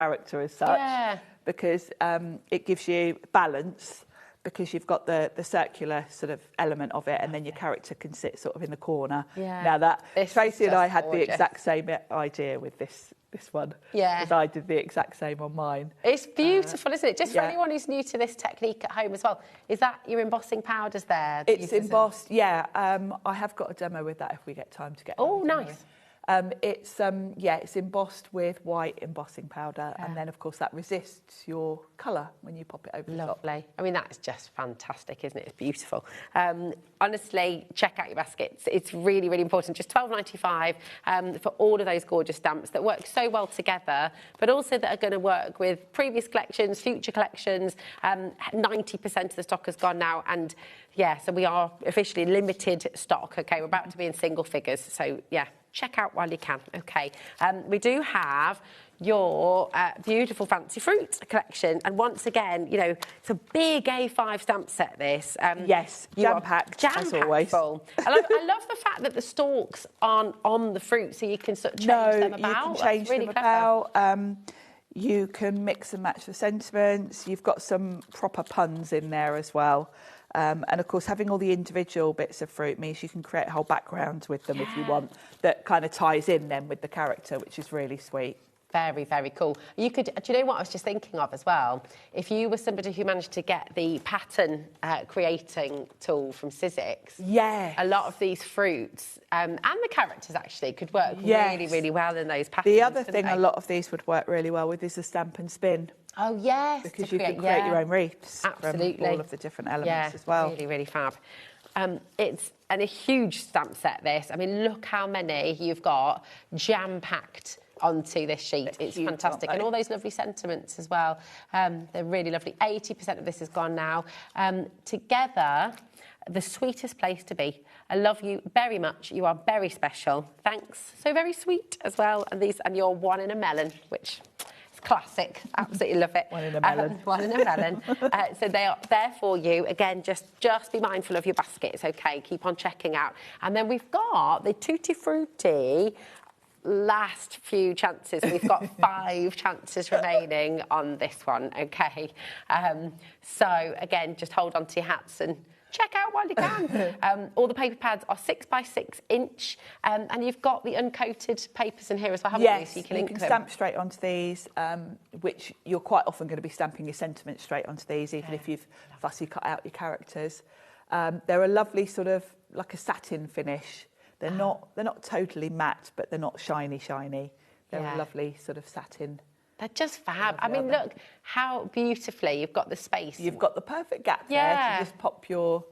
character as such, because it gives you balance, because you've got the circular sort of element of it, and then your character can sit sort of in the corner. Now that Tracy and I had the exact same idea with this one, because I did the exact same on mine. It's beautiful, isn't it? Just for anyone who's new to this technique at home as well, is that your embossing powders there? It's embossed, I have got a demo with that if we get time to get. Oh, nice. It's embossed with white embossing powder, and then of course that resists your colour when you pop it over the top. Lovely. I mean, that is just fantastic, isn't it? It's beautiful. Honestly, check out your baskets. It's really, really important. Just £12.95 for all of those gorgeous stamps that work so well together, but also that are going to work with previous collections, future collections. 90% of the stock has gone now, and so we are officially limited stock. Okay, we're about to be in single figures, so check out while you can. Okay, we do have your beautiful fancy fruit collection, and once again, you know, it's a big A5 stamp set. This jam-packed as always. Full. I love the fact that the stalks aren't on the fruit, so you can sort of change them about. You can change them about. You can mix and match the sentiments. You've got some proper puns in there as well. And of course, having all the individual bits of fruit means you can create whole backgrounds with them if you want, that kind of ties in then with the character, which is really sweet. Very, very cool. You could, do you know what I was just thinking of as well? If you were somebody who managed to get the pattern creating tool from Sizzix, a lot of these fruits and the characters actually could work really, really well in those patterns. The other thing a lot of these would work really well with is a stamp and spin. Oh, yes. Because you can create your own wreaths from all of the different elements as well. Really, really fab. It's a huge stamp set, this. I mean, look how many you've got jam-packed onto this sheet. It's fantastic. And all those lovely sentiments as well. They're really lovely. 80% of this is gone now. Together, the sweetest place to be. I love you very much. You are very special. Thanks. So very sweet as well. And you're one in a melon, which is classic. Absolutely love it. One in a melon. One in a melon. So they are there for you. Again, just be mindful of your baskets, okay? Keep on checking out. And then we've got the Tutti Frutti last few chances. We've got 5 chances remaining on this one, okay? So again, just hold on to your hats and check out while you can. All the paper pads are 6 by 6 inch, and you've got the uncoated papers in here as well, haven't you? So you can stamp straight onto these, which you're quite often going to be stamping your sentiments straight onto these, even if you've fussy cut out your characters. They're a lovely sort of like a satin finish. They're not totally matte, but they're not shiny. They're a lovely sort of satin. They're just fab. I mean, look how beautifully you've got the space. You've got the perfect gap there to just pop your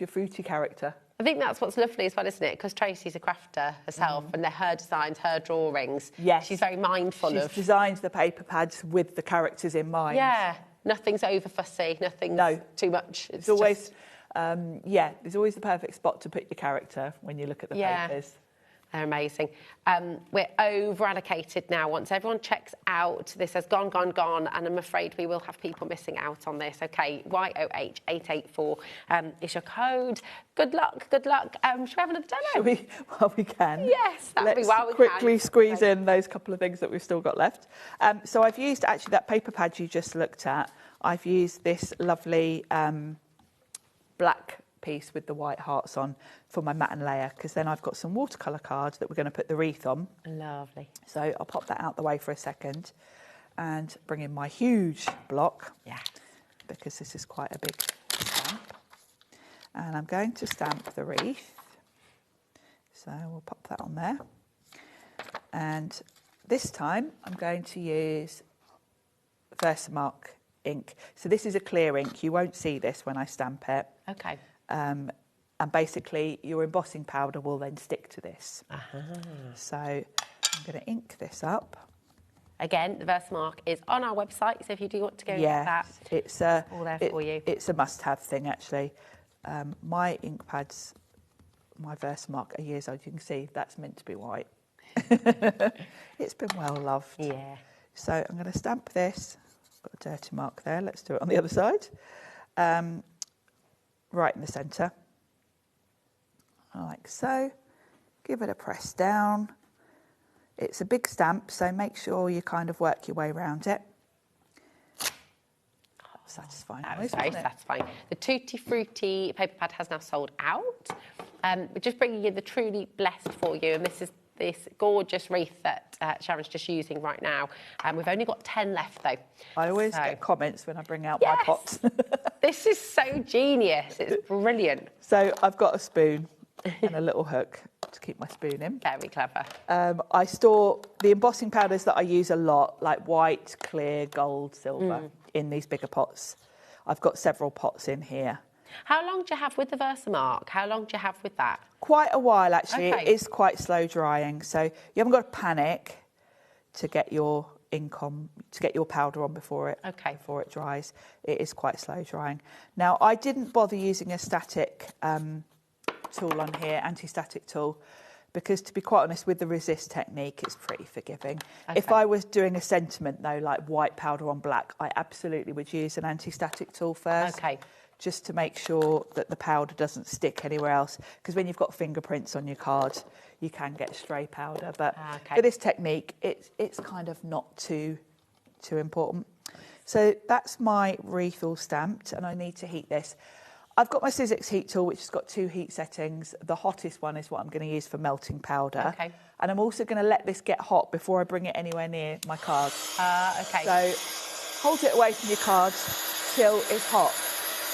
fruity character. I think that's what's lovely as well, isn't it? Because Tracy's a crafter herself, and they're her designs, her drawings. Yes. She's very mindful of... She's designed the paper pads with the characters in mind. Yeah. Nothing's over fussy. Nothing's too much. It's always... there's always the perfect spot to put your character when you look at the papers. They're amazing. We're over-allocated now. Once everyone checks out, this has gone, and I'm afraid we will have people missing out on this. Okay, YOH884 is your code. Good luck. Should we have another demo? Well, we can. Yes, that'll be while we can. Let's quickly squeeze in those couple of things that we've still got left. So I've used, actually, that paper pad you just looked at. I've used this lovely black piece with the white hearts on for my matte and layer, because then I've got some watercolour cards that we're going to put the wreath on. Lovely. So I'll pop that out the way for a second and bring in my huge block, because this is quite a big stamp. And I'm going to stamp the wreath. So we'll pop that on there. And this time I'm going to use Versamark ink. So this is a clear ink. You won't see this when I stamp it. Okay. And basically your embossing powder will then stick to this. So I'm going to ink this up. Again, the Versamark is on our website, so if you do want to go and get that, it's all there for you. It's a must-have thing, actually. My ink pads, my Versamark, are years old. You can see that's meant to be white. It's been well loved. Yeah. So I'm going to stamp this. Got a dirty mark there. Let's do it on the other side. Right in the centre, like so. Give it a press down. It's a big stamp, so make sure you kind of work your way around it. Satisfying. That was very satisfying. The Tutti Frutti paper pad has now sold out. We're just bringing you the Truly Blessed for you, and this is this gorgeous wreath that Sharon's just using right now. We've only got 10 left though. I always get comments when I bring out my pots. This is so genius. It's brilliant. So I've got a spoon and a little hook to keep my spoon in. Very clever. I store the embossing powders that I use a lot, like white, clear, gold, silver, in these bigger pots. I've got several pots in here. How long do you have with the Versamark? How long do you have with that? Quite a while, actually. Okay. It is quite slow drying, so you haven't got to panic to get your ink on, to get your powder on before it dries. It is quite slow drying. Now, I didn't bother using a static tool on here, anti-static tool, because to be quite honest, with the resist technique, it's pretty forgiving. Okay. If I was doing a sentiment though, like white powder on black, I absolutely would use an anti-static tool first. Okay. Just to make sure that the powder doesn't stick anywhere else. Because when you've got fingerprints on your card, you can get stray powder. But for this technique, it's kind of not too important. So that's my wreath all stamped, and I need to heat this. I've got my Sizzix heat tool, which has got 2 heat settings. The hottest one is what I'm going to use for melting powder. Okay. And I'm also going to let this get hot before I bring it anywhere near my card. Okay. So hold it away from your cards till it's hot.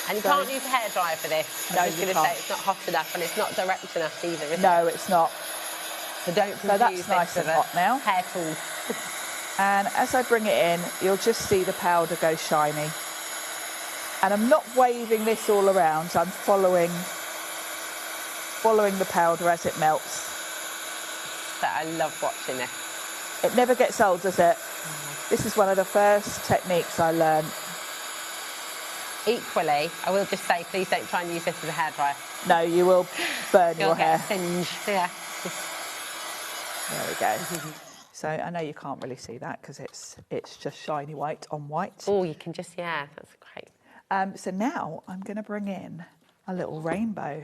And you can't use a hairdryer for this. No, I was you going to can't. say it's not hot enough and it's not direct enough either, is it? No, it's not. So don't confuse So that's this nice and with a hot now. hair tool. And as I bring it in, you'll just see the powder go shiny. And I'm not waving this all around, I'm following the powder as it melts. So I love watching this. It never gets old, does it? This is one of the first techniques I learned. Equally, I will just say, please don't try and use this as a hairdryer. No, you will burn You'll your get hair. a singe. Yeah. There we go. So I know you can't really see that because it's just shiny white on white. Oh, you can just, yeah, that's great. So now I'm going to bring in a little rainbow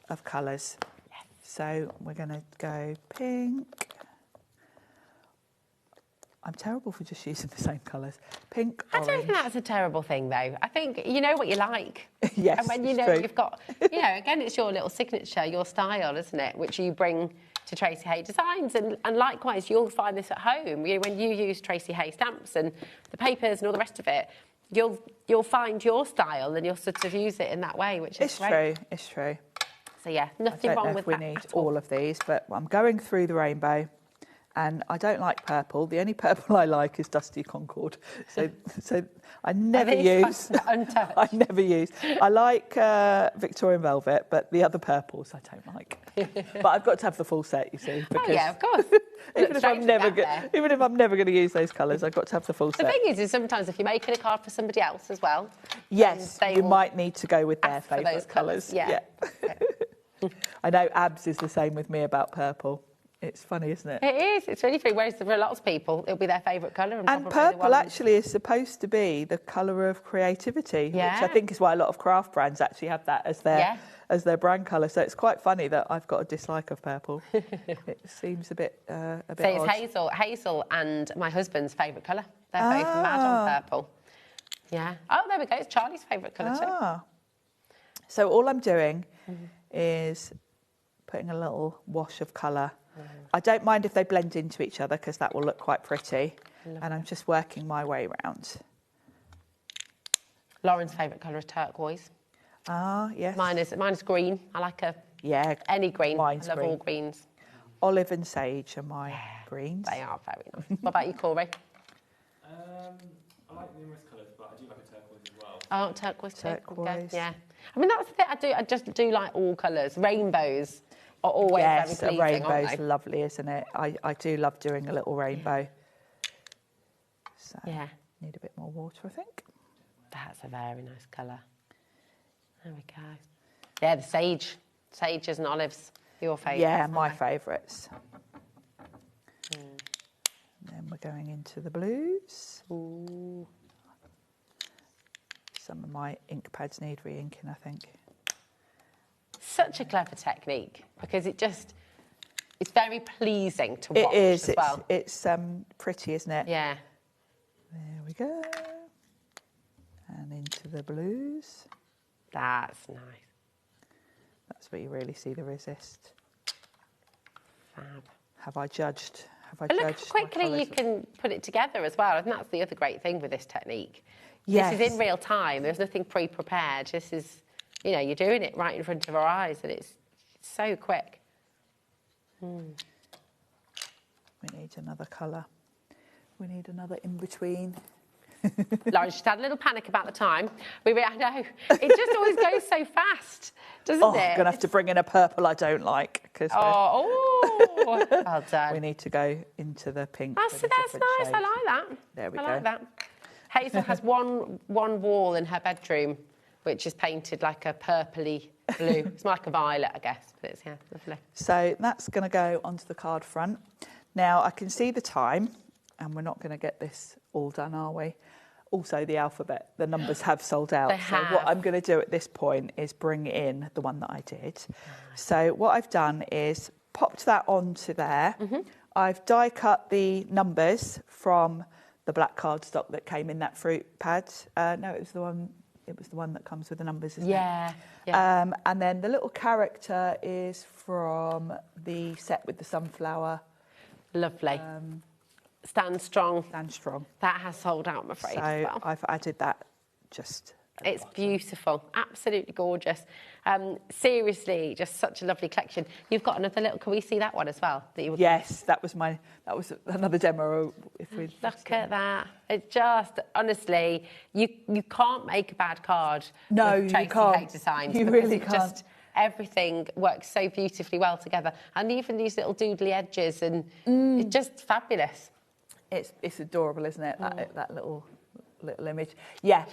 of colours. Yes. So we're going to go pink. I'm terrible for just using the same colours. Pink, I orange. don't think that's a terrible thing, though. I think you know what you like. Yes, and when you it's know true. you've got, you know, again, it's your little signature, your style, isn't it? Which you bring to Tracy Hay Designs. And likewise, you'll find this at home. You know, when you use Tracy Hay stamps and the papers and all the rest of it, you'll find your style and you'll sort of use it in that way, which is great. It's true. So, yeah, nothing wrong with that. We need all of these, but I'm going through the rainbow. And I don't like purple. The only purple I like is Dusty Concord. So I never use. Untouched. I never use. I like Victorian Velvet, but the other purples I don't like. But I've got to have the full set, you see. Because Oh yeah, of course. even if I'm never going to use those colours, I've got to have the full set. The thing is sometimes if you're making a card for somebody else as well, yes, they you will might need to go with their ask for those favourite colours. Yeah. I know Abs is the same with me about purple. It's funny, isn't it? It is. It's really funny. Whereas for a lot of people, it'll be their favourite colour. And probably the purple one actually is supposed to be the colour of creativity, Yeah. which I think is why a lot of craft brands actually have that as their brand colour. So it's quite funny that I've got a dislike of purple. It seems a bit odd. So it's Hazel and my husband's favourite colour. They're both mad on purple. Yeah. Oh, there we go. It's Charlie's favourite colour too. So all I'm doing is putting a little wash of colour. I don't mind if they blend into each other because that will look quite pretty. And I'm just working my way around. Lauren's favourite colour is turquoise. Yes. Mine is green. I like any green. Mine's I love green. all greens. Olive and sage are my greens. They are very nice. What about you, Corey? I like numerous colours, but I do like a turquoise as well. Oh, turquoise too. Turquoise. Okay. Yeah. I mean, that's the thing. I just do like all colours. Rainbows are always very pleasing, a rainbow's aren't they? lovely, isn't it? I do love doing a little rainbow. So Yeah. need a bit more water, I think. That's a very nice colour. There we go. Yeah, the sage. Sages and olives. Your favourites. Yeah, aren't my they? favourites. Then we're going into the blues. Ooh. Some of my ink pads need re-inking, I think. Such a clever technique because it just It's very pleasing to watch It is. as well. It's pretty, isn't it? Yeah. There we go. And into the blues. That's nice. That's where you really see the resist. Fab. Have I judged? But look how quickly you can put it together as well. I think that's the other great thing with this technique. Yes. This is in real time. There's nothing pre-prepared. This is, you know, you're doing it right in front of our eyes, and it's so quick. We need another colour. We need another in between. Lauren just had a little panic about the time. I know. It just always goes so fast, doesn't it? I'm going to have to bring in a purple I don't like. Well done. We need to go into the pink. That's nice. Shades. I like that. There we go. I like that. Hazel has one wall in her bedroom which is painted like a purpley blue. It's more like a violet, I guess, but it's, yeah, lovely. So that's going to go onto the card front. Now I can see the time, and we're not going to get this all done, are we? Also, the alphabet, the numbers have sold out. They have. So what I'm going to do at this point is bring in the one that I did. So what I've done is popped that onto there. I've die cut the numbers from the black cardstock that came in that fruit pad. No, it was the one that comes with the numbers, isn't it? Yeah. And then the little character is from the set with the sunflower. Lovely. Stand strong. Stand strong. That has sold out, I'm afraid, So as well. I've added that just... It's beautiful, absolutely gorgeous. Seriously, just such a lovely collection. You've got another little. Can we see that one as well? That you were... Yes, that was another demo. If we look at that, it just honestly, you can't make a bad card. No, with Tracy you can't. Hay Designs. You because really it can't. Just, everything works so beautifully well together, and even these little doodly edges, and it's just fabulous. It's adorable, isn't it? That little image. Yeah,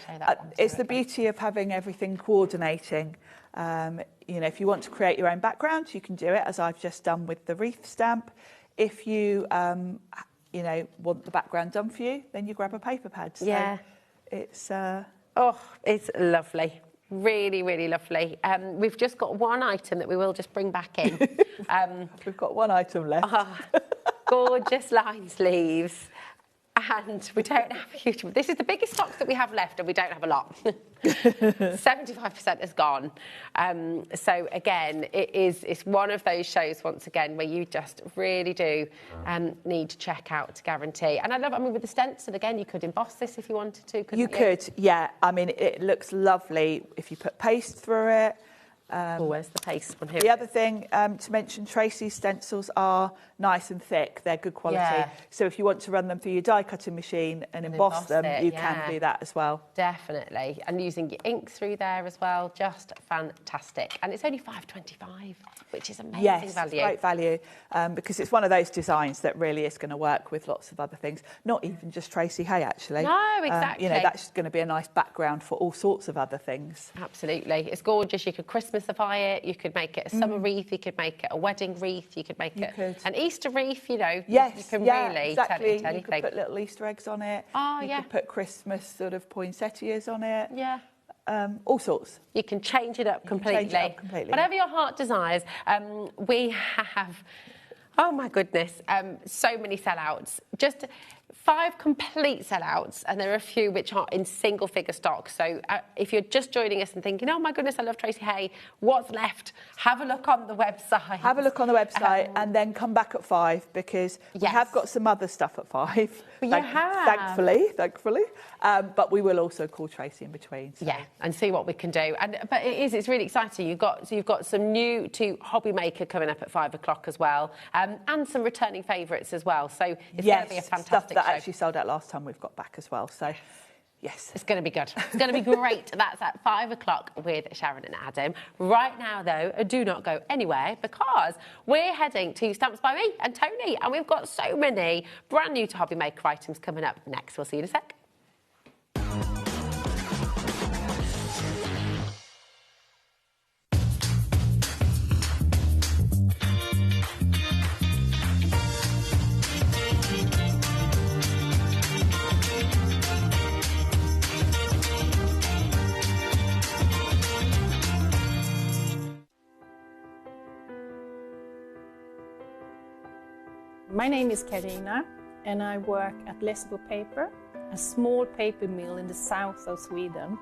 it's the beauty of having everything coordinating. You know, if you want to create your own background, you can do it, as I've just done with the wreath stamp. If you, you know, want the background done for you, then you grab a paper pad. So yeah. It's... it's lovely. Really, really lovely. We've just got one item that we will just bring back in. We've got one item left. Gorgeous line sleeves. And we don't have a huge... This is the biggest stock that we have left, and we don't have a lot. 75% is gone. So, again, it's one of those shows, once again, where you just really do need to check out to guarantee. And I mean, with the stencil, again, you could emboss this if you wanted to, couldn't you? You could, yeah. I mean, it looks lovely if you put paste through it. Where's the paste one here? The other thing to mention, Tracy's stencils are nice and thick. They're good quality. Yeah. So if you want to run them through your die cutting machine and emboss them, you can do that as well. Definitely. And using your ink through there as well, just fantastic. And it's only $5.25, which is amazing yes, value. It's great value because it's one of those designs that really is going to work with lots of other things. Not even just Tracy Hay, actually. No, exactly. You know, that's going to be a nice background for all sorts of other things. Absolutely. It's gorgeous. You could Christmasify it. You could make it a summer wreath. You could make it a wedding wreath. You could make an Easter wreath, you know. Yes, you can really exactly. turn it into anything. You could put little Easter eggs on it. Oh, you yeah. could put Christmas sort of poinsettias on it. Yeah. All sorts. You can change it up completely. completely. Whatever your heart desires. We have, oh my goodness, so many sellouts. Just 5 complete sellouts, and there are a few which are in single figure stock. So if you're just joining us and thinking, oh my goodness, I love Tracy Hay, what's left? Have a look on the website. Have a look on the website and then come back at 5 because we have got some other stuff at 5. Thankfully. But we will also call Tracy in between. So. Yeah, and see what we can do. But it's really exciting. You've got some new to HobbyMaker coming up at 5 o'clock as well, and some returning favourites as well. So it's going to be a fantastic stuff that show. actually sold out last time we've got back as well. So, yes. It's going to be good. It's going to be great. That's at 5 o'clock with Sharon and Adam. Right now, though, do not go anywhere because we're heading to Stamps by me and Tony, and we've got so many brand new to HobbyMaker items coming up next. We'll see you in a sec. My name is Karina and I work at Lessebo Paper, a small paper mill in the south of Sweden.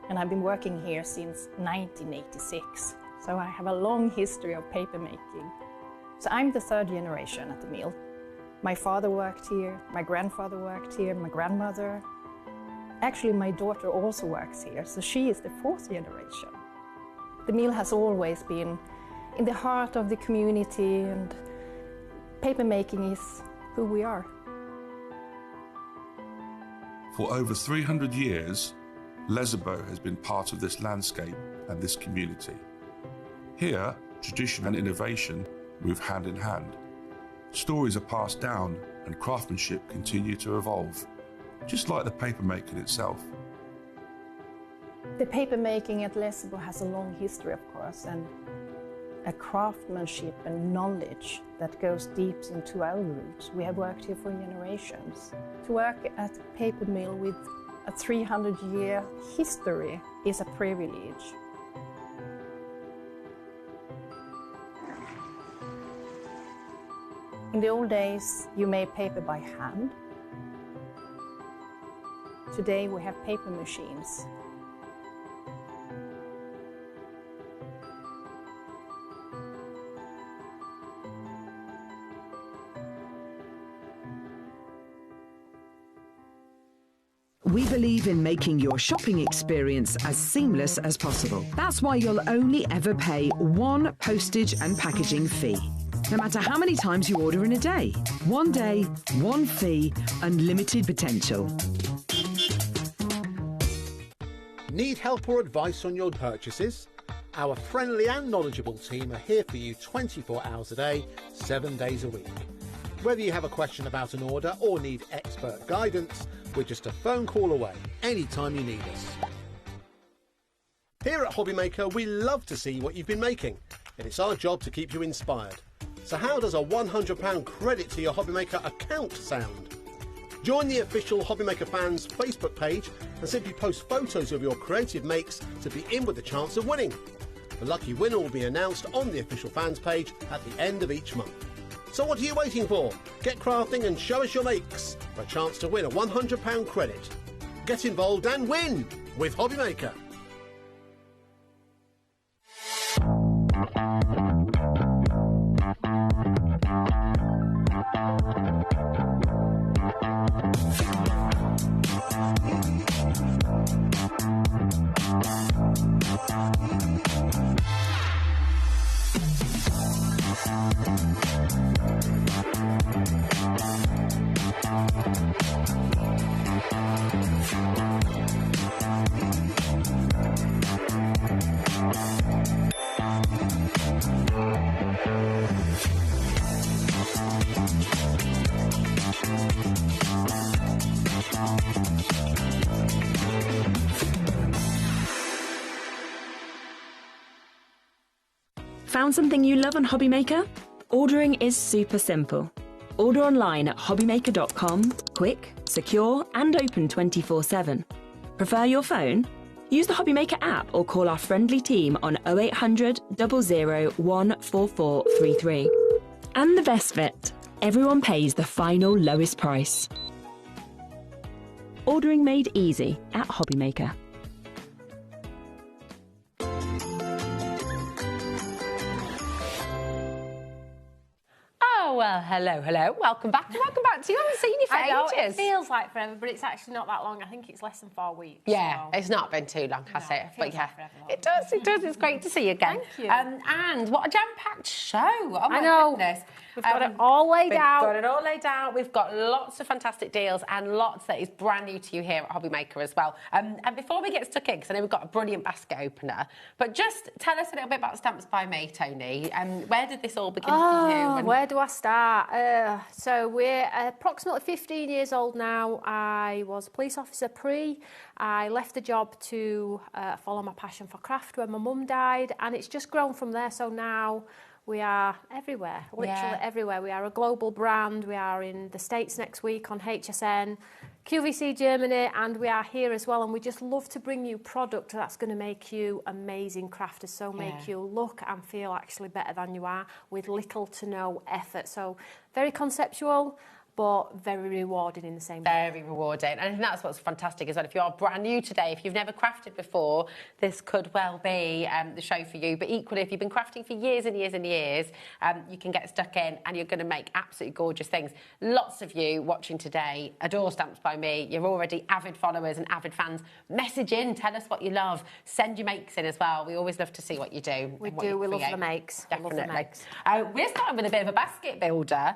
And I've been working here since 1986, so I have a long history of paper making. So I'm the third generation at the mill. My father worked here, my grandfather worked here, my grandmother. Actually, my daughter also works here, so she is the fourth generation. The mill has always been in the heart of the community, and paper making is who we are. For over 300 years, Lessebo has been part of this landscape and this community. Here, tradition and innovation move hand in hand. Stories are passed down and craftsmanship continue to evolve, just like the paper making itself. The paper making at Lessebo has a long history, of course, and a craftsmanship and knowledge that goes deep into our roots. We have worked here for generations. To work at a paper mill with a 300-year history is a privilege. In the old days, you made paper by hand. Today we have paper machines. We believe in making your shopping experience as seamless as possible. That's why you'll only ever pay one postage and packaging fee, no matter how many times you order in a day. One day, one fee, unlimited potential. Need help or advice on your purchases? Our friendly and knowledgeable team are here for you 24 hours a day, 7 days a week. Whether you have a question about an order or need expert guidance, we're just a phone call away anytime you need us. Here at HobbyMaker, we love to see what you've been making, and it's our job to keep you inspired. So how does a £100 credit to your HobbyMaker account sound? Join the official HobbyMaker fans Facebook page and simply post photos of your creative makes to be in with the chance of winning. The lucky winner will be announced on the official fans page at the end of each month. So what are you waiting for? Get crafting and show us your makes for a chance to win a £100 credit. Get involved and win with HobbyMaker. Found something you love on HobbyMaker? Ordering is super simple. Order online at hobbymaker.com, quick, secure and open 24/7. Prefer your phone? Use the HobbyMaker app or call our friendly team on 0800 00 14433. And the best bit, everyone pays the final lowest price. Ordering made easy at HobbyMaker. Well, hello. Welcome back to you. I haven't seen you for I know, ages. it feels like forever, but it's actually not that long. I think it's less than 4 weeks. Yeah, so. it's not been too long, has No, it? it But feels yeah, like forever long. it does. It's great to see you again. Thank you. And what a jam-packed show. Oh my I know. goodness. We've got it all laid out. We've got it all laid out. We've got lots of fantastic deals and lots that is brand new to you here at HobbyMaker as well. And before we get stuck in, because I know we've got a brilliant basket opener, but just tell us a little bit about Stamps by Me, Tony. Where did this all begin for you? And Where do I start? So we're approximately 15 years old now. I was a police officer I left the job to follow my passion for craft when my mum died, and it's just grown from there. So now We are everywhere, literally everywhere. We are a global brand. We are in the States next week on HSN, QVC Germany, and we are here as well. And we just love to bring you product that's going to make you amazing crafters, so make you look and feel actually better than you are with little to no effort. So very conceptual, but very rewarding in the same way. Very rewarding. And I think that's what's fantastic as well. If you are brand new today, if you've never crafted before, this could well be the show for you. But equally, if you've been crafting for years and years and years, you can get stuck in and you're going to make absolutely gorgeous things. Lots of you watching today adore Stamps by Me. You're already avid followers and avid fans. Message in, tell us what you love. Send your makes in as well. We always love to see what you do. We do. We love the makes. Definitely. Love the makes. We're starting with a bit of a basket builder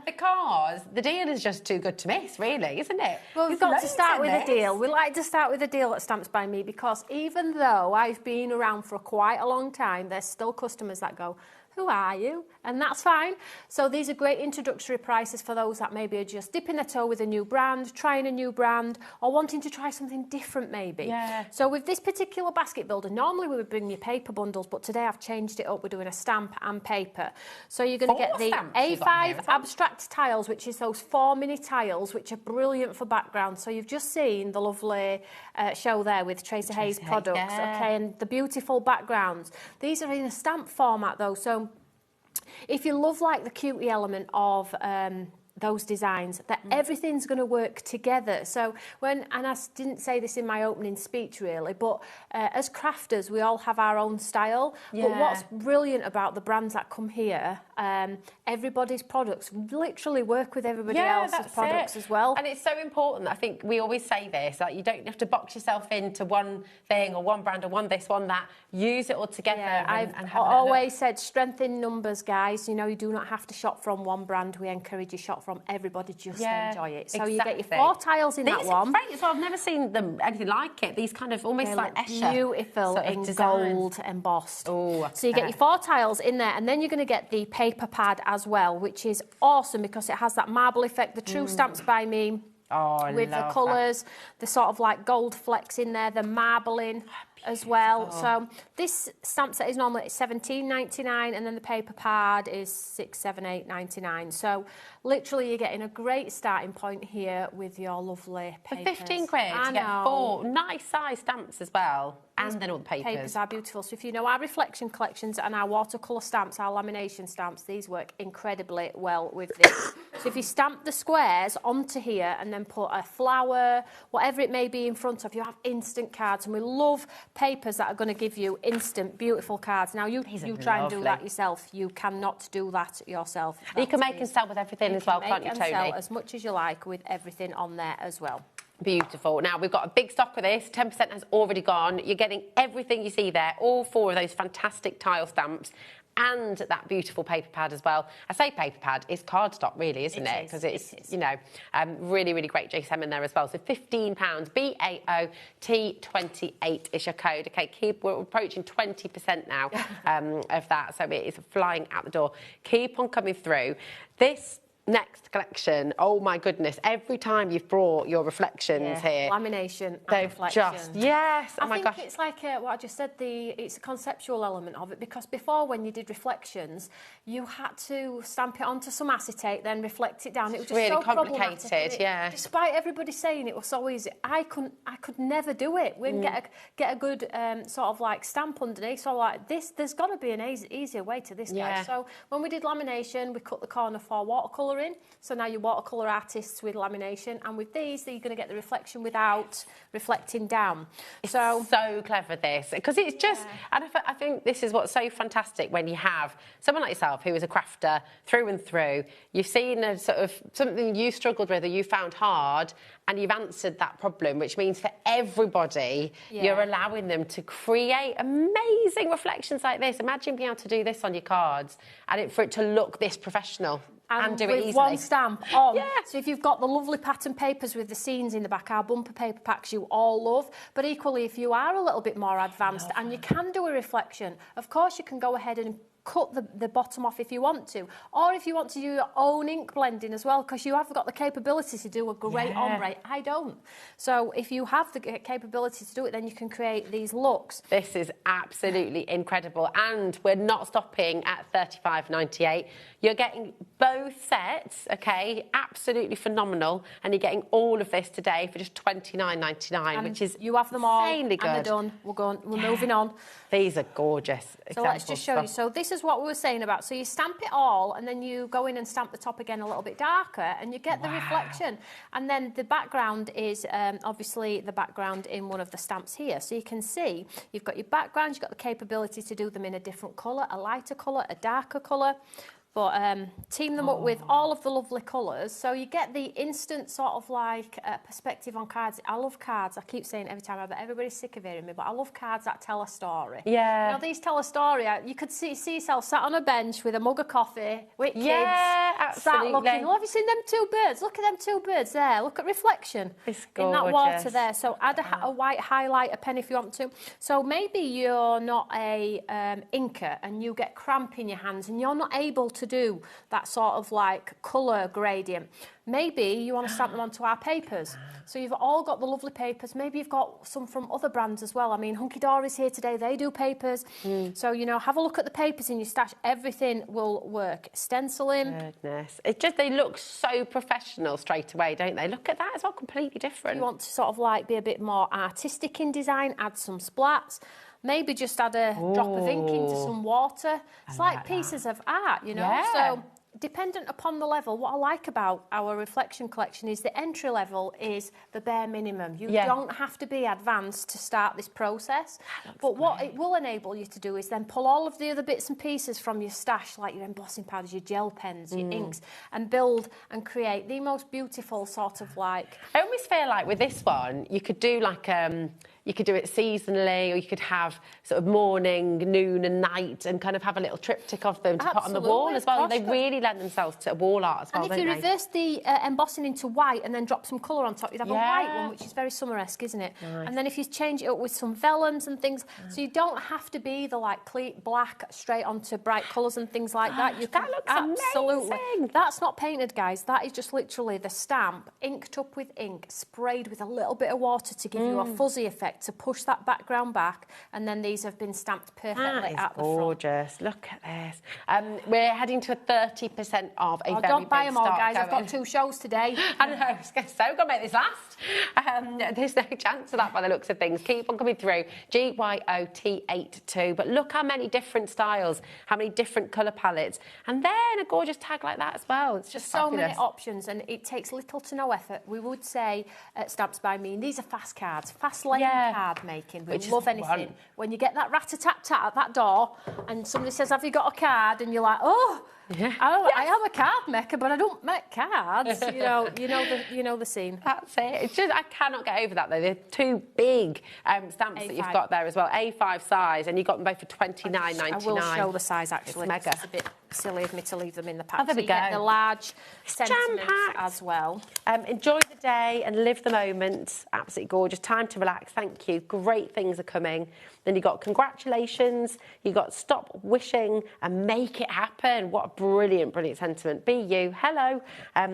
because the deal is just too good to miss, really, isn't it? Well, we've got to start with a deal. We like to start with a deal at Stamps by Me because even though I've been around for quite a long time, there's still customers that go, who are you? And that's fine. So these are great introductory prices for those that maybe are just dipping their toe with a new brand, trying a new brand, or wanting to try something different maybe. Yeah. So with this particular basket builder, normally we would bring you paper bundles, but today I've changed it up. We're doing a stamp and paper. So you're going to get the A5 abstract tiles, which is those 4 mini tiles, which are brilliant for background. So you've just seen the lovely show there with Tracy Hayes products, okay, and the beautiful backgrounds. These are in a stamp format though, so if you love like the cutie element of those designs, that everything's going to work together. So and I didn't say this in my opening speech really, but as crafters we all have our own style. But what's brilliant about the brands that come here, everybody's products literally work with everybody else's products as well. And it's so important. I think we always say this, like you don't have to box yourself into one thing or one brand or one this, one that. Use it all together. I've always said strength in numbers, guys. You know, you do not have to shop from one brand. We encourage you to shop from everybody, just enjoy it. So you get your 4 tiles in that one. Great as well. I've never seen them anything like it. These kind of almost like Escher beautiful sort of in designs. gold embossed. Oh, so you get your 4 tiles in there, and then you're going to get the paper pad as well, which is awesome because it has that marble effect, the true Stamps by Me. With the colours, the sort of like gold flecks in there, the marbling as well. So this stamp set is normally $17.99, and then the paper pad is $678.99. So literally you're getting a great starting point here with your lovely papers. For 15 quid to get 4 nice size stamps as well. And then all the papers. Papers are beautiful. So if you know our reflection collections and our watercolour stamps, our lamination stamps, these work incredibly well with this. So if you stamp the squares onto here and then put a flower, whatever it may be in front of, you have instant cards. And we love papers that are going to give you instant, beautiful cards. Now, you try and do that yourself. You cannot do that yourself. You can make and sell with everything as well, can't you, Tony? You can sell as much as you like with everything on there as well. Beautiful. Now, we've got a big stock of this. 10% has already gone. You're getting everything you see there, all 4 of those fantastic tile stamps and that beautiful paper pad as well. I say paper pad, it's cardstock really, isn't it? Because it's, you know, really, really great GSM in there as well. So £15, BAOT28 is your code. Okay, we're approaching 20% now of that. So it is flying out the door. Keep on coming through. This next collection, oh my goodness, every time you've brought your reflections here, lamination they've and reflection. Oh my gosh, it's like what I just said, it's a conceptual element of it, because before when you did reflections you had to stamp it onto some acetate, then reflect it down. It was just really so complicated. Despite everybody saying it was so easy, I could never do it. We didn't get a good sort of like stamp underneath. So like this, there's got to be an easier way to this, guys. So when we did lamination, we cut the corner for watercolour in. So now you're watercolour artists with lamination, and with these you're going to get the reflection without reflecting down. It's so clever, this, because it's just, and I think this is what's so fantastic when you have someone like yourself who is a crafter through and through. You've seen a sort of something you struggled with or you found hard, and you've answered that problem, which means for everybody, you're allowing them to create amazing reflections like this. Imagine being able to do this on your cards and for it to look this professional. And do it easily. With one stamp on. So if you've got the lovely pattern papers with the scenes in the back, our bumper paper packs you all love. But equally, if you are a little bit more advanced and you can do a reflection, of course you can go ahead and cut the bottom off if you want to, or if you want to do your own ink blending as well, because you have got the capability to do a great ombre. I don't. So if you have the capability to do it, then you can create these looks. This is absolutely incredible, and we're not stopping at $35.98. You're getting both sets, okay, absolutely phenomenal, and you're getting all of this today for just $29.99, which is you have them all, insanely good. And they're done. We're moving on. These are gorgeous. So let's just show you. So this is what we were saying about. So you stamp it all, and then you go in and stamp the top again a little bit darker, and you get the reflection. And then the background is obviously the background in one of the stamps here. So you can see you've got your background, you've got the capability to do them in a different colour, a lighter colour, a darker colour. But team them up with all of the lovely colours, so you get the instant sort of like perspective on cards. I love cards. I keep saying it every time, I bet everybody's sick of hearing me, but I love cards that tell a story. Yeah. You know, these tell a story. You could see yourself sat on a bench with a mug of coffee with kids. Yeah, absolutely. Sat looking. Well, have you seen them two birds? Look at them two birds there. Look at reflection in that water there. So add a white highlighter pen if you want to. So maybe you're not a inker and you get cramp in your hands and you're not able to do that sort of like colour gradient. Maybe you want to stamp them onto our papers. So you've all got the lovely papers. Maybe you've got some from other brands as well. I mean, Hunky Dory's here today. They do papers. So, you know, have a look at the papers in your stash. Everything will work. Stenciling. Goodness. It just, they look so professional straight away, don't they? Look at that. It's all completely different. You want to sort of like be a bit more artistic in design, add some splats. Maybe just add a drop of ink into some water. It's like pieces of art, you know. Yeah. So dependent upon the level, what I like about our reflection collection is the entry level is the bare minimum. You don't have to be advanced to start this process. But what it will enable you to do is then pull all of the other bits and pieces from your stash, like your embossing powders, your gel pens, your inks, and build and create the most beautiful sort of like... I always feel like with this one, you could do like... you could do it seasonally, or you could have sort of morning, noon and night and kind of have a little triptych of them to put on the wall as well. They really lend themselves to wall art as well, and if you reverse the embossing into white and then drop some colour on top, you'd have a white one, which is very summer-esque, isn't it? Nice. And then if you change it up with some vellums and things, so you don't have to be the like black straight onto bright colours and things like that. That looks amazing. That's not painted, guys. That is just literally the stamp, inked up with ink, sprayed with a little bit of water to give you a fuzzy effect, to push that background back, and then these have been stamped perfectly at the front. Gorgeous. Look at this. We're heading to a 30% off a very don't buy big them all, stock guys. going. I've got 2 shows today. I know. I was going to say, we've got to make this last. There's no chance of that by the looks of things. Keep on coming through. GYOT82. But look how many different styles, how many different colour palettes, and then a gorgeous tag like that as well. It's just so many options, and it takes little to no effort. We would say at Stamps by Me, these are fast cards, fast lane card making. We love anything. When you get that rat-a-tat-tat at that door and somebody says, have you got a card? And you're like, oh, I am a card maker, but I don't make cards. You know the scene. That's it. It's just, I cannot get over that though. They're 2 big stamps that you've got there as well. A5 size, and you got them both for $29.99. I will show the size actually. It's mega. It's a bit silly of me to leave them in the pack. Oh, there we go. Get the large sentiments as well. Enjoy the day and live the moment. Absolutely gorgeous. Time to relax. Thank you. Great things are coming. Then you got congratulations. You got stop wishing and make it happen. What a brilliant, brilliant sentiment. Be you. Hello.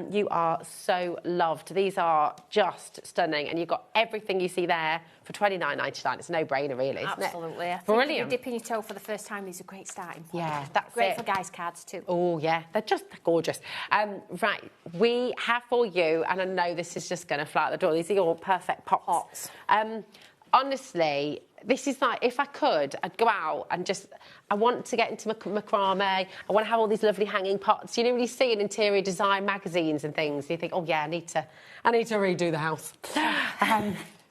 You are so loved. These are just stunning, and you've got everything you see there for $29.99. It's a no-brainer, really, isn't it? Absolutely. Brilliant. If you're dipping your toe for the first time, these are great starting points. Yeah, that's great for guys' cards too. Oh, yeah. They're just gorgeous. Right, we have for you, and I know this is just going to fly out the door, these are your perfect pots. Honestly, this is like, if I could, I'd go out and just, I want to get into macrame. I want to have all these lovely hanging pots. You know, when you see in interior design magazines and things, you think, oh yeah, I need to redo the house.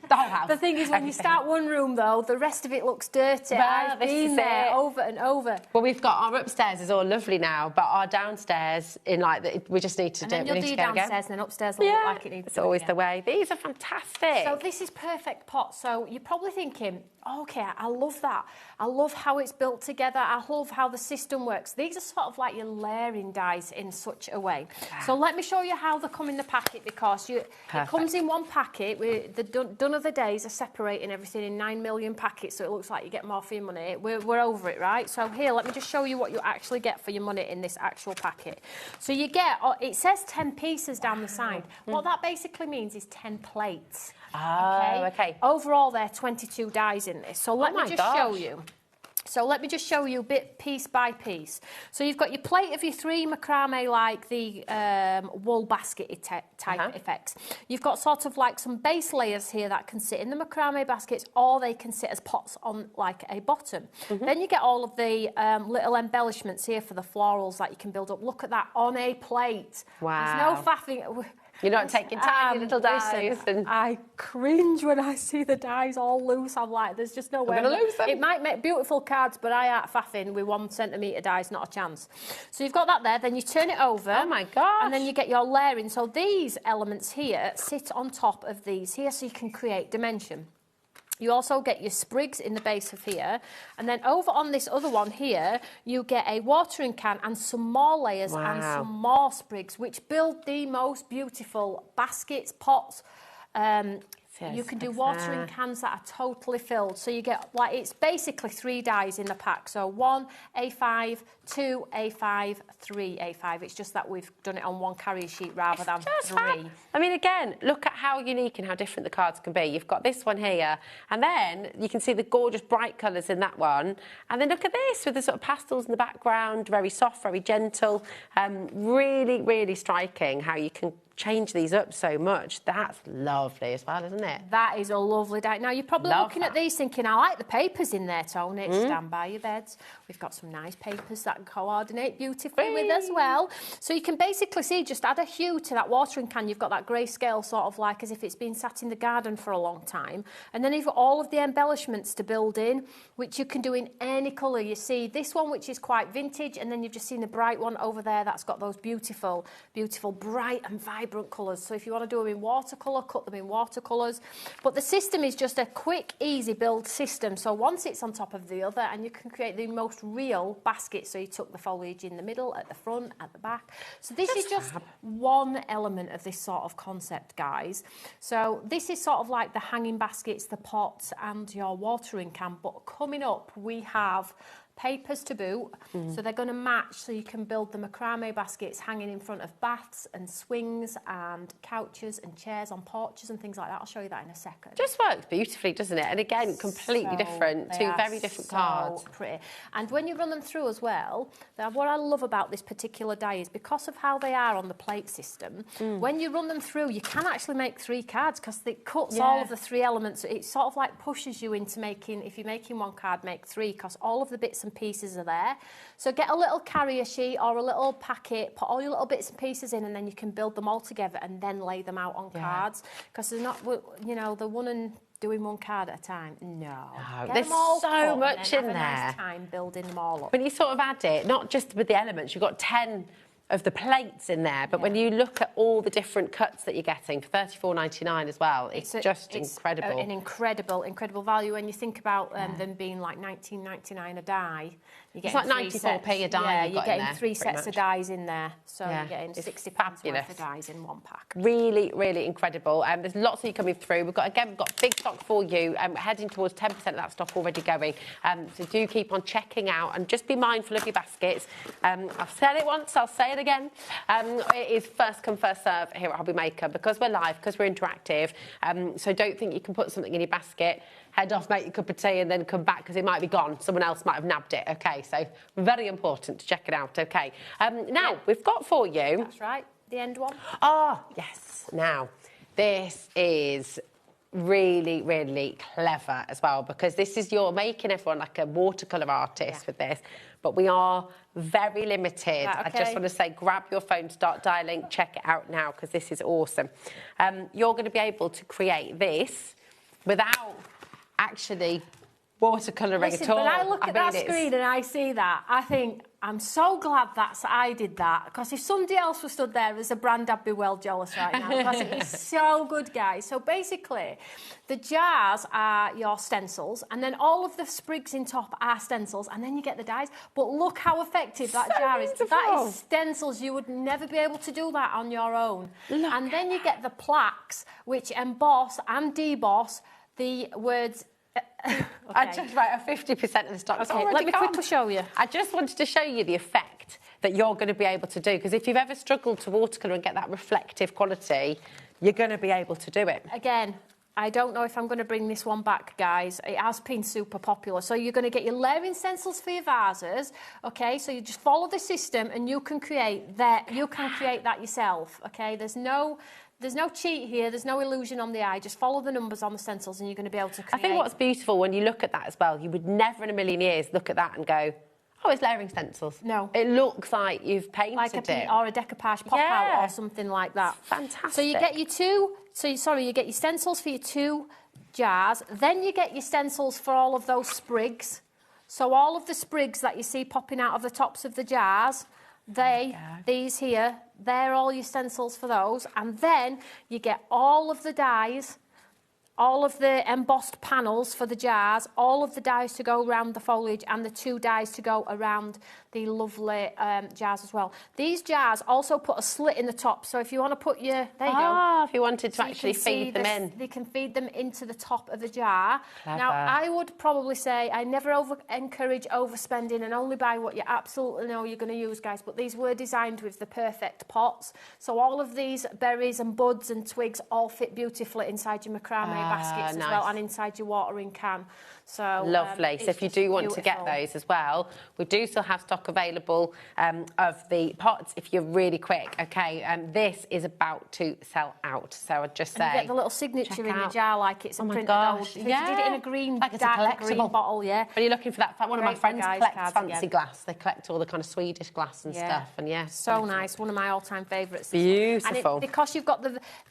The whole house. The thing is, when you start one room, though, the rest of it looks dirty. Well, I've been there over and over. Well, we've got our upstairs is all lovely now, but our downstairs, we just need to do it. And then you'll do downstairs, and then upstairs will look like it needs to. It's always the way. These are fantastic. So this is perfect pot. So you're probably thinking, okay, I love that. I love how it's built together. I love how the system works. These are sort of like your layering dies in such a way. So let me show you how they come in the packet, because it comes in one packet. They're done done of the days of separating everything in 9 million packets so it looks like you get more for your money. We're over it, right? So here, let me just show you what you actually get for your money in this actual packet. So you get, it says 10 pieces down the side. What that basically means is 10 plates. Oh, okay. Overall, there are 22 dies in this. So let me just show you. So let me just show you a bit piece by piece. So you've got your plate of your 3 macrame, like the wool basket type effects. You've got sort of like some base layers here that can sit in the macrame baskets, or they can sit as pots on like a bottom. Then you get all of the little embellishments here for the florals that you can build up. Look at that on a plate. Wow. There's no faffing. You're not taking tiny little dies. Listen, I cringe when I see the dies all loose. I'm like, there's just no way. I'm going to lose them. It might make beautiful cards, but I ain't faffing with 1 centimetre dies, not a chance. So you've got that there, then you turn it over. Oh my gosh. And then you get your layering. So these elements here sit on top of these here so you can create dimension. You also get your sprigs in the base of here. And then over on this other one here, you get a watering can and some more layers and some more sprigs, which build the most beautiful baskets, pots. You can do watering cans that are totally filled. So you get, like, it's basically 3 dies in the pack. So 1 A5, 2 A5, 3 A5. It's just that we've done it on 1 carrier sheet rather than 3. I mean, again, look at how unique and how different the cards can be. You've got this one here, and then you can see the gorgeous bright colours in that one. And then look at this with the sort of pastels in the background, very soft, very gentle. Really, really striking how you can change these up so much. That's lovely as well, isn't it? That is a lovely die. Now, you're probably looking at these thinking, I like the papers in there, Tony. Stand by your beds. We've got some nice papers that coordinate beautifully with as well. So you can basically see, just add a hue to that watering can. You've got that grayscale sort of like as if it's been sat in the garden for a long time. And then you've got all of the embellishments to build in, which you can do in any colour. You see this one, which is quite vintage, and then you've just seen the bright one over there that's got those beautiful, beautiful, bright and vibrant colours. So if you want to do them in watercolour, cut them in watercolours. But the system is just a quick, easy build system. So one sits on top of the other, and you can create the most real basket. So you tuck the foliage in the middle, at the front, at the back. So this is just one element of this sort of concept, guys. So this is sort of like the hanging baskets, the pots, and your watering can. But coming up, we have papers to boot, so they're going to match, so you can build the macrame baskets hanging in front of baths and swings and couches and chairs on porches and things like that. I'll show you that in a second. Just works beautifully, doesn't it? And again, completely different, 2 very different cards. Pretty. And when you run them through as well, what I love about this particular die is because of how they are on the plate system, when you run them through, you can actually make 3 cards because it cuts all of the 3 elements. It sort of like pushes you into making, if you're making 1 card, make 3, because all of the bits and pieces are there. So get a little carrier sheet or a little packet, put all your little bits and pieces in, and then you can build them all together and then lay them out on cards, because they're not, you know, the one and doing 1 card at a time. No. There's so much in there. Have a nice time building them all up. When you sort of add it, not just with the elements, you've got 10 of the plates in there, but when you look at all the different cuts that you're getting for $34.99 as well, it's incredible. An incredible value when you think about them being like $19.99 a die. It's like 94p a die. Yeah, you're getting 3 sets of dies in there, so you're getting £60 worth of dies in 1 pack. Really, really incredible. There's lots of you coming through. We've got big stock for you. Heading towards 10% of that stock already going. So do keep on checking out and just be mindful of your baskets. I've said it once, I'll say it again. It is first come, first serve here at HobbyMaker, because we're live, because we're interactive. So don't think you can put something in your basket, head off, make your cup of tea, and then come back because it might be gone. Someone else might have nabbed it. Okay, so very important to check it out. Okay. Now, we've got for you... That's right, the end one. Oh, yes. Now, this is really, really clever as well, because this is, you're making everyone like a watercolour artist with this, but we are very limited. Right, okay. I just want to say, grab your phone, start dialing, check it out now, because this is awesome. You're going to be able to create this without actually watercolouring at all. When I look at that screen and I see that, I think I'm so glad I did that, because if somebody else was stood there as a brand, I'd be well jealous right now, because it is so good, guys. So basically, the jars are your stencils, and then all of the sprigs in top are stencils, and then you get the dies. But look how effective that jar is. That is stencils. You would never be able to do that on your own. And then you get the plaques, which emboss and deboss the words. Okay. I just write 50% of the stock. Okay, let me quickly show you. I just wanted to show you the effect that you're going to be able to do, because if you've ever struggled to watercolour and get that reflective quality, you're going to be able to do it. Again, I don't know if I'm going to bring this one back, guys. It has been super popular. So you're going to get your layering stencils for your vases, okay? So you just follow the system and you can create that. You can create that yourself, okay? There's no cheat here. There's no illusion on the eye. Just follow the numbers on the stencils and you're going to be able to create. I think what's beautiful when you look at that as well, you would never in a million years look at that and go, oh, it's layering stencils. No. It looks like you've painted it. Or a decoupage pop-out or something like that. It's fantastic. So you get your you get your stencils for your 2 jars. Then you get your stencils for all of those sprigs. So all of the sprigs that you see popping out of the tops of the jars, these here, they're all your stencils for those. And then you get all of the dies, all of the embossed panels for the jars, all of the dies to go around the foliage, and the 2 dies to go around the lovely jars as well. These jars also put a slit in the top, so if you want to put your... There you go. If you wanted to actually feed them in. They can feed them into the top of the jar. Clever. Now, I would probably say I never encourage overspending and only buy what you absolutely know you're going to use, guys, but these were designed with the perfect pots. So all of these berries and buds and twigs all fit beautifully inside your macrame baskets as well, and inside your watering can. So lovely. So if you do want to get those as well, we do still have stock available of the pots if you're really quick. Okay, this is about to sell out. So I'd just say, you get the little signature in the jar, like it's a printed gosh, old. Yeah. You did it in a green, like dark green bottle, yeah. When you're looking for that, one of my friends collects fancy glass. They collect all the kind of Swedish glass and stuff, and so nice. One of my all-time favourites. Beautiful. And because you've got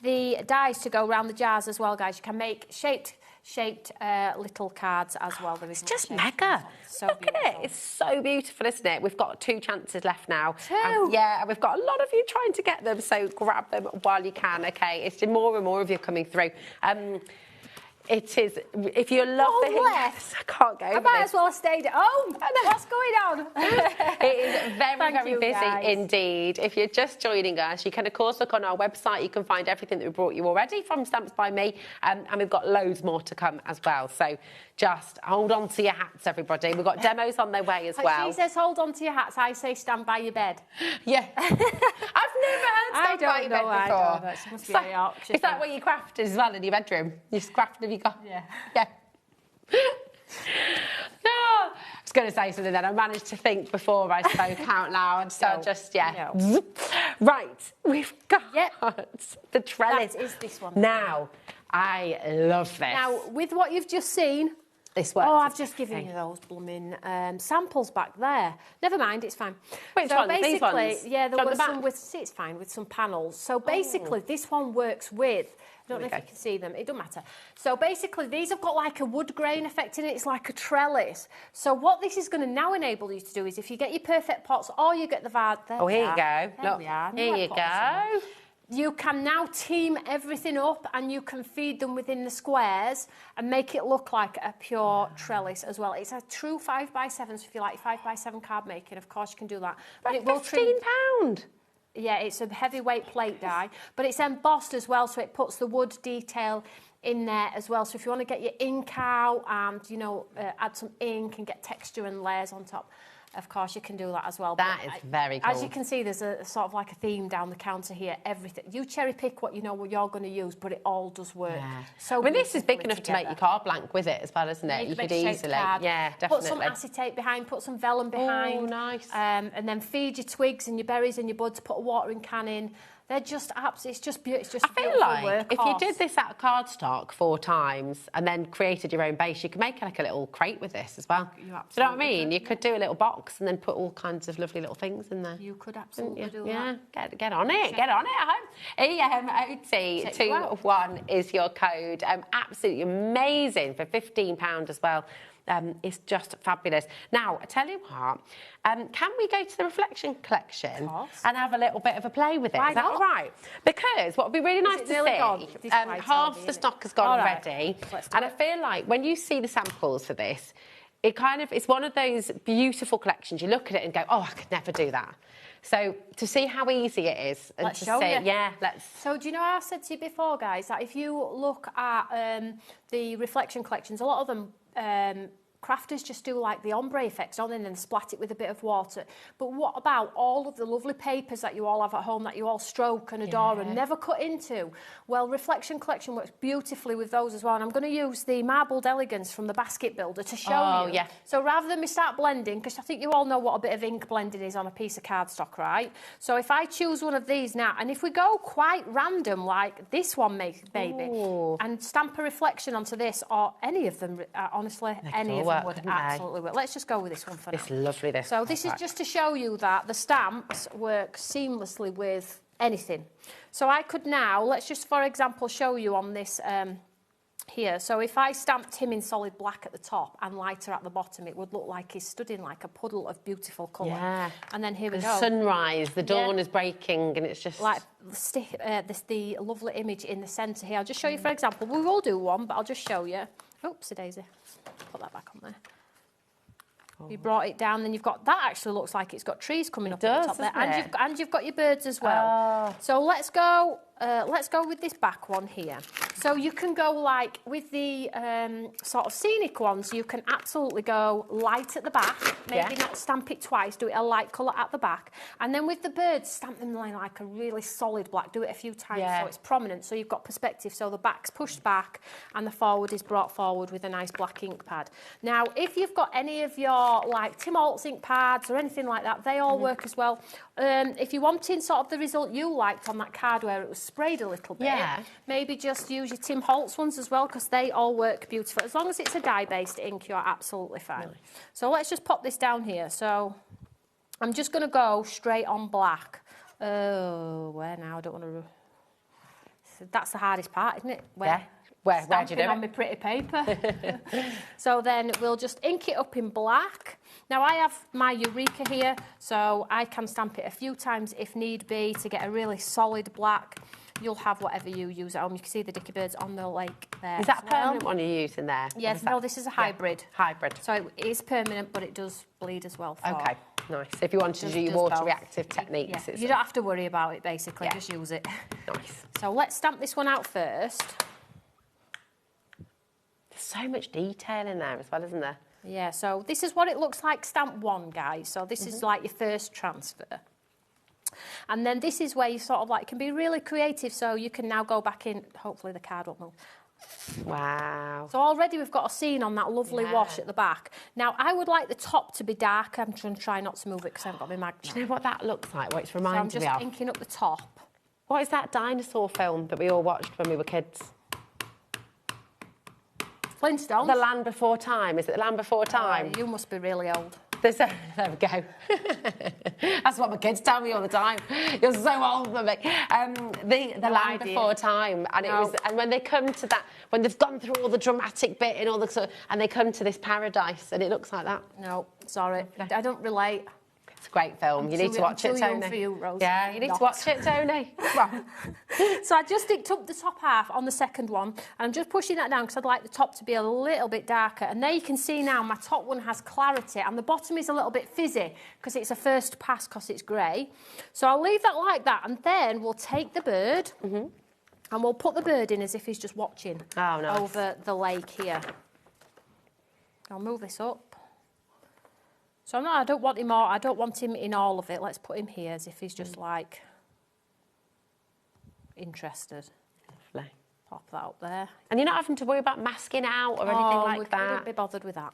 the dies to go around the jars as well, guys, you can make shaped little cards as well. It's just mega. So look beautiful. at it. It's so beautiful, isn't it? We've got 2 chances left now. 2? Yeah, we've got a lot of you trying to get them, so grab them while you can, okay? It's more and more of you coming through. It is, if you love the left. I can't go. I might as well have stayed at home. What's going on? It is very busy indeed. If you're just joining us, you can of course look on our website. You can find everything that we brought you already from Stamps by Me, and we've got loads more to come as well. So just hold on to your hats, everybody. We've got demos on their way as well. She says hold on to your hats. I say stand by your bed. Yeah. I've never heard stand by your bed before. I don't know. It must be very Yorkshire. Is that what you crafted as well in your bedroom? You just crafted, have you got? Yeah. No, I was going to say something then. I managed to think before I spoke out loud. So No. Right, we've got the trellis. That is this one. Now, I love this. Now, with what you've just seen, this works. Oh, I've just given you those blooming samples back there. Never mind, it's fine. Which so ones? Basically, These ones? yeah, there From was the some with. See, it's fine with some panels. So basically, this one works with. I don't know if you can see them. It doesn't matter. So basically, these have got like a wood grain effect in it. It's like a trellis. So what this is going to now enable you to do is, if you get your perfect pots or you get the vase. Oh, here you go. There we are. Here you go. You can now team everything up and you can feed them within the squares and make it look like a pure trellis as well. It's a true 5x7, so if you like 5x7 card making, of course you can do that. But it will £15. Yeah, it's a heavyweight plate die, but it's embossed as well, so it puts the wood detail in there as well. So if you want to get your ink out and, you know, add some ink and get texture and layers on top, of course, you can do that as well. That is very cool. As you can see, there's a sort of like a theme down the counter here. Everything. You cherry pick what you know what you're going to use, but it all does work. Yeah. So I mean, this is big enough to make your card blank with it as well, isn't it? You could easily. Yeah, definitely. Put some acetate behind, put some vellum behind. Oh, nice. And then feed your twigs and your berries and your buds, put a watering can in. They're just absolutely, it's just beautiful. I feel like if you did this out of cardstock 4 times and then created your own base, you could make like a little crate with this as well. Do you know what I mean? You could do a little box and then put all kinds of lovely little things in there. You could absolutely do that. Yeah, get on it. Get on it at home. EMOT21 is your code. Absolutely amazing for £15 as well. is just fabulous. Now, I tell you what, can we go to the reflection collection and have a little bit of a play with it? Why Is that not? all right? Because what would be really nice to see, half the stock has gone already, and I feel like when you see the samples for this, it's one of those beautiful collections. You look at it and go, oh, I could never do that. So to see how easy it is, and let's to show see, you. yeah, let's. So do you know how I said to you before, guys, that if you look at the reflection collections, a lot of them crafters just do like the ombre effects on and then splat it with a bit of water. But what about all of the lovely papers that you all have at home that you all stroke and adore and never cut into? Well, Reflection Collection works beautifully with those as well. And I'm going to use the Marbled Elegance from the Basket Builder to show you. So rather than me start blending, because I think you all know what a bit of ink blending is on a piece of cardstock, right? So if I choose one of these now, and if we go quite random, like this one, maybe, and stamp a reflection onto this, or any of them, honestly, any of them would absolutely work. Let's just go with this one for now. It's lovely, this. So this is just to show you that the stamps work seamlessly with anything. So I could now, let's just, for example, show you on this here. So if I stamped him in solid black at the top and lighter at the bottom, it would look like he's stood in like a puddle of beautiful colour. Yeah. And then here we go. The sunrise, the dawn is breaking, and it's just... like the lovely image in the centre here. I'll just show you, for example. We will do one, but I'll just show you. Oopsie daisy. Put that back on there. You brought it down, then you've got... That actually looks like it's got trees coming up at the top there. And you've got your birds as well. So let's go with this back one here. So you can go like with the sort of scenic ones, you can absolutely go light at the back, maybe not stamp it twice, do it a light colour at the back. And then with the birds, stamp them like a really solid black, do it a few times so it's prominent, so you've got perspective, so the back's pushed back and the forward is brought forward with a nice black ink pad. Now, if you've got any of your like Tim Holtz ink pads or anything like that, they all work as well. If you're wanting sort of the result you liked on that card where it was sprayed a little bit, maybe just use your Tim Holtz ones as well, because they all work beautiful. As long as it's a dye-based ink, you're absolutely fine. Nice. So let's just pop this down here. So I'm just going to go straight on black. Oh, where now? I don't want to... That's the hardest part, isn't it? Where do you do it? On my pretty paper. So then we'll just ink it up in black. Now I have my Eureka here, so I can stamp it a few times if need be to get a really solid black. You'll have whatever you use at home. You can see the dicky birds on the lake there. Is that a permanent one you're using there? Yes, no, this is a hybrid. Hybrid. So it is permanent, but it does bleed as well. Okay, nice. If you wanted to do your water reactive techniques. You don't have to worry about it, basically. Just use it. Nice. So let's stamp this one out first. There's so much detail in there as well, isn't there? Yeah, so this is what it looks like stamp one, guys. So this is like your first transfer. And then this is where you sort of like can be really creative, so you can now go back in. Hopefully the card won't move. Wow. So already we've got a scene on that lovely wash at the back. Now I would like the top to be dark. I'm trying to try not to move it because I haven't got my magnet. Do you know what that looks like? What it's reminded me of? So I'm just inking up the top. What is that dinosaur film that we all watched when we were kids? Flintstones? The Land Before Time. Is it The Land Before Time? You must be really old. There we go. That's what my kids tell me all the time. You're so old, mummy. The Land Before Time, and it was. And when they come to that, when they've gone through all the dramatic bit and all the sort, and they come to this paradise, and it looks like that. No, sorry, I don't relate. It's a great film. You need to watch it, Tony. For you, Rose. Yeah, you need to watch it, Tony. So I just inked up the top half on the second one, and I'm just pushing that down because I'd like the top to be a little bit darker. And there you can see now my top one has clarity, and the bottom is a little bit fizzy because it's a first pass because it's grey. So I'll leave that like that, and then we'll take the bird and we'll put the bird in as if he's just watching over the lake here. I'll move this up. So no, I don't want him all. I don't want him in all of it. Let's put him here as if he's just like interested. Lovely. Pop that up there. And you're not having to worry about masking out or anything like that. I don't be bothered with that.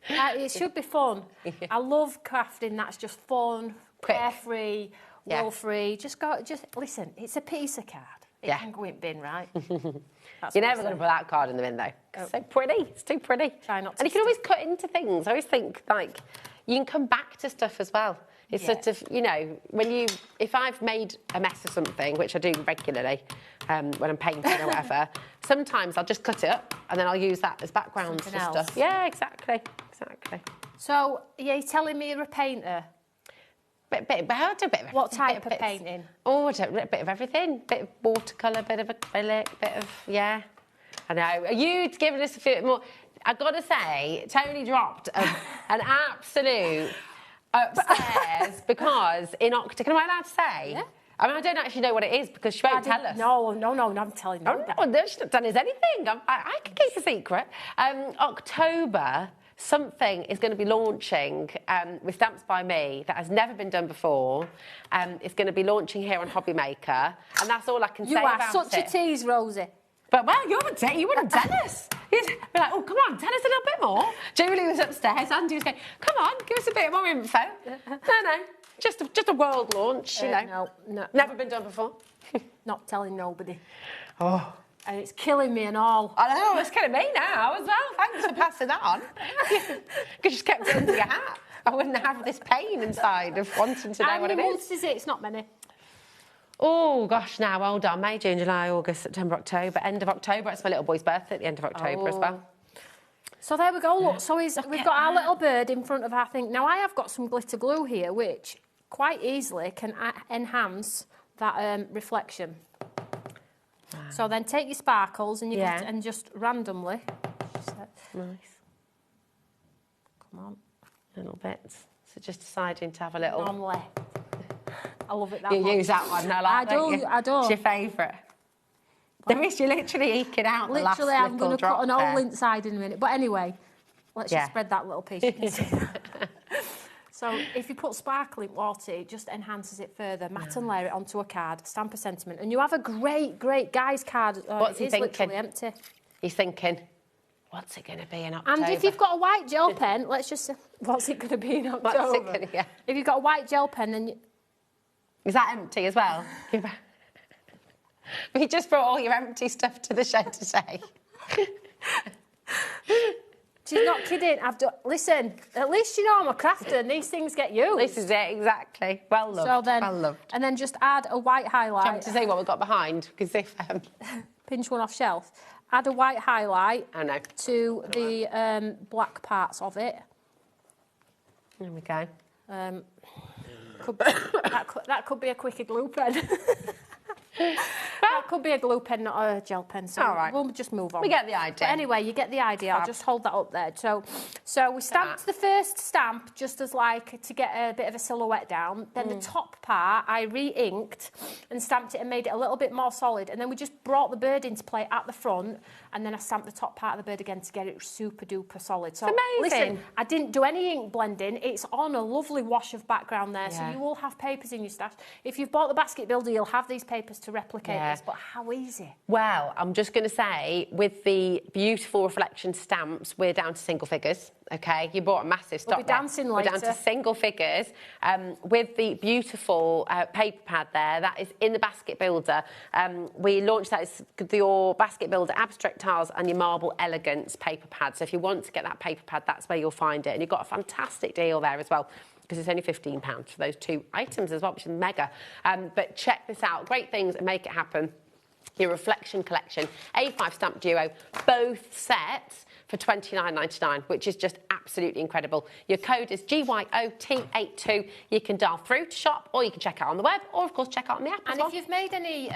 It should be fun. I love crafting. That's just fun, carefree, will-free. Just listen. It's a piece of card. It can go in bin, right? You're never going to put that card in the bin, though. It's so pretty. It's too pretty. Try not to. And you can always cut into things. I always think, like, you can come back to stuff as well. It's sort of, you know, if I've made a mess of something, which I do regularly when I'm painting or whatever, sometimes I'll just cut it up and then I'll use that as background for stuff. Yeah, exactly. So, you're telling me you're a painter? I do a bit of everything. What type of painting? Oh, I do a bit of everything. Bit of watercolour, bit of acrylic, bit of, yeah. I know. Are you giving us a bit more? I've got to say, Tony dropped an absolute upstairs because in October, am I allowed to say? Yeah. I mean, I don't actually know what it is because she won't tell us. No, I'm telling you. Oh, no, she's not done us anything. I can keep a secret. October, something is going to be launching with Stamps by Me that has never been done before. It's going to be launching here on HobbyMaker, and that's all I can say about it. You are such a tease, Rosie. But, well, you wouldn't tell us. You'd be like, oh, come on, tell us a little bit more. Julie was upstairs, Andy was going, come on, give us a bit more info. No, just a world launch, you know. No. Never been done before. Not telling nobody. Oh. And it's killing me and all. I know, it's killing me now as well. Thanks for passing that on. You just kept it under your hat. I wouldn't have this pain inside of wanting to know what it is. How many months is it? It's not many. Oh, gosh, now, hold on. May, June, July, August, September, October. End of October. It's my little boy's birthday at the end of October as well. So there we go, look. So we've got our little bird in front of our thing. Now, I have got some glitter glue here, which quite easily can enhance that reflection. Wow. So then take your sparkles and and just randomly. Nice. Come on. Little bits. So just deciding to have a little... On left. I love it that much. You use that one, no, like, I do. It's your favourite. There is, you're literally eking out the last little drop. I'm going to cut an hole inside in a minute. But anyway, let's just spread that little piece. You can see that. So if you put sparkling water, it just enhances it further. Matte and layer it onto a card, stamp a sentiment, and you have a great guy's card. What's he thinking? Literally empty. He's thinking, what's it going to be in October? And if you've got a white gel pen, let's just say, what's it going to be in October? What's it going to, If you've got a white gel pen, then Is that empty as well? We just brought all your empty stuff to the show today. She's not kidding. Listen, at least you know I'm a crafter and these things get used. This is it, exactly. Well loved, so then, well loved. And then just add a white highlight. Do you want to see what we've got behind? Because if... Pinch one off shelf. Add a white highlight to the black parts of it. There we go. That could be a quicker glue pen. That could be a glue pen, not a gel pen. So all right. We'll just move on. We get the idea. But anyway, you get the idea. I'll just hold that up there. So we stamped the first stamp just as like to get a bit of a silhouette down. Then the top part I re-inked and stamped it and made it a little bit more solid. And then we just brought the bird into play at the front. And then I stamped the top part of the bird again to get it super duper solid. So amazing. Listen, I didn't do any ink blending. It's on a lovely wash of background there. Yeah. So you will have papers in your stash. If you've bought the basket builder, you'll have these papers to replicate this. But how easy? Well, I'm just going to say, with the beautiful reflection stamps, we're down to single figures. Okay, you bought a massive stock. We'll be dancing later. We're down to single figures. With the beautiful paper pad there, that is in the basket builder. We launched that as your basket builder abstract tiles and your marble elegance paper pad. So if you want to get that paper pad, that's where you'll find it. And you've got a fantastic deal there as well, because it's only £15 for those two items as well, which is mega. But check this out. Great things and make it happen. Your reflection collection, A5 stamp duo, both sets for £29.99, which is just absolutely incredible. Your code is GYOT82. You can dial through to shop, or you can check out on the web, or of course check out on the app. And if you've made any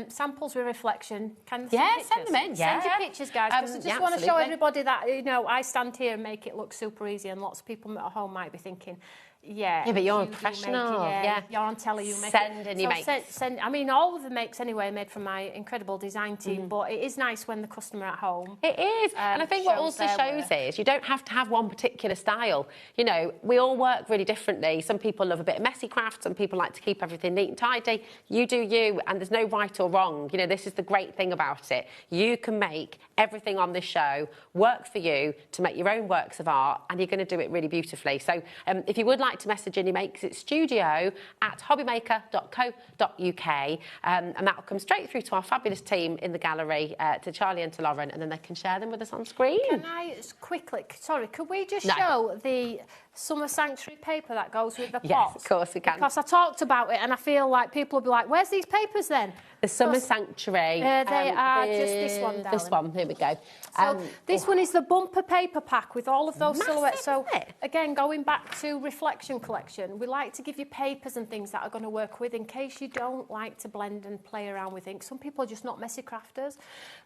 samples with reflection, can you send them in. Send your pictures, guys. Because I just want to show everybody that I stand here and make it look super easy, and lots of people at home might be thinking, yeah, but you're a professional. You're on telly, you make send in your makes. I mean, all of the makes anyway are made from my incredible design team, but it is nice when the customer at home. It is, and I think what also shows is you don't have to have one particular style. You know, we all work really differently. Some people love a bit of messy craft, some people like to keep everything neat and tidy. You do you, and there's no right or wrong. You know, this is the great thing about it. You can make everything on this show work for you to make your own works of art, and you're going to do it really beautifully. So if you would like like to message in your makes, it's studio@hobbymaker.co.uk, and that will come straight through to our fabulous team in the gallery, to Charlie and to Lauren, and then they can share them with us on screen. Can I just quickly, sorry, could we just show the Summer Sanctuary paper that goes with the pots? Yes, of course we can. Because I talked about it and I feel like people will be like, where's these papers then? The Summer Sanctuary. They are just this one, darling. This one, here we go. So this one is the bumper paper pack with all of those silhouettes. So isn't it? again, going back to Reflection Collection, we like to give you papers and things that are going to work with in case you don't like to blend and play around with ink. Some people are just not messy crafters.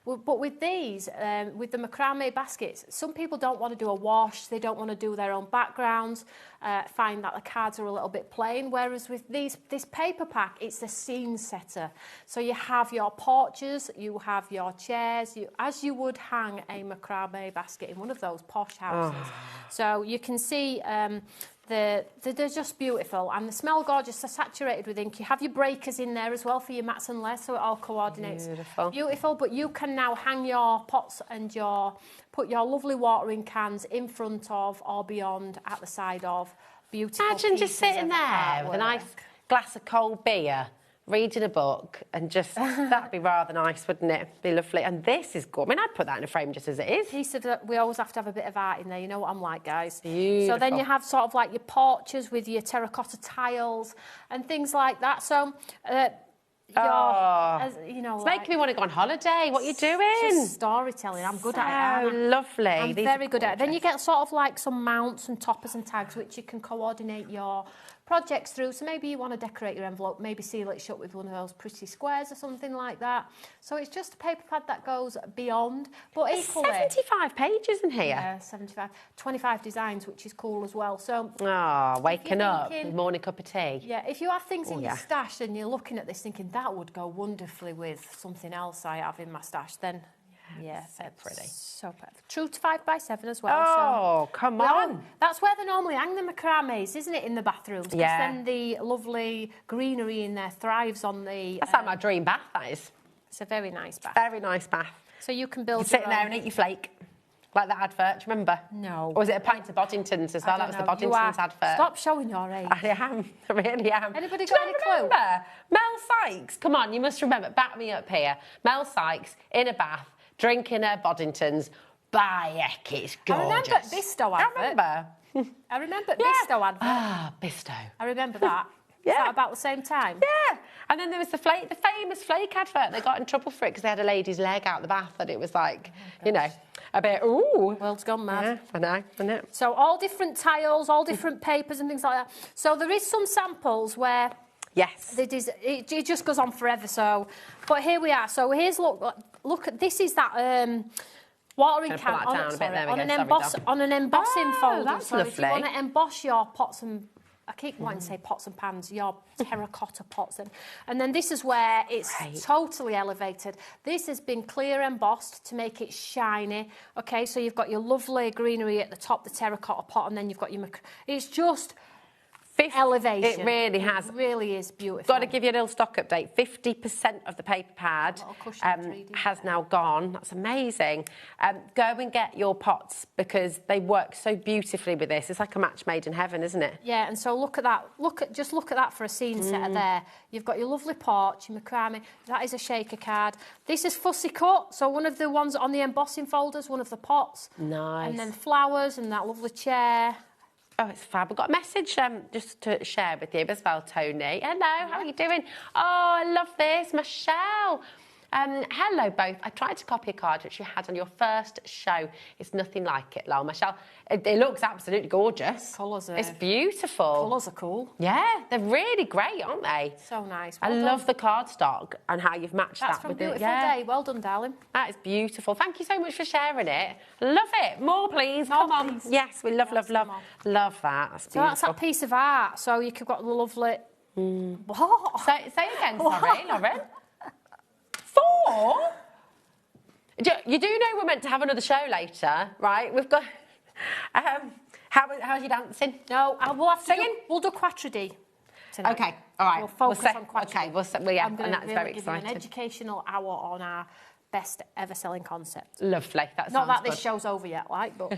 But with these, with the macrame baskets, some people don't want to do a wash, they don't want to do their own backgrounds, find that the cards are a little bit plain, whereas with this paper pack, it's a scene setter. So you have your porches, you have your chairs, as you would hang a macrame basket in one of those posh houses. So you can see they're just beautiful and they smell gorgeous. They're saturated with ink. You have your breakers in there as well for your mats and lace, so it all coordinates. Beautiful. But you can now hang your pots and put your lovely watering cans in front of or beyond, at the side of. Beautiful. Imagine just sitting there with a nice glass of cold beer, reading a book, and just, that'd be rather nice, wouldn't it? Be lovely. And this is good. I mean, I'd put that in a frame just as it is. He said that we always have to have a bit of art in there. You know what I'm like, guys. Beautiful. So then you have sort of like your porches with your terracotta tiles and things like that. So, you know, it's making me want to go on holiday. What are you doing? Just storytelling. I'm good at it. Lovely. I'm very good at it. Then you get sort of like some mounts and toppers and tags which you can coordinate your projects through. So maybe you want to decorate your envelope, maybe seal it shut with one of those pretty squares or something like that. So it's just a paper pad that goes beyond, but equally 75 pages in here. Yeah, 75, 25 designs, which is cool as well. So waking up, morning cup of tea. Yeah, if you have things in your stash and you're looking at this thinking that would go wonderfully with something else I have in my stash, then so pretty. So perfect. True to 5x7 as well. Oh, come on. That's where they normally hang the macrames, isn't it, in the bathrooms? Because then the lovely greenery in there thrives on the... That's like my dream bath, that is. It's a very nice bath. Very nice bath. So you can build Sit there and eat your flake. Like that advert, do you remember? No. Or was it a pint of Boddingtons as well? That was the Boddingtons advert. Stop showing your age. I am. I really am. Anybody got any clue? Remember? Mel Sykes. Come on, you must remember. Back me up here. Mel Sykes in a bath, drinking her Boddingtons. By heck, it's gorgeous. I remember Bisto advert. I remember Bisto advert. Ah, Bisto. I remember that. Yeah. Is that about the same time? Yeah. And then there was the famous flake advert. They got in trouble for it because they had a lady's leg out the bath and it was like, you know, a bit, ooh. World's gone mad. Yeah, I know. So all different tiles, all different papers and things like that. So there is some samples where... Yes. It just goes on forever, so... But here we are. So here's, look at, this is that... watering can on an embossing folder. That's so lovely. if you want to emboss your pots and... I keep wanting to say pots and pans, your terracotta pots. And then this is where it's totally elevated. This has been clear embossed to make it shiny. Okay, so you've got your lovely greenery at the top, the terracotta pot, and then you've got your... It's just... elevation. It really has. It really is beautiful. Got to give you a little stock update. 50% of the paper pad has now gone. That's amazing. Go and get your pots because they work so beautifully with this. It's like a match made in heaven, isn't it? Yeah, and so look at that. Just look at that for a scene setter there. You've got your lovely porch, your macrame. That is a shaker card. This is fussy cut. So one of the ones on the embossing folders, one of the pots. Nice. And then flowers and that lovely chair. Oh, it's fab. We've got a message just to share with you as well, Tony. Hello, how are you doing? Oh, I love this. Michelle. Hello, both. I tried to copy a card which you had on your first show. It's nothing like it, lol. Michelle, it looks absolutely gorgeous. Colours are... It's beautiful. Colours are cool. Yeah, they're really great, aren't they? So nice. I love the cardstock and how you've matched that with it. That's from Beautiful Day. Well done, darling. That is beautiful. Thank you so much for sharing it. Love it. More, please. Come on. Yes, we love that. That's beautiful. So that's that piece of art. So you could got the lovely... What? Say again, sorry, Lauren. 4? You do know we're meant to have another show later, right? We've got... how's your dancing? No, we'll have to singing. We'll do Quattro tonight. Okay, all right. We'll focus on Quattro. Okay, and that's very exciting. Give you an educational hour on our best ever selling concept. Lovely. That Not that good. this show's over yet, like, but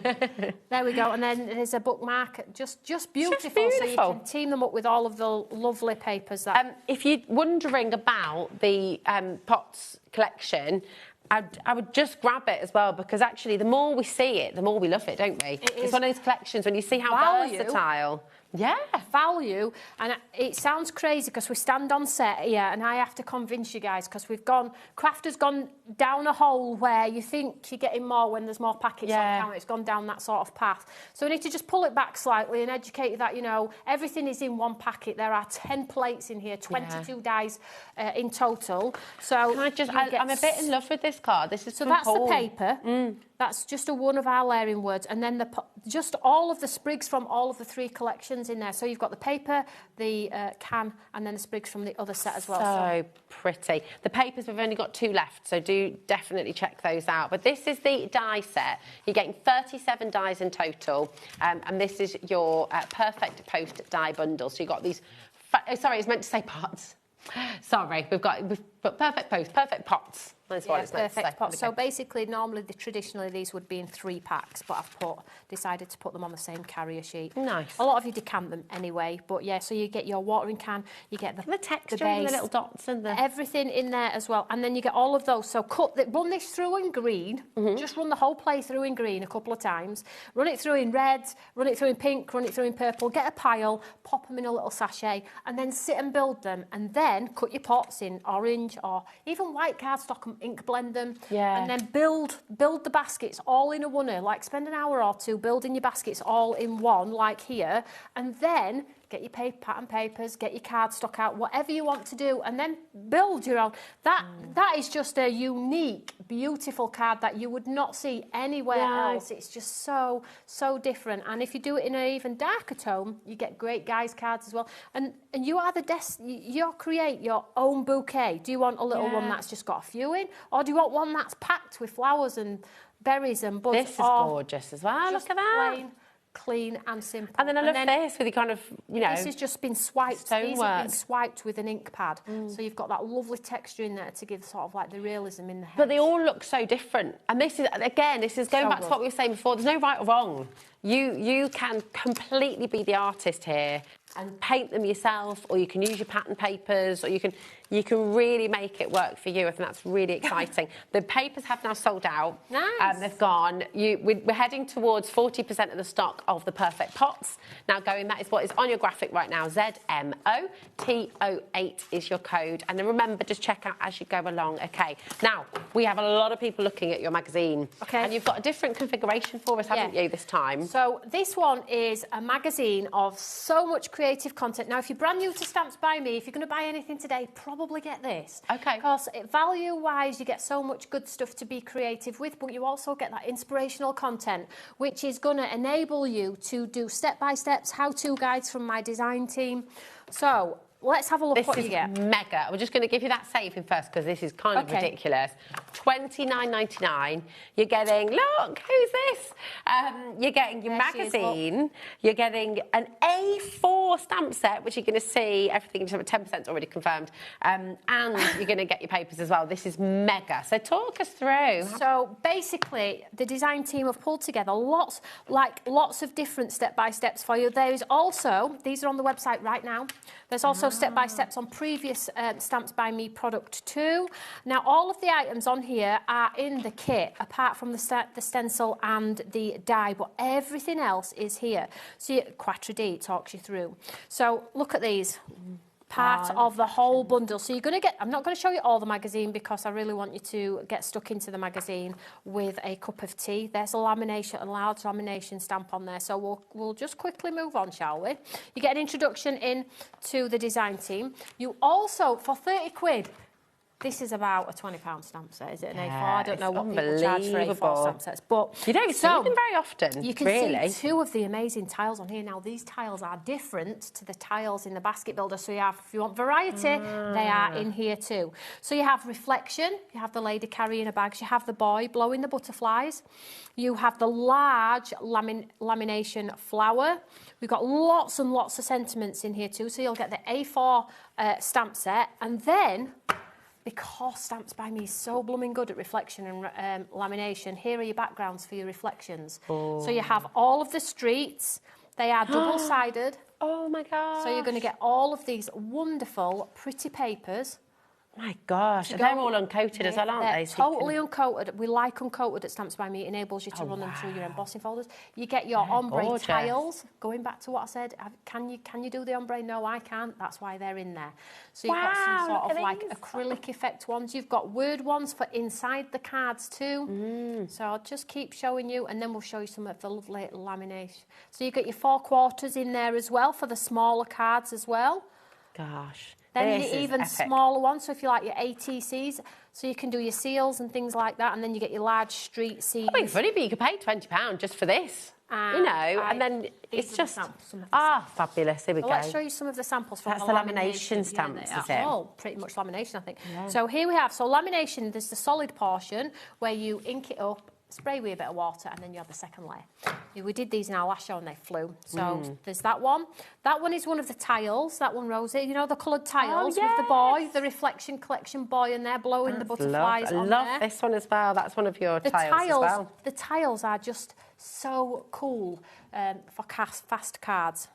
there we go. And then there's a bookmark, just beautiful. So you can team them up with all of the lovely papers. That if you're wondering about the pots collection, I would just grab it as well, because actually the more we see it, the more we love it, don't we? It's one of those collections when you see how versatile. Yeah. Value. And it sounds crazy because we stand on set here and I have to convince you guys, because craft has gone down a hole where you think you're getting more when there's more packets on the counter. It's gone down that sort of path. So we need to just pull it back slightly and educate you that, you know, everything is in one packet. There are 10 plates in here, 22 dies in total. So I'm a bit in love with this card. This is so that's Paul. The paper. That's just one of our layering words, and then just all of the sprigs from all of the 3 collections in there. So you've got the paper, the can, and then the sprigs from the other set as well. So pretty. The papers, we've only got 2 left, so do definitely check those out. But this is the die set. You're getting 37 dies in total, and this is your perfect post die bundle. So you've got these. Sorry, it's meant to say pots. Sorry, we've got perfect post, perfect pots. That's what it's meant to say. Pots. So basically, normally, traditionally, these would be in 3 packs, but I've decided to put them on the same carrier sheet. Nice. A lot of you decant them anyway, but yeah, so you get your watering can, you get the texture, the base, and the little dots, and everything in there as well, and then you get all of those. So run this through in green. Just run the whole play through in green a couple of times. Run it through in red, run it through in pink, run it through in purple. Get a pile, pop them in a little sachet, and then sit and build them, and then cut your pots in orange or even white cardstock and ink blend them. Yeah. And then build the baskets all in a one-er. Like spend an hour or 2 building your baskets all in one, like here, and then get your pattern papers, get your cardstock out, whatever you want to do, and then build your own. That is just a unique, beautiful card that you would not see anywhere else. It's just so different. And if you do it in an even darker tone, you get great guys cards as well. And you are you create your own bouquet. Do you want a little one that's just got a few in, or do you want one that's packed with flowers and berries and buds? This is gorgeous as well. Look at that. Plain, clean and simple. And then I love this with the kind of, you know, this has just been swiped. These have been swiped with an ink pad. So you've got that lovely texture in there to give sort of like the realism in the head. But they all look so different. And this is, again, this is going back to what we were saying before. There's no right or wrong. You can completely be the artist here and paint them yourself, or you can use your pattern papers, or you can really make it work for you. I think that's really exciting. The papers have now sold out. Nice. They've gone. We're heading towards 40% of the stock of the perfect pots. Now that is what is on your graphic right now. ZMOTO8 is your code. And then remember, just check out as you go along. Okay. Now, we have a lot of people looking at your magazine. Okay. And you've got a different configuration for us, haven't you, this time? So this one is a magazine of so much creative content. Now, if you're brand new to Stamps by Me, if you're going to buy anything today, probably get this. Okay. Because value-wise, you get so much good stuff to be creative with, but you also get that inspirational content, which is going to enable you to do step-by-steps, how-to guides from my design team. So let's have a look what you get. This is mega. We're just going to give you that saving first, because this is kind of ridiculous. $29.99. You're getting, look, who's this? You're getting your magazine. You're getting an A4 stamp set, which you're going to see everything. 10% is already confirmed. And you're going to get your papers as well. This is mega. So talk us through. So basically, the design team have pulled together lots of different step-by-steps for you. There is also, these are on the website right now. There's also step-by-steps on previous Stamps by Me product too. Now, all of the items on here are in the kit, apart from the stencil and the die, but everything else is here. So Quattro D talks you through. So look at these. Part of the whole bundle. So you're going to get, I'm not going to show you all the magazine because I really want you to get stuck into the magazine with a cup of tea. There's a lamination, a large lamination stamp on there. So we'll just quickly move on, shall we? You get an introduction in to the design team. You also, for 30 quid, this is about a £20 stamp set, is it? An A4? I don't know what people charge for A4 stamp sets, but you don't see them very often. You can see 2 of the amazing tiles on here. Now, these tiles are different to the tiles in the basket builder. So you have, if you want variety, they are in here too. So you have reflection. You have the lady carrying her bags. You have the boy blowing the butterflies. You have the large lamination flower. We've got lots and lots of sentiments in here too. So you'll get the A4 stamp set, and then because Stamps by Me is so blooming good at reflection and lamination, here are your backgrounds for your reflections. Oh. So you have all of the streets. They are double-sided. Oh, my gosh. So you're going to get all of these wonderful, pretty papers. My gosh, they're all uncoated as well, aren't they? Totally uncoated. We like uncoated at Stamps by Me. It enables you to run them through your embossing folders. You get your ombre tiles. Going back to what I said, can you do the ombre? No, I can't. That's why they're in there. So you've got some sort of like acrylic effect ones. You've got word ones for inside the cards too. So I'll just keep showing you, and then we'll show you some of the lovely lamination. So you get your 4/4 in there as well for the smaller cards as well. Gosh. Then you even smaller ones, so if you like your ATCs, so you can do your seals and things like that, and then you get your large street seals. It'd be funny, but you could pay £20 just for this, you know, and then it's just... fabulous, here we go. Let's show you some of the samples from the lamination stamps, is it? Oh, pretty much lamination, I think. Yeah. So here we have, so lamination, there's the solid portion where you ink it up, spray with a bit of water, and then you have the second layer. We did these in our last show and they flew. So there's that one. That one is one of the tiles, that one, Rosie. You know the coloured tiles with the boy, the reflection collection boy in there blowing the butterflies on there. I love this one as well. That's one of your tiles as well. The tiles are just so cool for fast cards.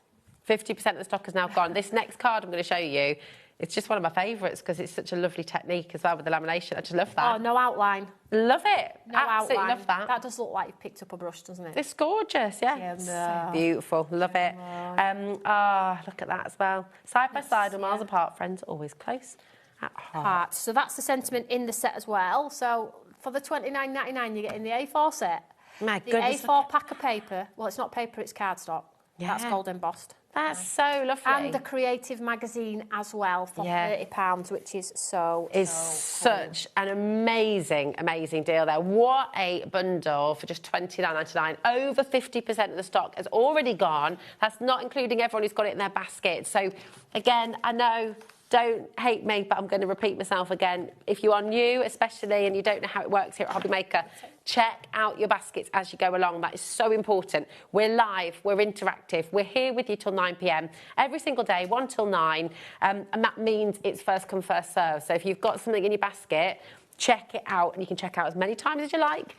50% of the stock is now gone. This next card I'm going to show you, it's just one of my favourites because it's such a lovely technique as well with the lamination. I just love that. Oh, no outline. Love it. No Absolutely outline. love that. That does look like you picked up a brush, doesn't it? It's gorgeous, yeah. Beautiful. Love it. Look at that as well. Side by side or miles apart, friends, always close at heart. So that's the sentiment in the set as well. So for the $29.99, you're getting the A4 set. My goodness. The A4 pack of paper. Well, it's not paper, it's cardstock. Yeah. That's gold embossed. That's so lovely. And the Creative magazine as well for £30, which is so such an amazing, amazing deal there. What a bundle for just $29.99. Over 50% of the stock has already gone. That's not including everyone who's got it in their basket. So, again, I know... Don't hate me, but I'm going to repeat myself again. If you are new, especially, and you don't know how it works here at HobbyMaker, check out your baskets as you go along. That is so important. We're live, we're interactive, we're here with you till 9 p.m. every single day, 1 till 9, and that means it's first come, first serve. So if you've got something in your basket, check it out, and you can check out as many times as you like.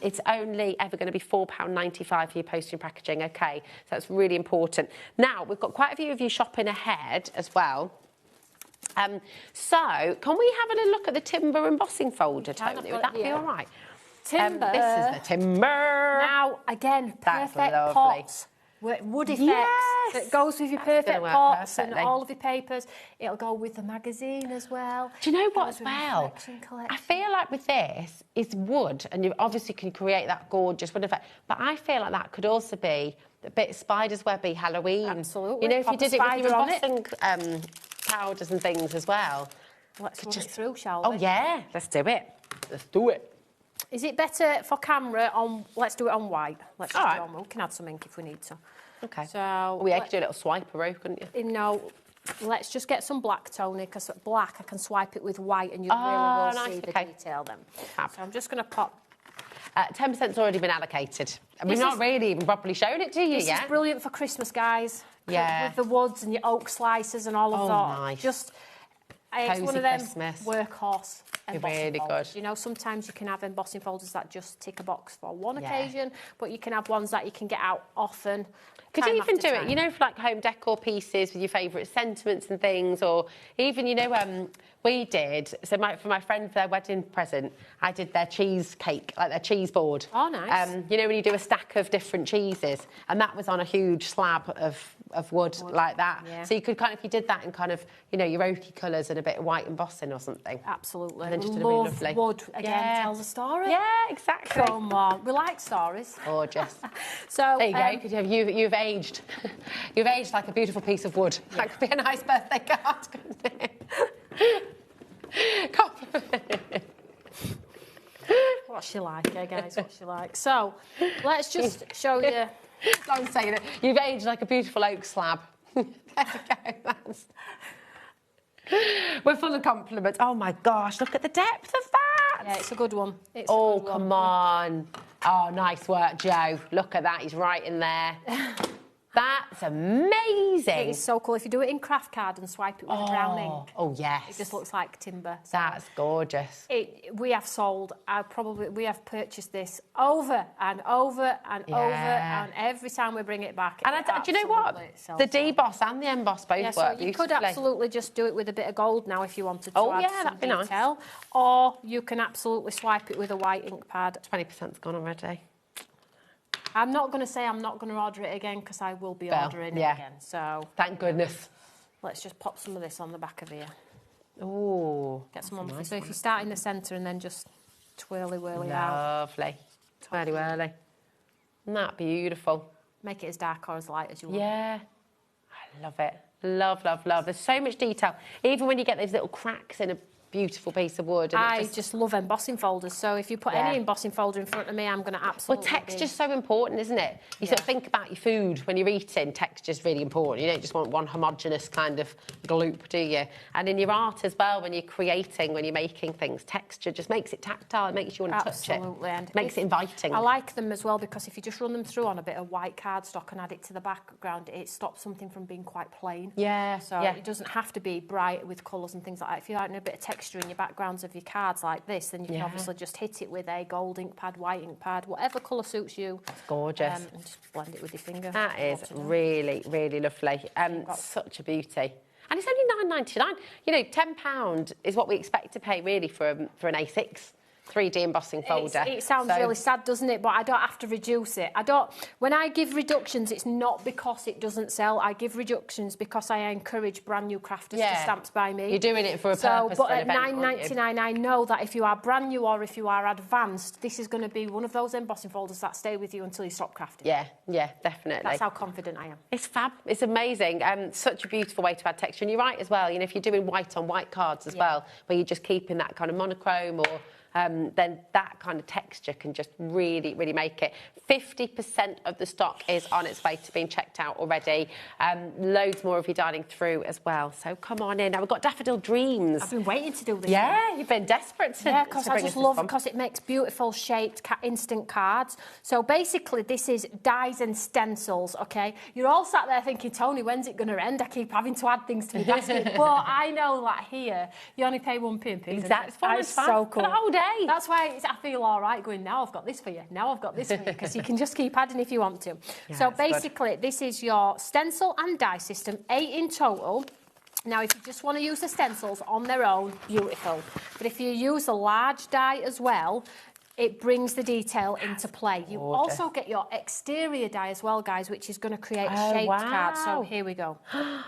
It's only ever going to be £4.95 for your postage and packaging, OK? So that's really important. Now, we've got quite a few of you shopping ahead as well. So, can we have a little look at the timber embossing folder, Tony? Would that be all right? Timber. This is the timber. Now, again, perfect pots. Wood effects. It goes with your perfect pots and all of your papers. It'll go with the magazine as well. Do you know what as well? I feel like with this, it's wood, and you obviously can create that gorgeous wood effect. But I feel like that could also be a bit of spider's webby Halloween. Absolutely. You know, if you did it with your embossing powders and things as well. Let's run it through, shall we? Oh, yeah. Let's do it. Let's do it. Is it better for camera on... Let's do it on white. Let's just do it on... We can add some ink if we need to. OK. So... Well, yeah, you could do a little swiper, couldn't you? No. Let's just get some black, Tony, because black, I can swipe it with white and you really will see the detail then. So I'm just going to pop... 10%'s already been allocated. We've not really even properly shown it to you yet. This is brilliant for Christmas, guys. Yeah. With the woods and your oak slices and all of that. Nice. Just... It's one of them Christmas. workhorse embossing really folders. good. You know, sometimes you can have embossing folders that just tick a box for one occasion, but you can have ones that you can get out often. Could you even do it, you know, for like home decor pieces with your favourite sentiments and things, or even, you know, we did, so for my friend for their wedding present, I did their cheesecake, like their cheese board. Oh, nice. You know, when you do a stack of different cheeses, and that was on a huge slab of wood like that. Yeah. So you could kind of, if you did that in kind of, you know, your oaky colours and a bit of white embossing or something. Absolutely. And then just really lovely. Wood, again, tells a story. Yeah, exactly. Come on. We like stories. Gorgeous. So there you go. You've aged. You've aged like a beautiful piece of wood. Yeah. That could be a nice birthday card, couldn't it? Compliment. What's she like, guys? What's she like? So, let's just show you. I'm saying it. You've aged like a beautiful oak slab. There you go. We're full of compliments. Oh my gosh, look at the depth of that. Yeah, it's a good one. Come on. Oh, nice work, Joe. Look at that. He's right in there. That's amazing. It is so cool. If you do it in craft card and swipe it with a brown ink. Oh, yes. It just looks like timber. So that's gorgeous. We have sold, we have purchased this over and over and over, and every time we bring it back. And do you know what? The deboss and the emboss both work so you beautifully. could absolutely just do it with a bit of gold now if you wanted to add some that'd be detail. nice. Or you can absolutely swipe it with a white ink pad. 20%'s gone already. I'm not going to say I'm not going to order it again because I will be ordering it again. So thank goodness. Let's just pop some of this on the back of here. Oh, get some on. Nice so if you start in the centre and then just twirly out. Lovely. Twirly whirly. Isn't that beautiful? Make it as dark or as light as you want. Yeah. I love it. Love, love, love. There's so much detail. Even when you get those little cracks in a beautiful piece of wood. And I just love embossing folders. So if you put any embossing folder in front of me, I'm going to absolutely... Well, texture's so important, isn't it? You sort of think about your food when you're eating. Texture's really important. You don't just want one homogenous kind of gloop, do you? And in your art as well, when you're creating, when you're making things, texture just makes it tactile. It makes you want to touch it. Absolutely. And makes it inviting. I like them as well because if you just run them through on a bit of white cardstock and add it to the background, it stops something from being quite plain. Yeah. So it doesn't have to be bright with colours and things like that. If you're adding a bit of texture in your backgrounds of your cards like this, then you can obviously just hit it with a gold ink pad, white ink pad, whatever colour suits you. It's gorgeous. And just blend it with your finger. That is really, really lovely. Such a beauty. And it's only £9.99. You know, £10 is what we expect to pay really for an A6 3D embossing folder. It sounds really sad, doesn't it? But I don't have to reduce it. When I give reductions, it's not because it doesn't sell. I give reductions because I encourage brand new crafters to Stamps by me. You're doing it for a purpose. But at £9.99, I know that if you are brand new or if you are advanced, this is going to be one of those embossing folders that stay with you until you stop crafting. Yeah, definitely. That's how confident I am. It's fab. It's amazing. Such a beautiful way to add texture. And you're right as well. You know, if you're doing white on white cards as well, where you're just keeping that kind of monochrome or then that kind of texture can just really, really make it. 50% of the stock is on its way to being checked out already. Loads more of you dialing through as well. So come on in. Now we've got Daffodil Dreams. I've been waiting to do this. Yeah, you've been desperate to because I just love because it makes beautiful shaped instant cards. So basically, this is dies and stencils. Okay, you're all sat there thinking, Tony, when's it going to end? I keep having to add things to my basket, but I know that here you only pay 1p. Exactly. That's so cool. For the whole day. That's why I feel all right going, now I've got this for you, now I've got this for you, because you can just keep adding if you want to. So basically, this is your stencil and die system, 8 in total. Now, if you just want to use the stencils on their own, beautiful. But if you use a large die as well, it brings the detail into play. You also get your exterior die as well, guys, which is going to create a shaped card. So here we go.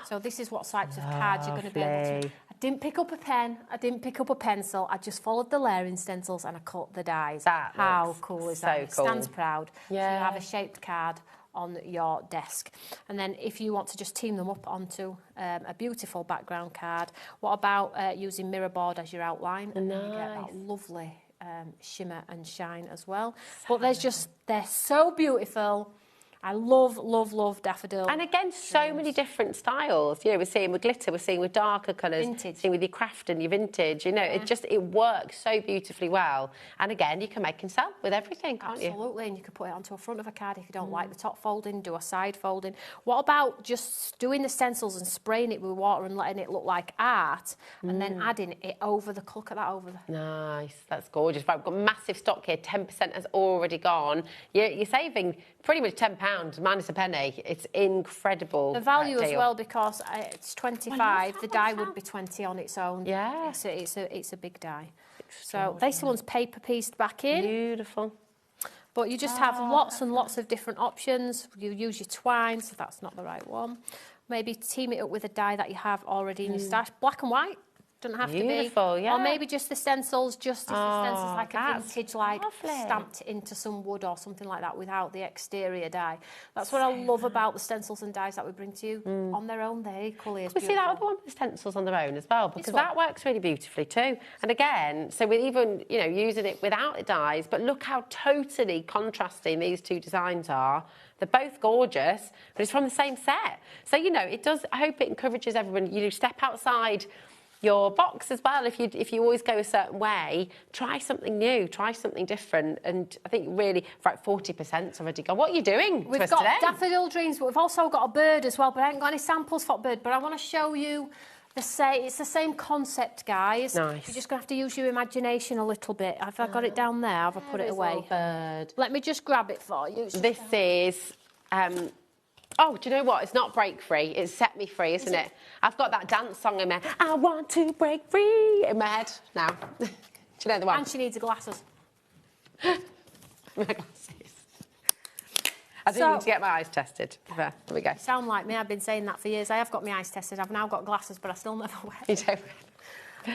So this is what types of cards you're going to be able to... I didn't pick up a pen, I didn't pick up a pencil, I just followed the layering stencils and I cut the dies. How cool is that? It stands proud. Yeah. So you have a shaped card on your desk. And then if you want to just team them up onto a beautiful background card, what about using mirror board as your outline? And then you get that lovely shimmer and shine as well. But they're so beautiful. I love, love, love Daffodil. And again, so many different styles. You know, we're seeing with glitter, we're seeing with darker colours, seeing with your craft and your vintage. You know, it works so beautifully well. And again, you can make and sell with everything, can't you? Absolutely, and you can put it onto a front of a card if you don't like the top folding, do a side folding. What about just doing the stencils and spraying it with water and letting it look like art, and then adding it over the, look at that over the... Nice, that's gorgeous. Right, we've got massive stock here, 10% has already gone. You're saving pretty much £10 minus a penny. It's incredible. The value as well, because it's 25, the die would be 20 on its own. Yeah. It's a big die. So this one's paper pieced back in. Beautiful. But you just have lots and lots of different options. You use your twine, so that's not the right one. Maybe team it up with a die that you have already in your stash. Black and white. Doesn't have to be. Yeah. Or maybe just the stencils, the stencils like a vintage, like stamped into some wood or something like that without the exterior die. That's what I love about the stencils and dies that we bring to you. On their own, they're equally as beautiful. We see that other one with the stencils on their own as well, because that works really beautifully too. And again, so with even, you know, using it without the dies, but look how totally contrasting these two designs are. They're both gorgeous, but it's from the same set. So, you know, it does, I hope it encourages everyone, you know, step outside your box as well. If you always go a certain way, try something new, try something different. And I think really, right, 40%'s already gone. What are you doing We've to us got today? daffodil dreams, but we've also got a bird as well, but I haven't got any samples for bird. But I want to show you it's the same concept, guys. Nice. You're just going to have to use your imagination a little bit. Have I got it down there? Have I put it away? Bird. Let me just grab it for you. This is... oh, do you know what? It's not break free. It's set me free, isn't it? I've got that dance song in my head. I want to break free in my head now. Do you know the one? And she needs her glasses. My glasses. I do need to get my eyes tested. There we go. Sound like me. I've been saying that for years. I have got my eyes tested. I've now got glasses, but I still never wear them. You don't.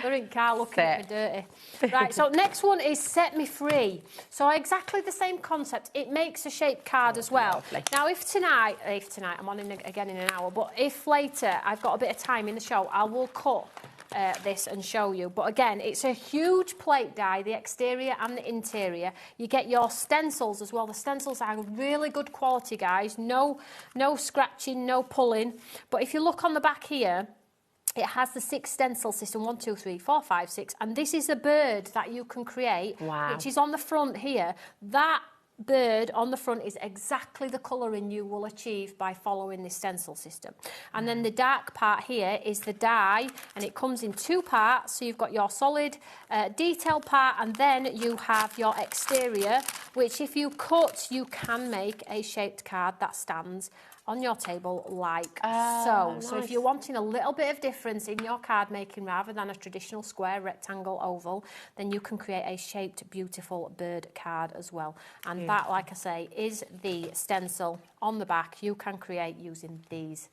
They're in car looking at me dirty. Right, so next one is Set Me Free. So exactly the same concept. It makes a shaped card as well. Lovely. Now, if tonight, I'm on again in an hour, but if later I've got a bit of time in the show, I will cut this and show you. But again, it's a huge plate die, the exterior and the interior. You get your stencils as well. The stencils are really good quality, guys. No scratching, no pulling. But if you look on the back here, it has the 6 stencil system, 1, 2, 3, 4, 5, 6, and this is a bird that you can create, which is on the front here. That bird on the front is exactly the colouring you will achieve by following this stencil system. And then the dark part here is the die, and it comes in 2 parts. So you've got your solid detail part, and then you have your exterior, which if you cut, you can make a shaped card that stands on your table like so. Nice. So if you're wanting a little bit of difference in your card making rather than a traditional square, rectangle, oval, then you can create a shaped, beautiful bird card as well. And that, like I say, is the stencil on the back you can create using these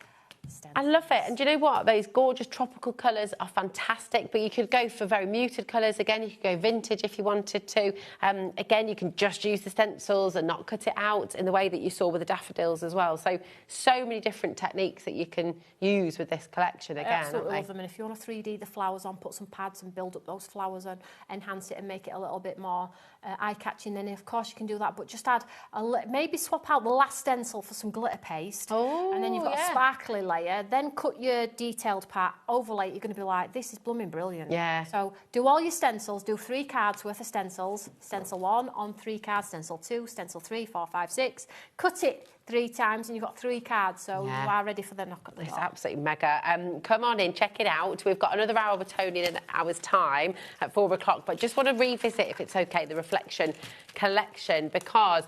stencils. I love it. And do you know what? Those gorgeous tropical colours are fantastic, but you could go for very muted colours. Again, you could go vintage if you wanted to. Again, you can just use the stencils and not cut it out in the way that you saw with the daffodils as well. So many different techniques that you can use with this collection again. I absolutely love them. And if you want to 3D the flowers on, put some pads and build up those flowers and enhance it and make it a little bit more eye-catching, then of course you can do that. But just add, maybe swap out the last stencil for some glitter paste. Oh, and then you've got a sparkly layer. Then cut your detailed part, overlay it. You're going to be like, this is blooming brilliant. Yeah. So do all your stencils, do 3 cards worth of stencils. Stencil 1 on 3 cards, stencil 2, stencil 3, 4, 5, 6. Cut it 3 times and you've got 3 cards, so you are ready for the knock at the door. It's absolutely mega. Come on in, check it out. We've got another hour with Tony in an hour's time at 4 o'clock, but just want to revisit, if it's okay, the Reflection collection, because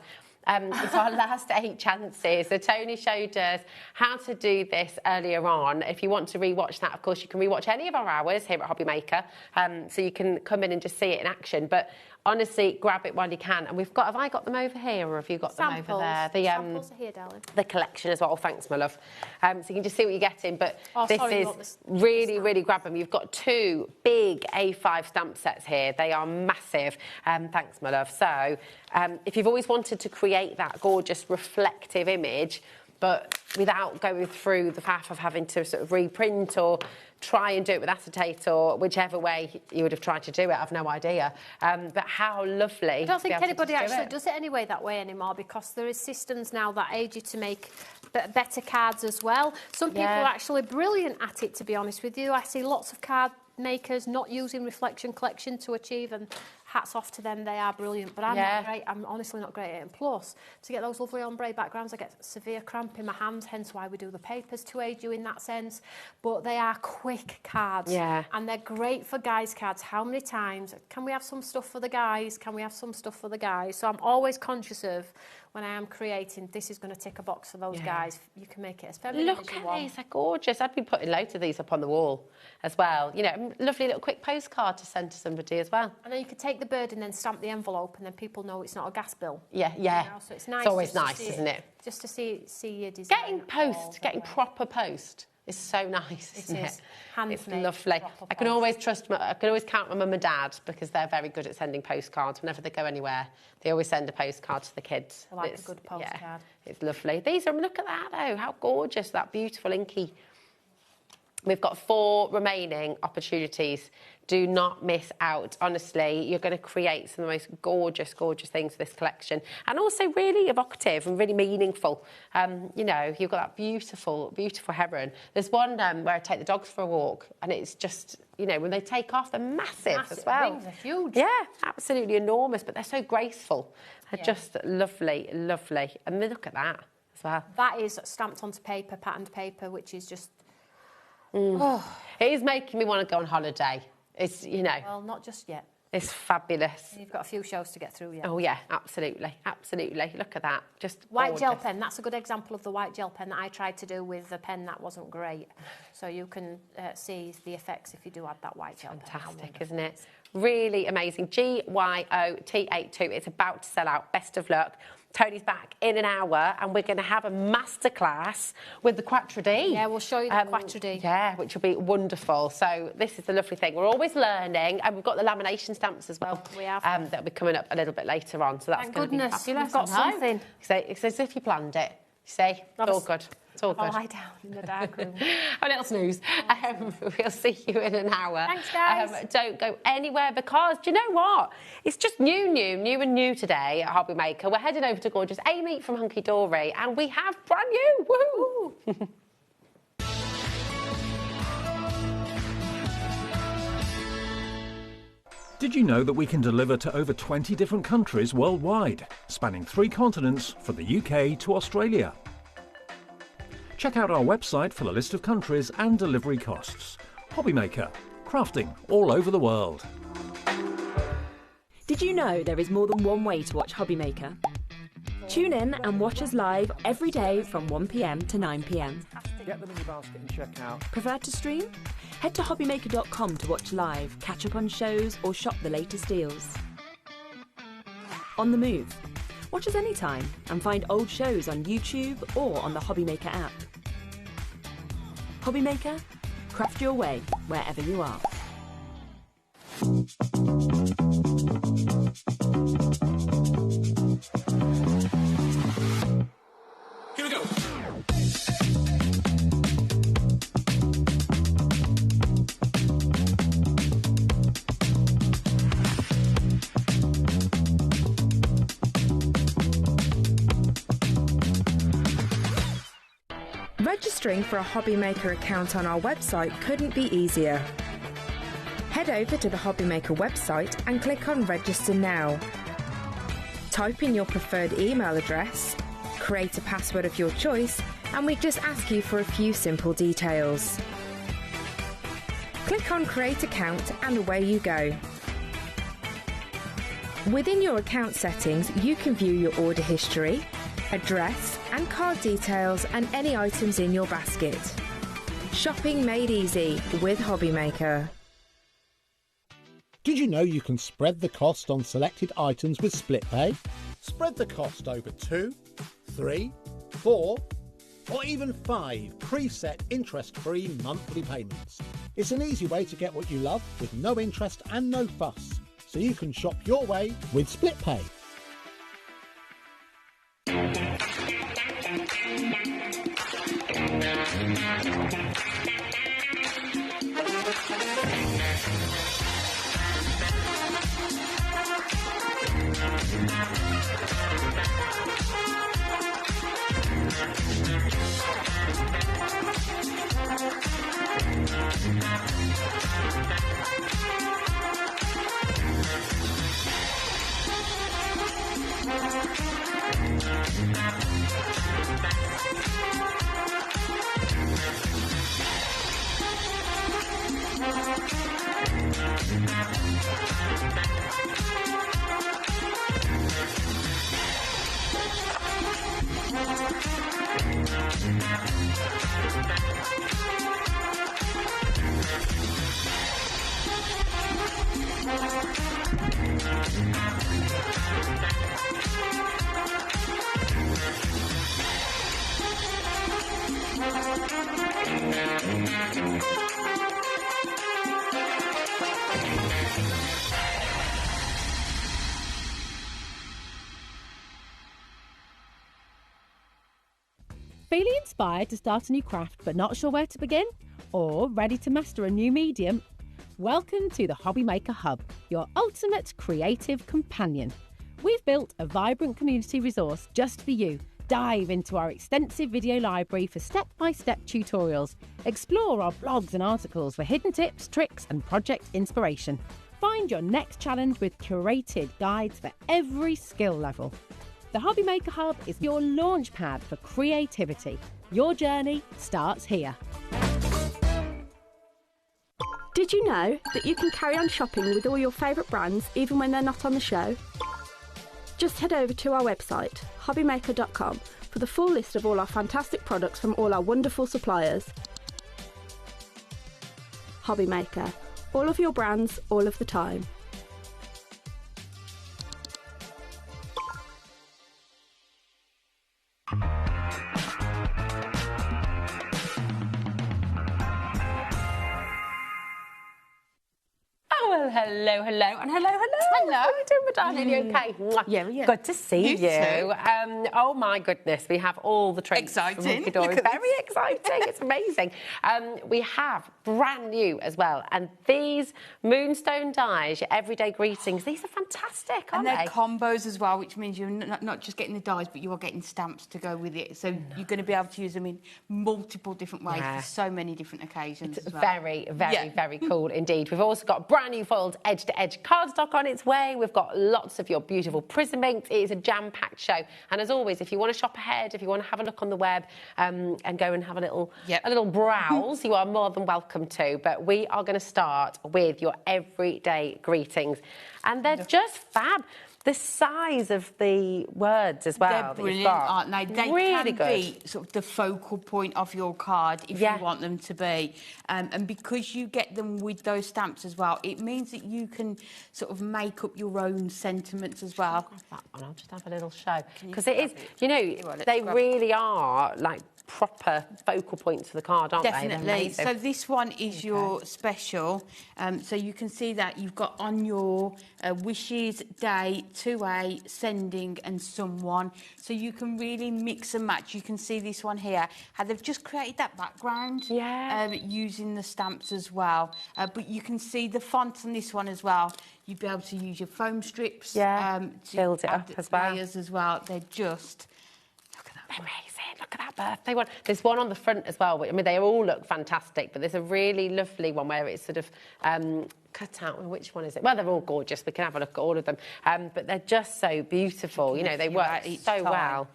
it's our last 8 chances. So Tony showed us how to do this earlier on. If you want to rewatch that, of course, you can rewatch any of our hours here at HobbyMaker, so you can come in and just see it in action. But honestly, grab it while you can. And we've got, have I got them over here or have you got Samples. them over there? The Samples are here, darling. The collection as well. Oh, thanks, my love. So you can just see what you're getting. But really grab them. You've got 2 big A5 stamp sets here. They are massive. Thanks, my love. So if you've always wanted to create that gorgeous reflective image, but without going through the path of having to sort of reprint or try and do it with acetate or whichever way you would have tried to do it, I've no idea. But how lovely. I don't think anybody actually does it anyway that way anymore, because there is systems now that aid you to make better cards as well. Some people are actually brilliant at it, to be honest with you. I see lots of card makers not using Reflection collection to achieve, and hats off to them, they are brilliant. But I'm not great. I'm honestly not great at it. And plus, to get those lovely ombre backgrounds, I get severe cramp in my hands, hence why we do the papers to aid you in that sense. But they are quick cards. Yeah. And they're great for guys' cards. How many times can we have some stuff for the guys? Can we have some stuff for the guys? So I'm always conscious of, when I am creating, this is going to tick a box for those guys. You can make it as feminine as you want. Look at these, they're gorgeous. I've been putting loads of these up on the wall as well. You know, lovely little quick postcard to send to somebody as well. And then you could take the bird and then stamp the envelope, and then people know it's not a gas bill. Yeah. You know, so it's nice. It's always nice, isn't it? Just to see your design. Getting proper post is so nice, isn't it? Is. Handmade, it's lovely. I can always count on my mum and dad, because they're very good at sending postcards. Whenever they go anywhere, they always send a postcard to the kids. I like a good postcard. Yeah, it's lovely. These are, look at that though, how gorgeous, that beautiful inky We've got 4 remaining opportunities. Do not miss out. Honestly, you're going to create some of the most gorgeous, gorgeous things for this collection. And also really evocative and really meaningful. You know, you've got that beautiful, beautiful heron. There's one where I take the dogs for a walk, and it's just, you know, when they take off, they're massive as well. Wings are huge. Yeah, absolutely enormous, but they're so graceful. They're just lovely, lovely. And look at that as well. That is stamped onto paper, patterned paper, which is just... It is making me want to go on holiday. It's, you know... Well, not just yet. It's fabulous. You've got a few shows to get through yet. Oh, yeah, absolutely, absolutely. Look at that, just White gorgeous. gel pen, that's a good example of the white gel pen that I tried to do with the pen that wasn't great. So you can see the effects if you do add that white gel pen. Fantastic, isn't it? Really amazing. GYOT82, it's about to sell out. Best of luck. Tony's back in an hour, and we're going to have a masterclass with the Quattro D. Yeah, we'll show you the Quattro D. Yeah, which will be wonderful. So this is the lovely thing. We're always learning, and we've got the lamination stamps as well. We have. That'll be coming up a little bit later on. So that's going to be fabulous. We've got something. It's as if you planned it. You see, it's all good. It's all good. I'll lie down in the dark room. A little snooze. We'll see you in an hour. Thanks, guys. Don't go anywhere, because do you know what? It's just new today at HobbyMaker. We're heading over to gorgeous Amy from Hunky Dory, and we have brand new. Woo! Did you know that we can deliver to over 20 different countries worldwide, spanning 3 continents from the UK to Australia? Check out our website for the list of countries and delivery costs. HobbyMaker, crafting all over the world. Did you know there is more than one way to watch HobbyMaker? Tune in and watch us live every day from 1 p.m. to 9 p.m. Get them in your basket and check out. Prefer to stream? Head to hobbymaker.com to watch live, catch up on shows, or shop the latest deals. On the move. Watch us anytime and find old shows on YouTube or on the HobbyMaker app. HobbyMaker, craft your way wherever you are. Here we go. Registering for a HobbyMaker account on our website couldn't be easier. Head over to the HobbyMaker website and click on Register Now. Type in your preferred email address, create a password of your choice, and we just ask you for a few simple details. Click on Create Account and away you go. Within your account settings, you can view your order history, address and card details, and any items in your basket. Shopping made easy with HobbyMaker. Did you know you can spread the cost on selected items with split pay? Spread the cost over 2, 3, 4, or even 5 preset interest-free monthly payments. It's an easy way to get what you love with no interest and no fuss, so you can shop your way with split pay. Feeling inspired to start a new craft but not sure where to begin? Or ready to master a new medium? Welcome to the HobbyMaker Hub, your ultimate creative companion. We've built a vibrant community resource just for you. Dive into our extensive video library for step-by-step tutorials. Explore our blogs and articles for hidden tips, tricks and project inspiration. Find your next challenge with curated guides for every skill level. The HobbyMaker Hub is your launch pad for creativity. Your journey starts here. Did you know that you can carry on shopping with all your favourite brands even when they're not on the show? Just head over to our website, hobbymaker.com, for the full list of all our fantastic products from all our wonderful suppliers. HobbyMaker. All of your brands, all of the time. Well, hello, and hello. How are you doing, my darling? You okay? Yeah, yeah. Good to see You too. Oh my goodness, we have all the traits. Exciting. From Very exciting. It's amazing. We have brand new as well, and these moonstone dies, your everyday greetings. These are fantastic, aren't and they're they? combos as well, which means you're not just getting the dies, but you are getting stamps to go with it. So you're going to be able to use them in multiple different ways for so many different occasions. It's as well. very cool indeed. We've also got brand new foiled edge-to-edge cardstock on its way. We've got lots of your beautiful prism inks. It is a jam-packed show. And as always, if you want to shop ahead, if you want to have a look on the web and go and have a little browse, you are more than welcome to. But we are going to start with your everyday greetings. And they're just fab. The size of the words as well. They're brilliant, aren't they? They really can be sort of the focal point of your card if you want them to be. And because you get them with those stamps as well, it means that you can sort of make up your own sentiments as well. I'll just have a little show. Because it is, you know, they really are like proper focal points for the card, aren't they? Definitely. So this one is your special. So you can see that you've got on your wishes, day, 2A, sending and someone. So you can really mix and match. You can see this one here, how they've just created that background using the stamps as well. But you can see the font on this one as well. You'd be able to use your foam strips to build it up as well. Layers as well. They're just... amazing. Look at that birthday one. There's one on the front as well. I mean, they all look fantastic, but there's a really lovely one where it's sort of cut out. Which one is it? Well, they're all gorgeous. We can have a look at all of them. But they're just so beautiful. You know, they work so well.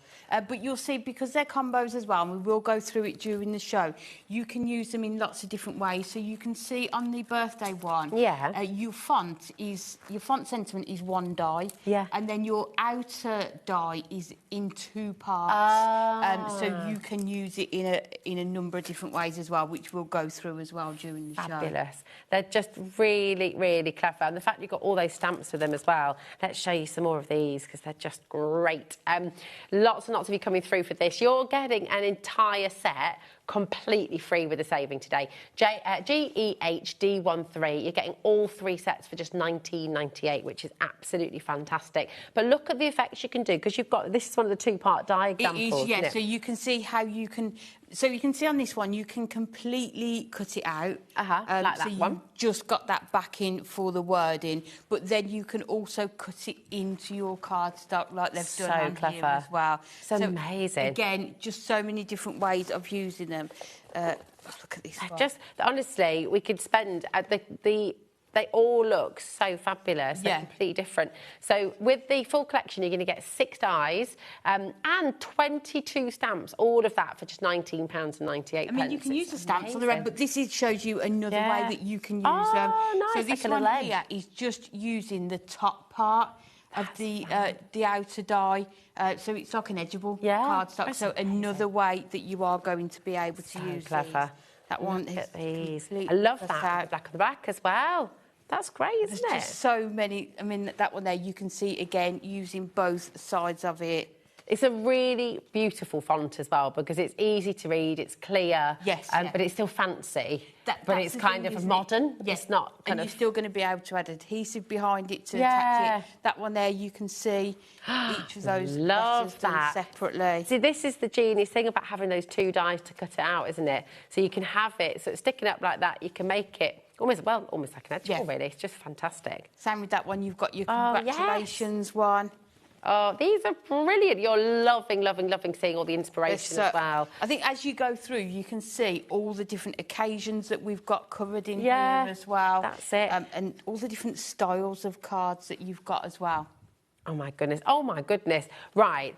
But you'll see, because they're combos as well, and we will go through it during the show, you can use them in lots of different ways. So you can see on the birthday one, your font sentiment is one die, and then your outer die is in 2 parts. So you can use it in a number of different ways as well, which we'll go through as well during the show. Fabulous. They're just really, really clever. And the fact you've got all those stamps with them as well. Let's show you some more of these, because they're just great. Lots and lots of you coming through for this. You're getting an entire set completely free with a saving today. GEHD13, you're getting all 3 sets for just $19.98, which is absolutely fantastic. But look at the effects you can do, because you've got, this is one of the 2-part die examples. It is, yeah. So you can see how you can, so you can see on this one, you can completely cut it out. Like that one. Just got that backing for the wording, but then you can also cut it into your cardstock like they've done on here as well. So amazing. Again, just so many different ways of using them. Look at this one. Just, honestly, we could spend, they all look so fabulous. They're completely different. So with the full collection, you're going to get 6 dies and 22 stamps, all of that for just £19.98. I mean, you can use the stamps on the red, but this shows you another way that you can use them. Nice. So this one here is just using the top part of the outer die. So it's like an edgeable cardstock. So another way that you are going to be able to use clever. That one Look at these. completely I love that, versatile. the black of the back as well. That's great, isn't There's it? just so many. I mean, that one there, you can see, again, using both sides of it. It's a really beautiful font as well because it's easy to read, it's clear, yes, but it's still fancy. But it's kind of modern. Yes, it's not kind and of. you're still going to be able to add adhesive behind it to attach it. That one there, you can see each of those letters done separately. See, this is the genius thing about having those 2 dies to cut it out, isn't it? So you can have it, so it's sticking up like that. You can make it almost like an edge ball, really. It's just fantastic. Same with that one. You've got your congratulations one. Oh, these are brilliant. You're loving seeing all the inspiration as well. I think as you go through, you can see all the different occasions that we've got covered in here as well. That's it. And all the different styles of cards that you've got as well. Oh, my goodness. Oh, my goodness. Right.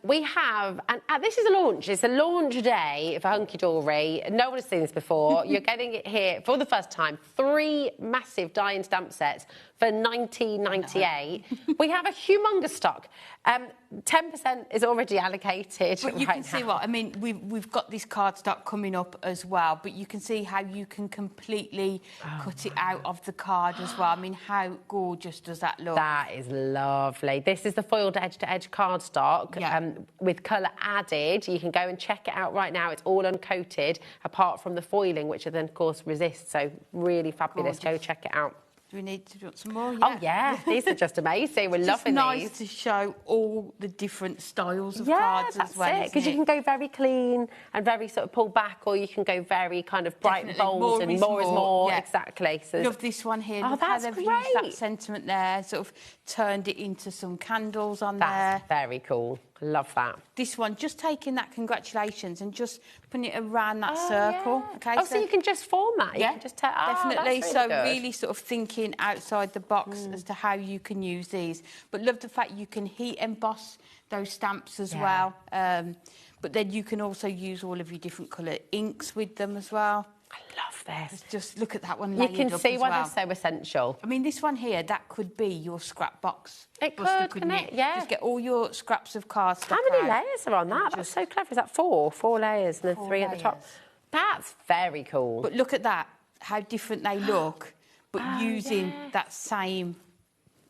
We have... And this is a launch. It's a launch day for Hunky Dory. No one has seen this before. You're getting it here for the first time. 3 massive die and stamp sets for $19.98. We have a humongous stock. 10% is already allocated. But you can see what I mean. We've got this card stock coming up as well. But you can see how you can completely cut it out of the card as well. I mean, how gorgeous does that look? That is lovely. This is the foiled edge-to-edge cardstock with colour added. You can go and check it out right now. It's all uncoated, apart from the foiling, which then, of course, resists. So really fabulous. Gorgeous. Go check it out. Do we need to do some more? Oh, yeah. These are just amazing. We're loving these. It's nice to show all the different styles of cards as well. Yeah, because you can go very clean and very sort of pulled back, or you can go very kind of bright and bold and more is more. Yeah. Exactly. So love this one here. Oh, that's they've great. used that sentiment there, sort of turned it into some candles on there. That's very cool. Love that. This one, just taking that congratulations and just putting it around that circle. Yeah. Okay, so you can just form that. You can just definitely. That's really good. Really sort of thinking outside the box as to how you can use these. But love the fact you can heat emboss those stamps as well. But then you can also use all of your different colour inks with them as well. I love this. Just look at that one. You can see why they're so essential. I mean, this one here, that could be your scrap box. It could, couldn't it? Yeah. Just get all your scraps of cards. How many layers are on that? That's so clever. Is that 4? 4 layers and then 3 at the top. That's very cool. But look at that, how different they look, but using that same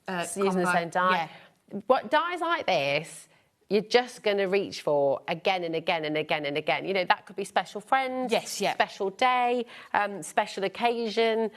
using the same die. What dies like this, you're just going to reach for again and again and again and again. You know, that could be special friend, special day, special occasion,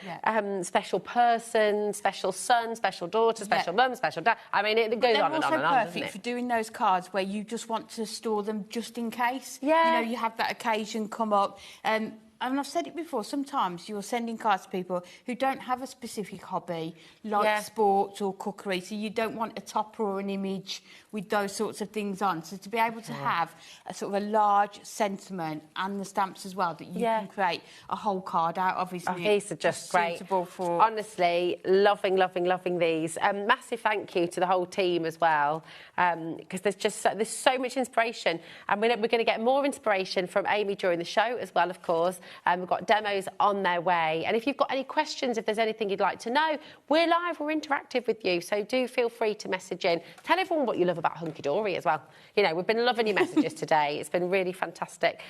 special person, special son, special daughter, special mum, special dad. I mean, it goes on and on and on. They're also perfect for doing those cards where you just want to store them just in case. Yeah. You know, you have that occasion come up. And I've said it before, sometimes you're sending cards to people who don't have a specific hobby, like sports or cookery, so you don't want a topper or an image with those sorts of things on. So to be able to have a sort of a large sentiment and the stamps as well that you can create a whole card out of, isn't it? These are just great. Suitable for... Honestly, loving these. Massive thank you to the whole team as well, because there's so much inspiration, and we're going to get more inspiration from Amy during the show as well, of course. We've got demos on their way. And if you've got any questions, if there's anything you'd like to know, we're live, we're interactive with you. So do feel free to message in. Tell everyone what you love about Hunky Dory as well. You know, we've been loving your messages today. It's been really fantastic.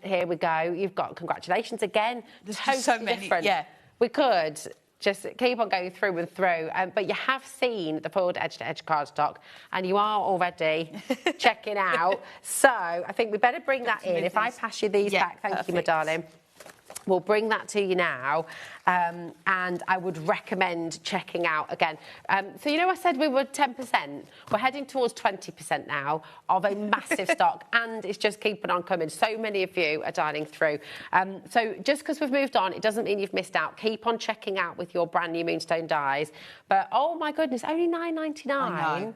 Here we go. You've got congratulations again. There's totally so many, different. We could just keep on going through and through. But you have seen the foiled edge-to-edge cardstock, and you are already checking out. So I think we better bring that in. If I pass you these back, thank you, my darling. We'll bring that to you now, and I would recommend checking out again. So, you know, I said we were 10%. We're heading towards 20% now of a massive stock, and it's just keeping on coming. So many of you are dialing through. So just because we've moved on, it doesn't mean you've missed out. Keep on checking out with your brand new Moonstone dies. But, oh, my goodness, only $9.99.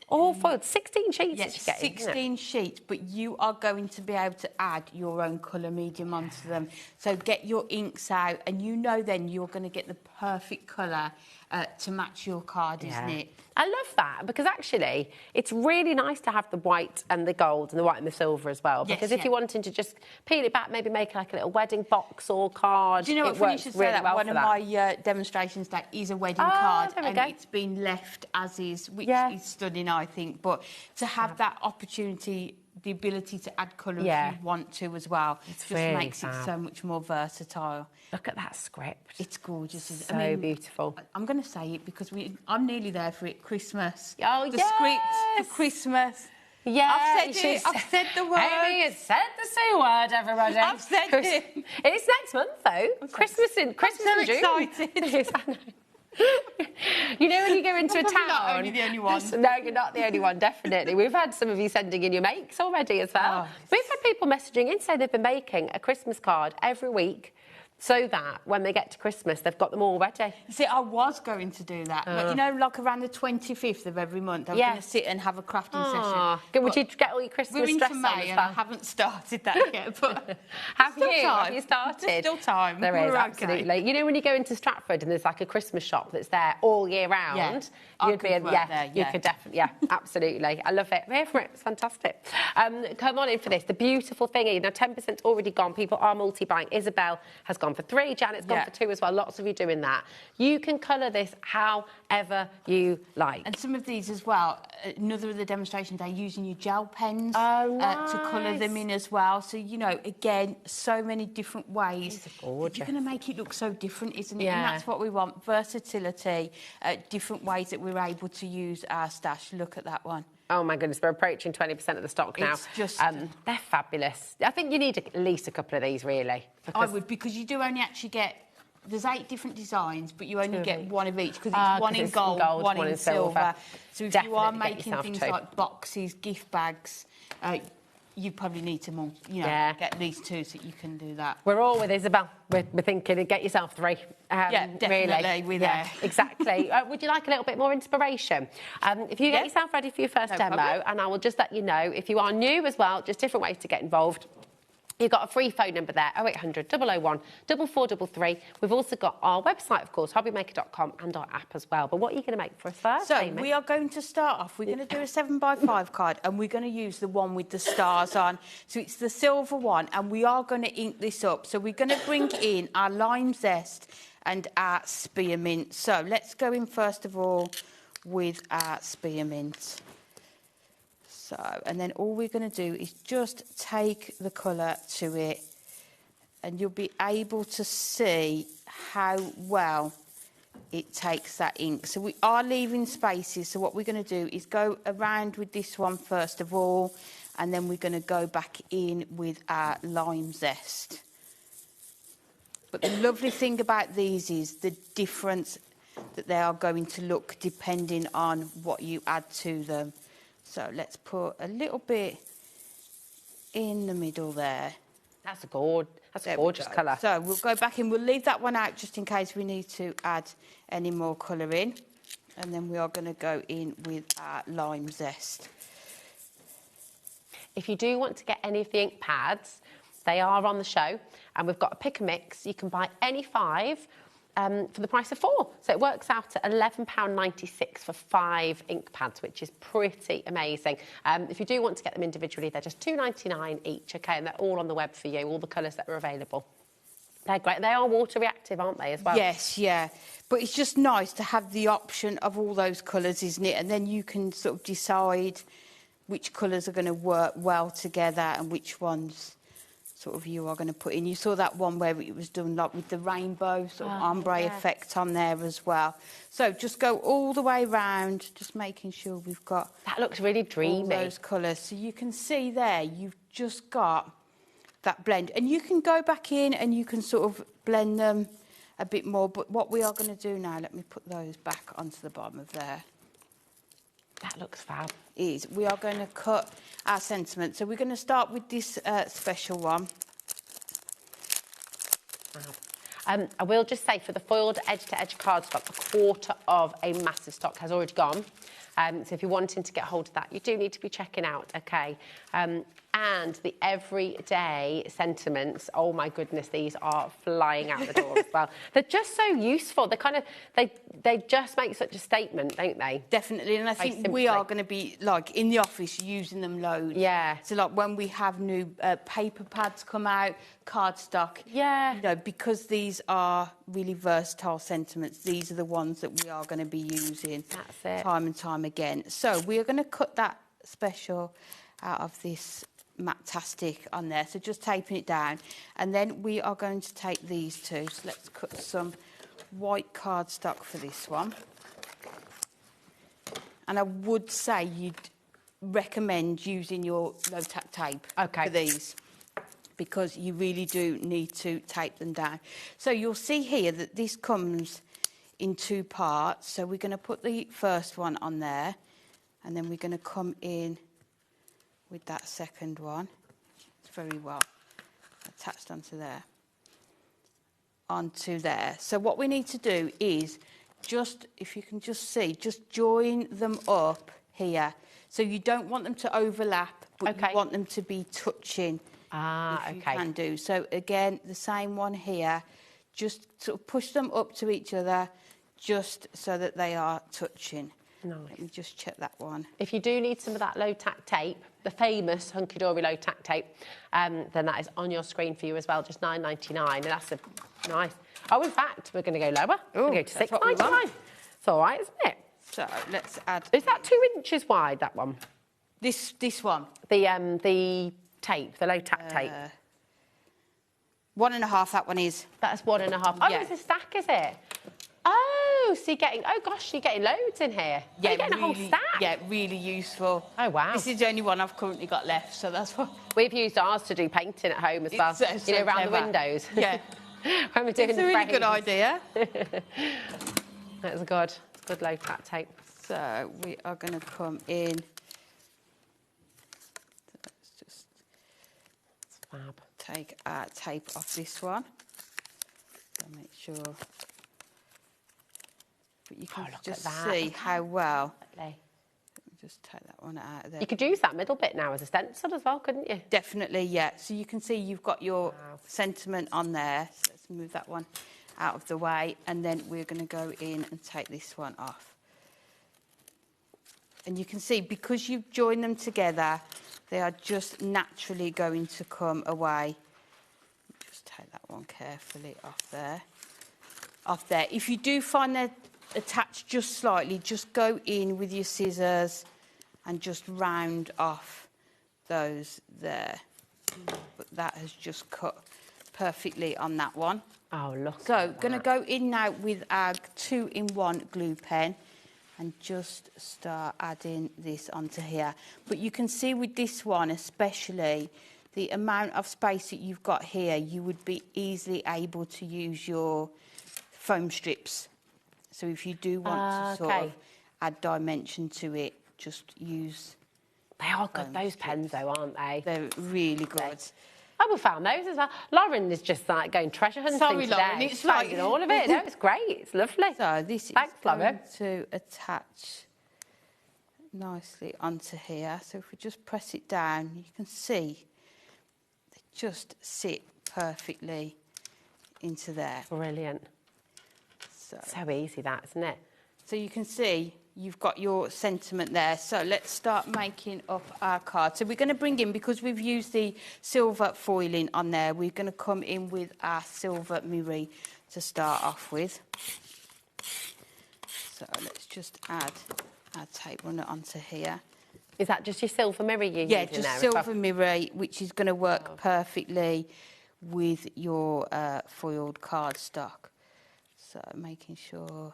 All foiled, 16 sheets. Yes, 16 sheets, but you are going to be able to add your own colour medium onto them. So get your inks out, and you know then you're going to get the perfect colour to match your card, isn't it? I love that, because actually it's really nice to have the white and the gold and the white and the silver as well, because if you're wanting to just peel it back, maybe make like a little wedding box or card, do you know what, it works really well. One of my demonstrations that is a wedding card, and it's been left as is, which is stunning, I think. But to have that opportunity the ability to add colour if Yeah. you want to as well. It's just really makes it fab. so much more versatile. Look at that script. It's gorgeous. Isn't it? So beautiful. I'm going to say it because I'm nearly there for it. Christmas. Oh, the yes. script for Christmas. Yeah, I've said it. I've said the word. Amy has said the C word, everybody. I've said it. It's next month, though. Christmas in June. Excited. Yes, I know. You know when you go into a town... Not only the only one. No, you're not the only one, definitely. We've had some of you sending in your makes already as well. Oh. We've had people messaging in saying they've been making a Christmas card every week so that when they get to Christmas, they've got them all ready. You see, I was going to do that. But, you know, like around the 25th of every month, I'm going to sit and have a crafting session. Would you get all your Christmas We're dress into on May as and well? I haven't started that yet, but Have still you? time. Have you started? There's still time. There We're is, okay. absolutely. You know when you go into Stratford and there's like a Christmas shop that's there all year round? Yeah. I You'd could be, work there, you could definitely, absolutely. I love it. We're here for it. It's fantastic. Come on in for this. The beautiful thingy. Now, 10% already gone. People are multi-buying. Isabel has gone for 3. Janet's gone for 2 as well. Lots of you doing that. You can colour this however you like. And some of these as well, another of the demonstrations, they're using your gel pens to colour them in as well. So, you know, again, so many different ways. These are gorgeous. You're going to make it look so different, isn't it? Yeah. And that's what we want, versatility, different ways that we're able to use our stash. Look at that one. Oh my goodness, we're approaching 20% of the stock now. It's just... they're fabulous. I think you need at least a couple of these, really. I would, because you do only actually get... There's 8 different designs, but you only get one of each, because it's one in gold, one in silver. So if you are making things like boxes, gift bags, you probably need to more, get these 2 so you can do that. We're all with Isabel. We're thinking, get yourself 3. Yeah, definitely. Really. We're there. Exactly. Would you like a little bit more inspiration? If you get yourself ready for your first demo, and I will just let you know, if you are new as well, just different ways to get involved. You've got a free phone number there, 0800 001 4433. We've also got our website, of course, hobbymaker.com, and our app as well. But what are you going to make for us first, So Amy? we are going to start off. We're going to do a 7x5 card, and we're going to use the one with the stars on. So it's the silver one, and we are going to ink this up. So we're going to bring in our lime zest and our spearmint. So let's go in first of all with our spearmint. So, and then all we're going to do is just take the colour to it, and you'll be able to see how well it takes that ink. So we are leaving spaces, so what we're going to do is go around with this one first of all, and then we're going to go back in with our lime zest. But the lovely thing about these is the difference that they are going to look depending on what you add to them. So let's put a little bit in the middle there. That's a gorgeous colour. So we'll go back in. We'll leave that one out just in case we need to add any more colour in. And then we are going to go in with our lime zest. If you do want to get any of the ink pads, they are on the show. And we've got a pick and mix. You can buy any 5 for the price of 4. So it works out at £11.96 for 5 ink pads, which is pretty amazing. If you do want to get them individually, they're just £2.99 each, OK? And they're all on the web for you, all the colours that are available. They're great. They are water reactive, aren't they, as well? Yes, yeah. But it's just nice to have the option of all those colours, isn't it? And then you can sort of decide which colours are going to work well together and which ones sort of you are going to put in. You saw that one where it was done like with the rainbow sort of ombre effect on there as well. So just go all the way round, just making sure we've got... That looks really dreamy. All those colours. So you can see there, you've just got that blend. And you can go back in and you can sort of blend them a bit more. But what we are going to do now, let me put those back onto the bottom of there. That looks fab. Is we are going to cut our sentiment. So we're going to start with this special one. I will just say, for the foiled edge-to-edge cardstock, a quarter of a massive stock has already gone. So if you're wanting to get hold of that, you do need to be checking out, OK? And the everyday sentiments, oh my goodness, these are flying out the door as well. They're just so useful. They kind of, they just make such a statement, don't they? Definitely, and I think we are going to be, like, in the office using them loads. Yeah. So, like, when we have new paper pads come out, cardstock. Yeah. You know, because these are really versatile sentiments, these are the ones that we are going to be using. That's it. Time and time again. So we are going to cut that special out of this matte-tastic on there. So just taping it down. And then we are going to take these two. So let's cut some white cardstock for this one. And I would say you'd recommend using your low-tack tape for these, because you really do need to tape them down. So you'll see here that this comes in two parts. So we're going to put the first one on there, and then we're going to come in with that second one. It's very well attached onto there. Onto there. So what we need to do is just, if you can just see, just join them up here. So you don't want them to overlap, but you want them to be touching. If you can do. So again, the same one here. Just sort of push them up to each other, just so that they are touching. Nice. Let me just check that one. If you do need some of that low-tack tape, the famous hunky-dory low-tack tape, then that is on your screen for you as well, just $9.99, and that's a nice... Oh, in fact, we're going to go lower. We're going to go to $6.99. It's all right, isn't it? So let's add... Is that 2 inches wide, that one? This one? The tape, the low-tack tape. 1.5, that one is. That's 1.5. Oh, it's a stack, is it? Oh, so you're getting... Oh, gosh, you're getting loads in here. Yeah, you're getting a whole stack. Yeah, really useful. Oh, wow. This is the only one I've currently got left, so that's what... We've used ours to do painting at home as well. So you know, around clever. the windows. Yeah. When we're doing it's a really good idea. That's good. It's good low-tack tape. So we are going to come in... Fab. Take our tape off this one. So make sure. But you can just see how well. Let me just take that one out of there. You could use that middle bit now as a stencil as well, couldn't you? Definitely, yeah. So you can see you've got your sentiment on there. So let's move that one out of the way, and then we're going to go in and take this one off. And you can see, because you've joined them together, they are just naturally going to come away. Just take that one carefully off there. Off there. If you do find they're attached just slightly, just go in with your scissors and just round off those there. But that has just cut perfectly on that one. Oh, look. So, going to go in now with our 2-in-1 glue pen and just start adding this onto here. But you can see with this one especially, the amount of space that you've got here, you would be easily able to use your foam strips. So if you do want to sort of add dimension to it, just use... They are good, those pens though, aren't they? They're really good. Oh, we found those as well. Lauren is just like going treasure hunting today. Lauren, it's like... finding all of it. No, it's great. It's lovely. So this is going to attach nicely onto here. So if we just press it down, you can see they just sit perfectly into there. Brilliant. So easy that, isn't it? So you can see you've got your sentiment there. So let's start making up our card. So we're going to bring in, because we've used the silver foiling on there, we're going to come in with our silver mirror to start off with. So let's just add our tape runner onto here. Is that just your silver mirror you're using there? there? Yeah, just silver mirror, which is going to work perfectly with your foiled cardstock. So making sure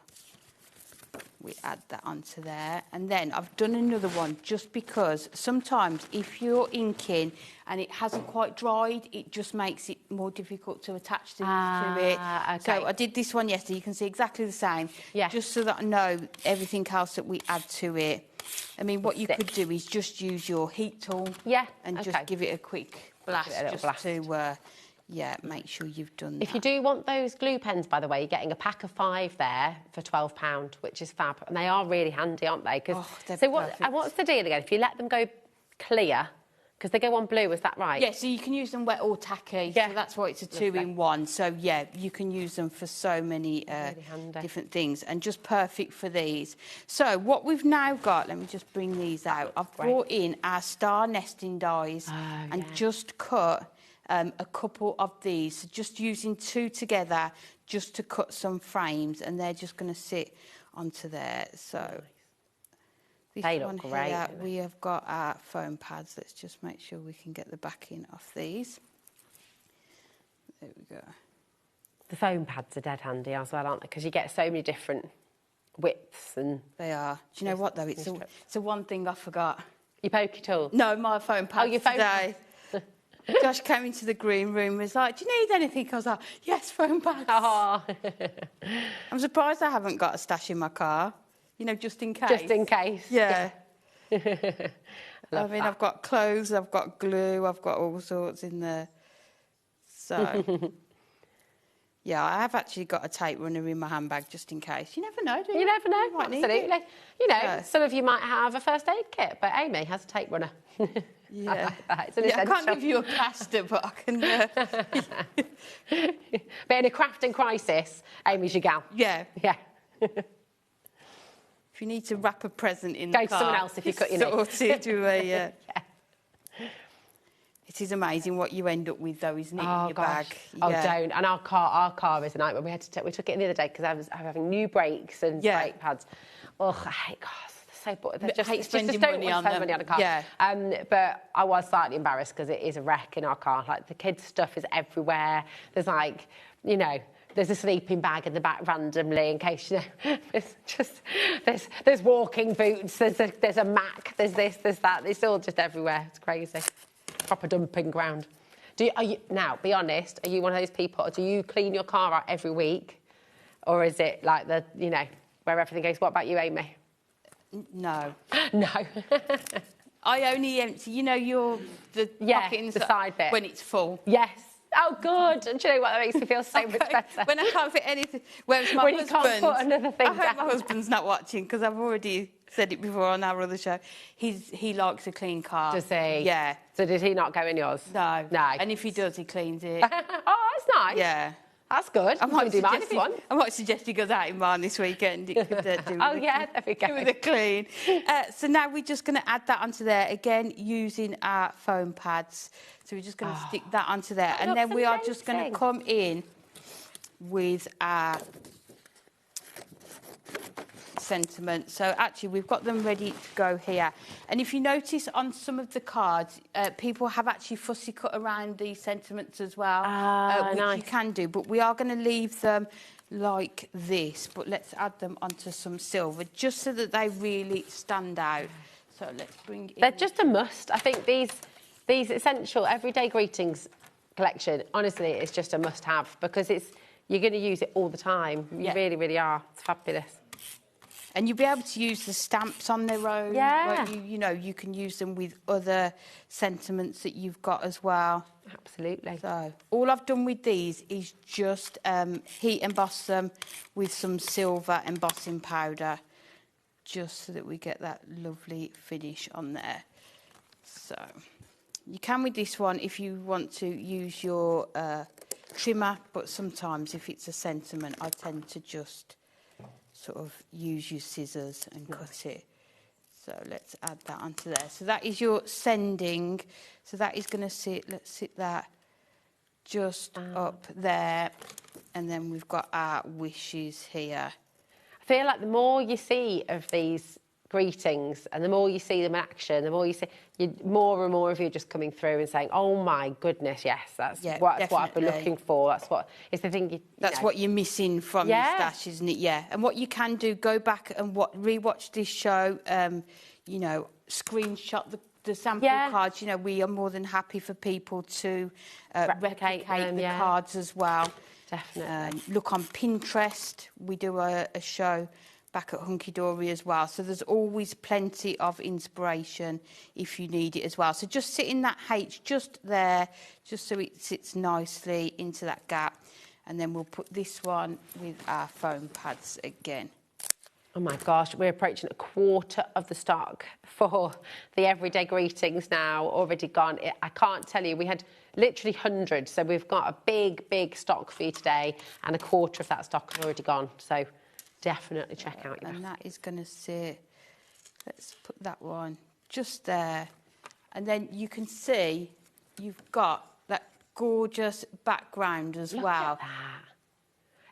we add that onto there. And then I've done another one just because sometimes if you're inking and it hasn't quite dried, it just makes it more difficult to attach things to it. Okay. So I did this one yesterday. You can see exactly the same. Yeah. Just so that I know everything else that we add to it. I mean, what you could do is just use your heat tool. Yeah. And just give it a quick blast. Yeah, make sure you've done that. If you do want those glue pens, by the way, you're getting a pack of 5 there for £12, which is fab. And they are really handy, aren't they? So what's the deal again? If you let them go clear, because they go on blue, is that right? Yeah, so you can use them wet or tacky. Yeah. So that's why it's a 2-in-1. So, yeah, you can use them for so many different things, and just perfect for these. So what we've now got, let me just bring these out. I've brought in our star nesting dies and just cut... a couple of these, so just using 2 together just to cut some frames, and they're just going to sit onto there. So This They look one great, here, don't they? we have got our foam pads. Let's just make sure we can get the backing off these. There we go. The foam pads are dead handy as well, aren't they? Because you get so many different widths and... They are. Do you know what, though? It's the one thing I forgot. Your pokey tool? No, my foam pads your foam today. Josh came into the green room and was like, do you need anything? I was like, yes, foam pads. Oh. I'm surprised I haven't got a stash in my car, you know, just in case. Just in case. Yeah. I mean, I've got clothes, I've got glue, I've got all sorts in there. So, yeah, I have actually got a tape runner in my handbag just in case. You never know, do you? You never know, might need absolutely. it. You know, Yeah. some of you might have a first aid kit, but Amy has a tape runner. Yeah. I like that. It's an I essential. can't give you a plaster, but I can... But in a crafting crisis, Amy's your gal. Yeah. Yeah. If you need to wrap a present in Go the to car... someone else if you cut your knee. Sorted to a... Yeah. It is amazing what you end up with, though, isn't it, in your bag? Oh, Yeah. don't. And our car is a nightmare. We took it the other day because I was having new brakes and brake pads. Oh, I hate cars. They're so boring. I hate spending don't money want on to spend them. money on a car. Yeah. But I was slightly embarrassed because it is a wreck in our car. Like, the kids' stuff is everywhere. There's, like, you know... There's a sleeping bag in the back randomly in case, you know, there's walking boots, there's a Mac, there's this, there's that. It's all just everywhere. It's crazy. Proper dumping ground. Now, be honest, are you one of those people, or do you clean your car out every week? Or is it like you know, where everything goes? What about you, Amy? No. No. I only empty, you know, the pocket inside, the side bit. when it's full. Yes. Oh, good. And do you know what? That makes me feel so much better. When I can't fit anything. Whereas my when husband... you can't put another thing I hope down. my husband's not watching, because I've already said it before on our other show. He likes a clean car. Does he? Yeah. So did he not go in yours? No. No. And if he does, he cleans it. Oh, that's nice. Yeah. That's good. I might do mine if you want. I might suggest he goes out in mine this weekend. It could, There we go. With a clean. So now we're just going to add that onto there, again, using our foam pads. So we're just going to stick that onto there. And then we are just going to come in with our sentiment. So actually we've got them ready to go here. And if you notice on some of the cards, people have actually fussy cut around these sentiments as well, which you can do. But we are going to leave them like this. But let's add them onto some silver just so that they really stand out. So let's bring in... They're just a must. I think these essential everyday greetings collection, honestly, is just a must-have because you're going to use it all the time. You really, really are. It's fabulous. And you'll be able to use the stamps on their own. Yeah. You know, you can use them with other sentiments that you've got as well. Absolutely. So all I've done with these is just heat emboss them with some silver embossing powder, just so that we get that lovely finish on there. So you can with this one if you want to use your trimmer, but sometimes if it's a sentiment, I tend to just sort of use your scissors and cut it. So let's add that onto there. So that is your sending. So that is going to sit, let's sit that just up there. And then we've got our wishes here. I feel like the more you see of these greetings and the more you see them in action, the more you see, more and more of you are just coming through and saying, oh my goodness, yes, that's what I've been looking for. It's the thing That's what you're missing from your stash, isn't it? Yeah. And what you can do, go back and re-watch this show, you know, screenshot the sample cards. You know, we are more than happy for people to replicate the cards as well. Definitely. Look on Pinterest. We do a show back at Hunky Dory as well. So there's always plenty of inspiration if you need it as well. So just sit in that H just there, just so it sits nicely into that gap. And then we'll put this one with our foam pads again. Oh my gosh, we're approaching a quarter of the stock for the everyday greetings now, already gone. I can't tell you, we had literally hundreds. So we've got a big, big stock for you today, and a quarter of that stock is already gone. So definitely check out your... And that is going to sit, let's put that one just there. And then you can see you've got that gorgeous background as well. Look at that.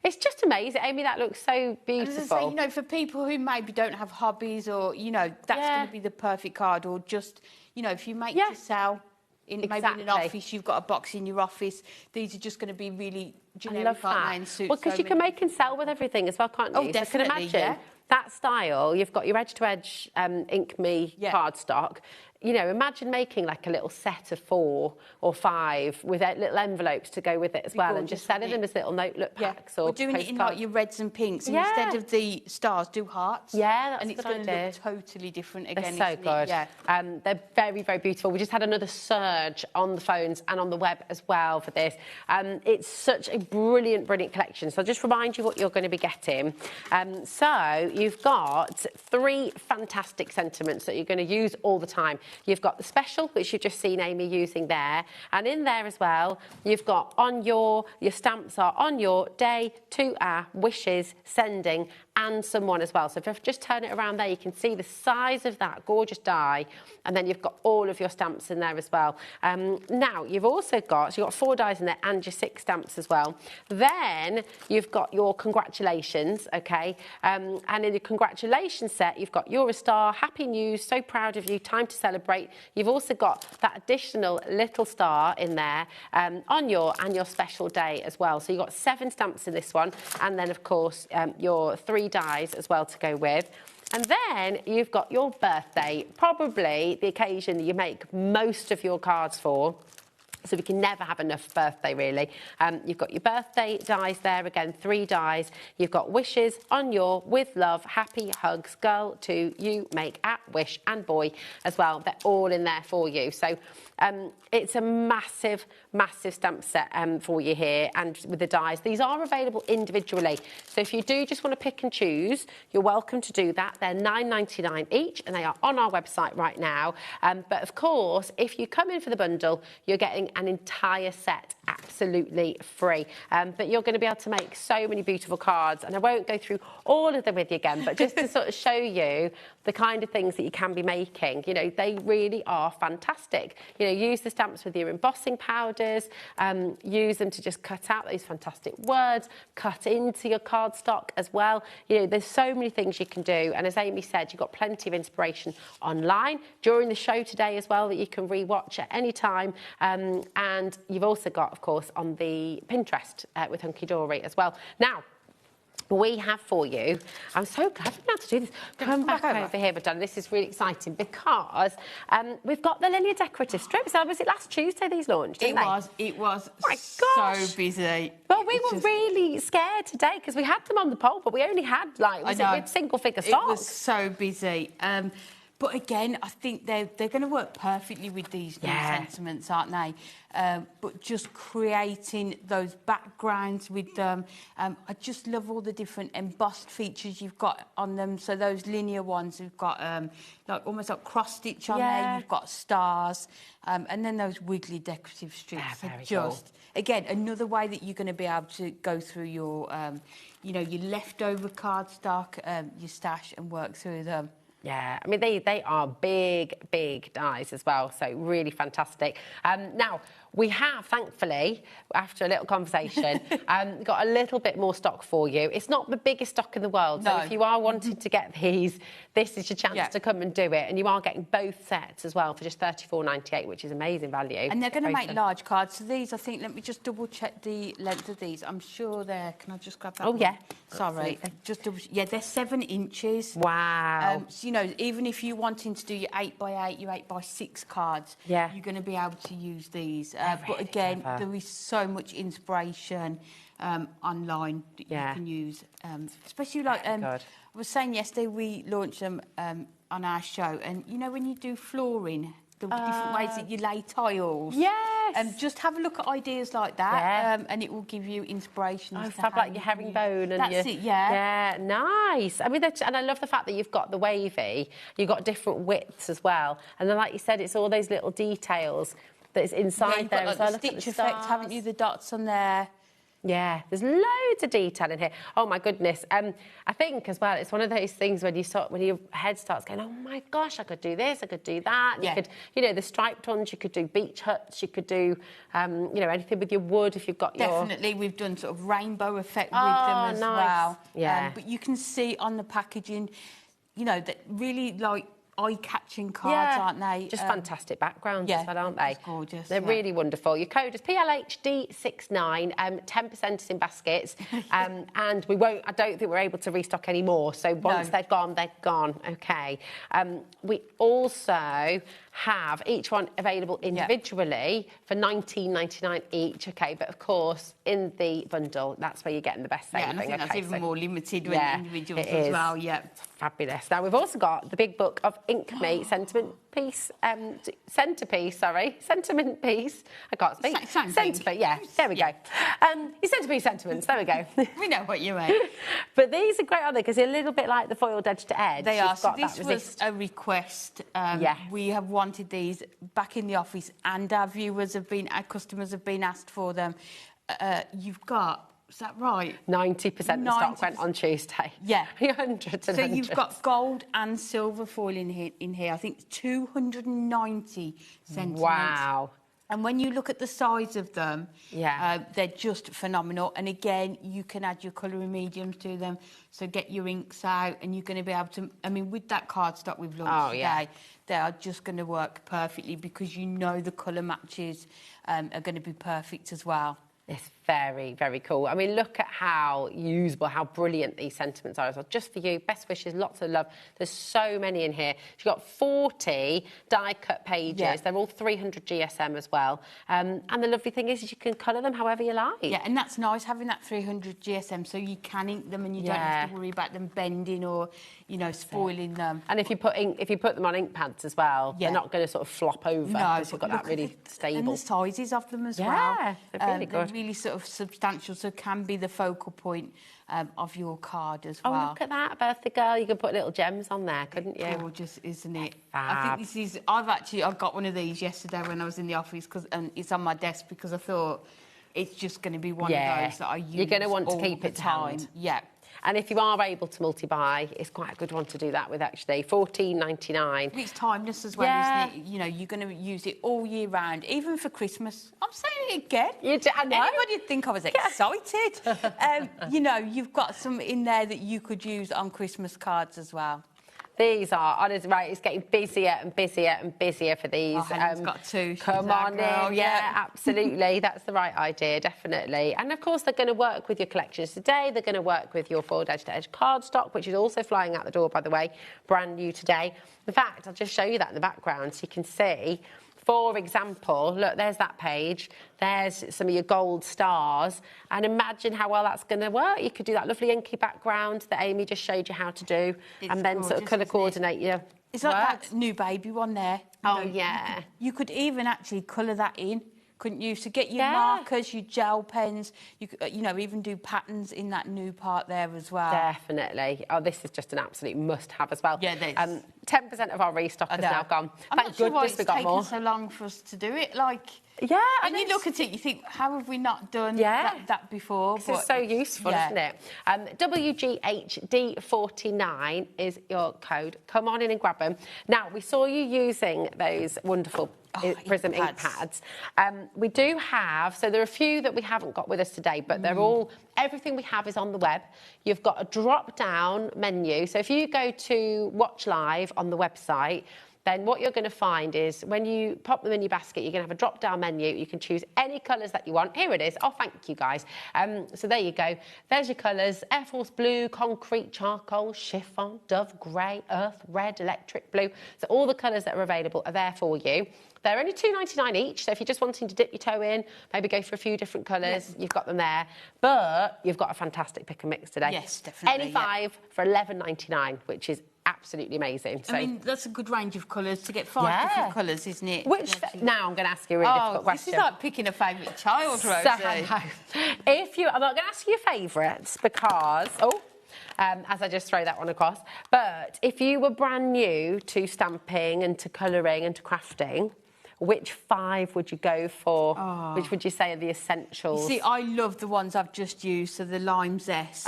It's just amazing, Amy. That looks so beautiful. And as I say, you know, for people who maybe don't have hobbies, or you know, that's going to be the perfect card. Or just, you know, if you make to sell, maybe in an office, you've got a box in your office. These are just going to be really generic, aren't they? Well, because you can make and sell with everything as well, can't you? Oh, definitely. So I can imagine that style. You've got your edge-to-edge Ink Me cardstock. You know, imagine making like a little set of 4 or 5 with little envelopes to go with it as well, and just selling them as little notebook packs or doing it in like your reds and pinks, and instead of the stars, do hearts. Yeah, that's and it's going to look totally different again. They're so good. Yeah. They're very, very beautiful. We just had another surge on the phones and on the web as well for this. It's such a brilliant, brilliant collection. So I'll just remind you what you're going to be getting. So you've got 3 fantastic sentiments that you're going to use all the time. You've got the special, which you've just seen Amy using there. And in there as well, you've got on your stamps are on your day, to our wishes, sending, and someone as well. So if I just turn it around there, you can see the size of that gorgeous die. And then you've got all of your stamps in there as well. Now, you've also got, so you've got 4 dies in there and your 6 stamps as well. Then you've got your congratulations, okay? And in the congratulations set, you've got you're a star, happy news, so proud of you, time to celebrate. You've also got that additional little star in there on your special day as well. So you've got 7 stamps in this one. And then, of course, your 3 dies as well to go with. And then you've got your birthday, probably the occasion that you make most of your cards for. So we can never have enough birthday, really. You've got your birthday dies there, again, 3 dies. You've got wishes on your, with love, happy hugs, girl to you, make at, wish, and boy as well. They're all in there for you. So it's a massive, massive stamp set for you here, and with the dies. These are available individually. So if you do just want to pick and choose, you're welcome to do that. They're £9.99 each, and they are on our website right now. But of course, if you come in for the bundle, you're getting an entire set absolutely free. But you're going to be able to make so many beautiful cards, and I won't go through all of them with you again, but just to sort of show you the kind of things that you can be making. You know, they really are fantastic. You know, use the stamps with your embossing powders, use them to just cut out those fantastic words, cut into your cardstock as well. You know, there's so many things you can do, and as Amy said, you've got plenty of inspiration online during the show today as well that you can re-watch at any time. And you've also got, of course, on the Pinterest with Hunky Dory as well. Now, we have for you, I'm so glad we've been able to do this. Come back over here, Madonna. This is really exciting because we've got the Lilia decorative strips. Was it last Tuesday these launched? It was. Oh my gosh. So busy. Well, we were really scared today because we had them on the pole, but we only had like single figure stock. It was so busy. But again, I think they're going to work perfectly with these new sentiments, aren't they? But just creating those backgrounds with them. I just love all the different embossed features you've got on them. So those linear ones, you've got like almost like cross stitch on there. You've got stars, and then those wiggly decorative strips. Very just cool. Again, another way that you're going to be able to go through your, you know, your leftover cardstock, your stash, and work through them. Yeah, I mean, they are big, big dies as well, so really fantastic. Now, we have, thankfully, after a little conversation, got a little bit more stock for you. It's not the biggest stock in the world, so if you are wanting to get these, this is your chance to come and do it. And you are getting both sets as well for just $34.98, which is amazing value. And they're going to make large cards. So these, I think, let me just double-check the length of these. I'm sure they're... Can I just grab that one? Yeah. Sorry. Just double... Yeah, they're 7 inches. Wow. So, you know, even if you're wanting to do your 8x8, your 8x6 cards, you're going to be able to use these. But again, there is so much inspiration online that you can use. Especially like... I was saying yesterday we launched them on our show, and, you know, when you do flooring... The different ways that you lay tiles. Yes. Just have a look at ideas like that, and it will give you inspiration. Oh, fab, like your herringbone. And that's it, yeah. Yeah, nice. I mean, and I love the fact that you've got the wavy, you've got different widths as well. And then, like you said, it's all those little details that is inside there. You've got, like, the stitch effect, haven't you? The dots on there. Yeah, there's loads of detail in here. Oh my goodness. I think as well, it's one of those things when your head starts going, oh my gosh, I could do this, I could do that. You could, the striped ones, you could do beach huts, you could do, anything with your wood if you've got Definitely, we've done sort of rainbow effect with them as well. Yeah. But you can see on the packaging, that really like eye-catching cards, aren't they? Just fantastic backgrounds as well, aren't they? Gorgeous. They're really wonderful. Your code is PLHD69, 10% is in baskets, and I don't think we're able to restock any more. So once they're gone, they're gone. Okay. We also have each one available individually for $19.99 each. Okay, but of course in the bundle, that's where you're getting the best saving. Yeah, and I think that's even more limited with individuals as well. Yeah, fabulous. Now we've also got the big book of Ink Me Sentiment Piece, Centerpiece. Sentiment Piece. I can't speak. Centerpiece. Yeah, there we go. Your Centerpiece sentiments. There we go. We know what you mean. But these are great, aren't they? Because they're a little bit like the foiled edge to edge. They are. So this was a request. We have wanted these back in the office, and our customers have been asked for them. You've got, is that right? 90% of stock went on Tuesday. Yeah. Hundreds and so hundreds. You've got gold and silver foil in here. I think 290 sentiments. Wow. And when you look at the size of them, they're just phenomenal. And again, you can add your colouring mediums to them. So get your inks out, and you're going to be able to, with that cardstock we've launched today, they are just going to work perfectly because the colour matches are going to be perfect as well. It's very, very cool. Look at how usable, how brilliant these sentiments are as well. Just for you, best wishes, lots of love. There's so many in here. You've got 40 die-cut pages. Yeah. They're all 300 GSM as well. And the lovely thing is you can colour them however you like. Yeah, and that's nice, having that 300 GSM, so you can ink them and you don't have to worry about them bending or, spoiling them. And if you put them on ink pads as well, they're not going to sort of flop over. No, because you've got that really stable. And the sizes of them as well. Yeah, they're really good. They're really sort of substantial, so can be the focal point of your card as well. Oh, look at that, birthday girl. You could put little gems on there, couldn't you? Gorgeous, isn't it? Fab. I think I got one of these yesterday when I was in the office, and it's on my desk because I thought it's just going to be one of those that I use. You're going to want to all keep the it to time. hand. Yeah. And if you are able to multi-buy, it's quite a good one to do that with, actually. $14.99. It's timeless as well, isn't it? You're going to use it all year round, even for Christmas. I'm saying it again. I know. Anybody would think I was excited. You've got some in there that you could use on Christmas cards as well. These are, honestly, right, it's getting busier and busier and busier for these. Helen's got two. Come on in. Yeah, absolutely. That's the right idea, definitely. And, of course, they're going to work with your collections today. They're going to work with your foiled edge-to-edge cardstock, which is also flying out the door, by the way, brand new today. In fact, I'll just show you that in the background so you can see. For example, look, there's that page. There's some of your gold stars. And imagine how well that's going to work. You could do that lovely inky background that Amy just showed you how to do. And then sort of colour coordinate your It's like that new baby one there. Yeah. You could even actually colour that in, couldn't you? So get your markers, your gel pens. You could, even do patterns in that new part there as well. Definitely. Oh, this is just an absolute must-have as well. Yeah, it is. 10% of our restock has now gone. I'm not sure why it's taken so long for us to do it. Yeah, and you look at it, you think, how have we not done that before? This is so useful, isn't it? WGHD49 is your code. Come on in and grab them. Now, we saw you using those wonderful Prism ink pads. We do have, so there are a few that we haven't got with us today, but they're all, everything we have is on the web. You've got a drop-down menu. So if you go to Watch Live on the website, then what you're going to find is when you pop them in your basket, you're going to have a drop-down menu. You can choose any colours that you want. Here it is. Oh, thank you, guys. So there you go. There's your colours. Air Force Blue, Concrete, Charcoal, Chiffon, Dove Grey, Earth Red, Electric Blue. So all the colours that are available are there for you. They're only $2.99 each, so if you're just wanting to dip your toe in, maybe go for a few different colours, you've got them there. But you've got a fantastic pick and mix today. Yes, definitely. Any five for $11.99, which is absolutely amazing. So, that's a good range of colours to get 5 different colours, isn't it? Now I'm going to ask you a really difficult question. This is like picking a favourite child, Rosie. I'm not going to ask you your favourites because... as I just throw that one across. But if you were brand new to stamping and to colouring and to crafting, which 5 would you go for? Oh. Which would you say are the essentials? You see, I love the ones I've just used, so the lime zest.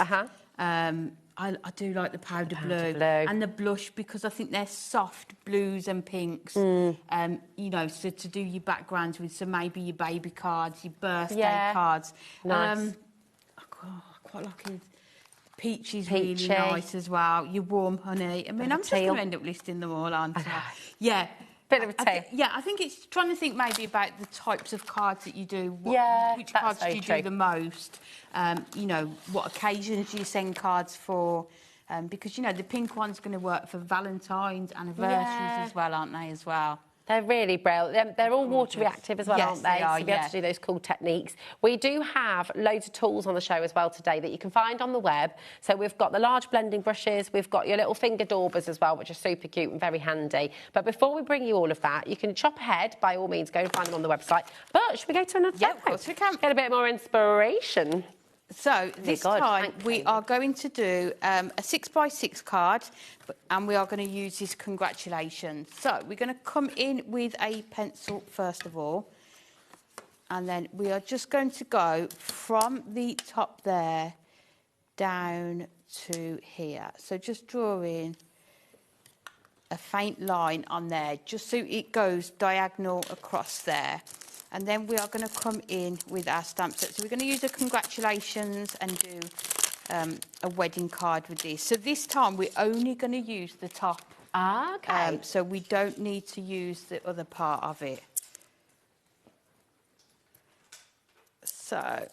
I do like the powder blue and the blush because I think they're soft blues and pinks. You know, so to do your backgrounds with, so maybe your baby cards, your birthday cards. Nice. I quite like it. Peach is really nice as well. Your warm honey. I mean, I'm just going to end up listing them all, aren't I? Yeah. Bit of a tea. I think it's trying to think maybe about the types of cards that you do. Which cards do you do the most? You know, what occasions do you send cards for? Because, you know, the pink one's going to work for Valentine's, anniversaries as well, aren't they, as well? They're really brilliant. They're all water reactive as well, aren't they? They are, so you'll be able to do those cool techniques. We do have loads of tools on the show as well today that you can find on the web. So we've got the large blending brushes, we've got your little finger daubers as well, which are super cute and very handy. But before we bring you all of that, you can chop ahead, by all means, go and find them on the website. But should we go to another of course we can. Get a bit more inspiration. So this time we are going to do a 6x6 card, and we are going to use this congratulations. So we're going to come in with a pencil first of all, and then we are just going to go from the top there down to here. So just draw in a faint line on there, just so it goes diagonal across there. And then we are going to come in with our stamp set. So we're going to use a congratulations and do a wedding card with this. So this time we're only going to use the top. Okay. So we don't need to use the other part of it. So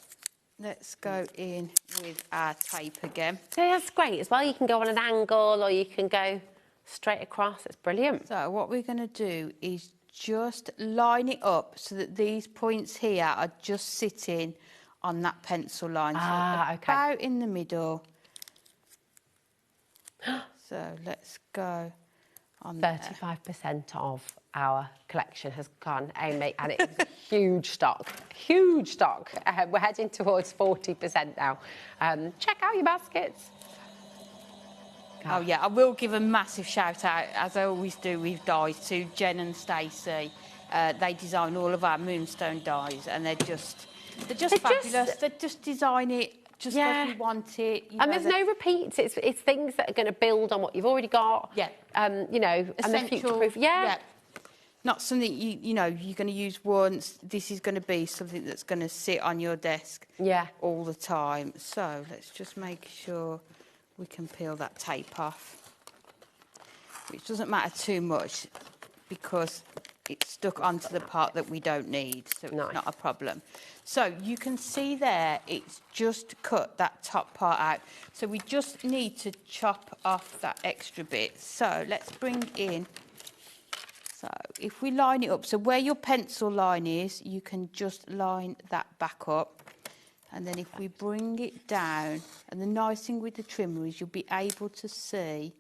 let's go in with our tape again. Yeah, that's great as well. You can go on an angle or you can go straight across. It's brilliant. So what we're going to do is just line it up so that these points here are just sitting on that pencil line. So about in the middle. So let's go on 35% of our collection has gone, Amy, and it's huge stock. Huge stock. We're heading towards 40% now. Check out your baskets. Oh, yeah, I will give a massive shout-out, as I always do with dies, to Jen and Stacey. They design all of our moonstone dies, and they're just fabulous. They just design it just as you want it. And there's no repeats. It's things that are going to build on what you've already got. Yeah. You know, and they're future-proof. Yeah. Not something, you know, you're going to use once. This is going to be something that's going to sit on your desk all the time. So let's just make sure we can peel that tape off, which doesn't matter too much because it's stuck onto the part that we don't need, so it's not a problem. So you can see there, it's just cut that top part out. So we just need to chop off that extra bit. So let's bring in, so if we line it up, so where your pencil line is, you can just line that back up. And then if we bring it down, and the nice thing with the trimmer is you'll be able to see,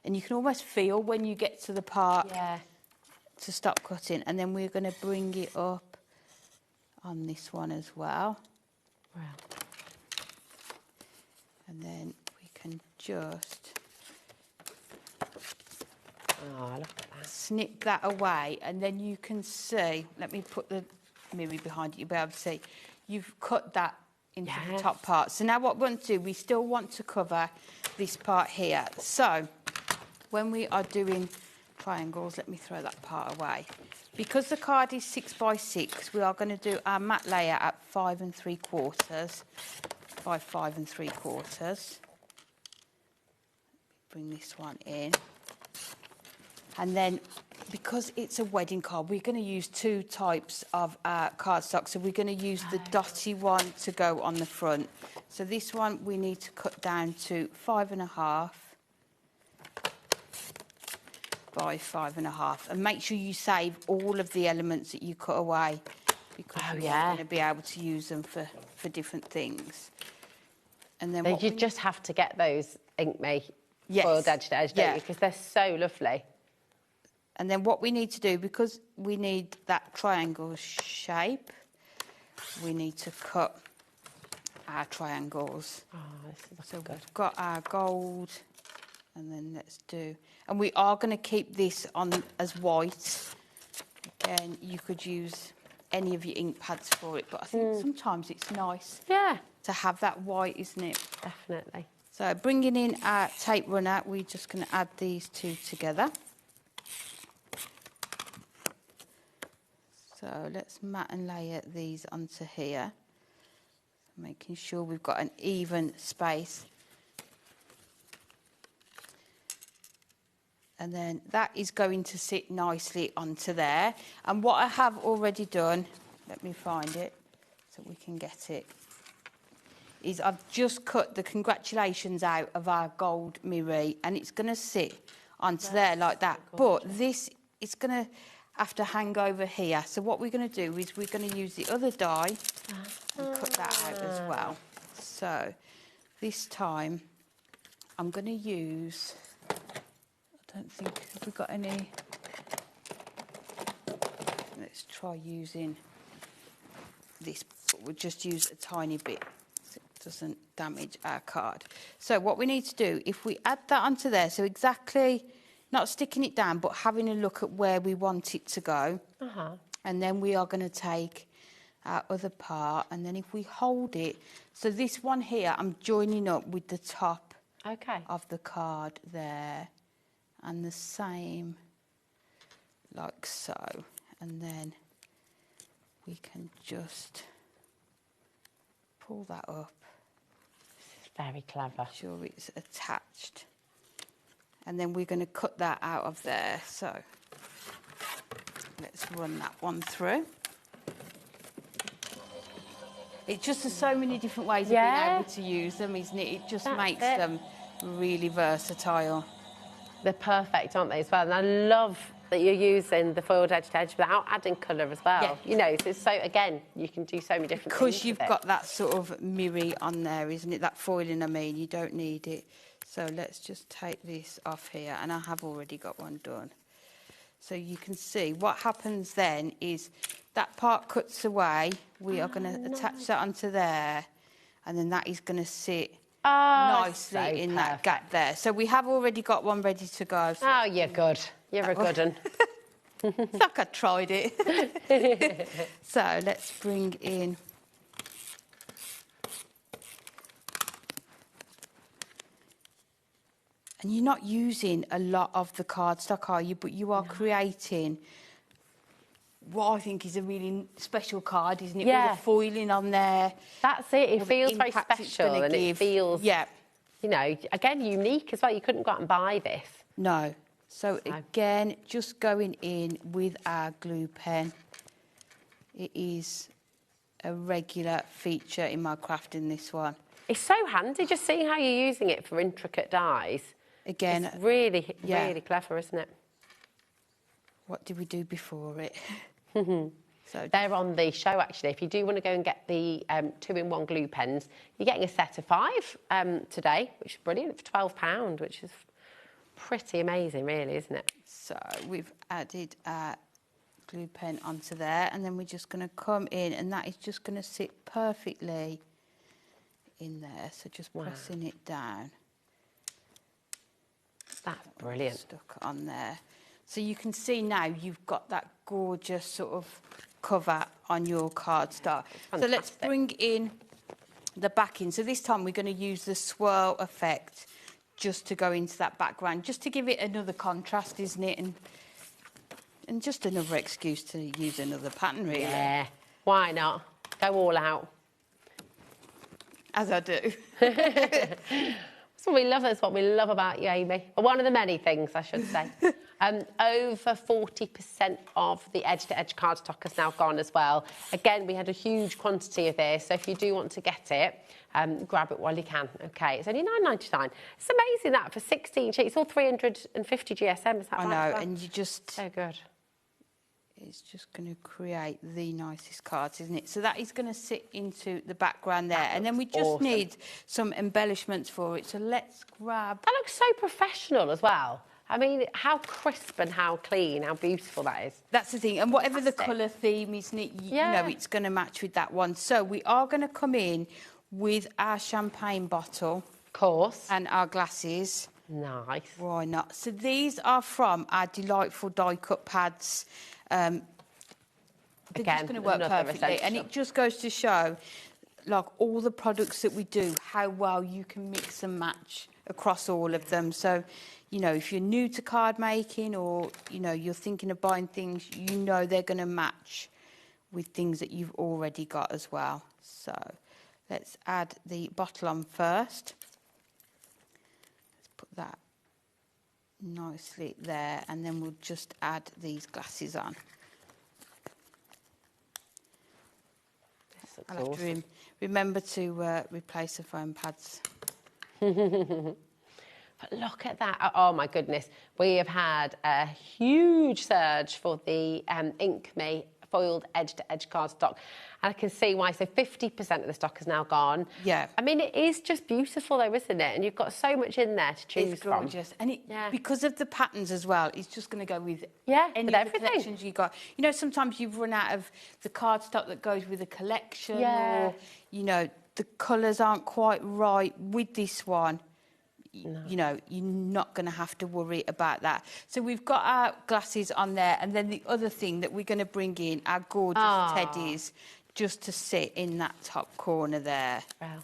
and you can almost feel when you get to the part to stop cutting. And then we're going to bring it up on this one as well. Wow. And then we can just snip that away, and then you can see, let me put the mirror behind it, you'll be able to see, you've cut that into the top part. So now what we want to do, we still want to cover this part here. So when we are doing triangles, let me throw that part away. Because the card is 6x6, we are going to do our matte layer at 5 3/4 by 5 3/4. Bring this one in. And then, because it's a wedding card, we're going to use 2 types of cardstock. So we're going to use the dotty one to go on the front. So this one we need to cut down to 5.5 by 5.5. And make sure you save all of the elements that you cut away, because you're going to be able to use them for different things. And then you just have to get those Inkme foiled edge to edge, don't you? Because they're so lovely. And then what we need to do, because we need that triangle shape, we need to cut our triangles. Oh, this is so we've got our gold, and then let's do... And we are going to keep this on as white. again, you could use any of your ink pads for it, but I think sometimes it's nice to have that white, isn't it? Definitely. So bringing in our tape runner, we're just going to add these two together. So let's mat and layer these onto here, making sure we've got an even space. And then that is going to sit nicely onto there. And what I have already done, let me find it so we can get it, is I've just cut the congratulations out of our gold mirror, and it's going to sit onto there like that. But this is going to have to hang over here. So what we're going to do is we're going to use the other die and cut that out as well. So this time I'm going to use, I don't think, have we got any? Let's try using this, but we'll just use a tiny bit so it doesn't damage our card. So what we need to do, if we add that onto there, so exactly, not sticking it down, but having a look at where we want it to go. And then we are going to take our other part, and then if we hold it, so this one here, I'm joining up with the top of the card there, and the same like so. And then we can just pull that up. Very clever. Sure it's attached. And then we're going to cut that out of there. So let's run that one through. It just has so many different ways of being able to use them, isn't it? It just makes them really versatile. They're perfect, aren't they, as well? And I love that you're using the foiled edge to edge without adding colour as well. You know, so, again, you can do so many different things. Because you've got that sort of mirror on there, isn't it? That foiling, I mean, you don't need it. So let's just take this off here, and I have already got one done. So you can see what happens then is that part cuts away. We are going to attach that onto there, and then that is going to sit nicely in that gap there. So we have already got one ready to go. So oh, you're good. You're a good one. It's like I tried it. So let's bring in. And you're not using a lot of the cardstock, are you? But you are creating what I think is a really special card, isn't it? Yeah. With the foiling on there. That's it. It feels very special, and it feels, you know, again, unique as well. You couldn't go out and buy this. No. So again, just going in with our glue pen. It is a regular feature in my crafting, this one. It's so handy, just seeing how you're using it for intricate dies. Again, it's really, really clever, isn't it? What did we do before it? So they're on the show, actually. If you do want to go and get the 2-in-1 glue pens, you're getting a set of 5 today, which is brilliant, for £12, which is pretty amazing, really, isn't it? So we've added our glue pen onto there, and then we're just going to come in, and that is just going to sit perfectly in there. So just pressing it down. That's brilliant. Stuck on there. So you can see now you've got that gorgeous sort of cover on your cardstock. So let's bring in the backing. So this time we're going to use the swirl effect just to go into that background, just to give it another contrast, isn't it? And just another excuse to use another pattern, really. Yeah, why not? Go all out. As I do. That's what we love. That's what we love about you, Amy. Well, one of the many things, I should say. Over 40% of the edge-to-edge cardstock has now gone as well. Again, we had a huge quantity of this, so if you do want to get it, grab it while you can. Okay, it's only £9.99. It's amazing that for 16 sheets, it's all 350 GSM. Is that right? I know, well? and you just so good. It's just going to create the nicest cards, isn't it? So that is going to sit into the background there. And then we just need some embellishments for it. So let's grab... That looks so professional as well. I mean, how crisp and how clean, how beautiful that is. That's the thing. And whatever the colour theme, isn't it? You know, it's going to match with that one. So we are going to come in with our champagne bottle. Of course. And our glasses. Nice. Why not? So these are from our delightful die cut pads. They're just going to work perfectly. And it just goes to show, like, all the products that we do, how well you can mix and match across all of them. So, you know, if you're new to card making, or, you know, you're thinking of buying things, you know they're going to match with things that you've already got as well. So let's add the bottle on first. Let's put that nicely there, and then we'll just add these glasses on. I'll have to remember to replace the foam pads. But look at that. Oh, my goodness. We have had a huge surge for the Ink Me foiled edge-to-edge cardstock. And I can see why. So 50% of the stock is now gone. Yeah. I mean, it is just beautiful, though, isn't it? And you've got so much in there to choose from. It's gorgeous. And because of the patterns as well, it's just going to go with any with of the everything. collections you got. You know, sometimes you've run out of the cardstock that goes with a collection, or, you know, the colours aren't quite right with this one. No. You know, you're not going to have to worry about that. So we've got our glasses on there, and then the other thing that we're going to bring in, our gorgeous teddies, just to sit in that top corner there. Wow.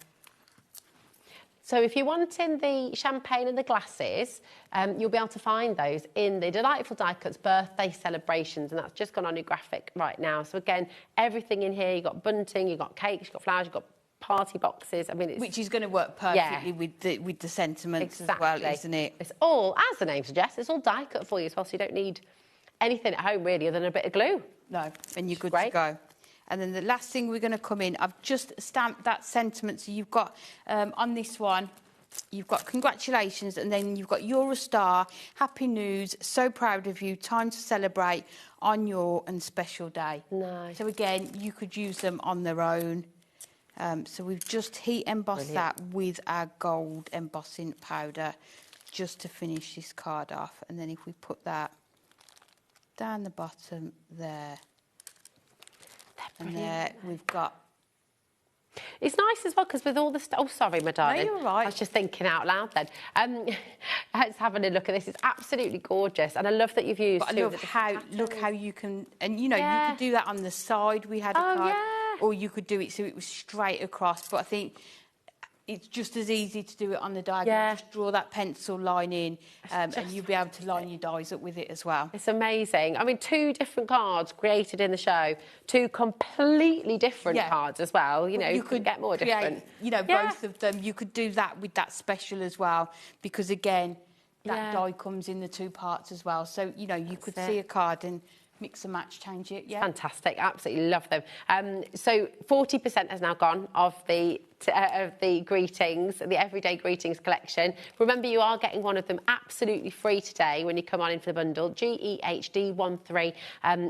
So if you're wanting the champagne and the glasses, you'll be able to find those in the Delightful Die Cuts birthday celebrations, and that's just gone on your graphic right now. So again, everything in here, you've got bunting, you've got cakes, you've got flowers, you've got party boxes. I mean, it's, which is going to work perfectly with the sentiments as well, isn't it? It's all, as the name suggests, it's all die cut for you as well, so you don't need anything at home really other than a bit of glue. No, and you're good to go. And then the last thing we're going to come in, I've just stamped that sentiment. So you've got on this one, you've got congratulations, and then you've got you're a star, happy news, so proud of you, time to celebrate on your and special day. Nice. So again, you could use them on their own. So we've just heat embossed that with our gold embossing powder just to finish this card off. And then if we put that down the bottom there, and there we've got... It's nice as well because with all the stuff... Oh, sorry, my darling. No, you're right. I was just thinking out loud then. Let's have a look at this. It's absolutely gorgeous, and I love that you've used... But I love how you can... And, you know, you could do that on the side. We had a card... Or you could do it so it was straight across. But I think it's just as easy to do it on the diagram. Just draw that pencil line in, and you'll be able to line your dies up with it as well. It's amazing. I mean, 2 different cards created in the show, 2 completely different cards as well. You know, you could get more different. You know, both of them. You could do that with that special as well, because again, that die comes in the 2 parts as well. So, you know, you could see a card and mix and match, change it. Fantastic, absolutely love them. So 40% has now gone of the greetings, the Everyday Greetings collection. Remember, you are getting one of them absolutely free today when you come on in for the bundle. GEHD13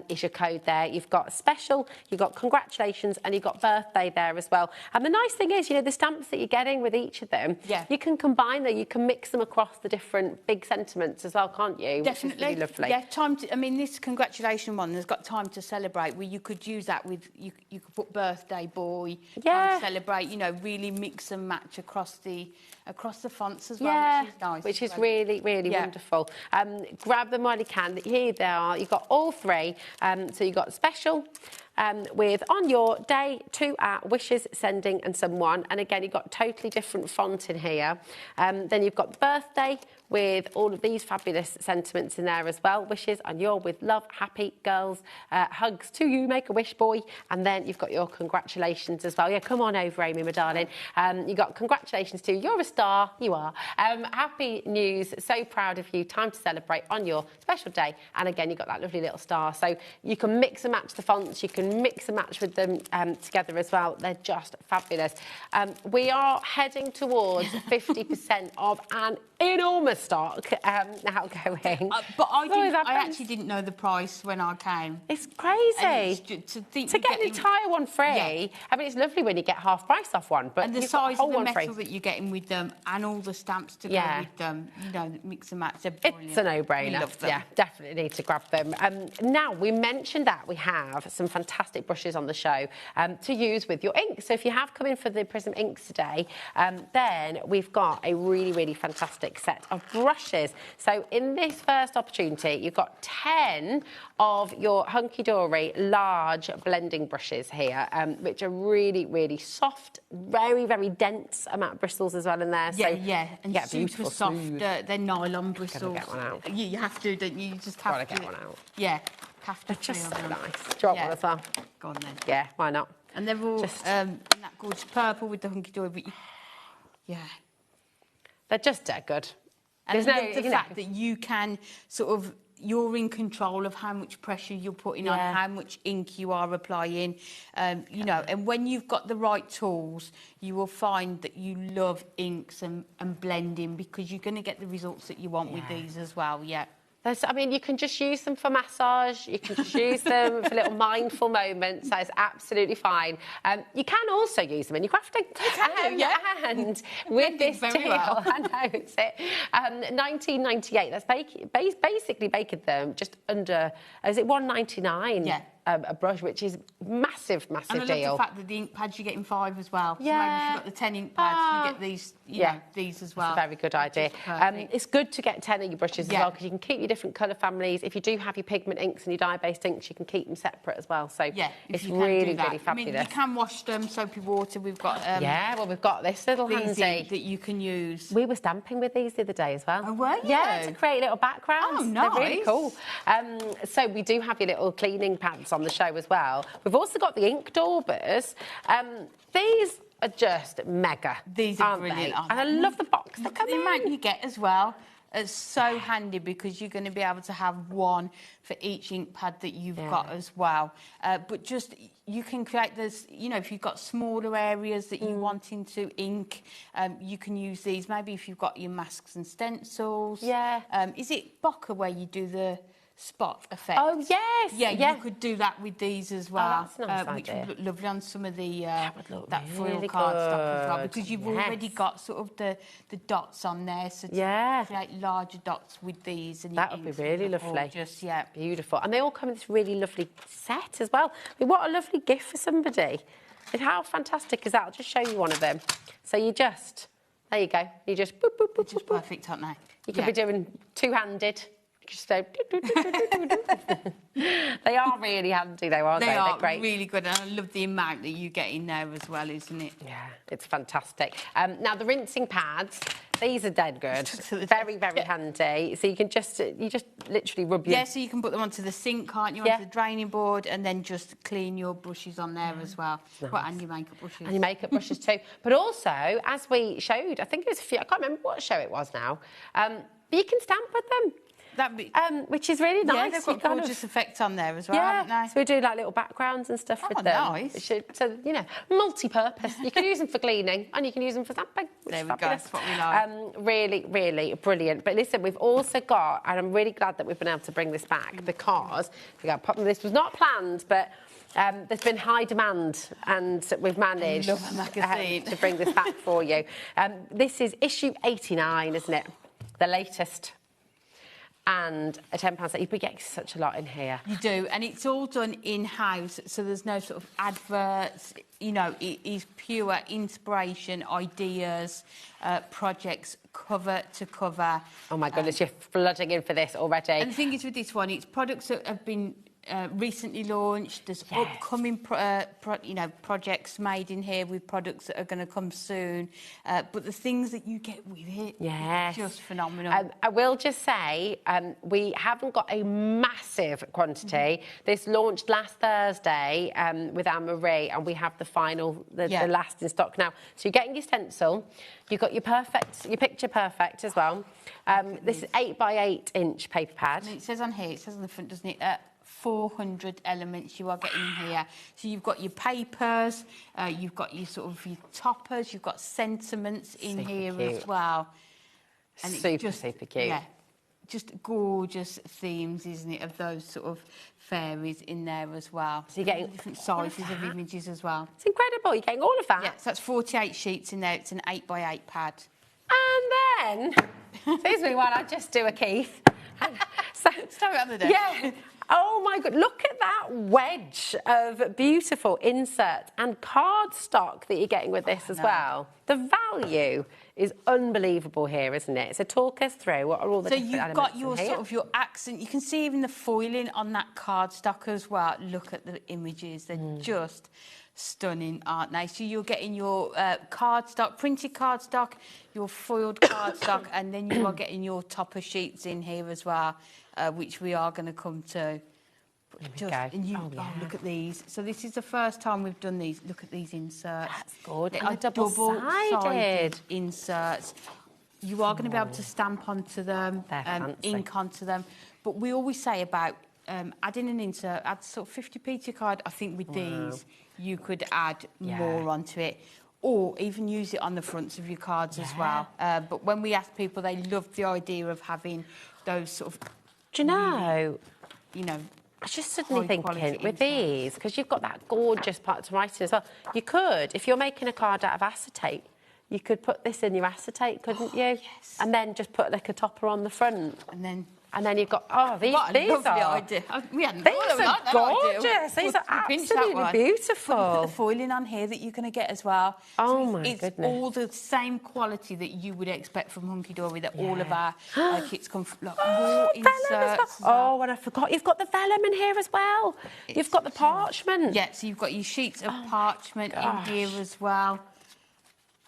is your code there. You've got special, you've got congratulations, and you've got birthday there as well. And the nice thing is, you know, the stamps that you're getting with each of them, you can combine them, you can mix them across the different big sentiments as well, can't you? Definitely. Which is really lovely. Yeah, time to, I mean, this congratulation one has got time to celebrate, where you could use that with, you could put birthday boy, time to celebrate, you know, really mix and match across the fonts as well, which is nice. Which is really, really wonderful. Grab them while you can. Here they are. You've got all 3. So you've got special with on your day, 2 wishes, sending, and someone. And again, you've got totally different font in here. Then you've got birthday with all of these fabulous sentiments in there as well. Wishes on your with love, happy, girls, hugs to you, make a wish boy. And then you've got your congratulations as well. Yeah, come on over, Amy, my darling. You've got congratulations to you're a star, you are. Happy news, so proud of you, time to celebrate on your special day. And again, you've got that lovely little star. So you can mix and match the fonts, you can mix and match with them together as well. They're just fabulous. We are heading towards 50% of an enormous stock now going. But I actually didn't know the price when I came. It's crazy. To get an entire one free. I mean, it's lovely when you get half price off one, but and the size of the metal that you're getting with them, and all the stamps to go with them, you know, mix and match. It's a no-brainer. Love them. Yeah, definitely need to grab them. Now, we mentioned that we have some fantastic brushes on the show to use with your ink. So if you have come in for the Prism inks today, then we've got a really, really fantastic fantastic set of brushes. So in this first opportunity, you've got 10 of your hunky-dory large blending brushes here, which are really, really soft, very, very dense amount of bristles as well in there. Yeah, so yeah, and super soft. smooth. They're nylon bristles. Get one out. You have to, don't you? You just have Gotta to get one out. Yeah, have to. Just so feel them. nice. Drop one as well. Go on then. Yeah, why not? And they're all in that gorgeous purple with the hunky-dory, but yeah. They're just dead good. And There's I love the fact that you can sort of, you're in control of how much pressure you're putting on, how much ink you are applying, you know, and when you've got the right tools, you will find that you love inks and blending, because you're going to get the results that you want with these as well, I mean, you can just use them for massage. You can just use them for little mindful moments. That is absolutely fine. You can also use them in your crafting. You can, And with this deal, I know it's it. 1998. That's basically making them just under. Is it £1.99? Yeah. A brush, which is massive deal. And I love the fact that the ink pads, you're getting 5 as well. So maybe if you've got the 10 ink pads, you get these, you know, these as well. That's a very good idea. It's good to get 10 of your brushes as well, because you can keep your different colour families. If you do have your pigment inks and your dye-based inks, you can keep them separate as well. So it's really, really fabulous. I mean, you can wash them, soapy water. We've got... well, we've got this little handy that you can use. We were stamping with these the other day as well. Oh, were you? Yeah, to create little backgrounds. Oh, nice. They're really cool. So we do have your little cleaning pads on the show as well. We've also got the ink daubers. These are just mega. These are brilliant. And I love the box. Look at the amount you get as well. It's so handy, because you're going to be able to have one for each ink pad that you've got as well. But just, you can create this, you know, if you've got smaller areas that you're wanting to ink, you can use these. Maybe if you've got your masks and stencils. Is it Bokeh where you do the spot effect? Oh, yes. Yeah, you could do that with these as well. Oh, that's a nice which idea. would look lovely on some of the that really foil cardstock as well, good. because you've already got sort of the dots on there, so to create larger dots with these, and that would be really lovely. Just beautiful. And they all come in this really lovely set as well. I mean, what a lovely gift for somebody. And how fantastic is that? I'll just show you one of them. So you just, there you go. You just boop, boop, boop, just boop, perfect, aren't they? You could be doing two-handed. Just so, they are really handy though, aren't they? They're great. Really good, and I love the amount that you get in there as well, isn't it? Yeah, it's fantastic. Now the rinsing pads, these are dead good. Very, very handy. So you just literally rub your... Yeah, so you can put them onto the sink, can't you? Onto the draining board, and then just clean your brushes on there as well. Nice. Well, and your makeup brushes. And your makeup brushes too. But also, as we showed, I think it was a few, I can't remember what show it was now, but you can stamp with them. Which is really nice. Yeah, they've got gorgeous effect on there as well, haven't they? So we do like little backgrounds and stuff with them. Nice. So, you know, multi-purpose. You can use them for cleaning and you can use them for stamping. There we go, that's what we like. Really, really brilliant. But listen, we've also got, and I'm really glad that we've been able to bring this back, because this was not planned, but there's been high demand, and we've managed to bring this back for you. This is issue 89, isn't it? The latest. And a £10 set. You'd be getting such a lot in here. You do, and it's all done in-house, so there's no sort of adverts. You know, it is pure inspiration, ideas, projects, cover to cover. Oh my goodness, you're flooding in for this already. And the thing is with this one, it's products that have been recently launched. There's upcoming projects made in here with products that are going to come soon. But the things that you get with it, just phenomenal. I will just say, we haven't got a massive quantity. This launched last Thursday with Anne-Marie, and we have the final, the last in stock now. So you're getting your stencil, you've got your picture perfect as well. This is 8x8 inch paper pad. And it says on here, it says on the front, doesn't it? 400 elements you are getting here. So you've got your papers, you've got your sort of your toppers, you've got sentiments in here as well. And super cute. Yeah, just gorgeous themes, isn't it, of those sort of fairies in there as well. So you're getting different sizes of images as well. It's incredible, you're getting all of that. Yeah, so that's 48 sheets in there. It's an 8x8 pad. And then, excuse me while I just do a Keith. So start on the desk. Yeah. Oh my God, look at that wedge of beautiful inserts and cardstock that you're getting with this as well. The value is unbelievable here, isn't it? So talk us through, what are all the different elements So you've got your in here? sort of your accent. You can see even the foiling on that cardstock as well. Look at the images. They're just stunning, aren't they? So you're getting your cardstock, printed cardstock, your foiled cardstock, and then you are getting your topper sheets in here as well, which we are going to come to. And you, look at these. So this is the first time we've done these. Look at these inserts. That's good. They And are double-sided inserts. You are going to be able to stamp onto them, ink onto them. But we always say about adding an insert, add sort of 50p to your card. I think with these, you could add more onto it. Or even use it on the fronts of your cards as well. But when we ask people, they love the idea of having those sort of... Do you know? You know... I was just suddenly thinking, with these, because you've got that gorgeous part to write in as well, you could, if you're making a card out of acetate, you could put this in your acetate, couldn't you? Yes. And then just put like a topper on the front. And then you've got, these are... idea. We hadn't these are gorgeous. These are absolutely beautiful. Put the foiling on here that you're going to get as well. Oh, my goodness. It's all the same quality that you would expect from Hunky Dory, that all of our kits come from. Look, more inserts. Oh, and I forgot, you've got the vellum in here as well. You've got the parchment. Yeah, so you've got your sheets of parchment in here as well.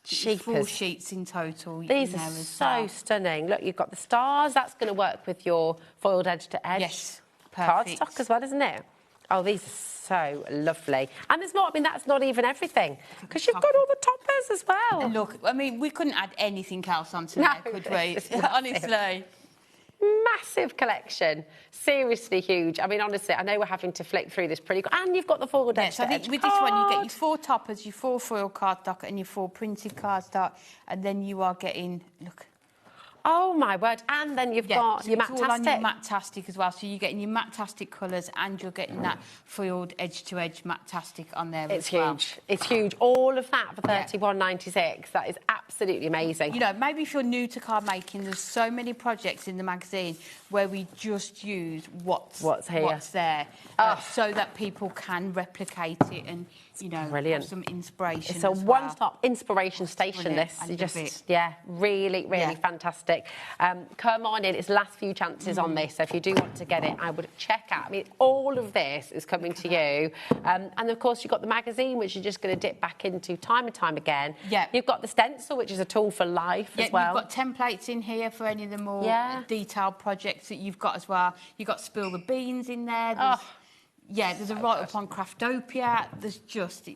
4 sheets in total. These are so stunning. Look, you've got the stars. That's going to work with your foiled edge to edge. Yes, perfect. Cardstock as well, isn't it? Oh, these are so lovely. And there's more. I mean, that's not even everything, because you've got all the toppers as well. And look, I mean, we couldn't add anything else onto there, could we? Honestly. Massive collection, seriously huge. I mean, honestly, I know we're having to flick through this pretty quick. And you've got the foiled edge. I think with this one, you get your 4 toppers, your 4 foil cardstock, and your 4 printed cardstock, and then you are getting, look. Oh my word! And then you've got your Matte-tastic. All on your Matte-tastic as well. So you're getting your Matte-tastic colours, and you're getting that foiled edge-to-edge Matte-tastic on there as well. It's huge. It's huge. All of that for £31.96. That is absolutely amazing. You know, maybe if you're new to card making, there's so many projects in the magazine where we just use what's there, so that people can replicate it and, you know, have some inspiration. It's a one-stop inspiration station. This, you just, really, really fantastic. Come on in. It's last few chances on this. So if you do want to get it, I would check out. I mean, all of this is coming to you. And of course, you've got the magazine, which you're just going to dip back into time and time again. Yeah. You've got the stencil, which is a tool for life as well. You've got templates in here for any of the more detailed projects that you've got as well. You've got Spill the Beans in there. There's a write up on Craftopia. There's just...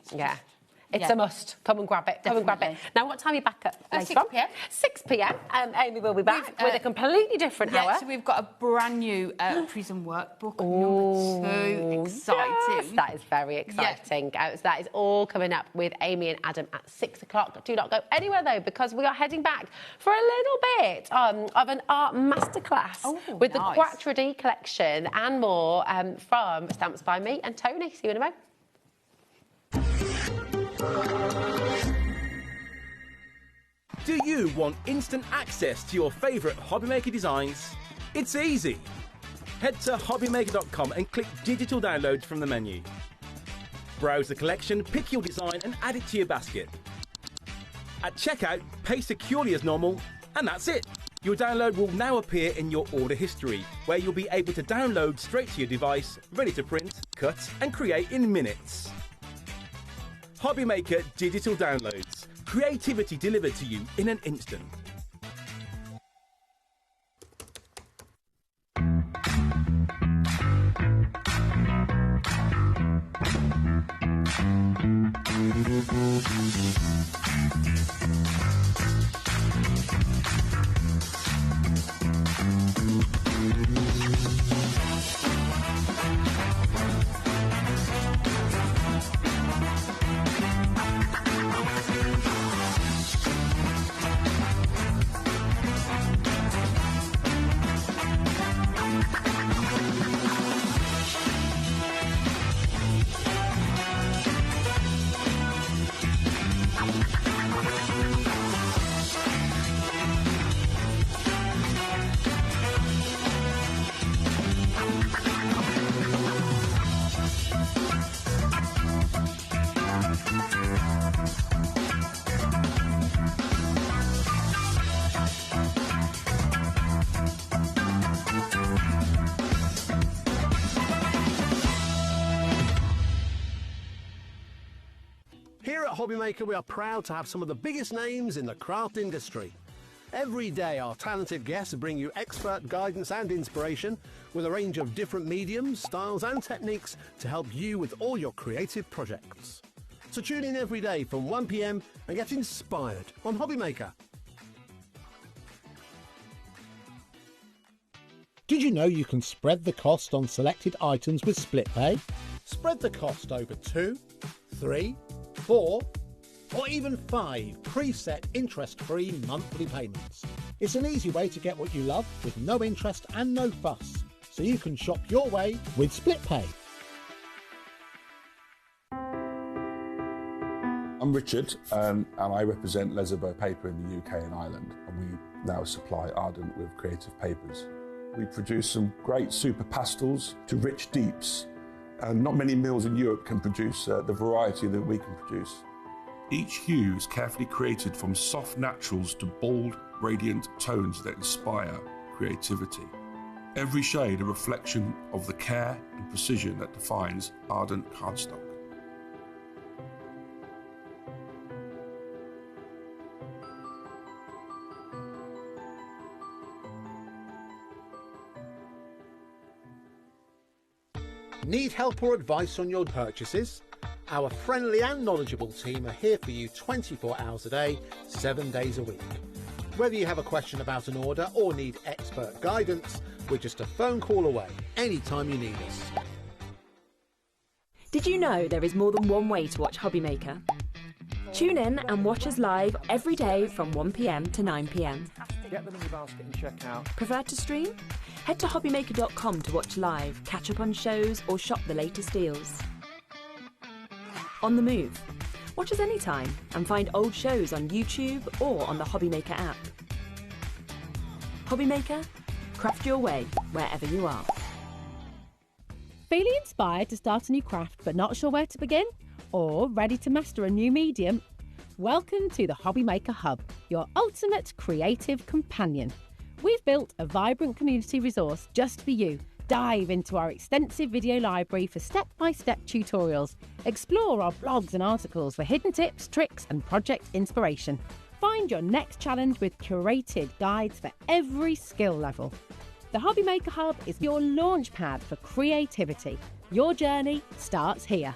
It's a must. Come and grab it. Come and grab it. Now, what time are you back at? 6 p.m. 6 p.m. Amy will be back with a completely different hour. So we've got a brand new Prism workbook, number 2. Exciting. Yes, that is very exciting. So that is all coming up with Amy and Adam at 6 o'clock. Do not go anywhere, though, because we are heading back for a little bit of an art masterclass with the Quattro D collection and more from Stamps by me and Tony. See you in a moment. Do you want instant access to your favourite HobbyMaker designs? It's easy. Head to HobbyMaker.com and click Digital Downloads from the menu. Browse the collection, pick your design and add it to your basket. At checkout, pay securely as normal, and that's it. Your download will now appear in your order history, where you'll be able to download straight to your device, ready to print, cut and create in minutes. HobbyMaker Digital Downloads. Creativity delivered to you in an instant. Here at HobbyMaker, we are proud to have some of the biggest names in the craft industry. Every day, our talented guests bring you expert guidance and inspiration with a range of different mediums, styles and techniques to help you with all your creative projects. So tune in every day from 1 p.m. and get inspired on HobbyMaker. Did you know you can spread the cost on selected items with split pay? Spread the cost over 2, 3, 4, or even 5 preset interest-free monthly payments. It's an easy way to get what you love with no interest and no fuss, so you can shop your way with split pay. I'm Richard, and I represent Lesabo Paper in the UK and Ireland, and we now supply Ardent with creative papers. We produce some great super pastels to rich deeps, and not many mills in Europe can produce the variety that we can produce. Each hue is carefully created from soft naturals to bold, radiant tones that inspire creativity. Every shade a reflection of the care and precision that defines Ardent cardstock. Need help or advice on your purchases? Our friendly and knowledgeable team are here for you 24 hours a day, 7 days a week. Whether you have a question about an order or need expert guidance, we're just a phone call away anytime you need us. Did you know there is more than one way to watch HobbyMaker? Tune in and watch us live every day from 1 p.m. to 9 p.m. Get them in your basket and check out. Prefer to stream? Head to hobbymaker.com to watch live, catch up on shows or shop the latest deals. On the move. Watch us anytime and find old shows on YouTube or on the HobbyMaker app. HobbyMaker, craft your way wherever you are. Feeling inspired to start a new craft but not sure where to begin? Or ready to master a new medium? Welcome to the HobbyMaker Hub, your ultimate creative companion. We've built a vibrant community resource just for you. Dive into our extensive video library for step-by-step tutorials. Explore our blogs and articles for hidden tips, tricks and project inspiration. Find your next challenge with curated guides for every skill level. The HobbyMaker Hub is your launch pad for creativity. Your journey starts here.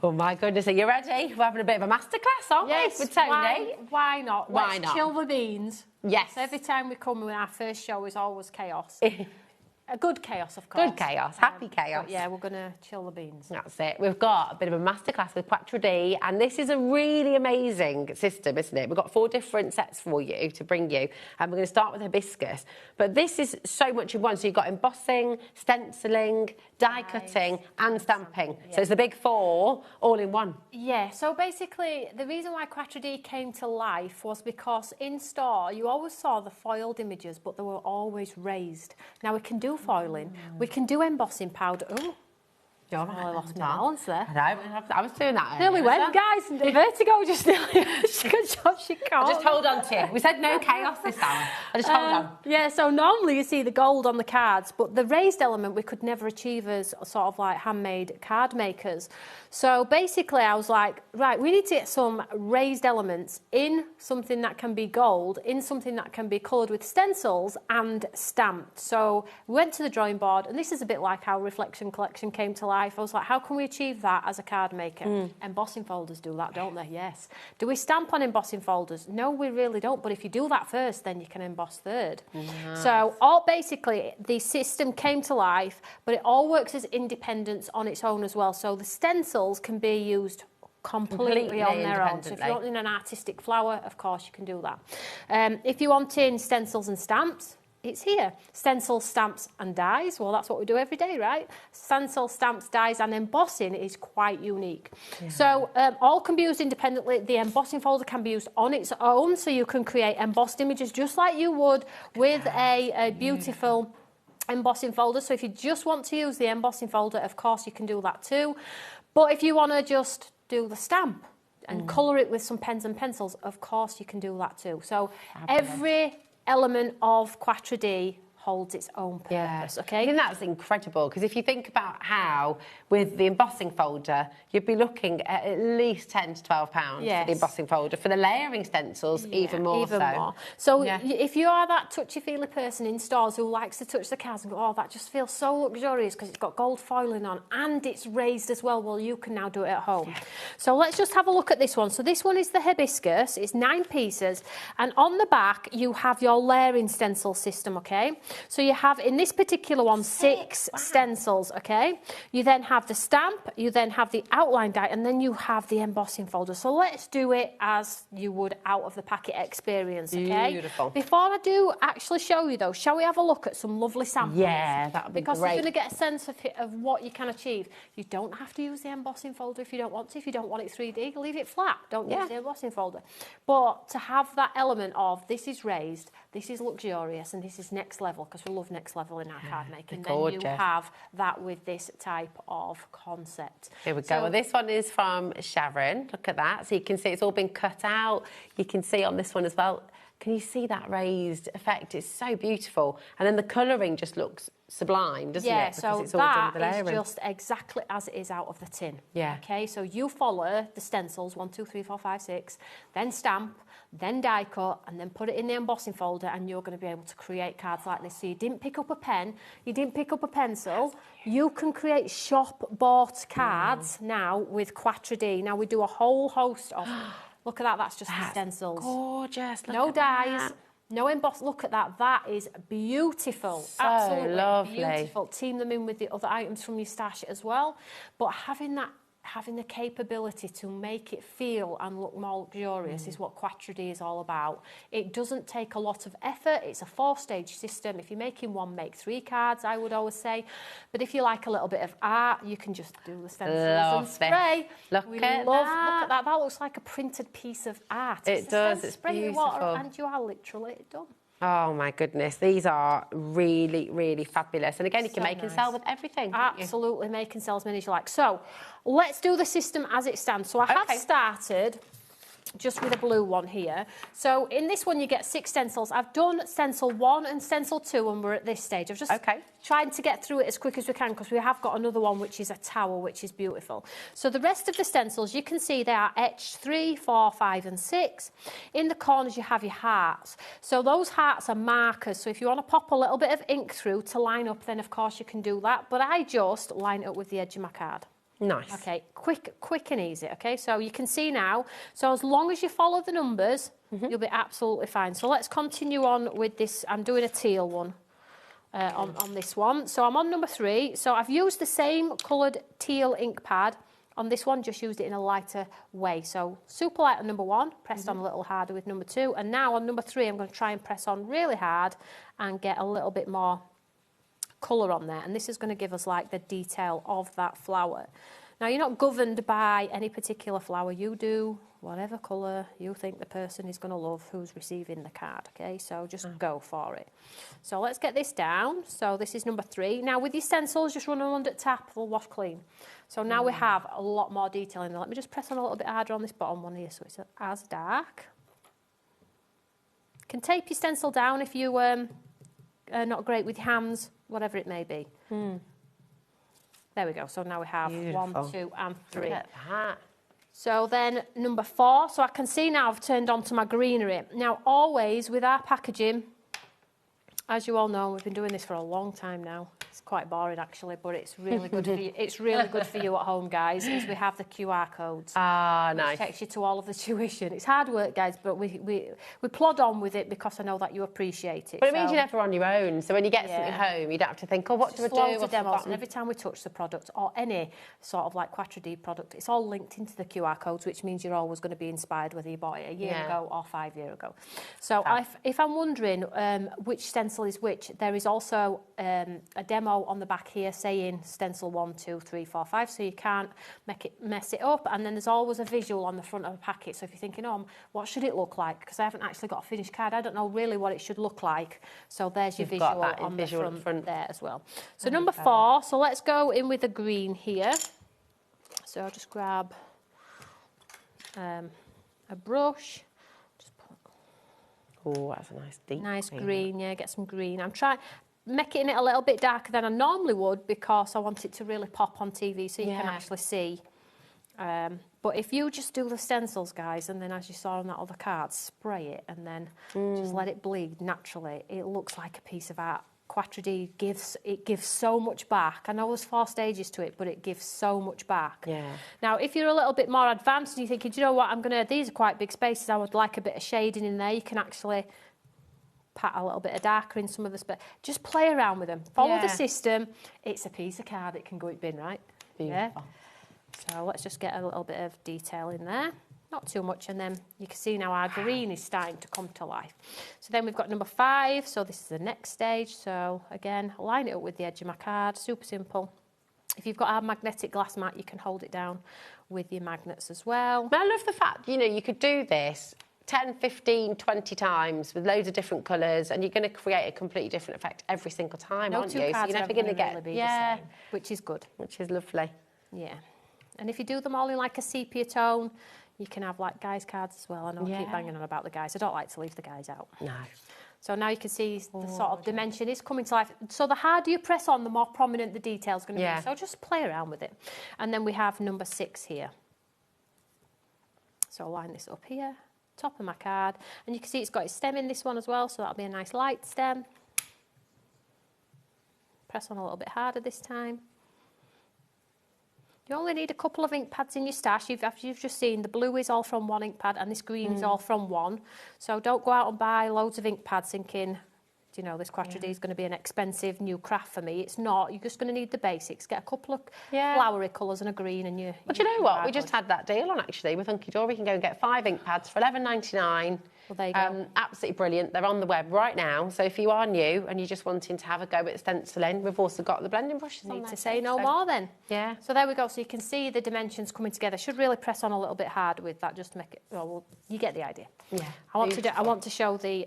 Oh my goodness, are you ready? We're having a bit of a masterclass, aren't we, with Tony? Why not? Why Let's not? chill the beans. Yes. Every time we come, our first show is always chaos. A good chaos, of course. Good chaos, happy chaos. But yeah, we're going to chill the beans. That's it. We've got a bit of a masterclass with Quattro D, and this is a really amazing system, isn't it? We've got 4 different sets for you to bring you, and we're going to start with hibiscus. But this is so much in one. So you've got embossing, stenciling, die cutting, and stamping. Yeah. So it's the big 4 all in one. Yeah, so basically the reason why Quattro D came to life was because in store you always saw the foiled images, but they were always raised. Now we can do foiling, we can do embossing powder. Oh, You're right, I lost my balance there. I was doing that. Nearly went, guys. Vertigo just nearly. Good job, she can't. Just hold on to you. We said no chaos this hour. I just hold on. Yeah, so normally you see the gold on the cards, but the raised element we could never achieve as sort of like handmade card makers. So basically I was like, right, we need to get some raised elements in something that can be gold, in something that can be coloured with stencils and stamped. So we went to the drawing board, and this is a bit like how Reflection Collection came to life. I was like, how can we achieve that as a card maker? Embossing folders do that, don't they? Yes. Do we stamp on embossing folders? No, we really don't. But if you do that first, then you can emboss third. Nice. So basically, the system came to life, but it all works as independence on its own as well. So the stencils can be used completely on their own. So if you're wanting an artistic flower, of course you can do that. If you want in stencils and stamps, it's here. Stencils, stamps and dies. Well, that's what we do every day, right? Stencil, stamps, dies and embossing is quite unique. Yeah. So all can be used independently. The embossing folder can be used on its own, so you can create embossed images just like you would with a beautiful embossing folder. So if you just want to use the embossing folder, of course you can do that too. But if you want to just do the stamp and colour it with some pens and pencils, of course you can do that too. So every element of Quattro D holds its own purpose, okay? I think that's incredible, because if you think about how, with the embossing folder, you'd be looking at least £10 to £12 for the embossing folder. For the layering stencils, even more so. So if you are that touchy-feely person in stores who likes to touch the cards and go, oh, that just feels so luxurious because it's got gold foiling on and it's raised as well, you can now do it at home. So let's just have a look at this one. So this one is the hibiscus. It's 9 pieces, and on the back you have your layering stencil system, okay? So you have, in this particular one, 6 stencils, okay? You then have the stamp, you then have the outline die, and then you have the embossing folder. So let's do it as you would out of the packet experience, okay? Beautiful. Before I do actually show you though, shall we have a look at some lovely samples? Yeah, that would be because great. you're going to get a sense of what you can achieve. You don't have to use the embossing folder if you don't want to. If you don't want it 3D, leave it flat. Don't use the embossing folder. But to have that element of this is raised, this is luxurious, and this is next level, because we love next level in our card making. Then you have that with this type of concept. Here we go. Well, this one is from Sharon. Look at that. So you can see it's all been cut out. You can see on this one as well. Can you see that raised effect? It's so beautiful. And then the colouring just looks sublime, doesn't it? Yeah, Because so it's all done with the that layering. is just exactly as it is out of the tin. Yeah. Okay, so you follow the stencils, 1, 2, 3, 4, 5, 6, then stamp, then die cut, and then put it in the embossing folder, and you're going to be able to create cards like this. So you didn't pick up a pen, you didn't pick up a pencil. You can create shop-bought cards now with Quattro D. Now we do a whole host of... Look at that, that's just the stencils. Gorgeous. Look No at dies. that. No emboss. Look at that. That is beautiful. So absolutely lovely. beautiful. Team them in with the other items from your stash as well. But having the capability to make it feel and look more luxurious is what Quattro D is all about. It doesn't take a lot of effort. It's a 4-stage system. If you're making one, make 3 cards, I would always say. But if you like a little bit of art, you can just do the stencils and spray. Look at that. Look at that. That looks like a printed piece of art. It does. It's spray beautiful. Water and you are literally done. Oh my goodness, these are really, really fabulous. And again, you can make and sell with everything. Absolutely, make and sell as many as you like. So let's do the system as it stands. So I have started just with a blue one here. So in this one you get 6 stencils. I've done stencil 1 and stencil 2 and we're at this stage. I've just trying to get through it as quick as we can because we have got another one which is a tower, which is beautiful. So the rest of the stencils, you can see they are etched 3, 4, 5 and 6. In the corners you have your hearts. So those hearts are markers. So if you want to pop a little bit of ink through to line up, then of course you can do that. But I just line it up with the edge of my card. Nice. Okay, quick and easy, okay? So you can see now, so as long as you follow the numbers, you'll be absolutely fine. So let's continue on with this. I'm doing a teal one on this one. So I'm on number 3. So I've used the same coloured teal ink pad. On this one, just used it in a lighter way. So super light on number 1, pressed on a little harder with number 2. And now on number 3, I'm going to try and press on really hard and get a little bit more colour on there, and this is going to give us like the detail of that flower. Now you're not governed by any particular flower. You do whatever colour you think the person is going to love who's receiving the card, okay? So just go for it. So let's get this down. So this is number 3. Now with your stencils, just run them under tap, they'll wash clean. So now we have a lot more detail in there. Let me just press on a little bit harder on this bottom one here so it's as dark. You can tape your stencil down if you are not great with your hands, whatever it may be. There we go. So now we have 1, 2 and 3. Look at that. So then number 4. So I can see now I've turned on to my greenery. Now always with our packaging, as you all know, we've been doing this for a long time now. It's quite boring actually, but it's really good for you. It's really good for you at home, guys, is we have the QR codes. Ah, nice. Which takes you to all of the tuition. It's hard work, guys, but we plod on with it because I know that you appreciate it. But it means you're never on your own. So when you get something home, you don't have to think, oh, what do I do? Loads of demos, and every time we touch the product or any sort of like Quattro D product, it's all linked into the QR codes, which means you're always going to be inspired whether you bought it a year ago or 5 years ago. So if I'm wondering which stencil is which, there is also a demo on the back here saying stencil 1, 2, 3, 4, 5, so you can't mess it up. And then there's always a visual on the front of a packet. So if you're thinking, oh, what should it look like? Because I haven't actually got a finished card, I don't know really what it should look like. So there's your visual on the front there as well. So number 4. So let's go in with the green here. So I'll just grab a brush. Oh, that's a nice deep green. Yeah, get some green. I'm trying. making it a little bit darker than I normally would because I want it to really pop on TV so you can actually see. But if you just do the stencils, guys, and then as you saw on that other card, spray it and then just let it bleed naturally, it looks like a piece of art. Quattro D gives so much back. I know there's 4 stages to it, but it gives so much back. Yeah. Now, if you're a little bit more advanced and you're thinking, do you know what, these are quite big spaces, I would like a bit of shading in there, you can actually pat a little bit of darker in some of the space. Just play around with them. Follow the system. It's a piece of card. It can go in bin, right? Beautiful. Yeah. So let's just get a little bit of detail in there. Not too much, and then you can see now our green is starting to come to life. So then we've got number 5, so this is the next stage. So again, line it up with the edge of my card, super simple. If you've got our magnetic glass mat, you can hold it down with your magnets as well. But I love the fact, you could do this 10, 15, 20 times with loads of different colours, and you're going to create a completely different effect every single time, aren't you? So you're never going to get really the same, which is good. Which is lovely. Yeah. And if you do them all in like a sepia tone, you can have like guys cards as well. I know I keep banging on about the guys. I don't like to leave the guys out. No. So now you can see the sort of dimension is coming to life. So the harder you press on, the more prominent the detail's going to be. So just play around with it. And then we have number 6 here. So I'll line this up here, top of my card. And you can see it's got its stem in this one as well, so that'll be a nice light stem. Press on a little bit harder this time. You only need a couple of ink pads in your stash. You've just seen the blue is all from one ink pad and this green is all from one. So don't go out and buy loads of ink pads thinking, you know, this Quattro D is going to be an expensive new craft for me. It's not. You're just going to need the basics. Get a couple of flowery colours and a green and you... But you know what? We just had that deal on, actually, with Hunky Dory. You can go and get 5 ink pads for $11.99. Well, there you go. Absolutely brilliant. They're on the web right now. So if you are new and you're just wanting to have a go at stenciling, we've also got the blending brushes on there. Need to say no more then. Yeah. So there we go. So you can see the dimensions coming together. Should really press on a little bit harder with that just to make it... Well, you get the idea. Yeah. I want to show the...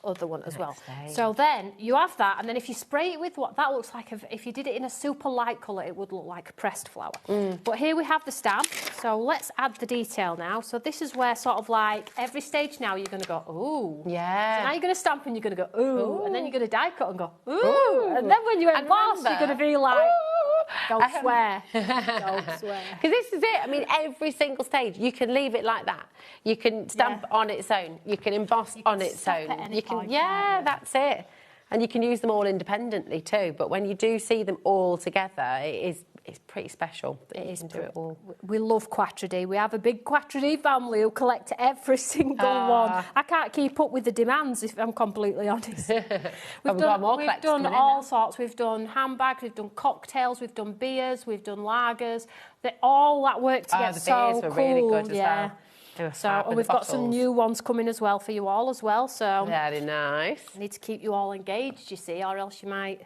other one as well. So then you have that, and then if you spray it with what that looks like, if you did it in a super light colour, it would look like a pressed flower. But here we have the stamp, so let's add the detail now. So this is where sort of like every stage now you're going to go, ooh. Yeah. So now you're going to stamp and you're going to go, ooh, and then you're going to die cut and go, ooh. And then when you emboss, you're going to be like, don't swear. Don't swear. Because this is it. I mean, every single stage, you can leave it like that. You can stamp on its own. You can emboss on its own. You can, that's it. And you can use them all independently too. But when you do see them all together, it's pretty special. It is. Do it all. We love Quattro D. We have a big Quattro D family who collect every single one. I can't keep up with the demands, if I'm completely honest. We've done all sorts. We've done handbags, we've done cocktails, we've done beers, we've done lagers. All that work to get so cool. Really good as well. So, and we've got some new ones coming as well for you all as well. So very nice. I need to keep you all engaged, you see, or else you might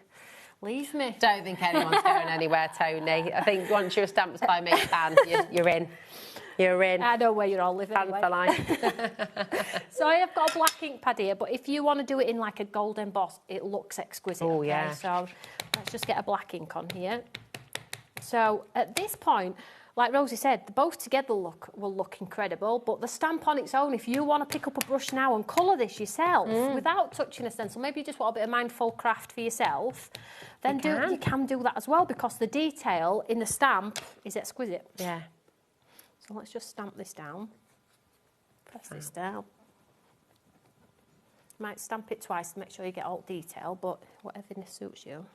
leave me. Don't think anyone's going anywhere, Tony. I think once you're a Stamps by Me fan, you're in. You're in. I know where you're all living. Fan for life. So I have got a black ink pad here, but if you want to do it in like a gold emboss, it looks exquisite. Oh, yeah. So let's just get a black ink on here. So at this point, like Rosie said, both together will look incredible, but the stamp on its own, if you want to pick up a brush now and colour this yourself without touching a stencil, maybe you just want a bit of mindful craft for yourself, then you can do that as well, because the detail in the stamp is exquisite. Yeah. So let's just stamp this down. Press this down. Might stamp it twice to make sure you get all detail, but whatever suits you.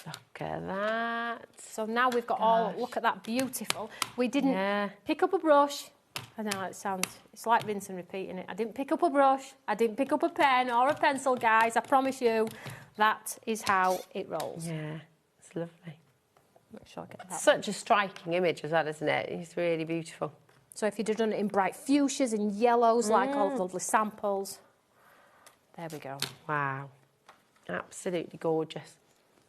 Look at that. So now we've got all, look at that, beautiful. We didn't pick up a brush. I know it's like rinse and repeating it. I didn't pick up a brush. I didn't pick up a pen or a pencil, guys. I promise you, that is how it rolls. Yeah, it's lovely. Make sure I get that. Such a striking image as well, isn't it? It's really beautiful. So if you'd have done it in bright fuchsias and yellows, like all the lovely samples. There we go. Wow. Absolutely gorgeous.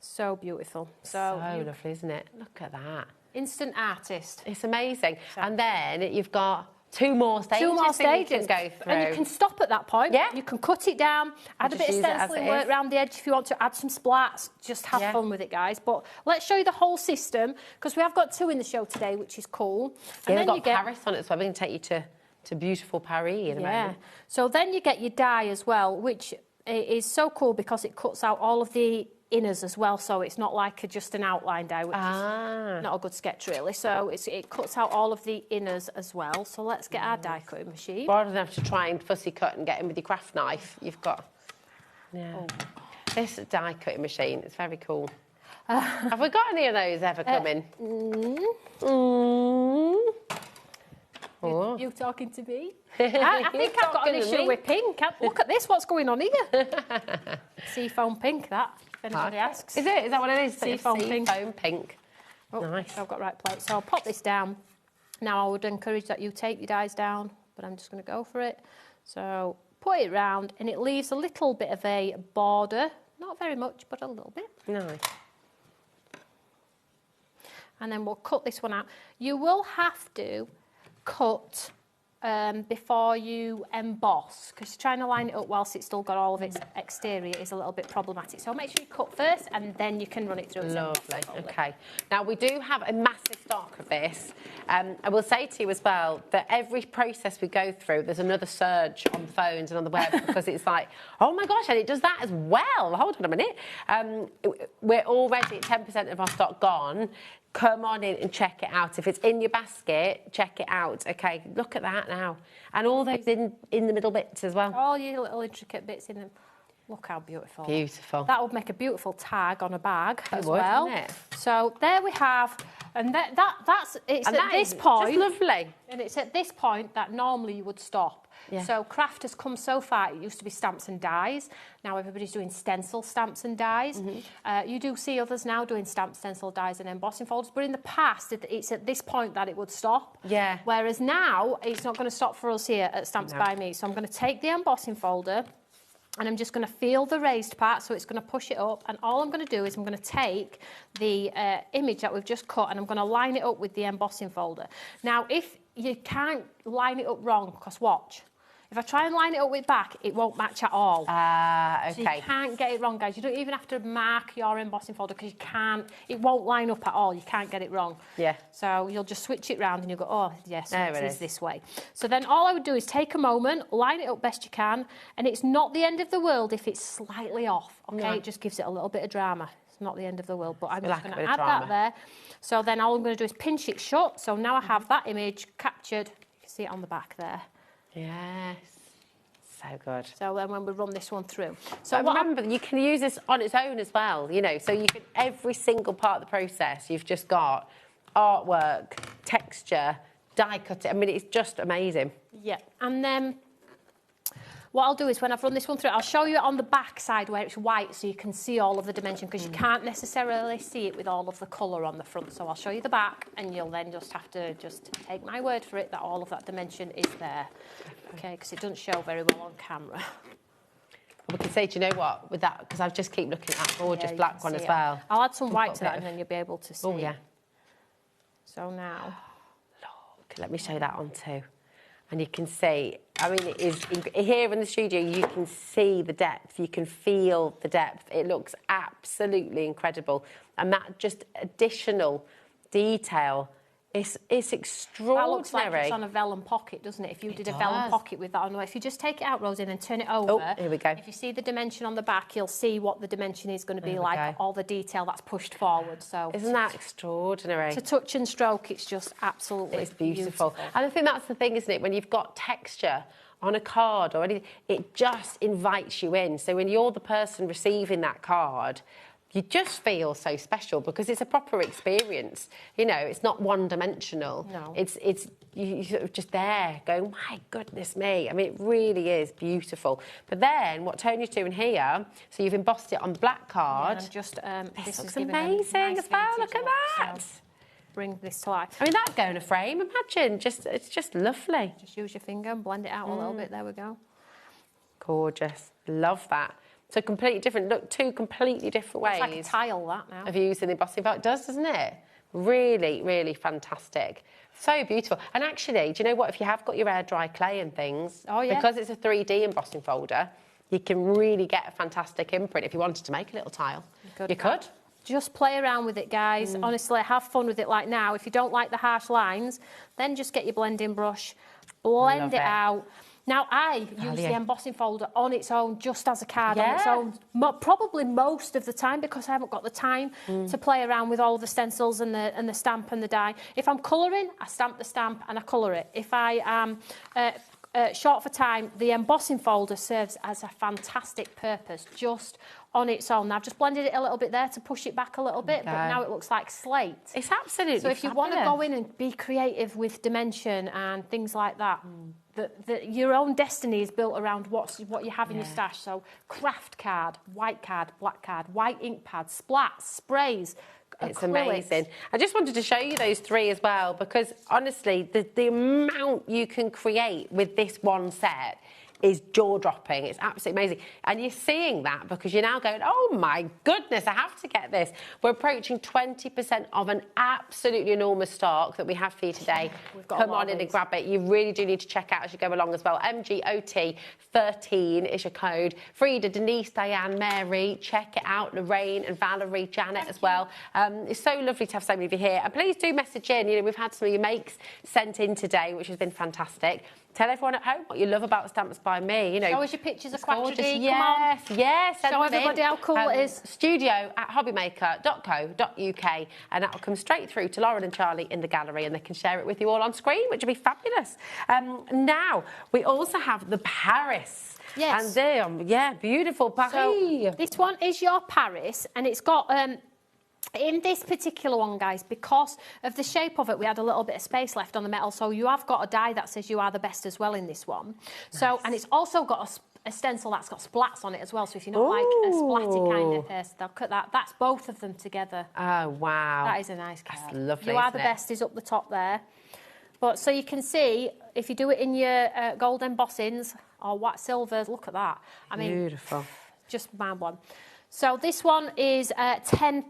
So beautiful. So lovely, isn't it? Look at that. Instant artist. It's amazing. So. And then you've got 2 more stages. 2 more stages. You can go through. And you can stop at that point. Yeah. You can cut it down, add a bit of stenciling work around the edge if you want to add some splats. Just have fun with it, guys. But let's show you the whole system, because we have got 2 in the show today, which is cool. And then we've got Paris on it, so we're going to take you to beautiful Paris in a moment. So then you get your die as well, which... is so cool because it cuts out all of the inners as well, so it's not like just an outline die, which is not a good sketch really. So it cuts out all of the inners as well. So let's get our die cutting machine. Rather than have to try and fussy cut and get in with your craft knife, you've got this die cutting machine. It's very cool. Have we got any of those ever coming? You talking to me? I think I've got an issue with pink. Look at this, what's going on here? Seafoam pink, that, if anybody asks. Is it? Is that what it is? Seafoam pink. Seafoam pink. Oh, nice. I've got right plate. So I'll pop this down. Now I would encourage that you take your dies down, but I'm just going to go for it. So put it round, and it leaves a little bit of a border. Not very much, but a little bit. Nice. And then we'll cut this one out. You will have to cut before you emboss, because trying to line it up whilst it's still got all of its exterior is a little bit problematic. So make sure you cut first and then you can run it through. Lovely. Okay. Now we do have a massive stock of this. I will say to you as well that every process we go through, there's another surge on the phones and on the web because it's like, oh my gosh, and it does that as well. Hold on a minute. We're already at 10% of our stock gone. Come on in and check it out. If it's in your basket, check it out. Okay, look at that now. And all those in the middle bits as well. All your little intricate bits in them. Look how beautiful. Beautiful. That would make a beautiful tag on a bag as would, well. wouldn't it? So there we have, and that's at this point. Just lovely. And it's at this point that normally you would stop. Yeah. So craft has come so far. It used to be stamps and dies. Now everybody's doing stencil stamps and dies. You do see others now doing stamp, stencil, dies and embossing folders. But in the past, it's at this point that it would stop. Yeah. Whereas now, it's not going to stop for us here at Stamps by Me. So I'm going to take the embossing folder and I'm just going to feel the raised part, so it's going to push it up. And all I'm going to do is I'm going to take the image that we've just cut and I'm going to line it up with the embossing folder. Now, if you can't line it up wrong, because watch. If I try and line it up with back, it won't match at all. Okay. So you can't get it wrong, guys. You don't even have to mark your embossing folder because you can't, it won't line up at all. You can't get it wrong. Yeah. So you'll just switch it round and you'll go, oh, yes, There it it is is. this way. So then all I would do is take a moment, line it up best you can, and it's not the end of the world if it's slightly off, okay? No. It just gives it a little bit of drama. It's not the end of the world, but I'm We just like a going bit to of add that drama. there. So then all I'm going to do is pinch it shut. So now I have that image captured. You can see it on the back there. Yes. So good. So then when we run this one through. So But remember, you can use this on its own as well, you know, so you can, every single part of the process, you've just got artwork, texture, die cutting. I mean, it's just amazing. Yeah, and then what I'll do is when I've run this one through, I'll show you on the back side where it's white so you can see all of the dimension, because you can't necessarily see it with all of the colour on the front. So I'll show you the back and you'll then just have to just take my word for it that all of that dimension is there. Okay, because it doesn't show very well on camera. We can say, do you know what, with that, because I just keep looking at that gorgeous you black can one see as it. well. I'll add some We've white got to a that bit and of- then you'll be able to see. Oh, yeah. So now... Look, let me show that on too. And you can see, I mean, it is here in the studio, you can see the depth, you can feel the depth. It looks absolutely incredible. And that just additional detail, it's extraordinary. That looks like it's on a vellum pocket, doesn't it? If you did a vellum does. pocket with that on, if you just take it out, Rosie, and then turn it over. Oh, here we go. If you see the dimension on the back, you'll see what the dimension is going to be There we like, go. all the detail that's pushed forward. So Isn't that extraordinary? to touch and stroke, it's just absolutely It's beautiful. And I think that's the thing, isn't it? When you've got texture on a card or anything, it just invites you in. So when you're the person receiving that card, you just feel so special because it's a proper experience. You know, it's not one-dimensional. No. It's you sort of just there going, my goodness me. I mean, it really is beautiful. But then what Tony's doing here, so you've embossed it on black card. and just This is looks giving a amazing nice as well. vintage Look at look, that. so bring this to life. I mean, that'd go in a frame. Imagine, it's just lovely. Just use your finger and blend it out a little bit. There we go. Gorgeous. Love that. So completely different. Look, two completely different ways. It's like a tile, that now. Of using the embossing felt. It does, doesn't it? Really, really fantastic. So beautiful. And actually, do you know what? If you have got your air dry clay and things, because it's a 3D embossing folder, you can really get a fantastic imprint if you wanted to make a little tile. You could. Just play around with it, guys. Honestly, have fun with it like now. If you don't like the harsh lines, then just get your blending brush, blend Love it it. out. Now, I use the embossing folder on its own, just as a card on its own, probably most of the time, because I haven't got the time to play around with all the stencils and the stamp and the die. If I'm colouring, I stamp the stamp and I colour it. If I am short for time, the embossing folder serves as a fantastic purpose, just on its own. Now, I've just blended it a little bit there to push it back a little bit, but now it looks like slate. It's absolutely So if you want to go in and be creative with dimension and things like that, your own destiny is built around what you have in your stash. So craft card, white card, black card, white ink pad, splats, sprays. It's amazing. I just wanted to show you those 3 as well, because honestly, the amount you can create with this one set is jaw-dropping. It's absolutely amazing. And you're seeing that because you're now going, oh my goodness, I have to get this. We're approaching 20% of an absolutely enormous stock that we have for you today. Come on in and grab it. You really do need to check out as you go along as well. MGOT13 is your code. Frida, Denise, Diane, Mary, check it out. Lorraine and Valerie, Janet as well. It's so lovely to have so many of you here. And please do message in. You know, we've had some of your makes sent in today, which has been fantastic. Tell everyone at home what you love about the Stamps by Me. You know, show us your pictures of Quattro. Yes, yes. Show everybody how cool it is. studio@hobbymaker.co.uk, and that'll come straight through to Lauren and Charlie in the gallery, and they can share it with you all on screen, which will be fabulous. Now we also have the Paris. Yes. And beautiful Paris. So this one is your Paris, and it's got. In this particular one, guys, because of the shape of it, we had a little bit of space left on the metal, so you have got a die that says you are the best as well in this one. So, and it's also got a stencil that's got splats on it as well, so if you're not like a splatty kind of person, they'll cut that. That's both of them together. Oh, wow. That is a nice card. That's lovely, You are the best is up the top there. But so you can see, if you do it in your gold embossings or what silvers, look at that. I mean, beautiful. Just mind-blowing. So this one is 10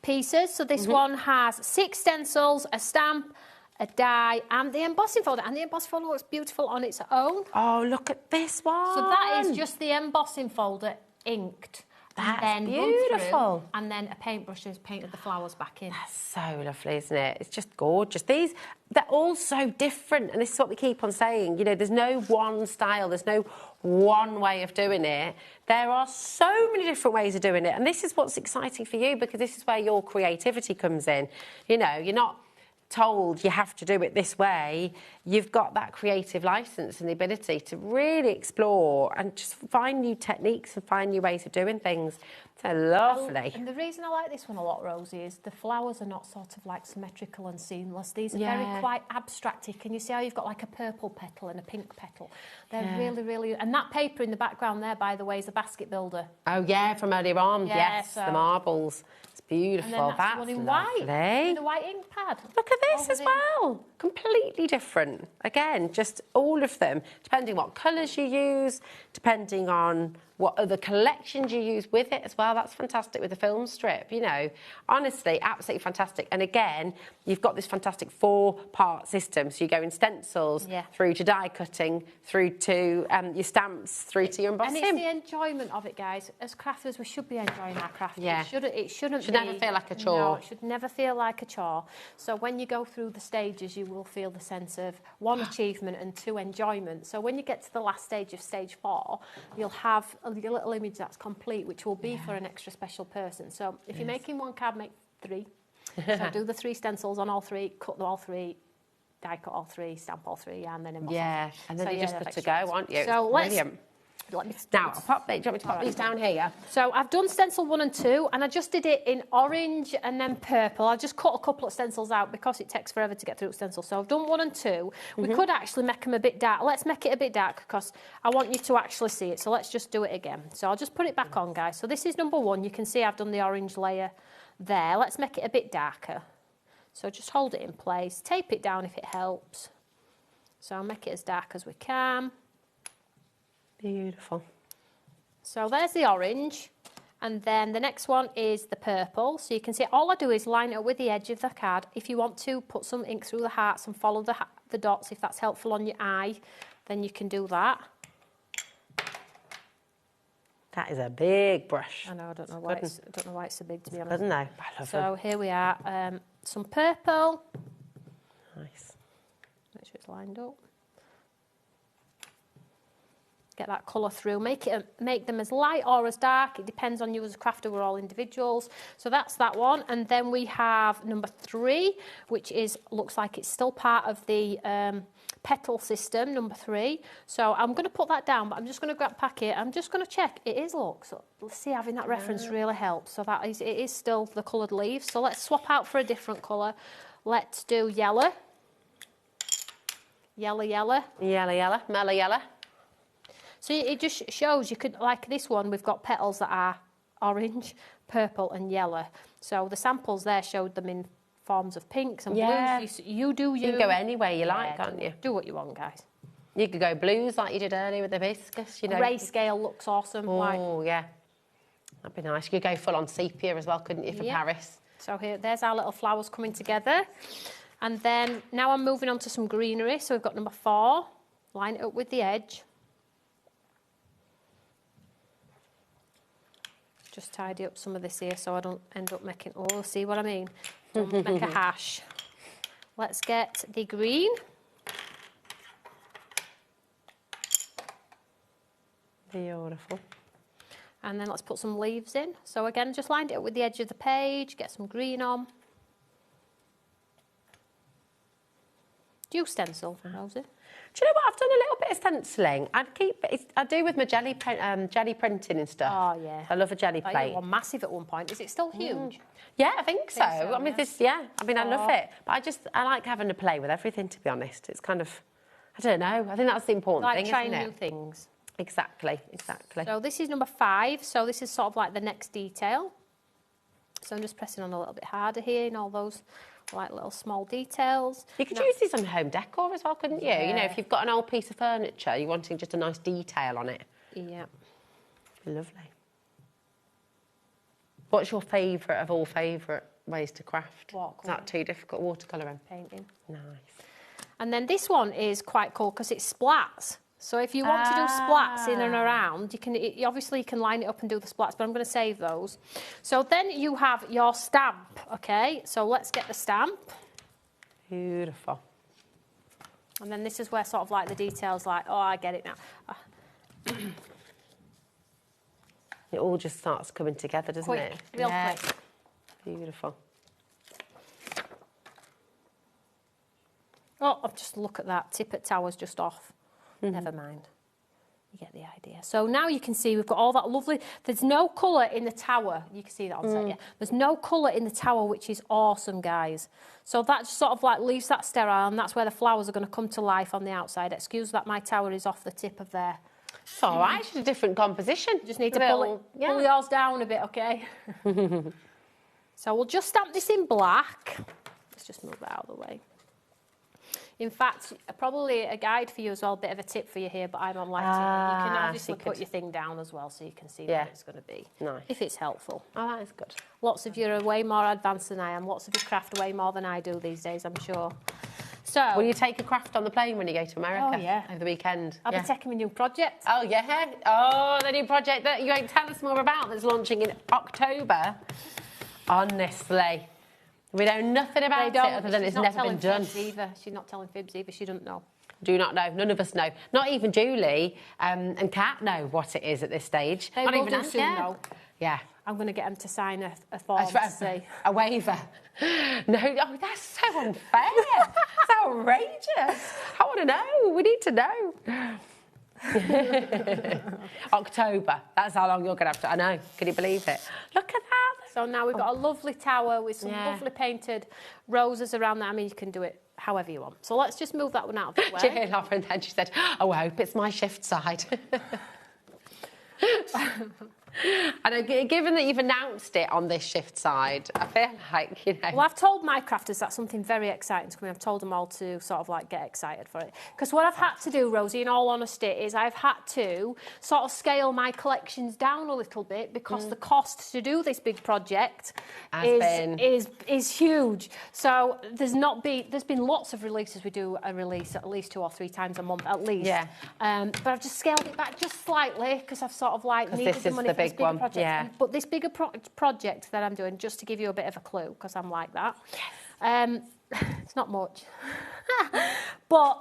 pieces. So this one has 6 stencils, a stamp, a die, and the embossing folder. And the embossing folder looks beautiful on its own. Oh, look at this one. So that is just the embossing folder inked. That's and then beautiful. And then a paintbrush has painted the flowers back in. That's so lovely, isn't it? It's just gorgeous. These, they're all so different, and this is what we keep on saying. You know, there's no one style, there's no one way of doing it. There are so many different ways of doing it, and this is what's exciting for you, because this is where your creativity comes in. You know, you're not told you have to do it this way. You've got that creative license and the ability to really explore and just find new techniques and find new ways of doing things. So lovely. And the reason I like this one a lot, Rosie, is the flowers are not sort of like symmetrical and seamless. These are very quite abstracty. Can you see how you've got like a purple petal and a pink petal? They're really, really... And that paper in the background there, by the way, is a basket builder. Oh, yeah, from earlier on. Yeah, yes, so... the marbles. It's beautiful. And then that's the one in white. Lovely. The white ink pad. Look at this as well. Completely different. Again, just all of them, depending what colours you use, depending on what other collections you use with it as well. That's fantastic with the film strip, you know. Honestly, absolutely fantastic. And again, you've got this fantastic 4-part system. So you go in stencils, through to die cutting, through to your stamps, through to your embossing. And it's the enjoyment of it, guys. As crafters, we should be enjoying our craft. Yeah. It shouldn't should never feel like a chore. No, it should never feel like a chore. So when you go through the stages, you will feel the sense of 1, achievement, and 2, enjoyment. So when you get to the last stage of stage 4, you'll have a little image that's complete, which will be for an extra special person. So if you're making 1 card, make 3. So do the 3 stencils on all 3, cut all 3, die cut all 3, stamp all 3, and then emboss. Yeah, and then you're just good to go, aren't you? So brilliant. Let me now, do you want me to pop these down here? So I've done stencil 1 and 2, and I just did it in orange and then purple. I just cut a couple of stencils out because it takes forever to get through stencils. So I've done 1 and 2. We could actually make them a bit dark. Let's make it a bit dark because I want you to actually see it. So let's just do it again. So I'll just put it back on, guys. So this is number 1. You can see I've done the orange layer there. Let's make it a bit darker. So just hold it in place. Tape it down if it helps. So I'll make it as dark as we can. Beautiful. So there's the orange, and then the next one is the purple. So you can see all I do is line it up with the edge of the card. If you want to, put some ink through the hearts and follow the dots, if that's helpful on your eye, then you can do that. That is a big brush. I know, I don't know why it's so big, to be honest. Doesn't know. I love so here we are, some purple. Nice. Make sure it's lined up. Get that colour through. Make them as light or as dark. It depends on you as a crafter. We're all individuals. So that's that one. And then we have number 3, which looks like it's still part of the petal system, number 3. So I'm going to put that down, but I'm just going to grab packet. I'm just going to check. It is, look. So let's see, having that reference really helps. So it is still the coloured leaves. So let's swap out for a different colour. Let's do yellow. Yellow, yellow. Yellow, yellow. Mellow yellow. So it just shows you could, like this one, we've got petals that are orange, purple and yellow. So the samples there showed them in forms of pinks and blues. You do you. You can go anywhere you like, can't you? Do what you want, guys. You could go blues like you did earlier with the hibiscus, you know. Grayscale looks awesome. Oh, yeah. That'd be nice. You could go full on sepia as well, couldn't you, for Paris? So there's our little flowers coming together. And then now I'm moving on to some greenery. So we've got number 4. Line it up with the edge. Just tidy up some of this here so I don't end up making, see what I mean? Don't make a hash. Let's get the green. Beautiful. And then let's put some leaves in. So again, just lined it up with the edge of the page, get some green on. Do you stencil, Rosie? Do you know what? I've done a little bit of stenciling. I do with my jelly printing and stuff. Oh, yeah. I love a jelly plate. You were massive at one point. Is it still huge? Yeah, I think so. I mean, I love it. But I like having to play with everything, to be honest. It's kind of, I don't know. I think that's the important thing, like trying isn't it? new things. Exactly. So this is number 5. So this is sort of like the next detail. So I'm just pressing on a little bit harder here in all those like little small details. You could use these on home decor as well, couldn't you? Yeah. You know, if you've got an old piece of furniture, you're wanting just a nice detail on it. Yeah. Lovely. What's your favourite of all favourite ways to craft? Is that too difficult? Watercolouring? Painting. Nice. And then this one is quite cool because it splats. So if you want to do splats in and around, obviously you can line it up and do the splats, but I'm going to save those. So then you have your stamp, okay? So let's get the stamp. Beautiful. And then this is where sort of like the details like, oh, I get it now. It all just starts coming together, doesn't it? Real quick. Beautiful. Oh, just look at that. Tippet tower's just off. Never mind. You get the idea. So now you can see we've got all that lovely... There's no colour in the tower. You can see that on set, yeah. There's no colour in the tower, which is awesome, guys. So that just sort of like leaves that sterile, and that's where the flowers are going to come to life on the outside. Excuse that my tower is off the tip of there. It's all right. It's a different composition. Just need to pull yours down a bit, okay? So we'll just stamp this in black. Let's just move that out of the way. In fact, probably a guide for you as well, a bit of a tip for you here, but I'm on lighting. You can obviously put your thing down as well so you can see what it's going to be. Nice. If it's helpful. Oh, that is good. Lots of you are way more advanced than I am. Lots of you craft way more than I do these days, I'm sure. So, will you take a craft on the plane when you go to America? Oh, yeah. Over the weekend? I'll be taking my new project. Oh, yeah? Oh, the new project that you won't tell us more about that's launching in October. Honestly. We know nothing about it other than it's never been done. She's not telling fibs either. She doesn't know. Do not know. None of us know. Not even Julie and Kat know what it is at this stage. They will do soon, though. Yeah. I'm going to get them to sign a form to say... A waiver. No, oh, that's so unfair. It's outrageous. I want to know. We need to know. October. That's how long you're going to have to... I know. Can you believe it? Look at that. So now we've got a lovely tower with some lovely painted roses around that. I mean, you can do it however you want. So let's just move that one out of the way. She heard Lauren then. She said, oh, I hope it's my shift side. And given that you've announced it on this shift side, I feel like, you know... Well, I've told my crafters that's something very exciting to come in. I've told them all to sort of like get excited for it. Because what I've had to do, Rosie, in all honesty, is I've had to sort of scale my collections down a little bit because the cost to do this big project is huge. So there's been lots of releases. We do a release at least 2 or 3 times a month, at least. Yeah. But I've just scaled it back just slightly because I've sort of like needed the money for this bigger project. Yeah. But this bigger project that I'm doing, just to give you a bit of a clue, because I'm like that. Yes. It's not much, but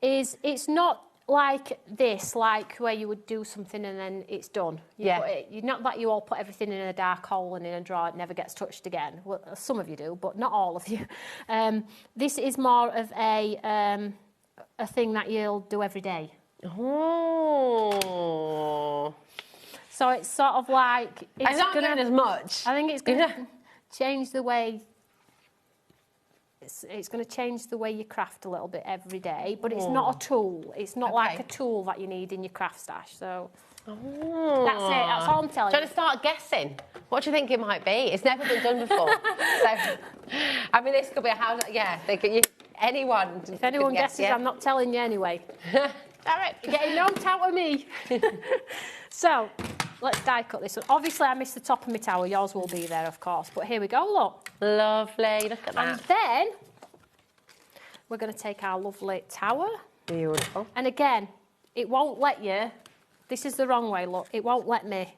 it's not like this, like where you would do something and then it's done. Not that you all put everything in a dark hole and in a drawer, it never gets touched again. Well, some of you do, but not all of you. This is more of a thing that you'll do every day. Oh. So it's sort of like... It's not doing as much. I think it's going to change the way... It's going to change the way you craft a little bit every day, but it's not a tool. It's not like a tool that you need in your craft stash. So that's it. That's all I'm telling you. Trying to start guessing. What do you think it might be? It's never been done before. So, I mean, this could be a house. Yeah, anyone. If anyone guesses, I'm not telling you anyway. All right. You're getting knocked out of me. So let's die cut this one. Obviously, I missed the top of my tower. Yours will be there, of course. But here we go, look. Lovely, look at that. And then we're going to take our lovely tower. Beautiful. And again, it won't let you... This is the wrong way, look. It won't let me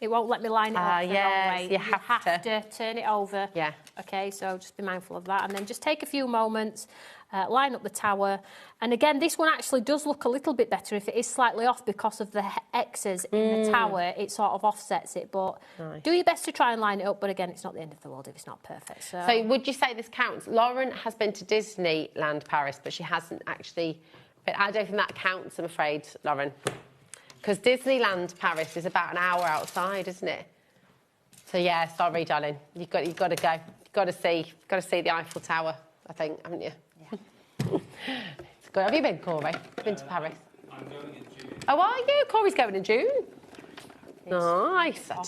line it up the wrong way. You have to turn it over. Yeah. Okay, so just be mindful of that. And then just take a few moments, line up the tower. And again, this one actually does look a little bit better if it is slightly off because of the X's in the tower. It sort of offsets it, but do your best to try and line it up. But again, it's not the end of the world if it's not perfect. So would you say this counts? Lauren has been to Disneyland Paris, but she hasn't actually... But I don't think that counts, I'm afraid, Lauren. Because Disneyland Paris is about an hour outside, isn't it? So yeah, sorry, darling. You've got to go. You've got to see the Eiffel Tower, I think, haven't you? Yeah. It's good. Have you been, Corey? Been to Paris? I'm going in June. Oh, are you? Corey's going in June. Nice. I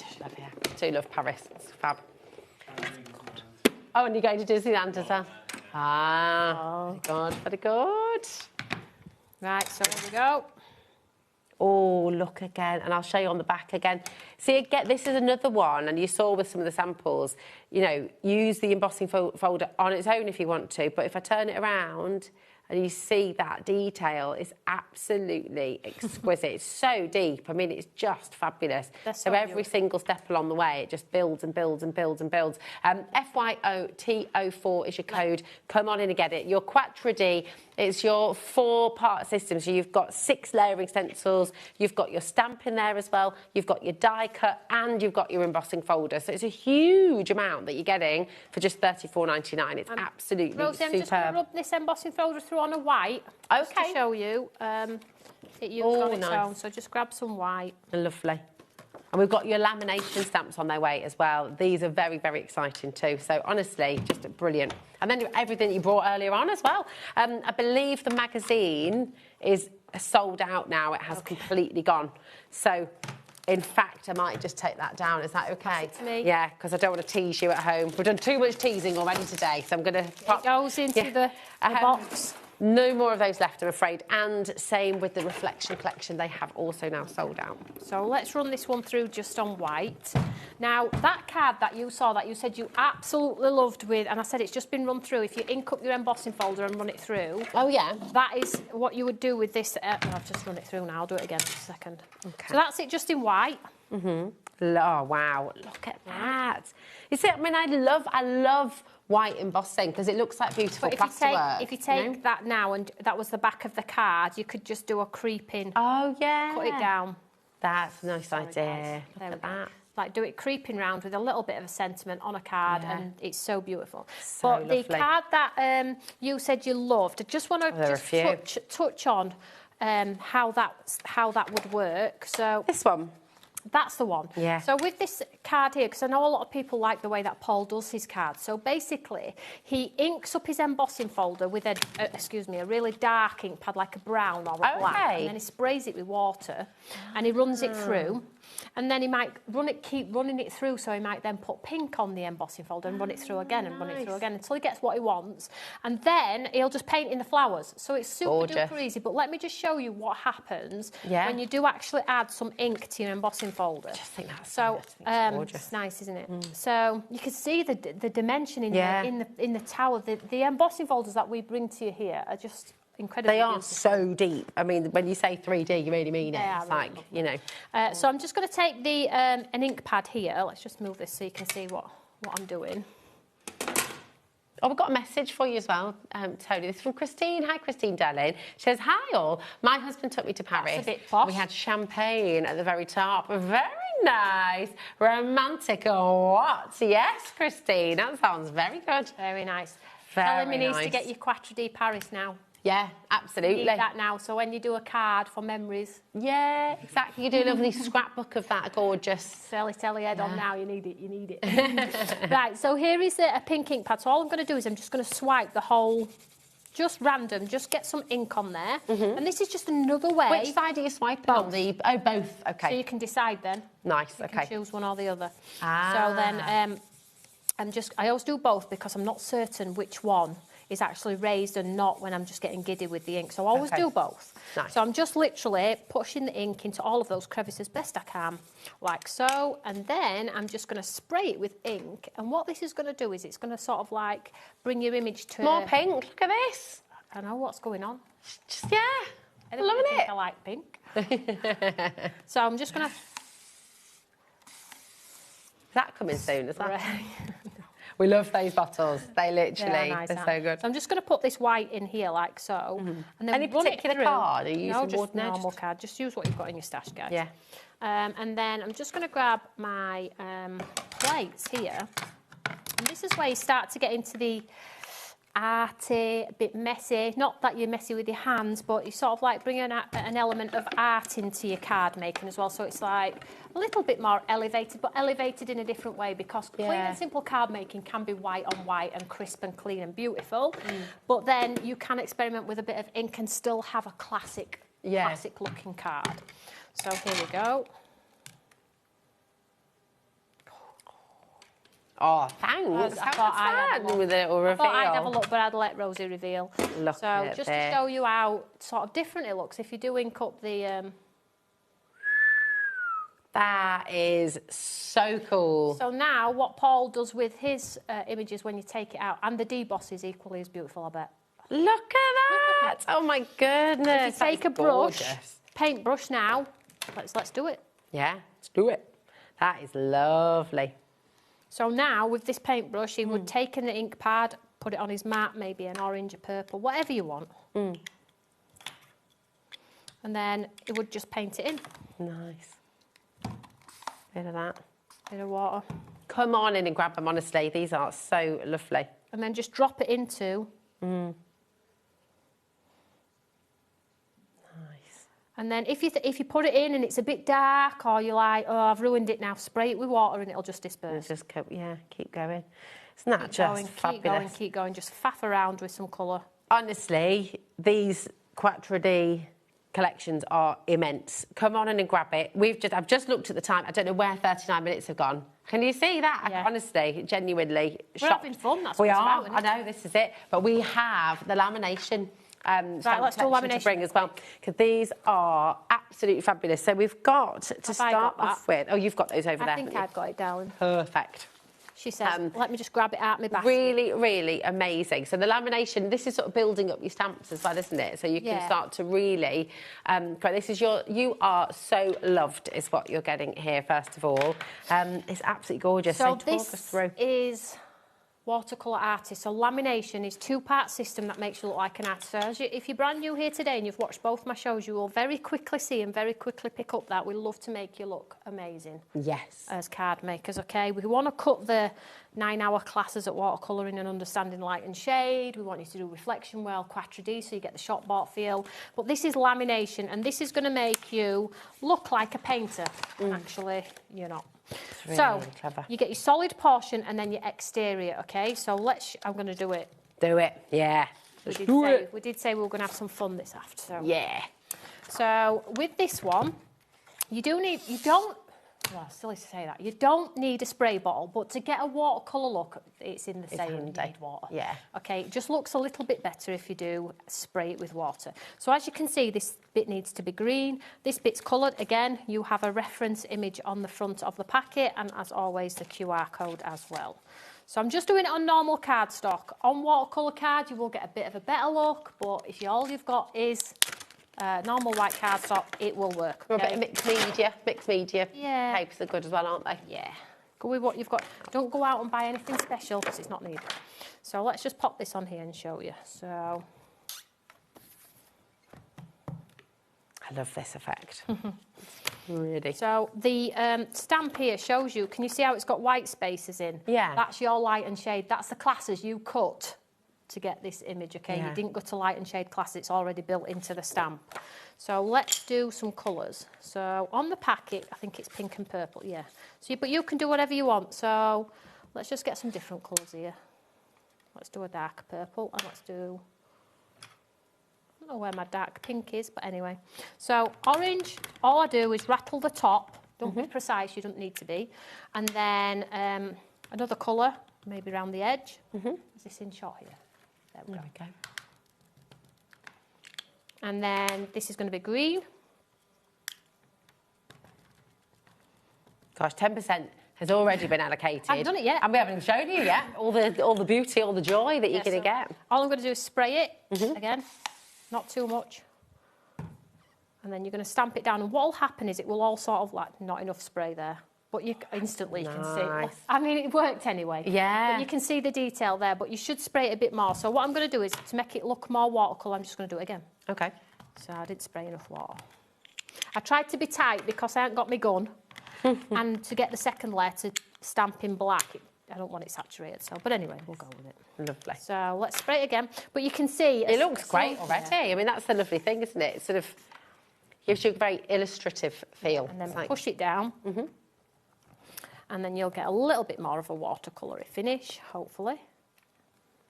do love Paris. It's fab. Oh, and you're going to Disneyland as well. Very good. Very good. Right, so here we go. Oh, look again, and I'll show you on the back again. See, again, this is another one, and you saw with some of the samples, you know, use the embossing folder on its own if you want to, but if I turn it around and you see that detail, it's absolutely exquisite. It's so deep. I mean, it's just fabulous. So every single step along the way, it just builds and builds and builds and builds. FYOT04 is your code. Come on in and get it. Your Quattro D, it's your 4-part system. So you've got 6 layering stencils, you've got your stamp in there as well, you've got your die cut, and you've got your embossing folder. So it's a huge amount that you're getting for just $34.99. It's absolutely Rosie, superb. I'm just going to rub this embossing folder through on a white, just to show you it on its own. So just grab some white. Lovely. And we've got your lamination stamps on their way as well. These are very, very exciting too. So honestly, just brilliant. And then everything you brought earlier on as well. I believe the magazine is sold out now. It has completely gone. So in fact, I might just take that down. Is that okay? Pass it to me. Yeah, because I don't want to tease you at home. We've done too much teasing already today, so I'm going to pop... It goes into the box. No more of those left, I'm afraid. And same with the Reflection collection. They have also now sold out. So let's run this one through just on white. Now, that card that you saw, that you said you absolutely loved with, and I said it's just been run through, if you ink up your embossing folder and run it through... Oh, yeah? That is what you would do with this... I've just run it through now. I'll do it again in a second. Okay. So that's it just in white. Oh, wow. Look at that. You see, I mean, I love white embossing because it looks like beautiful plasterwork. If you take that now, and that was the back of the card, you could just do a creeping. Oh, yeah. Cut it down. That's a nice idea. Look at that. Like, do it creeping round with a little bit of a sentiment on a card, and it's so beautiful. So but lovely. The card that you said you loved, I just want to touch on how that would work. So this one. That's the one. Yeah. So with this card here, because I know a lot of people like the way that Paul does his cards. So basically, he inks up his embossing folder with a really dark ink pad, like a brown or a black, and then he sprays it with water, and he runs it through. And then he might keep running it through, so he might then put pink on the embossing folder and run it through again and run it through again until he gets what he wants. And then he'll just paint in the flowers. So it's super duper easy. But let me just show you what happens when you do actually add some ink to your embossing folder. I just think that's so it's nice, isn't it? So you can see the dimension in the tower. The embossing folders that we bring to you here are just incredibly They are beautiful. so deep. I mean, when you say 3D, you really mean it. It's like, you know. So I'm just going to take the an ink pad here. Let's just move this so you can see what I'm doing. Oh, we've got a message for you as well, Tony. This is from Christine. Hi, Christine, darling. She says, hi, all. My husband took me to Paris. That's a bit posh. We had champagne at the very top. Very nice. Romantic or what? Yes, Christine. That sounds very good. Very nice. Very Tell him he needs nice. to get your Quattro di Paris now. Yeah, absolutely. You need that now, so when you do a card for memories. Yeah, exactly. You do a lovely scrapbook of that gorgeous... Sell your head on now, you need it. Right, so here is a pink ink pad. So all I'm going to do is I'm just going to swipe the whole, just random, just get some ink on there. And this is just another way... Which side are you swiping on? Oh, both, OK. So you can decide then. Nice, you OK. can choose one or the other. Ah. So then I always do both because I'm not certain which one is actually raised and not when I'm just getting giddy with the ink. So I always do both. Nice. So I'm just literally pushing the ink into all of those crevices best I can, like so. And then I'm just going to spray it with ink. And what this is going to do is it's going to sort of like bring your image to... More pink, look at this. I know what's going on. Just, yeah, I'm loving it. I like pink. So I'm just going to... Is that coming soon as well? We love those bottles. They literally, nice, they're so good. So I'm just going to put this white in here like so. And then Any run it particular through. card? Are you No, using just ordinary? normal card. Just use what you've got in your stash, guys. Yeah. And then I'm just going to grab my plates here. And this is where you start to get into the arty, a bit messy. Not that you're messy with your hands, but you sort of like bring an element of art into your card making as well. So it's like a little bit more elevated, but elevated in a different way because clean and simple card making can be white on white and crisp and clean and beautiful. But then you can experiment with a bit of ink and still have a classic looking card. So here we go. Oh, thanks. I thought I'd have a with a little reveal. I thought I'd have a look, but I'd let Rosie reveal. Look so at just this. to show you how sort of different it looks, if you do ink up the... That is so cool. So now what Paul does with his images when you take it out, and the deboss is equally as beautiful, I bet. Look at that. Oh, my goodness. If you take a brush, paintbrush now, let's do it. Yeah, let's do it. That is lovely. So now, with this paintbrush, he would take an ink pad, put it on his mat, maybe an orange, a purple, whatever you want. And then he would just paint it in. Nice. Bit of that. Bit of water. Come on in and grab them, honestly. These are so lovely. And then just drop it into... Nice. And then if you put it in and it's a bit dark, or you're like, oh, I've ruined it now, spray it with water and it'll just disperse. Just keep going. Isn't that just fabulous? Keep going. Just faff around with some colour. Honestly, these Quattro di collections are immense. Come on in and grab it. I've just looked at the time. I don't know where 39 minutes have gone. Can you see that? Yeah. Honestly, genuinely. We're having fun. That's what we it's are. about, isn't it? I know this is it. But we have the lamination. Right, let's do lamination to bring as well, because these are absolutely fabulous. So we've got to start off with. Oh, you've got those over there. I think I've got it, darling. Perfect. She says, let me just grab it out of my basket. Really, really amazing. So the lamination, this is sort of building up your stamps as well, isn't it? So you can start to really, this is you are so loved is what you're getting here, first of all. It's absolutely gorgeous. So talk us through. Is watercolour artist. So lamination is two-part system that makes you look like an artist. So if you're brand new here today and you've watched both my shows, you will very quickly see and very quickly pick up that we love to make you look amazing. Yes. As card makers, okay? We want to cut the 9-hour classes at watercolouring and understanding light and shade. We want you to do reflection well, Quattro di, so you get the shop bought feel. But this is lamination, and this is going to make you look like a painter. Actually, you're not. Really, so really clever. You get your solid portion and then your exterior, okay? So I'm going to do it. Do it, yeah. We did say we were going to have some fun this after. So. Yeah. So with this one, well, silly to say that. You don't need a spray bottle, but to get a watercolour look, it's in the saying, you need water. Yeah. Okay, it just looks a little bit better if you do spray it with water. So as you can see, this bit needs to be green. This bit's coloured. Again, you have a reference image on the front of the packet, and as always, the QR code as well. So I'm just doing it on normal cardstock. On watercolour card, you will get a bit of a better look, but if all you've got is normal white cardstock, it will work. Okay? A bit of mixed media. Yeah. Papers are good as well, aren't they? Yeah. Go with what you've got. Don't go out and buy anything special because it's not needed. So let's just pop this on here and show you. So I love this effect. Really. So the stamp here shows you, can you see how it's got white spaces in? Yeah. That's your light and shade. That's the classes you cut to get this image, okay? Yeah. You didn't go to light and shade class, it's already built into the stamp. So let's do some colours. So on the packet, I think it's pink and purple, yeah. So but you can do whatever you want. So let's just get some different colours here. Let's do a dark purple and let's do, I don't know where my dark pink is, but anyway. So orange, all I do is rattle the top. Don't be precise, you don't need to be. And then another colour, maybe around the edge. Is this in shot here? There we go. And then this is going to be green. Gosh, 10% has already been allocated. I haven't done it yet. And we haven't shown you yet all the beauty, all the joy that you're going to get. All I'm going to do is spray it, again, not too much. And then you're going to stamp it down. And what will happen is it will all sort of like, not enough spray there. But you instantly can see. I mean, it worked anyway. Yeah. But you can see the detail there, but you should spray it a bit more. So what I'm going to do is, to make it look more watercolour, I'm just going to do it again. Okay. So I didn't spray enough water. I tried to be tight because I haven't got my gun. And to get the second layer to stamp in black, I don't want it saturated. So, but anyway, we'll go with it. Lovely. So let's spray it again. But you can see... It looks great already. Yeah. I mean, that's the lovely thing, isn't it? It sort of gives you a very illustrative feel. And then push it down. And then you'll get a little bit more of a watercolour finish, hopefully.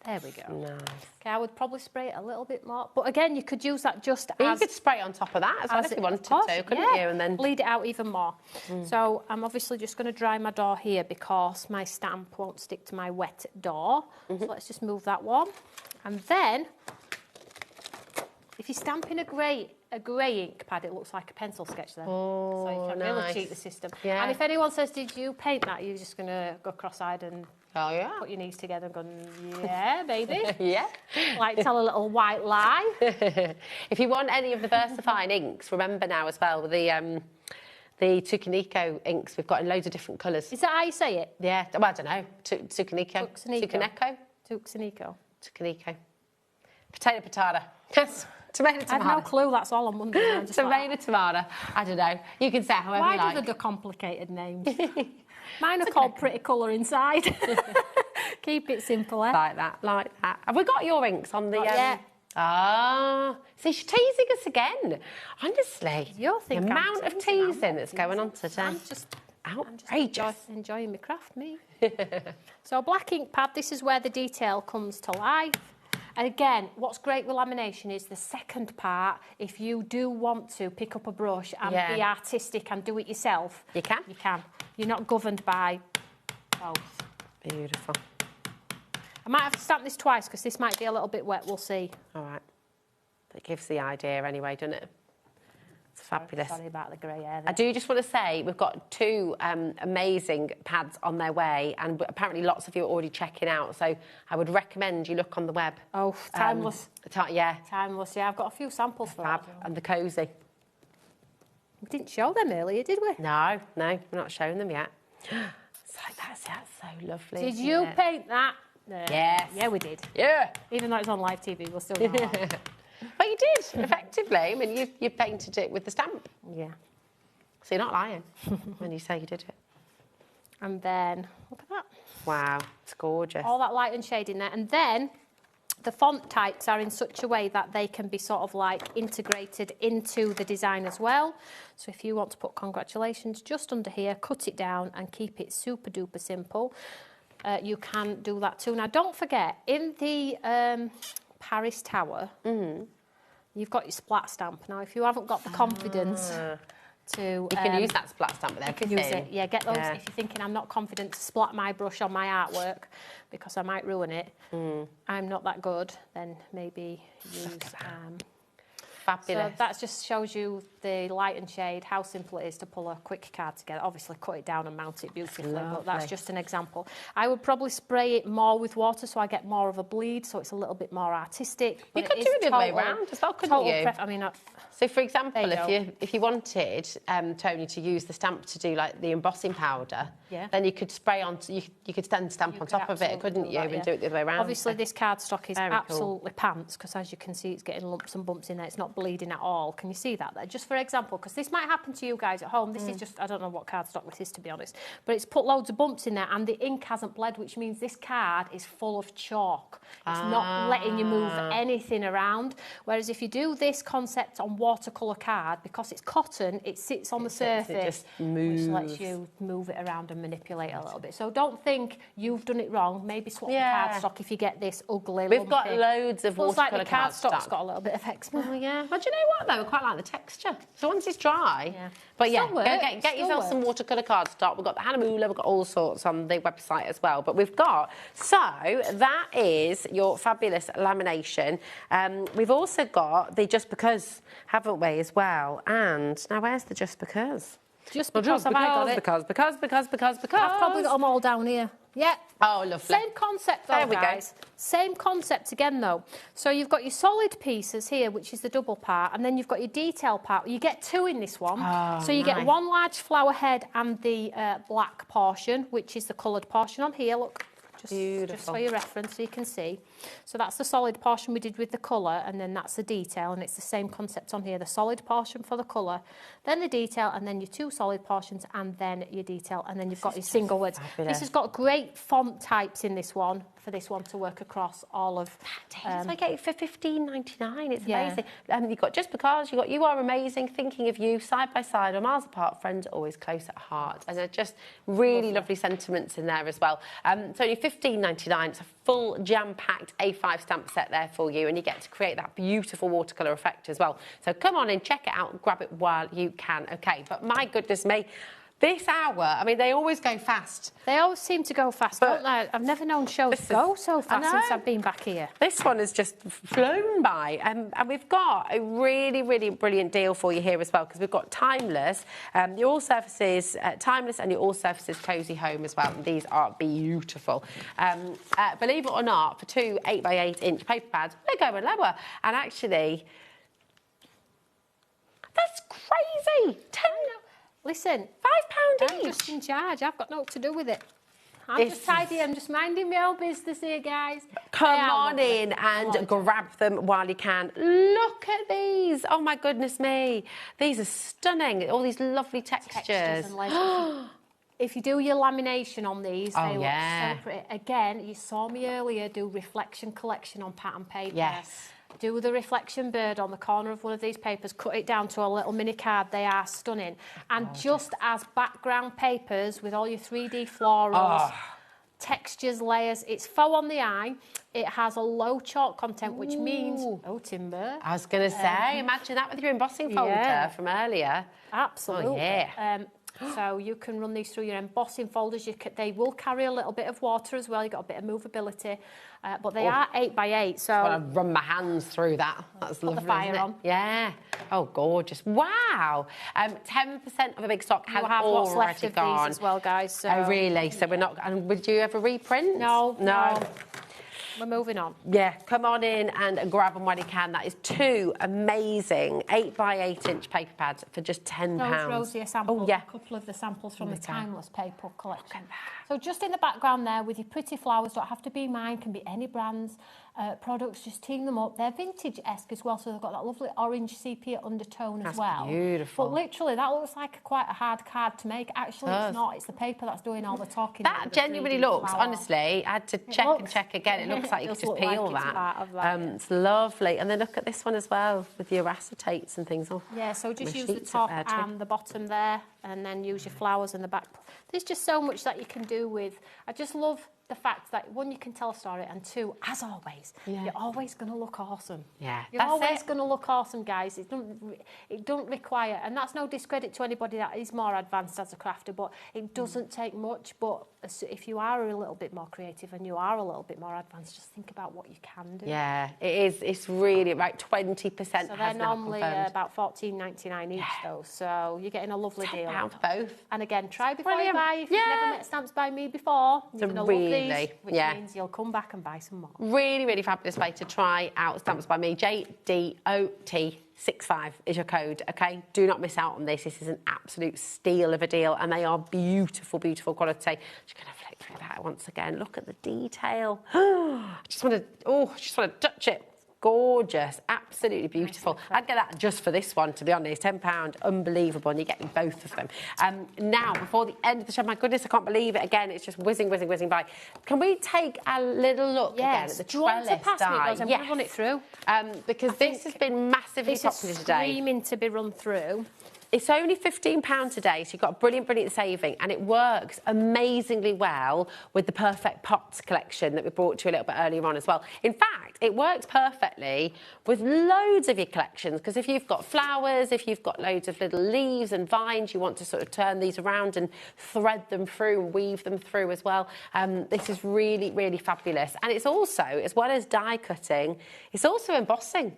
There we go. Nice. Okay, I would probably spray it a little bit more. But again, you could use that just as... You could spray it on top of that as well if you wanted to, couldn't you? And then bleed it out even more. So I'm obviously just going to dry my door here because my stamp won't stick to my wet door. So let's just move that one. And then, if you're stamping a grey ink pad, it looks like a pencil sketch there. Oh, so you can really cheat the system. Yeah. And if anyone says, did you paint that? You're just going to go cross-eyed and put your knees together and go, yeah, baby. Yeah. Like tell a little white lie. If you want any of the VersaFine inks, remember now as well, with the Tucaneko inks we've got in loads of different colours. Is that how you say it? Yeah. Well, I don't know. Tucaneko. Tucaneko. Potato patata. Yes. Tomato tomato. I have no clue, that's all I'm wondering. Tomato tomato. I don't know. You can say however you like. Why do they do complicated names? Mine are called Pretty Colour Inside. Keep it simple, eh? Like that. Have we got your inks on the... See, she's teasing us again. Honestly. You're thinking the amount of teasing that's going on today. I'm just outrageous. Enjoying my craft, me. So black ink pad, this is where the detail comes to life. And again, what's great with lamination is the second part, if you do want to pick up a brush and be artistic and do it yourself... You can? You can. You're not governed by both. Beautiful. I might have to stamp this twice because this might be a little bit wet, we'll see. All right. That gives the idea anyway, doesn't it? It's fabulous. Sorry about the grey hair there. I do just want to say we've got two amazing pads on their way, and apparently lots of you are already checking out. So I would recommend you look on the web. Oh, timeless. Timeless, yeah. I've got a few samples for that. And the cosy. We didn't show them earlier, did we? No, we're not showing them yet. It's like that's so lovely. Did you paint that? Yes. Yeah, we did. Yeah. Even though it's on live TV, we'll still know. But you did, effectively. I mean, you painted it with the stamp. Yeah. So you're not lying when you say you did it. And then, look at that. Wow, it's gorgeous. All that light and shade in there. And then the font types are in such a way that they can be sort of like integrated into the design as well. So if you want to put congratulations just under here, cut it down and keep it super duper simple, you can do that too. Now, don't forget, in the Paris Tower, you've got your splat stamp. Now, if you haven't got the confidence to... You can use that splat stamp with everything. You can use it, yeah. Get those, if you're thinking, I'm not confident to splat my brush on my artwork because I might ruin it, I'm not that good, then maybe use Fabulous. So that just shows you the light and shade, how simple it is to pull a quick card together. Obviously, cut it down and mount it beautifully, but that's just an example. I would probably spray it more with water so I get more of a bleed, so it's a little bit more artistic. You could do it the other way around as well, couldn't you? I mean, so, for example, if you wanted, Tony, to use the stamp to do like the embossing powder, then you could spray on. You could then stamp on top of it, couldn't you, and do it the other way around? Obviously, this cardstock is absolutely pants because, as you can see, it's getting lumps and bumps in there. It's not bleeding at all. Can you see that there? Just for example, because this might happen to you guys at home. This is just, I don't know what cardstock this is, to be honest, but it's put loads of bumps in there and the ink hasn't bled, which means this card is full of chalk. It's not letting you move anything around. Whereas if you do this concept on watercolour card, because it's cotton, it sits on the surface, it just moves, which lets you move it around and manipulate a little bit. So don't think you've done it wrong. Maybe swap the cardstock if you get this ugly. We've got loads of watercolour like the cardstock's got a little bit of eczema. Oh, yeah. But do you know what, though? I quite like the texture. So once it's dry... But yeah, get yourself some watercolour cardstock. We've got the Hanamola, we've got all sorts on the website as well. But we've got... So that is your fabulous lamination. We've also got the Just Because, haven't we, as well? And now where's the Just Because? Just because I've got it. Because. I've probably got them all down here. Yeah. Oh, lovely. Same concept, though, guys. Same concept again, though. So you've got your solid pieces here, which is the double part, and then you've got your detail part. You get two in this one. Oh, so you get one large flower head and the black portion, which is the coloured portion on here. Look. Just for your reference so you can see. So that's the solid portion we did with the colour, and then that's the detail, and it's the same concept on here. The solid portion for the colour, then the detail, and then your two solid portions, and then your detail, and then you've got your single words. This has got great font types in this one, for this one to work across all of... I get it for $15.99. It's amazing. You've got Just Because, you've got You Are Amazing, Thinking of You, Side by Side, or Miles Apart, Friends Always Close at Heart. And they're just really lovely sentiments in there as well. So you're $15.99. It's a full jam-packed A5 stamp set there for you, and you get to create that beautiful watercolour effect as well. So come on in, check it out, and grab it while you can. OK, but my goodness me, this hour, I mean, they always go fast. They always seem to go fast, don't they? I've never known shows go so fast since I've been back here. This one has just flown by. And we've got a really, really brilliant deal for you here as well, because we've got Timeless, your All Surfaces Timeless and your All Surfaces Cozy Home as well. And these are beautiful. Believe it or not, for two 8x8-inch paper pads, we're going lower. And actually, that's crazy. Listen, £5 each. I'm just in charge. I've got nothing to do with it. I'm just tidy. I'm just minding my own business here, guys. Come on in and grab them while you can. Look at these. Oh, my goodness me. These are stunning. All these lovely textures. And layers. If you do your lamination on these, they look so pretty. Again, you saw me earlier do reflection collection on pattern paper. Yes. Do the reflection bird on the corner of one of these papers, cut it down to a little mini card. They are stunning. And just as background papers with all your 3D florals, textures, layers, it's faux on the eye. It has a low chalk content, which means... Oh, timber. I was going to say, imagine that with your embossing folder from earlier. Absolutely. Oh, yeah. So you can run these through your embossing folders. They will carry a little bit of water as well. You've got a bit of movability. But they are 8x8, so... I want to run my hands through that. That's lovely, the fire isn't it? on. Yeah. Oh, gorgeous. Wow. 10% of a big stock has have what's left already of gone. these as well, guys. So... Oh, really? So we're not... And would you ever reprint? No. We're moving on. Yeah, come on in and grab them when you can. That is two amazing 8x8-inch paper pads for just £10. Rosie, a sample. A couple of the samples from the Timeless paper collection. So just in the background there with your pretty flowers, don't have to be mine, can be any brands, products, just team them up. They're vintage-esque as well, so they've got that lovely orange sepia undertone as well. That's beautiful. But literally, that looks like quite a hard card to make. Actually, it's not. It's the paper that's doing all the talking. That genuinely looks, honestly, I had to check again. It looks like you could just peel that. It's lovely. And then look at this one as well, with your acetates and things. Yeah, so just use the top and the bottom there. and then use your flowers in the back. There's just so much that you can do with. I just love the fact that, one, you can tell a story, and two, as always, you're always going to look awesome. Yeah, you're always going to look awesome, guys. It don't require, and that's no discredit to anybody that is more advanced as a crafter, but it doesn't take much. But if you are a little bit more creative and you are a little bit more advanced, just think about what you can do. Yeah, it is. It's really about 20%. So they're normally about $14.99 each, though. So you're getting a lovely deal. £10 for both. And again, try before you buy. If you've never met Stamps by Me before, you're going to love these, which means you'll come back and buy some more. Really, really fabulous way to try out Stamps by Me. JDOT65 is your code, okay? Do not miss out on this. This is an absolute steal of a deal, and they are beautiful, beautiful quality. Just going to flick through that once again. Look at the detail. I just want to touch it. Gorgeous, absolutely beautiful. I'd get that just for this one, to be honest. £10, unbelievable, and you're getting both of them. Now, before the end of the show, my goodness, I can't believe it again. It's just whizzing, whizzing, whizzing by. Can we take a little look again at the Trellis die? I'm going to run it through. Because this has been massively popular today. Screaming to be run through. It's only £15 today, so you've got a brilliant, brilliant saving, and it works amazingly well with the Perfect Pots collection that we brought to you a little bit earlier on as well. In fact, it works perfectly with loads of your collections, because if you've got flowers, if you've got loads of little leaves and vines, you want to sort of turn these around and thread them through and weave them through as well. This is really, really fabulous. And it's also, as well as die cutting, it's also embossing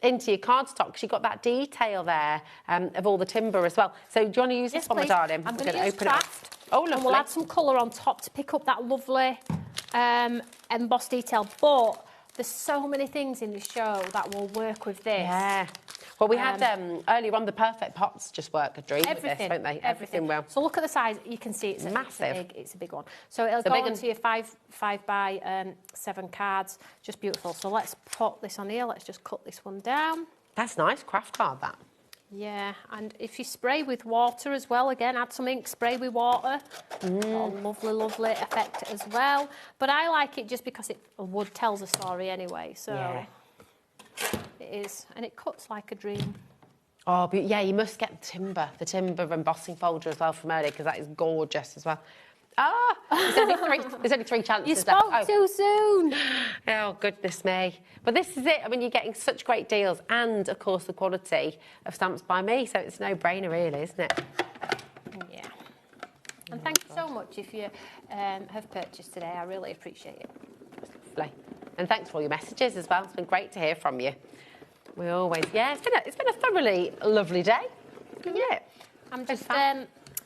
into your cardstock, because you've got that detail there of all the timber as well. So do you want to use this one, my darling? I'm going to use open Craft. it up. Oh, lovely. And we'll add some colour on top to pick up that lovely embossed detail. But there's so many things in the show that will work with this. Yeah. Well, we had earlier on the Perfect Pots just work a dream with this, don't they? Everything will. So look at the size. You can see it's massive. It's a big one. So it'll go onto your 5 by 7 cards. Just beautiful. So let's put this on here. Let's just cut this one down. That's nice craft card, that. Yeah, and if you spray with water as well, again, add some ink, spray with water. Got a lovely, lovely effect as well. But I like it just because wood tells a story anyway. So it is, and it cuts like a dream. Oh, but yeah, you must get the timber embossing folder as well from earlier, because that is gorgeous as well. Ah, there's only three chances. You spoke too soon. Oh, goodness me. But this is it. I mean, you're getting such great deals and, of course, the quality of Stamps by Me. So it's a no-brainer, really, isn't it? Yeah. And thank you so much if you have purchased today. I really appreciate it. Lovely. And thanks for all your messages as well. It's been great to hear from you. We always... Yeah, it's been a thoroughly lovely day. Yeah. I'm just...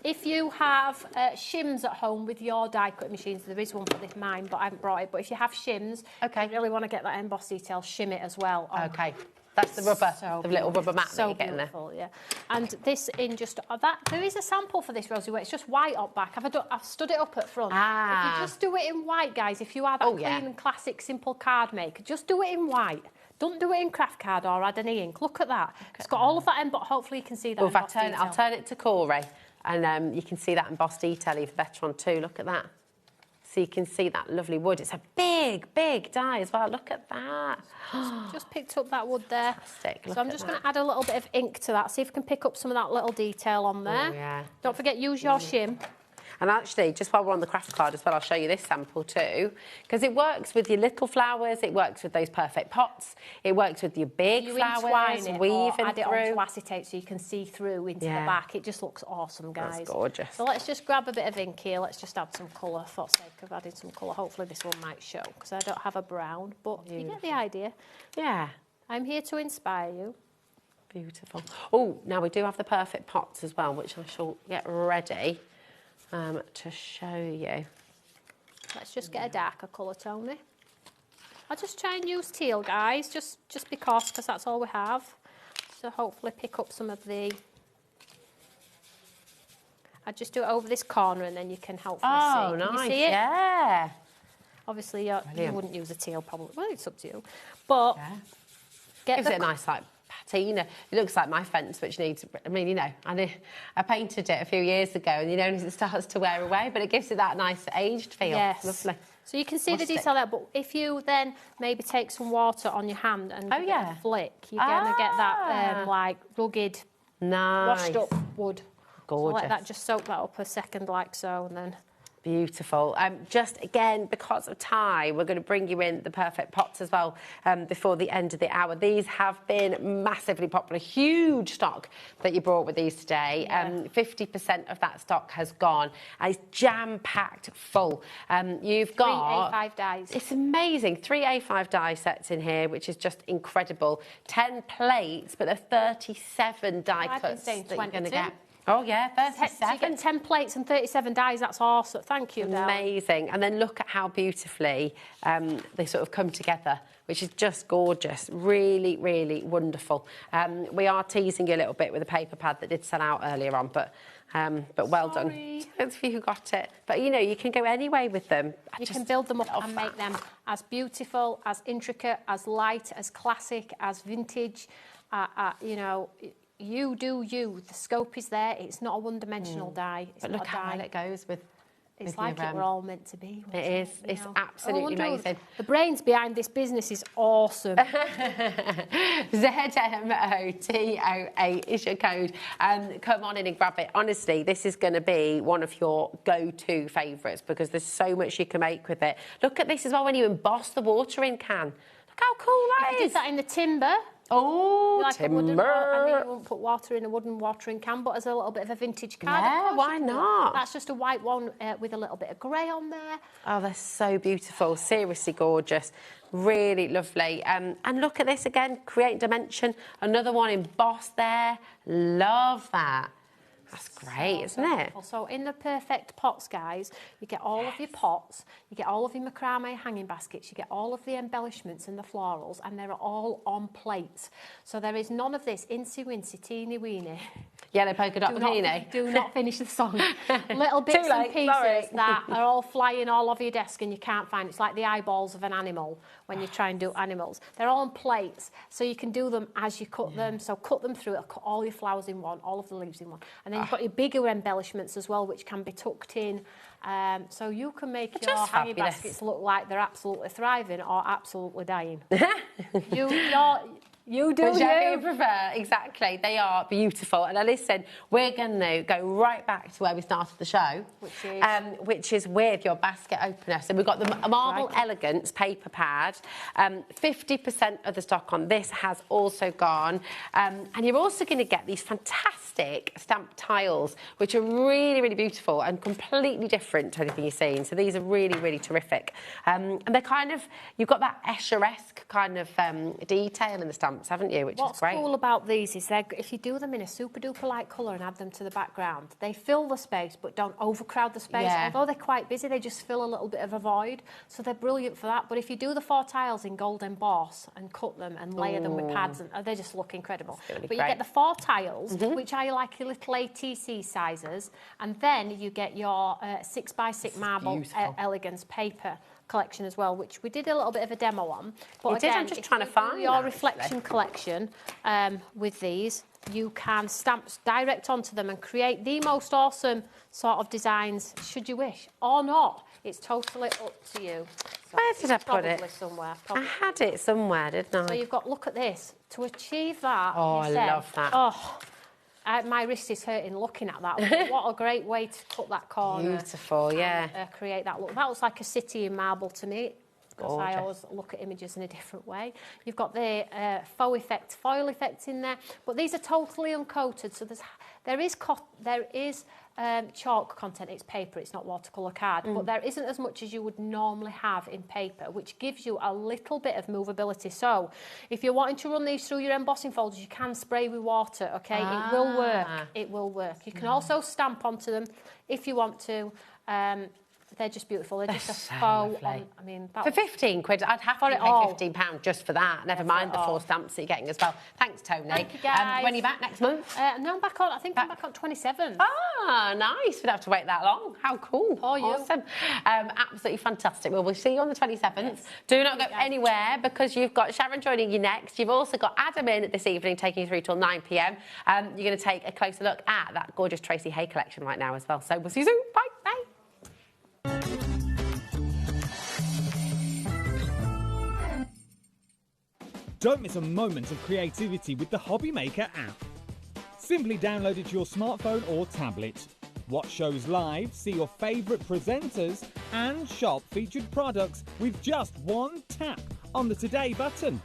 if you have shims at home with your die cut machines, there is one for this mine, but I haven't brought it. But if you have shims, you really want to get that embossed detail, shim it as well. Okay. That's the rubber, the little rubber mat that you're getting there. Yeah. And this in just that, there is a sample for this, Rosie, where it's just white up back. I've stood it up at front. If you just do it in white, guys, if you are that clean and classic simple card maker, just do it in white. Don't do it in craft card or add any ink. Look at that. It's got all of that embossed. Hopefully you can see that. Well, I'll turn it to Corey, and you can see that embossed detail even better on too. Look at that. So you can see that lovely wood. It's a big, big die as well. Look at that. Just picked up that wood there. Fantastic. So I'm just going to add a little bit of ink to that. See if I can pick up some of that little detail on there. Oh, yeah. Don't forget, use your shim. And actually, just while we're on the craft card as well, I'll show you this sample too, because it works with your little flowers, it works with those perfect pots, it works with your big flowers, weaving add it through. onto acetate so you can see through into the back. It just looks awesome, guys. That's gorgeous. So let's just grab a bit of ink here. Let's just add some colour for the sake of adding some colour. Hopefully this one might show, because I don't have a brown, but you get the idea. Yeah. I'm here to inspire you. Beautiful. Oh, now we do have the perfect pots as well, which I shall get ready to show you. Let's just get a darker colour, Tony. I'll just try and use teal, guys, just because that's all we have. So hopefully pick up some of the... I'll just do it over this corner and then you can hopefully see. Oh, nice. Can you see it? Yeah. Obviously, you wouldn't use a teal probably. Well, it's up to you. But... Gives it a nice, like, patina. It looks like my fence, which needs... I mean, you know, I painted it a few years ago and, you know, as it starts to wear away, but it gives it that nice aged feel. Yes. Lovely. So you can see the detail there, but if you then maybe take some water on your hand and give it a flick, you're going to get that, like, rugged, washed up wood. gorgeous. I'll let that just soak that up a second like so, and then... Beautiful. Just again, because of time, we're going to bring you in the perfect pots as well before the end of the hour. These have been massively popular. Huge stock that you brought with these today. 50% of that stock has gone. And it's jam-packed full. You've got... 3 A5 dies. It's amazing. 3 A5 die sets in here, which is just incredible. 10 plates, but there are 37 die cuts that you're going to get. Oh, yeah, 37. So you get 10 plates and 37 dies. That's awesome. Thank you, Amazing. And then look at how beautifully they sort of come together, which is just gorgeous. Really, really wonderful. We are teasing you a little bit with a paper pad that did sell out earlier on, but well done. Those of you who got it. But, you know, you can go any way with them. You can build them up and make them as beautiful, as intricate, as light, as classic, as vintage, you know... You do you. The scope is there. It's not a one-dimensional die. It's but look how well it goes with... It's like it were all meant to be. It is. It's absolutely amazing. The brains behind this business is awesome. ZMOTOA is your code. Come on in and grab it. Honestly, this is going to be one of your go-to favourites because there's so much you can make with it. Look at this as well when you emboss the watering can. Look how cool that is. You did that in the timber. Oh, like timber. I mean, you won't put water in a wooden watering can, but as a little bit of a vintage card. Yeah, why not? That's just a white one with a little bit of grey on there. Oh, they're so beautiful. Seriously gorgeous. Really lovely. And look at this again. Create dimension. Another one embossed there. Love that. That's great, isn't it? So in the perfect pots, guys, you get all of your pots, you get all of your macrame hanging baskets, you get all of the embellishments and the florals, and they're all on plates. So there is none of this insy-wincy, teeny-weeny. Yellow polka dot bikini. Do not finish the song. Little bits and pieces that are all flying all over your desk and you can't find. It's like the eyeballs of an animal when you try and do animals. They're all on plates, so you can do them as you cut them. So cut them through, cut all your flowers in one, all of the leaves in one. And then you've got your bigger embellishments as well, which can be tucked in. So you can make your hanging baskets look like they're absolutely thriving or absolutely dying. You do Whichever you prefer, exactly. They are beautiful. And now listen, we're going to go right back to where we started the show, which is with your basket opener. So we've got the Marble Elegance paper pad. 50% of the stock on this has also gone. And you're also going to get these fantastic stamped tiles, which are really, really beautiful and completely different to anything you've seen. So these are really, really terrific. And they're kind of, you've got that Escher-esque kind of detail in the stamp, haven't you, which is great. What's cool about these is if you do them in a super duper light colour and add them to the background, they fill the space but don't overcrowd the space. Although they're quite busy, they just fill a little bit of a void, so they're brilliant for that. But if you do the 4 tiles in gold emboss and cut them and layer them with pads, they just look incredible. But you get the 4 tiles, which are like your little ATC sizes, and then you get your 6x6 Marble Elegance paper collection as well, which we did a little bit of a demo on. But again, I'm just trying to find your reflection collection with these, you can stamp direct onto them and create the most awesome sort of designs, should you wish, or not. It's totally up to you. So where did I put it? Somewhere. I had it somewhere, didn't I? So you've got, look at this. To achieve that, oh, I love that. Oh, my wrist is hurting looking at that. What a great way to cut that corner. Beautiful, yeah. Create that look. That looks like a city in marble to me, because I always look at images in a different way. You've got the foil effect in there, but these are totally uncoated. So there is chalk content. It's paper, it's not watercolour card, but there isn't as much as you would normally have in paper, which gives you a little bit of movability. So if you're wanting to run these through your embossing folders, you can spray with water, okay? It will work. It will work. You can also stamp onto them if you want to. They're just beautiful. They're just a faux. I mean, for 15 quid, I'd have to pay £15 just for that. Never mind the 4 stamps that you're getting as well. Thanks, Tony. Thank you, guys. When are you back next month? No, I'm back on. I think I'm back on 27th. Ah, nice. We don't have to wait that long. How cool! Oh, you. Awesome. Absolutely fantastic. Well, we'll see you on the 27th. Yes. Do not go anywhere because you've got Sharon joining you next. You've also got Adam in this evening, taking you through till 9 p.m. You're going to take a closer look at that gorgeous Tracy Hay collection right now as well. So we'll see you soon. Bye. Bye. Don't miss a moment of creativity with the HobbyMaker app. Simply download it to your smartphone or tablet. Watch shows live, see your favourite presenters and shop featured products with just one tap on the Today button.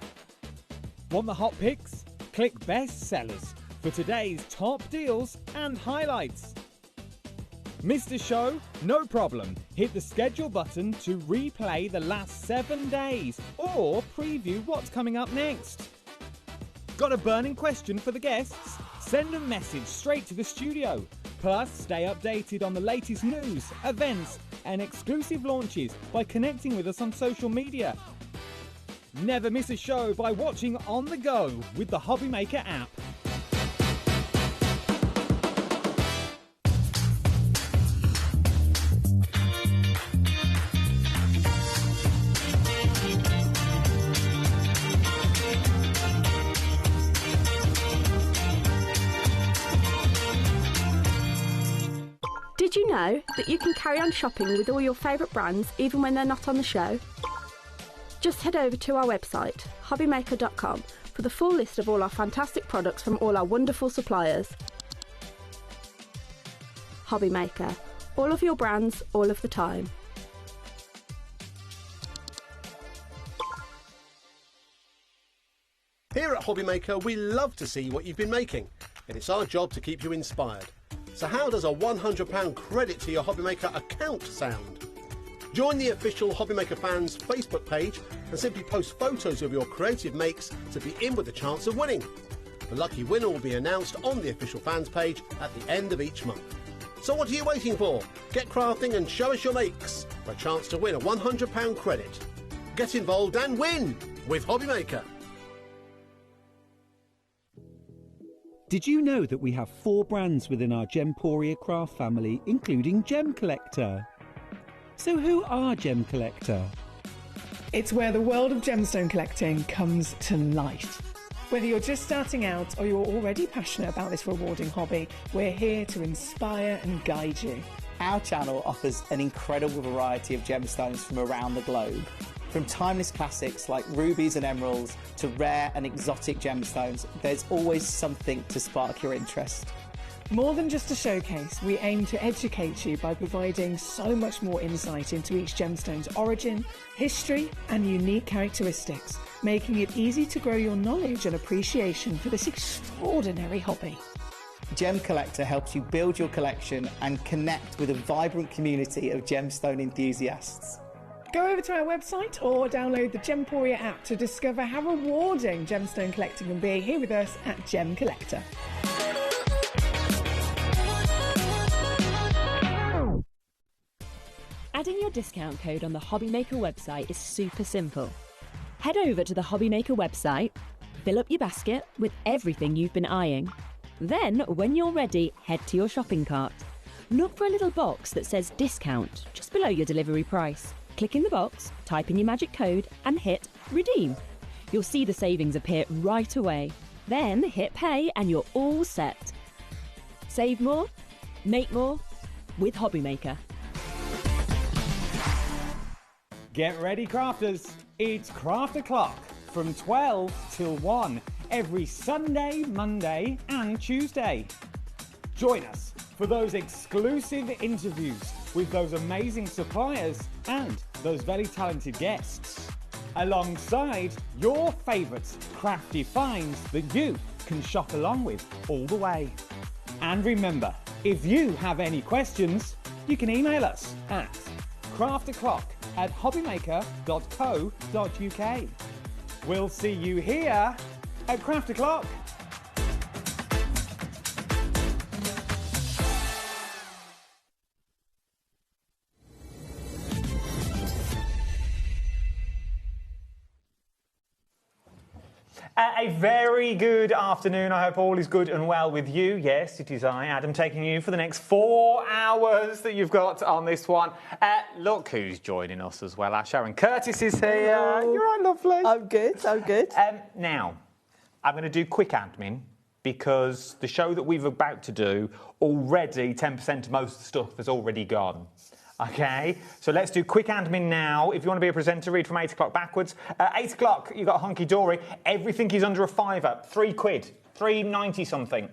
Want the hot picks? Click Best Sellers for today's top deals and highlights. Missed a show? No problem. Hit the schedule button to replay the last 7 days or preview what's coming up next. Got a burning question for the guests? Send a message straight to the studio. Plus, stay updated on the latest news, events and exclusive launches by connecting with us on social media. Never miss a show by watching on the go with the HobbyMaker app. Did you know that you can carry on shopping with all your favourite brands even when they're not on the show? Just head over to our website, HobbyMaker.com, for the full list of all our fantastic products from all our wonderful suppliers. HobbyMaker. All of your brands, all of the time. Here at HobbyMaker, we love to see what you've been making, and it's our job to keep you inspired. So how does a £100 credit to your HobbyMaker account sound? Join the official HobbyMaker fans Facebook page and simply post photos of your creative makes to be in with a chance of winning. The lucky winner will be announced on the official fans page at the end of each month. So what are you waiting for? Get crafting and show us your makes for a chance to win a £100 credit. Get involved and win with HobbyMaker. Did you know that we have 4 brands within our Gemporia craft family, including Gem Collector? So who are Gem Collector? It's where the world of gemstone collecting comes to life. Whether you're just starting out or you're already passionate about this rewarding hobby, we're here to inspire and guide you. Our channel offers an incredible variety of gemstones from around the globe. From timeless classics like rubies and emeralds to rare and exotic gemstones, there's always something to spark your interest. More than just a showcase, we aim to educate you by providing so much more insight into each gemstone's origin, history and unique characteristics, making it easy to grow your knowledge and appreciation for this extraordinary hobby. Gem Collector helps you build your collection and connect with a vibrant community of gemstone enthusiasts. Go over to our website or download the Gemporia app to discover how rewarding gemstone collecting can be here with us at Gem Collector. Adding your discount code on the HobbyMaker website is super simple. Head over to the HobbyMaker website, fill up your basket with everything you've been eyeing. Then, when you're ready, head to your shopping cart. Look for a little box that says discount just below your delivery price. Click in the box, type in your magic code and hit redeem. You'll see the savings appear right away. Then hit pay and you're all set. Save more, make more with HobbyMaker. Get ready, crafters. It's Craft O'Clock from 12 till 1 every Sunday, Monday and Tuesday. Join us for those exclusive interviews with those amazing suppliers and those very talented guests, alongside your favourite crafty finds that you can shop along with all the way. And remember, if you have any questions, you can email us at crafto'clock@hobbymaker.co.uk. We'll see you here at Craft O'Clock. A very good afternoon. I hope all is good and well with you. Yes, it is I, Adam, taking you for the next 4 hours that you've got on this one. Look who's joining us as well. Our Sharon Curtis is here. Hello. You're right, lovely. I'm good, I'm good. Now, I'm going to do quick admin because the show that we're about to do, already 10% of most of the stuff has already gone. Okay, so let's do quick admin now. If you want to be a presenter, read from 8 o'clock backwards. 8 o'clock, you've got Hunky Dory. Everything is under a £5. £3, £3.90 something.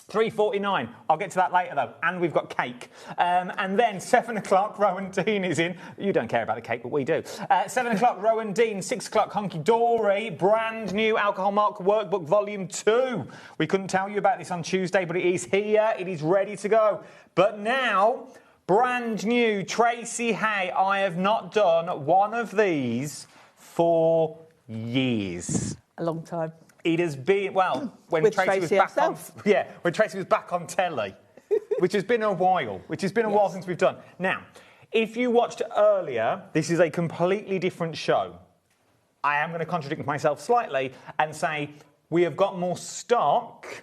£3.49. I'll get to that later though. And we've got cake. And then 7 o'clock, Rowan Dean is in. You don't care about the cake, but we do. 7 o'clock, Rowan Dean. 6 o'clock, Honky Dory. Brand new alcohol marker workbook volume 2. We couldn't tell you about this on Tuesday, but it is here. It is ready to go. But now, brand new Tracy Hay. I have not done one of these for years. A long time. It has been, well, when With Tracy was Tracy back on, herself. when Tracy was back on telly, which has been a while, while since we've done. Now, if you watched earlier, this is a completely different show. I am going to contradict myself slightly and say we have got more stock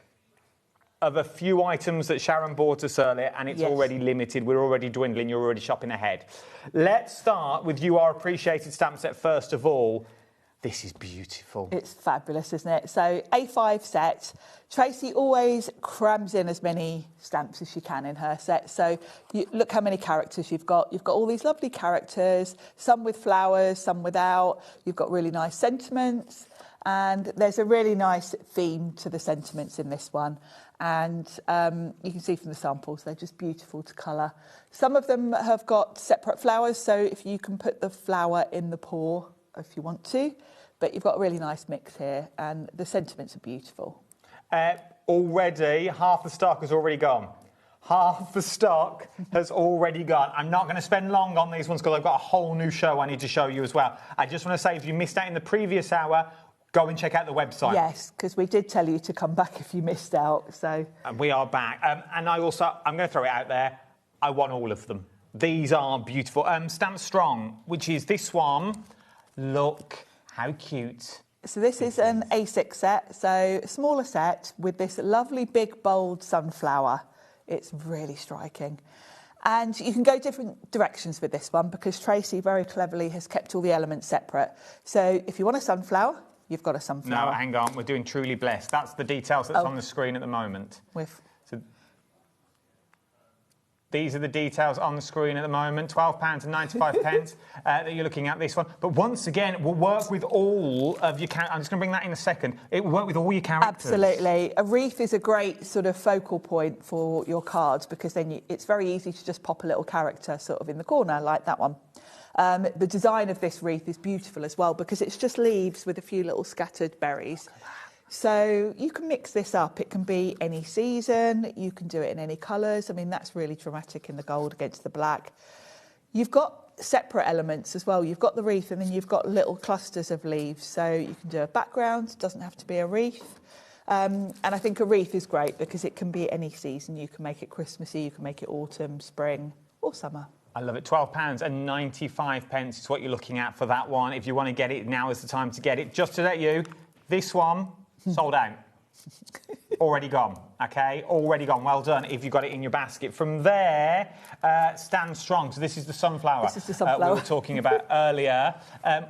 of a few items that Sharon bought us earlier, and it's already limited. We're already dwindling. You're already shopping ahead. Let's start with You Are Appreciated stamp set first of all. This is beautiful. It's fabulous, isn't it? So A5 set. Tracy always crams in as many stamps as she can in her set. So look how many characters you've got. You've got all these lovely characters, some with flowers, some without. You've got really nice sentiments. And there's a really nice theme to the sentiments in this one. And you can see from the samples, they're just beautiful to colour. Some of them have got separate flowers, so if you can put the flower in the pour if you want to. But you've got a really nice mix here, and the sentiments are beautiful. Already, half the stock has already gone. Half the stock has already gone. I'm not going to spend long on these ones because I've got a whole new show I need to show you as well. I just want to say, if you missed out in the previous hour, go and check out the website. Yes, because we did tell you to come back if you missed out. So and we are back. And I'm going to throw it out there. I want all of them. These are beautiful. Stamp Strong, which is this one. Look how cute. So this is an A6 set, so a smaller set with this lovely big bold sunflower. It's really striking. And you can go different directions with this one because Tracy very cleverly has kept all the elements separate. So if you want a sunflower, you've got a sunflower. No, hang on. We're doing Truly Blessed. That's the details that's on the screen at the moment. So these are the details on the screen at the moment. £12.95 that you're looking at this one. But once again, it will work with all of your characters. I'm just going to bring that in a second. It will work with all your characters. Absolutely. A wreath is a great sort of focal point for your cards because then it's very easy to just pop a little character sort of in the corner like that one. The design of this wreath is beautiful as well because it's just leaves with a few little scattered berries. So you can mix this up. It can be any season. You can do it in any colours. I mean, that's really dramatic in the gold against the black. You've got separate elements as well. You've got the wreath and then you've got little clusters of leaves. So you can do a background. It doesn't have to be a wreath. And I think a wreath is great because it can be any season. You can make it Christmassy. You can make it autumn, spring or summer. I love it. £12.95 is what you're looking at for that one. If you want to get it, now is the time to get it. Just to let you, this one, sold out. Already gone, OK? Already gone. Well done if you got it in your basket. From there, Stand Strong. So this is the sunflower. This is the sunflower. We were talking about earlier.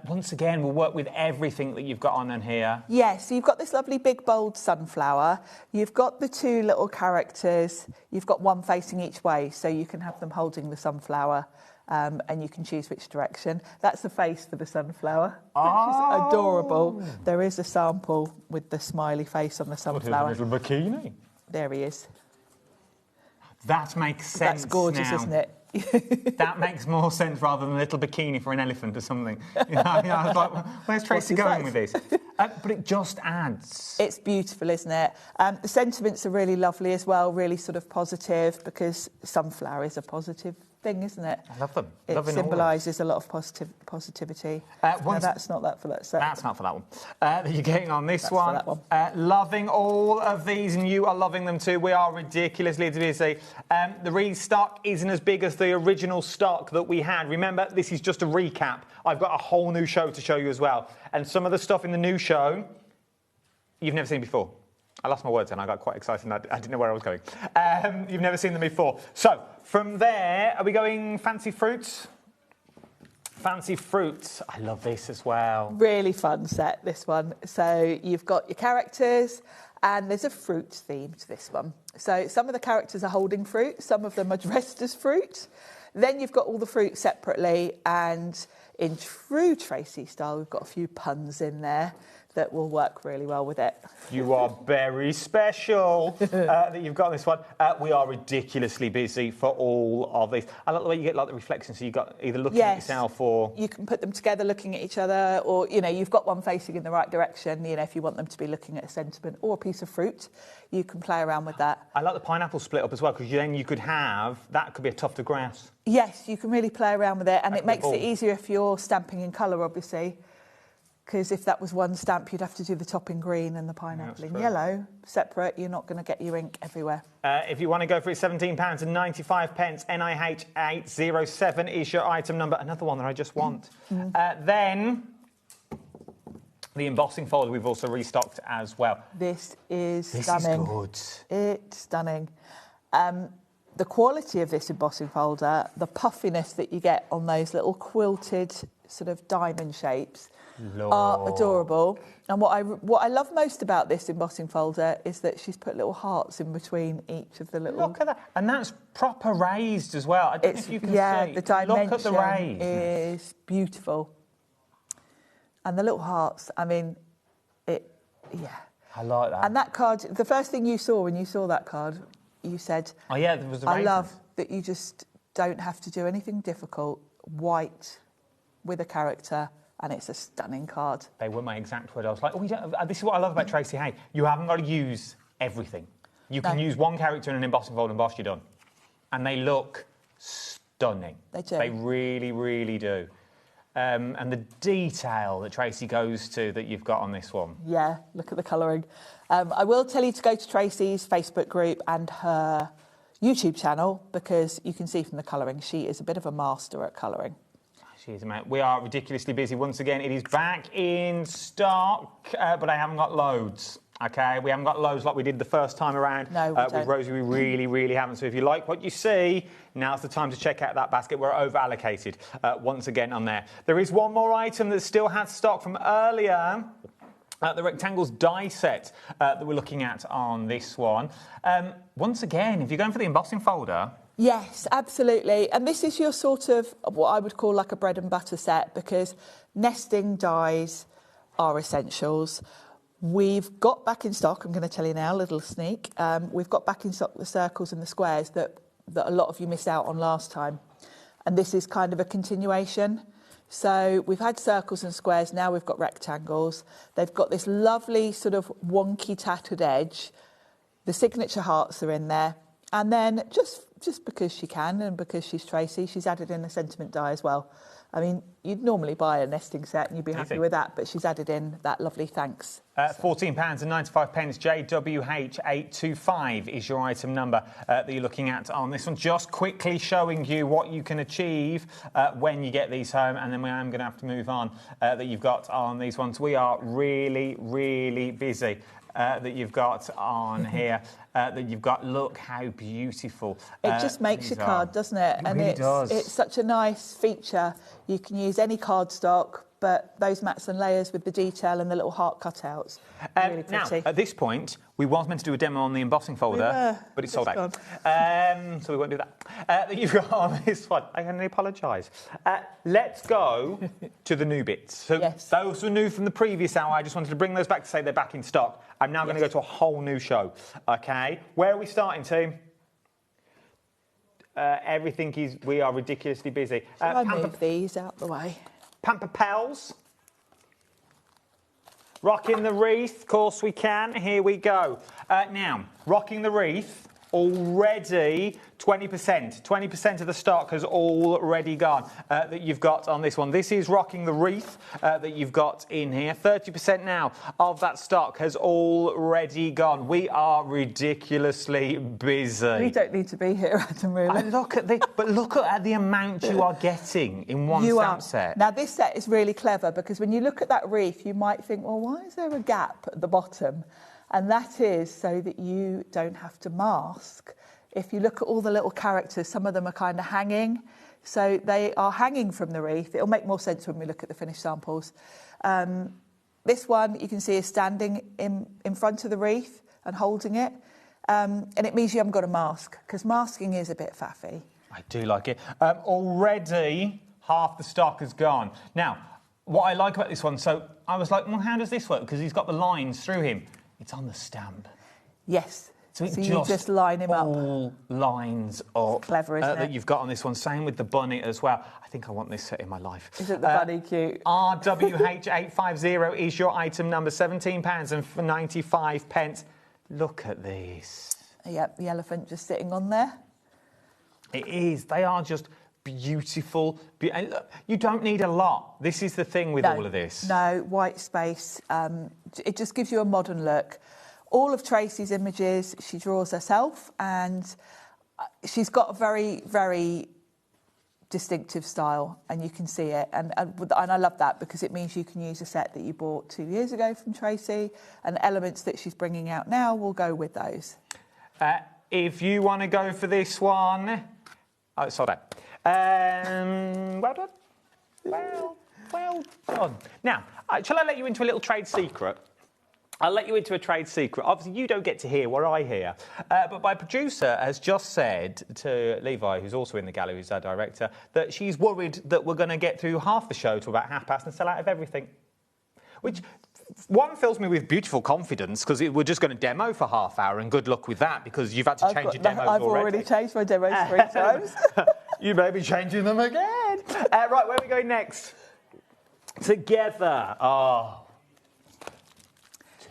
Once again, we'll work with everything that you've got on in here. Yes, so you've got this lovely big bold sunflower. You've got the two little characters. You've got one facing each way, so you can have them holding the sunflower. And you can choose which direction. That's the face for the sunflower, which is adorable. There is a sample with the smiley face on the sunflower. Here's a little bikini. There he is. That makes sense. That's gorgeous, now. Isn't it? That makes more sense rather than a little bikini for an elephant or something. You know, I was like, where's Tracy going with this? But it just adds. It's beautiful, isn't it? The sentiments are really lovely as well, really sort of positive because sunflower is a positive thing, isn't it? I love them. It symbolises a lot of positivity. No, that's not that for that set. That's not for that one. You're getting on this That's one. for that one. Loving all of these, and you are loving them too. We are ridiculously busy. The restock isn't as big as the original stock that we had. Remember, this is just a recap. I've got a whole new show to show you as well. And some of the stuff in the new show, you've never seen before. I lost my words and I got quite excited and I didn't know where I was going. You've never seen them before. So, from there, are we going fancy fruits? Fancy fruits. I love this as well. Really fun set, this one. So you've got your characters and there's a fruit theme to this one. So some of the characters are holding fruit, some of them are dressed as fruit. Then you've got all the fruit separately and in true Tracy style, we've got a few puns in there. that will work really well with it. You are very special that you've got this one. We are ridiculously busy for all of these. I like the way you get like the reflection, so you've got either looking at yourself or... You can put them together looking at each other, or, you know, you've got one facing in the right direction, you know, if you want them to be looking at a sentiment or a piece of fruit, you can play around with that. I like the pineapple split up as well, because then you could have, that could be a tuft of grass. Yes, you can really play around with it, and it makes it easier if you're stamping in colour, obviously. Because if that was one stamp, you'd have to do the top in green and the pineapple in yellow, separate. You're not going to get your ink everywhere. If you want to go for it, £17.95, NIH 807 is your item number. Another one that I just want. Then the embossing folder we've also restocked as well. This is stunning. This is good. It's stunning. The quality of this embossing folder, the puffiness that you get on those little quilted sort of diamond shapes, are adorable. And what I love most about this embossing folder is that she's put little hearts in between each of the little... Look at that. And that's proper raised as well. I don't know if you can see. The dimension Look at the raise. is beautiful. And the little hearts, I mean, I like that. And that card, the first thing you saw when you saw that card, you said... Oh, yeah, there was the I raisins. love that you just don't have to do anything difficult. White with a character... and it's a stunning card. They were my exact word. I was like, this is what I love about Tracy Hay. You haven't got to use everything. You can use one character in an embossing folder and emboss, you're done. And they look stunning. They do. They really, really do. And the detail that Tracy goes to that you've got on this one. Yeah, look at the colouring. I will tell you to go to Tracy's Facebook group and her YouTube channel, because you can see from the colouring, she is a bit of a master at colouring. We are ridiculously busy once again. It is back in stock, but I haven't got loads. Okay, we haven't got loads like we did the first time around. No, we don't. With Rosie, we really, really haven't. So if you like what you see, now's the time to check out that basket. We're over allocated once again on there. There is one more item that still has stock from earlier. The rectangles die set that we're looking at on this one. Once again, if you're going for the embossing folder. Yes, absolutely. And this is your sort of what I would call like a bread and butter set, because nesting dies are essentials. We've got back in stock, I'm going to tell you now, a little sneak. We've got back in stock the circles and the squares that a lot of you missed out on last time. And this is kind of a continuation. So we've had circles and squares, now we've got rectangles. They've got this lovely sort of wonky tattered edge. The signature hearts are in there. And then just because she can and because she's Tracy, she's added in a sentiment die as well. I mean, you'd normally buy a nesting set and you'd be happy with that, but she's added in that lovely thanks. £14.95, JWH825 is your item number that you're looking at on this one. Just quickly showing you what you can achieve when you get these home, and then I am going to have to move on that you've got on these ones. We are really, really busy. That you've got on here, that you've got, look how beautiful. It just makes your card, doesn't it? It really does. It's such a nice feature. You can use any cardstock, but those mats and layers with the detail and the little heart cutouts, really pretty. Now, at this point, we was meant to do a demo on the embossing folder, but it's sold out. So we won't do that. That you've got on this one. I can only apologise. Let's go to the new bits. So those were new from the previous hour. I just wanted to bring those back to say they're back in stock. I'm now going to go to a whole new show. Okay, where are we starting, team? Everything is. We are ridiculously busy. Shall I move these out the way? Pamper Pals. Rocking the wreath, of course we can. Here we go. Now, rocking the wreath, already 20%. 20% of the stock has already gone that you've got on this one. This is rocking the wreath that you've got in here. 30% now of that stock has already gone. We are ridiculously busy. We don't need to be here, Adam, really. Look at the amount you are getting in one stamp set. Now, this set is really clever, because when you look at that wreath, you might think, well, why is there a gap at the bottom? And that is so that you don't have to mask. If you look at all the little characters, some of them are kind of hanging. So they are hanging from the wreath. It'll make more sense when we look at the finished samples. This one, you can see, is standing in front of the wreath and holding it. And it means you haven't got a mask, because masking is a bit faffy. I do like it. Already, half the stock has gone. Now, what I like about this one, so I was like, well, how does this work? Because he's got the lines through him. It's on the stamp. Yes. So you just line him up. All lines up. Clever, isn't it? That you've got on this one. Same with the bunny as well. I think I want this set in my life. Isn't the bunny cute? RWH850 is your item number, £17.95. Look at these. Yep, the elephant just sitting on there. It is. They are just beautiful. And look, you don't need a lot. This is the thing with all of this. No, white space. It just gives you a modern look. All of Tracy's images she draws herself, and she's got a very, very distinctive style, and you can see it. And I love that because it means you can use a set that you bought 2 years ago from Tracy, and elements that she's bringing out now will go with those. If you want to go for this one... Oh, it's sold out. Well done. Well done. Now, shall I let you into a little trade secret? I'll let you into a trade secret. Obviously, you don't get to hear what I hear. But my producer has just said to Levi, who's also in the gallery, who's our director, that she's worried that we're going to get through half the show to about 5:30 and sell out of everything. Which, one, fills me with beautiful confidence, because we're just going to demo for half hour, and good luck with that, because you've had to change your demos I've already. already changed my demos 3 times. You may be changing them again. Right, where are we going next? Together. Oh.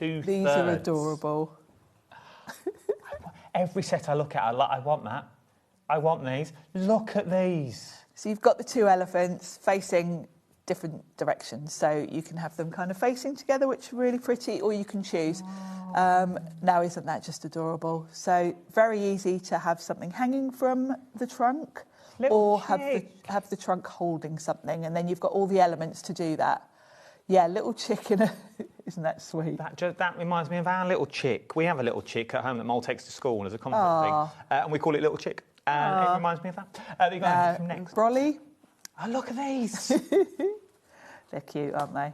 These are adorable. Every set I look at, I want that. I want these. Look at these. So you've got the 2 elephants facing different directions. So you can have them kind of facing together, which are really pretty, or you can choose. Now, isn't that just adorable? So very easy to have something hanging from the trunk, or have the trunk holding something, and then you've got all the elements to do that. Yeah, little chicken. Isn't that sweet? That reminds me of our little chick. We have a little chick at home that Mole takes to school as a comfort thing, and we call it Little Chick. And it reminds me of that. You got anything next? Brolly. Oh, look at these. They're cute, aren't they?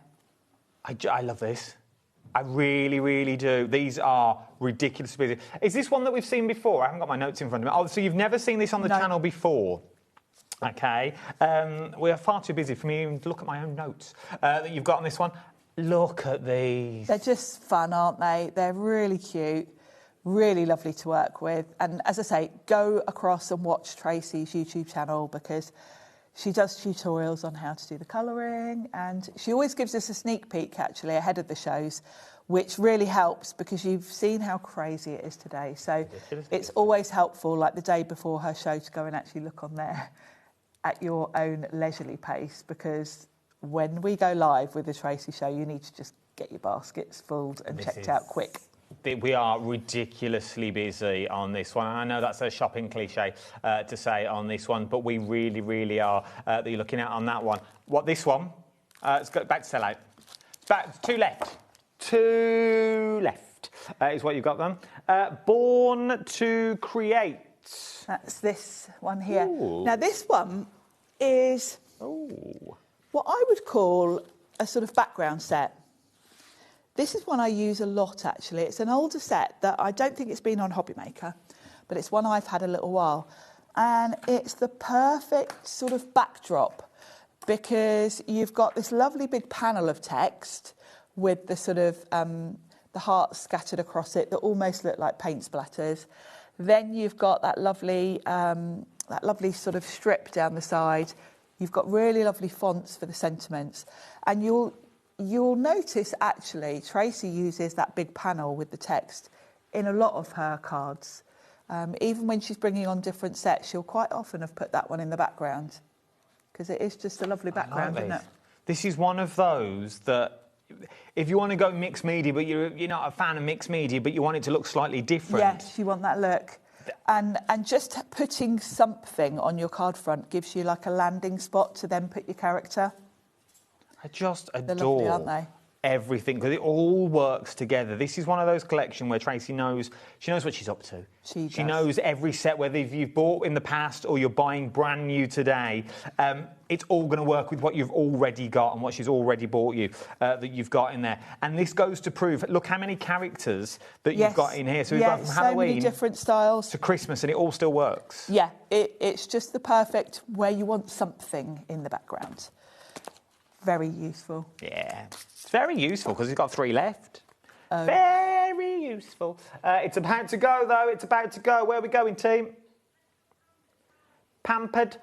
I love this. I really, really do. These are ridiculously busy. Is this one that we've seen before? I haven't got my notes in front of me. Oh, so you've never seen this on the channel before? OK. We are far too busy for me even to look at my own notes that you've got on this one. Look at these. They're just fun, aren't they? They're really cute, really lovely to work with. And as I say, go across and watch Tracy's YouTube channel, because she does tutorials on how to do the colouring, and she always gives us a sneak peek, actually, ahead of the shows, which really helps, because you've seen how crazy it is today. So it's always helpful, like the day before her show, to go and actually look on there at your own leisurely pace, because when we go live with the Tracy show, you need to just get your baskets filled and checked out quick. We are ridiculously busy on this one. I know that's a shopping cliche to say on this one, but we really, really are that you're looking at on that one. What, this one? Let's go back to sell out. Back, 2 left. 2 left is what you've got then. Born to Create. That's this one here. Ooh. Now, this one is what I would call a sort of background set. This is one I use a lot, actually. It's an older set that I don't think it's been on HobbyMaker, but it's one I've had a little while. And it's the perfect sort of backdrop, because you've got this lovely big panel of text with the sort of the hearts scattered across it that almost look like paint splatters. Then you've got that lovely sort of strip down the side. You've got really lovely fonts for the sentiments. And you'll notice, actually, Tracy uses that big panel with the text in a lot of her cards. Even when she's bringing on different sets, she'll quite often have put that one in the background, because it is just a lovely background, isn't it? This is one of those that, if you want to go mixed media, but you're not a fan of mixed media, but you want it to look slightly different. Yes, you want that look. And just putting something on your card front gives you like a landing spot to then put your character. I just They're lovely, aren't adore they? everything, because it all works together. This is one of those collections where Tracy knows what she's up to. She knows every set, whether you've bought in the past or you're buying brand new today. It's all going to work with what you've already got and what she's already bought you, that you've got in there. And this goes to prove, look how many characters that you've got in here. So we've got from Halloween so many different styles to Christmas, and it all still works. Yeah, it's just the perfect where you want something in the background. Very useful. Yeah, it's very useful because it's got 3 left. Oh. Very useful. It's about to go, though. It's about to go. Where are we going, team? Pampered.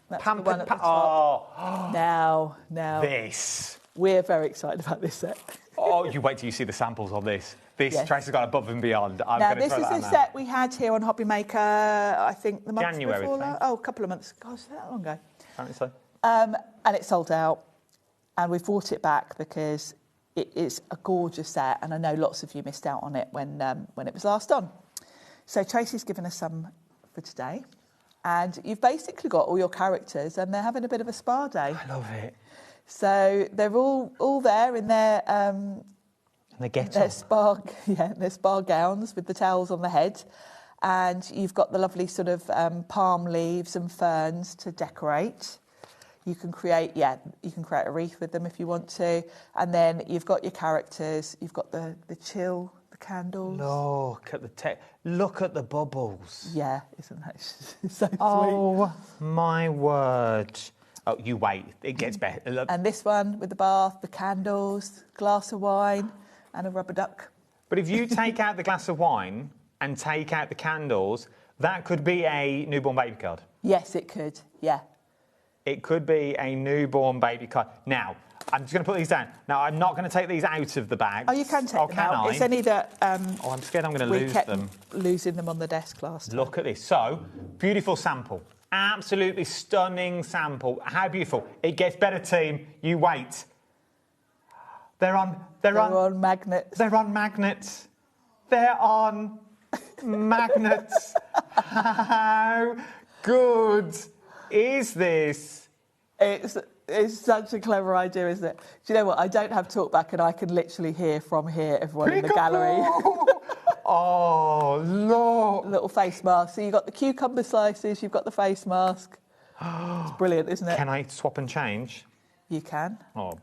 That's Pampered. the one at the top. Oh. Now. This. We're very excited about this set. Oh, you wait till you see the samples on this. This, Yes. Tracy's got above and beyond. I'm Now, gonna this throw is that a out now. set we had here on HobbyMaker, I think the month January, before. I think. Oh, a couple of months. Gosh, that long ago. Apparently so. And it sold out. And we've brought it back because it is a gorgeous set. And I know lots of you missed out on it when it was last on. So Tracy's given us some for today. And you've basically got all your characters and they're having a bit of a spa day. I love it. So they're all there in their And they get their up. their spa gowns with the towels on the head, and you've got the lovely sort of palm leaves and ferns to decorate. You can create a wreath with them if you want to, and then you've got your characters. You've got the chill, the candles. Look at the bubbles. Yeah, isn't that so sweet? Oh my word. Oh, you wait. It gets better. Look. And this one with the bath, the candles, glass of wine, and a rubber duck. But if you take out the glass of wine and take out the candles, that could be a newborn baby card. Yes, it could. Yeah. It could be a newborn baby card. Now, I'm just going to put these down. Now, I'm not going to take these out of the bag. Oh, you can take them out. I? It's only that Oh, I'm scared I'm going to we lose kept them. losing them on the desk last time. Look at this. So, beautiful sample. Absolutely stunning sample. How beautiful. It gets better, team. You wait. They're on magnets. They're on magnets. They're on magnets. How good is this? It's such a clever idea, isn't it? Do you know what? I don't have talkback and I can literally hear from here everyone in the gallery. Oh, look. Little face mask. So you've got the cucumber slices, you've got the face mask. It's brilliant, isn't it? Can I swap and change? You can. Oh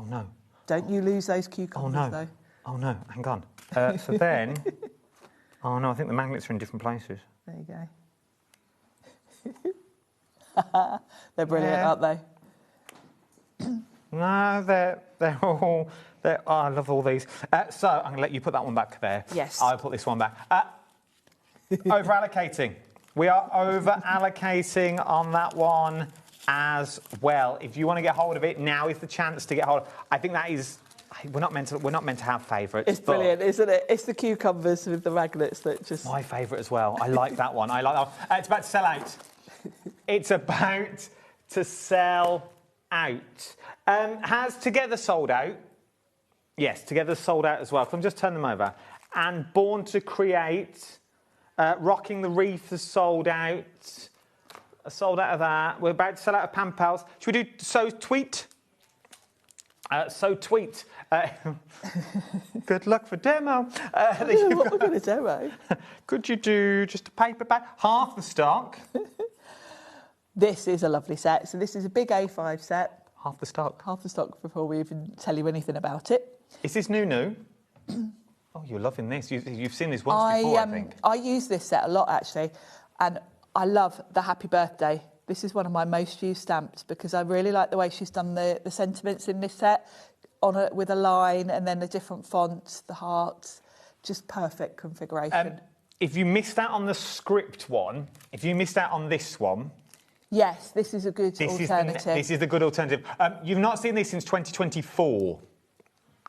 no. Don't you lose those cucumbers, though. Oh, no. Hang on. So then... Oh, no, I think the magnets are in different places. There you go. They're brilliant, aren't they? No, they're all... oh, I love all these. So I'm going to let you put that one back there. Yes. I'll put this one back. Over-allocating. We are over-allocating on that one as well. If you want to get hold of it, now is the chance to get hold of it. I think that is... We're not meant to have favourites. It's brilliant, isn't it? It's the cucumbers with the magnets that just... My favourite as well. I like that one. I like that one. It's about to sell out. It's about to sell out. Has Together sold out? Yes, Together sold out as well. Can I just turn them over? And Born to Create, Rocking the Wreath has sold out. Sold out of that. We're about to sell out of Pan Pals. Should we do So Tweet? So Tweet. Good luck for demo. What we're going to demo? Could you do just a paperback? Half the stock. This is a lovely set. So this is a big A5 set. Half the stock. Half the stock before we even tell you anything about it. Is this new? Oh, you're loving this. You've seen this once before, I think. I use this set a lot, actually. And I love the Happy Birthday. This is one of my most used stamps because I really like the way she's done the sentiments in this set with a line and then the different fonts, the hearts. Just perfect configuration. If you missed out on the script one, if you missed out on this one... Yes, this is a good alternative. This is the good alternative. You've not seen this since 2024.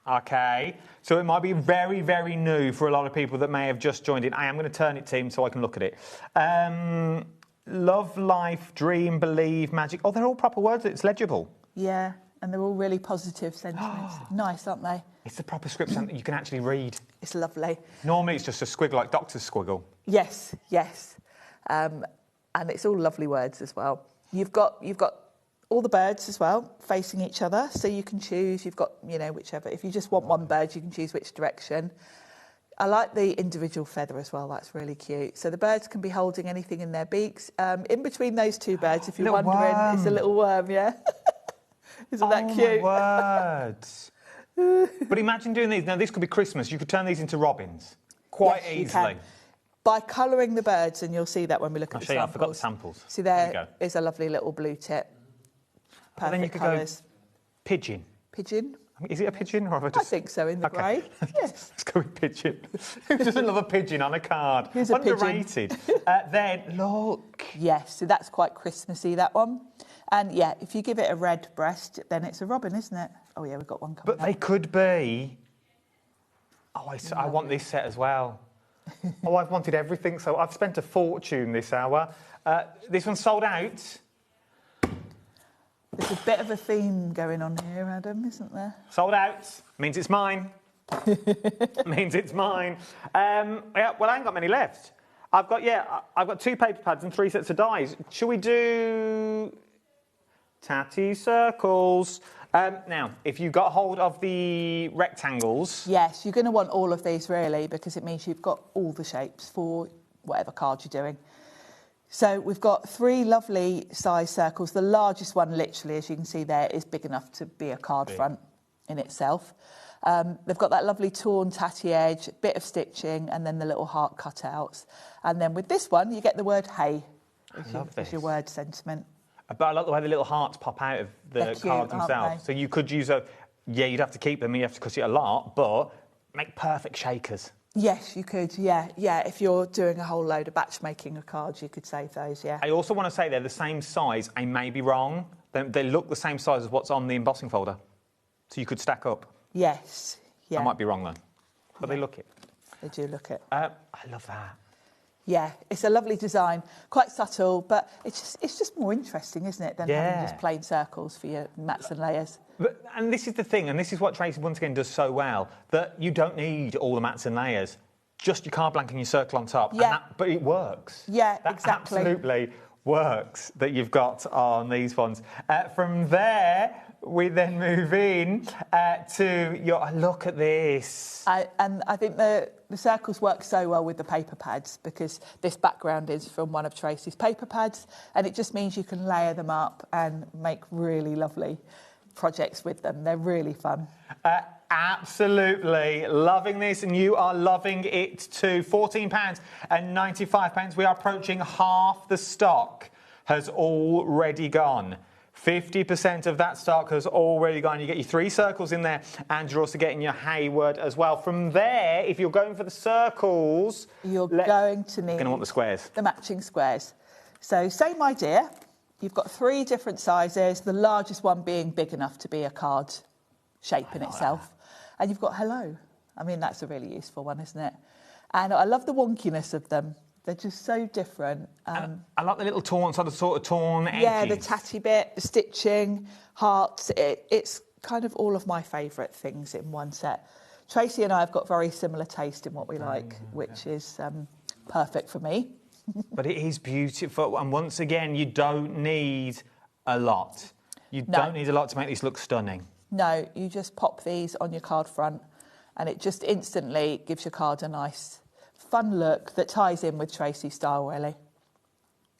OK? So it might be very, very new for a lot of people that may have just joined in. I am going to turn it, team, so I can look at it. Love, life, dream, believe, magic. Oh, they're all proper words. It's legible. Yeah, and they're all really positive sentiments. Nice, aren't they? It's the proper script that you can actually read. It's lovely. Normally it's just a squiggle, like Doctor's squiggle. Yes. And it's all lovely words as well. You've got all the birds as well facing each other, so you can choose. You've got, whichever. If you just want one bird, you can choose which direction. I like the individual feather as well. That's really cute. So the birds can be holding anything in their beaks. In between those two birds, if you're wondering, it's a little worm, yeah? Isn't that cute? My word. But imagine doing these. Now, this could be Christmas. You could turn these into robins quite easily. You can. By colouring the birds, and you'll see that when we look at the samples. I forgot the samples. See, there is a lovely little blue tip. Perfect colours. Pigeon. Pigeon. Is it a pigeon, or have I just... I think so, in the grey. Yes. Let's go with pigeon. Who doesn't love a pigeon on a card? Here's a pigeon. Underrated. Then, look. Yes, so that's quite Christmassy, that one. And, yeah, if you give it a red breast, then it's a robin, isn't it? Oh, yeah, we've got one coming But they could be... Oh, I want this set as well. Oh, I've wanted everything, so I've spent a fortune this hour. This one's sold out. There's a bit of a theme going on here, Adam, isn't there? Sold out. Means it's mine. Means it's mine. Yeah, well, I ain't got many left. I've got 2 paper pads and 3 sets of dies. Shall we do tatty circles? Now, if you got hold of the rectangles... Yes, you're going to want all of these, really, because it means you've got all the shapes for whatever card you're doing. So we've got 3 lovely size circles. The largest one, literally, as you can see there, is big enough to be a card front in itself. They've got that lovely torn tatty edge, bit of stitching, and then the little heart cutouts. And then with this one, you get the word hey as your word sentiment. But I like the way the little hearts pop out of the cards themselves. So you could use you'd have to keep them, and you have to cut it a lot, but make perfect shakers. Yes, you could, yeah. If you're doing a whole load of batch making of cards, you could save those, yeah. I also want to say they're the same size. I may be wrong. They look the same size as what's on the embossing folder. So you could stack up. Yes, yeah. I might be wrong, though. But they look it. They do look it. I love that. Yeah, it's a lovely design. Quite subtle, but it's just more interesting, isn't it, than having just plain circles for your mats and layers. And this is the thing, and this is what Tracy once again does so well, that you don't need all the mats and layers, just your card blank and your circle on top. Yeah. But it works. Yeah, that exactly. Absolutely works that you've got on these ones. From there, we then move in to your... Look at this. And I think the circles work so well with the paper pads because this background is from one of Tracy's paper pads, and it just means you can layer them up and make really lovely projects with them. They're really fun. Absolutely loving this, and you are loving it too. £14.95. We are approaching half the stock has already gone. 50% of that stock has already gone. You get your 3 circles in there, and you're also getting your Hayward as well. From there, if you're going for the circles... You're going to need... You're going to want the squares. The matching squares. So, same idea. You've got 3 different sizes, the largest one being big enough to be a card shape in itself. And you've got hello. I mean, that's a really useful one, isn't it? And I love the wonkiness of them. They're just so different. I like the little torn, sort of torn edges. Yeah, the tatty bit, the stitching, hearts. It's kind of all of my favourite things in one set. Tracy and I have got very similar taste in what we like, which is perfect for me. But it is beautiful. And once again, you don't need a lot. You don't need a lot to make this look stunning. No, you just pop these on your card front and it just instantly gives your card a nice, fun look that ties in with Tracy's style, really.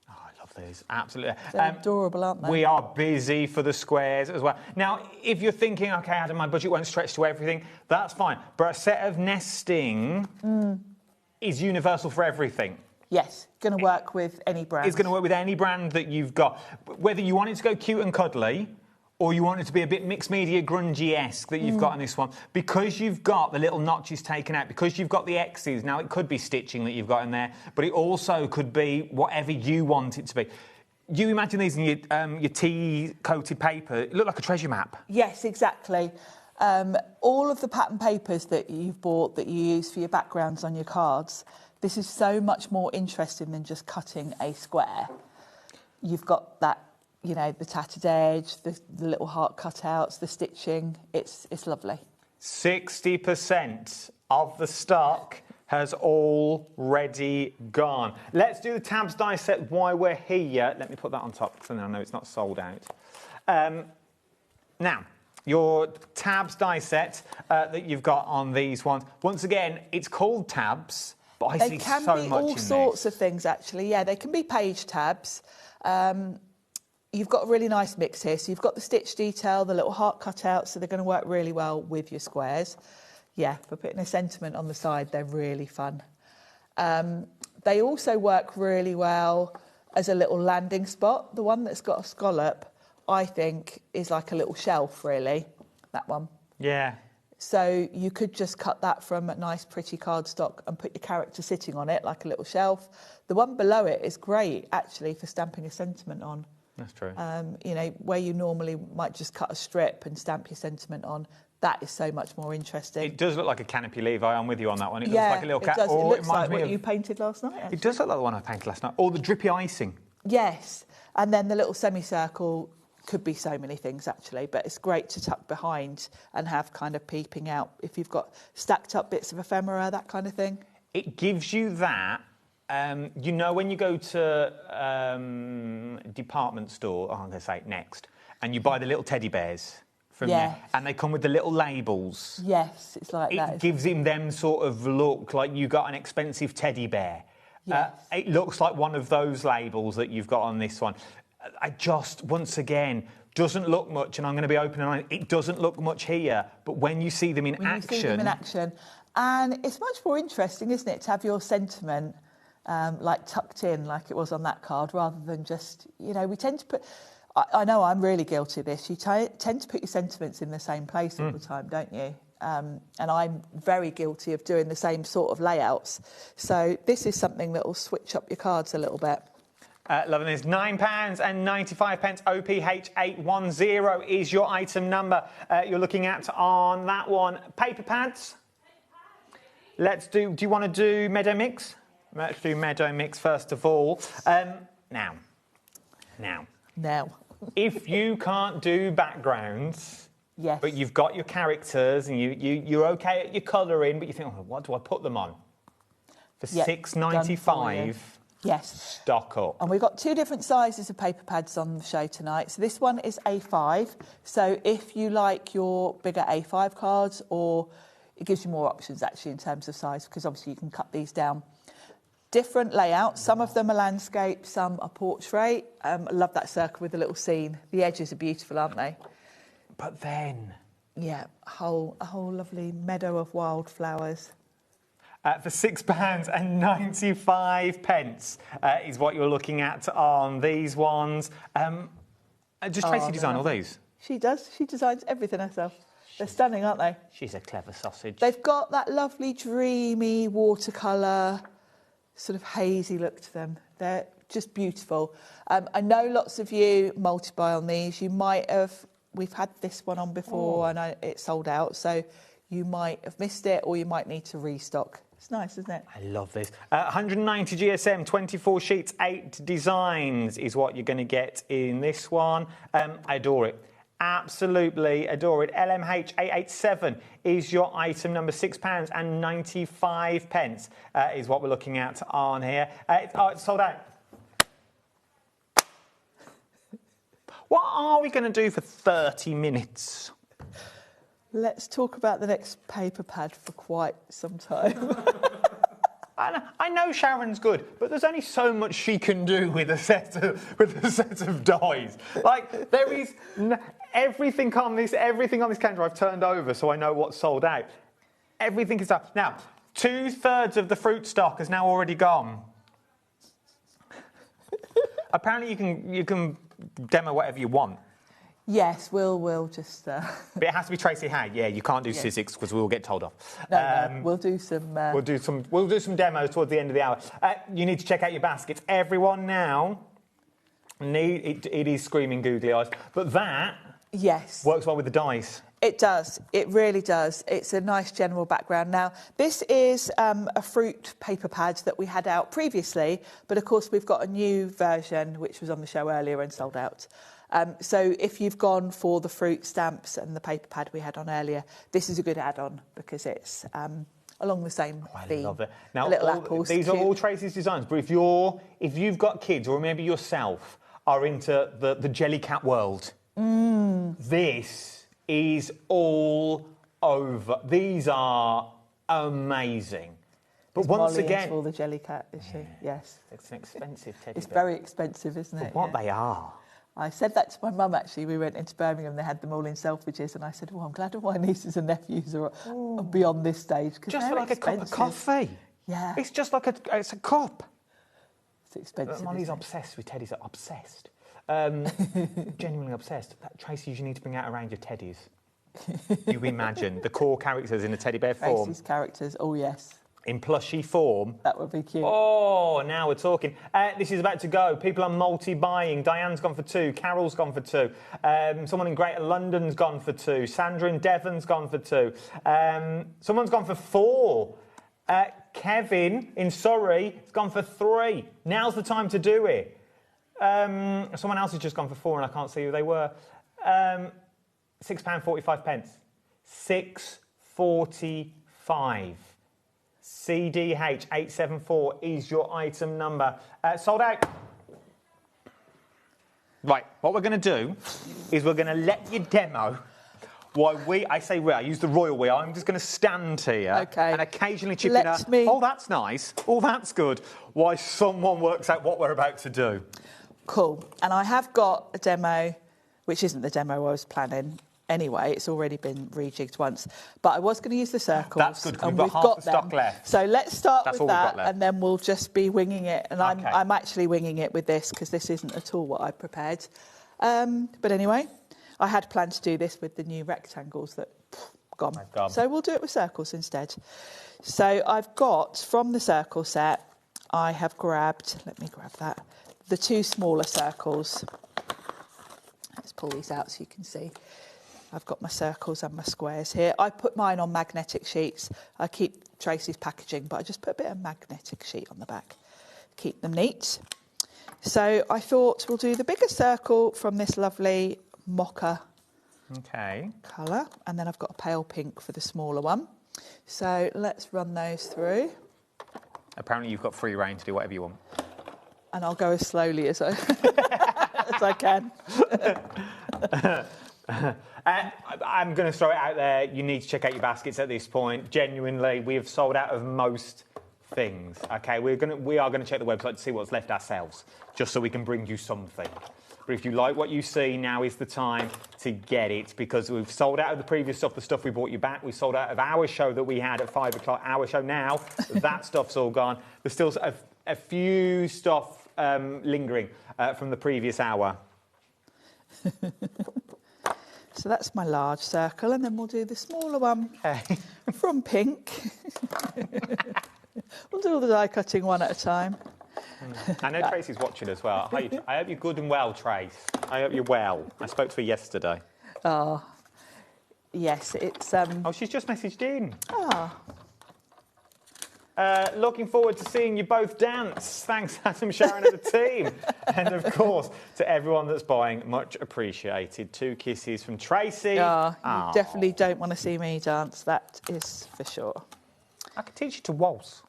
Oh, I love these. Absolutely. They're adorable, aren't they? We are busy for the squares as well. Now, if you're thinking, OK, Adam, my budget won't stretch to everything, that's fine. But a set of nesting is universal for everything. Yes, going to work with any brand. It's going to work with any brand that you've got. Whether you want it to go cute and cuddly, or you want it to be a bit mixed media, grungy-esque that you've got on this one. Because you've got the little notches taken out, because you've got the X's, now it could be stitching that you've got in there, but it also could be whatever you want it to be. You imagine these in your tea-coated paper, it looked like a treasure map. Yes, exactly. All of the pattern papers that you've bought that you use for your backgrounds on your cards, this is so much more interesting than just cutting a square. You've got that, you know, the tattered edge, the little heart cutouts, the stitching. It's lovely. 60% of the stock has already gone. Let's do the tabs die set while we're here. Let me put that on top because then I know it's not sold out. Now, your tabs die set that you've got on these ones. Once again, it's called tabs, but I see so much in this. They can be all sorts of things, actually. Yeah, they can be page tabs. You've got a really nice mix here. So you've got the stitch detail, the little heart cutouts, so they're going to work really well with your squares. Yeah, for putting a sentiment on the side, they're really fun. They also work really well as a little landing spot. The one that's got a scallop I think, is like a little shelf, really, that one. Yeah. So you could just cut that from a nice, pretty cardstock and put your character sitting on it like a little shelf. The one below it is great, actually, for stamping a sentiment on. That's true. You know, where you normally might just cut a strip and stamp your sentiment on, that is so much more interesting. It does look like a canopy leaf. I'm with you on that one. It looks Yeah, like a little cat. it does. It looks like what me of... you painted last night, actually. It does look like the one I painted last night. Or the drippy icing. Yes, and then the little semicircle could be so many things, actually, but it's great to tuck behind and have kind of peeping out if you've got stacked up bits of ephemera, that kind of thing. It gives you that. You know, when you go to department store, I'm going to say Next, and you buy the little teddy bears from there, and they come with the little labels. Yes, it's like that. It gives him them sort of look like you got an expensive teddy bear. Yes. It looks like one of those labels that you've got on this one. I just, once again, doesn't look much, and I'm going to be open and honest, it doesn't look much here, but when you see them in action... You see them in action. And it's much more interesting, isn't it, to have your sentiment like tucked in like it was on that card, rather than just, you know, we tend to put... I know I'm really guilty of this. You tend to put your sentiments in the same place all the time, don't you? And I'm very guilty of doing the same sort of layouts. So this is something that will switch up your cards a little bit. Loving this. £9.95. OPH810 is your item number you're looking at on that one. Paper pads. Let's do you want to do Meadow Mix? Let's do Meadow Mix first of all. Now. If you can't do backgrounds, yes, but you've got your characters and you're okay at your colouring, but you think, oh, what do I put them on? For £6.95. Yes. Stock up. And we've got two different sizes of paper pads on the show tonight. So this one is A5. So if you like your bigger A5 cards, or it gives you more options actually in terms of size, because obviously you can cut these down. Different layouts. Some of them are landscape, some are portrait. I love that circle with the little scene. The edges are beautiful, aren't they? But then... Yeah, a whole lovely meadow of wildflowers. For £6.95 is what you're looking at on these ones. Does Tracy design all these? She does. She designs everything herself. They're stunning, aren't they? She's a clever sausage. They've got that lovely, dreamy watercolour, sort of hazy look to them. They're just beautiful. I know lots of you multi-buy on these. You might have... We've had this one on before and it sold out, so you might have missed it or you might need to restock. It's nice, isn't it? I love this. 190 GSM, 24 sheets, 8 designs is what you're going to get in this one. I adore it. Absolutely adore it. LMH887 is your item number, £6.95 is what we're looking at on here. It's sold out. What are we going to do for 30 minutes? Let's talk about the next paper pad for quite some time. I know Sharon's good, but there's only so much she can do with a set of dies. Like, there is everything on this calendar I've turned over, so I know what's sold out. Everything is up. Now, 2/3 of the fruit stock has now already gone. Apparently, you can demo whatever you want. Yes, we'll just... But it has to be Tracy Hay. Yeah, you can't do Sizzix because we will get told off. No, we'll do some... We'll do some demos towards the end of the hour. You need to check out your baskets. Everyone now, it is screaming googly eyes. But that works well with the dies. It does. It really does. It's a nice general background. Now, this is a fruit paper pad that we had out previously, but of course we've got a new version which was on the show earlier and sold out. So if you've gone for the fruit stamps and the paper pad we had on earlier, this is a good add-on because it's along the same theme. I love it. Now, little apples. These are all Tracy's designs, but if you've got kids or maybe yourself are into the Jellycat world, this is all over. These are amazing. But is once Molly again, into all the Jellycat, is she? Yes. It's an expensive teddy It's bear. very expensive, isn't it? For what they are. I said that to my mum, actually. We went into Birmingham, they had them all in Selfridges, and I said, I'm glad all my nieces and nephews are beyond this stage. Just for like expensive. a cup of coffee. Yeah. It's just like it's a cup. It's expensive. Molly's obsessed with teddies, obsessed. Genuinely obsessed. Tracy, you need to bring out a range of teddies. You imagine the core characters in a teddy bear form. Tracy's characters, oh yes. In plushy form. That would be cute. Oh, now we're talking. This is about to go. People are multi-buying. Diane's gone for 2. Carol's gone for 2. Someone in Greater London's gone for 2. Sandra in Devon's gone for 2. Someone's gone for 4. Kevin in Surrey has gone for 3. Now's the time to do it. Someone else has just gone for 4 and I can't see who they were. £6.45. £6.45. CDH874 is your item number. Sold out. Right, what we're going to do is we're going to let you demo why I use the royal we. I'm just going to stand here and occasionally chip in oh, that's nice. Oh, that's good. Why someone works out what we're about to do. Cool. And I have got a demo, which isn't the demo I was planning. Anyway, it's already been rejigged once, but I was going to use the circles. That's good, because we've got half the stock left. So let's start with that, and then we'll just be winging it. And I'm actually winging it with this, because this isn't at all what I prepared. But anyway, I had planned to do this with the new rectangles that gone. So we'll do it with circles instead. So I've got, from the circle set, I have grabbed, let me grab that, the 2 smaller circles. Let's pull these out so you can see. I've got my circles and my squares here. I put mine on magnetic sheets. I keep Tracy's packaging, but I just put a bit of magnetic sheet on the back. Keep them neat. So I thought we'll do the bigger circle from this lovely mocha colour. And then I've got a pale pink for the smaller one. So let's run those through. Apparently you've got free rein to do whatever you want. And I'll go as slowly as I, as I can. I'm going to throw it out there. You need to check out your baskets at this point. Genuinely, we have sold out of most things. Okay, we are going to check the website to see what's left ourselves, just so we can bring you something. But if you like what you see, now is the time to get it, because we've sold out of the previous stuff, the stuff we brought you back. We sold out of our show that we had at 5 o'clock. Our show now, that stuff's all gone. There's still a few stuff lingering from the previous hour. So that's my large circle, and then we'll do the smaller one from pink. We'll do all the die cutting one at a time. I know Tracy's watching as well. I hope you're good and well, Trace. I hope you're well. I spoke to her yesterday. Oh, yes, it's... Oh, she's just messaged in. Looking forward to seeing you both dance. Thanks, Adam, Sharon, and the team. And, of course, to everyone that's buying, much appreciated. 2 kisses from Tracy. You definitely don't want to see me dance, that is for sure. I could teach you to waltz.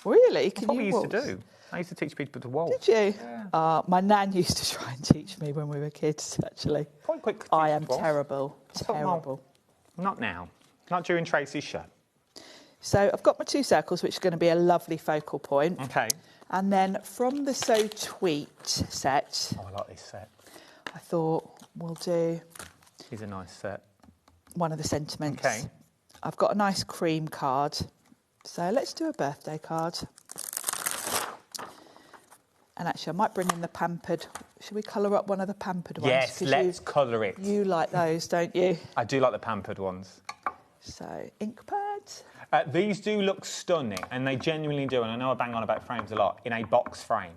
Really? That's what we used to do. I used to teach people to waltz. Did you? Yeah. My nan used to try and teach me when we were kids, actually. Quite quick. I am terrible. Terrible. Not now. Not during Tracy's show. So I've got my 2 circles, which are going to be a lovely focal point. Okay. And then from the So Tweet set... Oh, I like this set. I thought we'll do... It's a nice set. One of the sentiments. Okay. I've got a nice cream card. So let's do a birthday card. And actually, I might bring in the pampered. Should we colour up one of the pampered ones? Yes, let's colour it. You like those, don't you? I do like the pampered ones. So, ink pads. These do look stunning, and they genuinely do. And I know I bang on about frames a lot, in a box frame.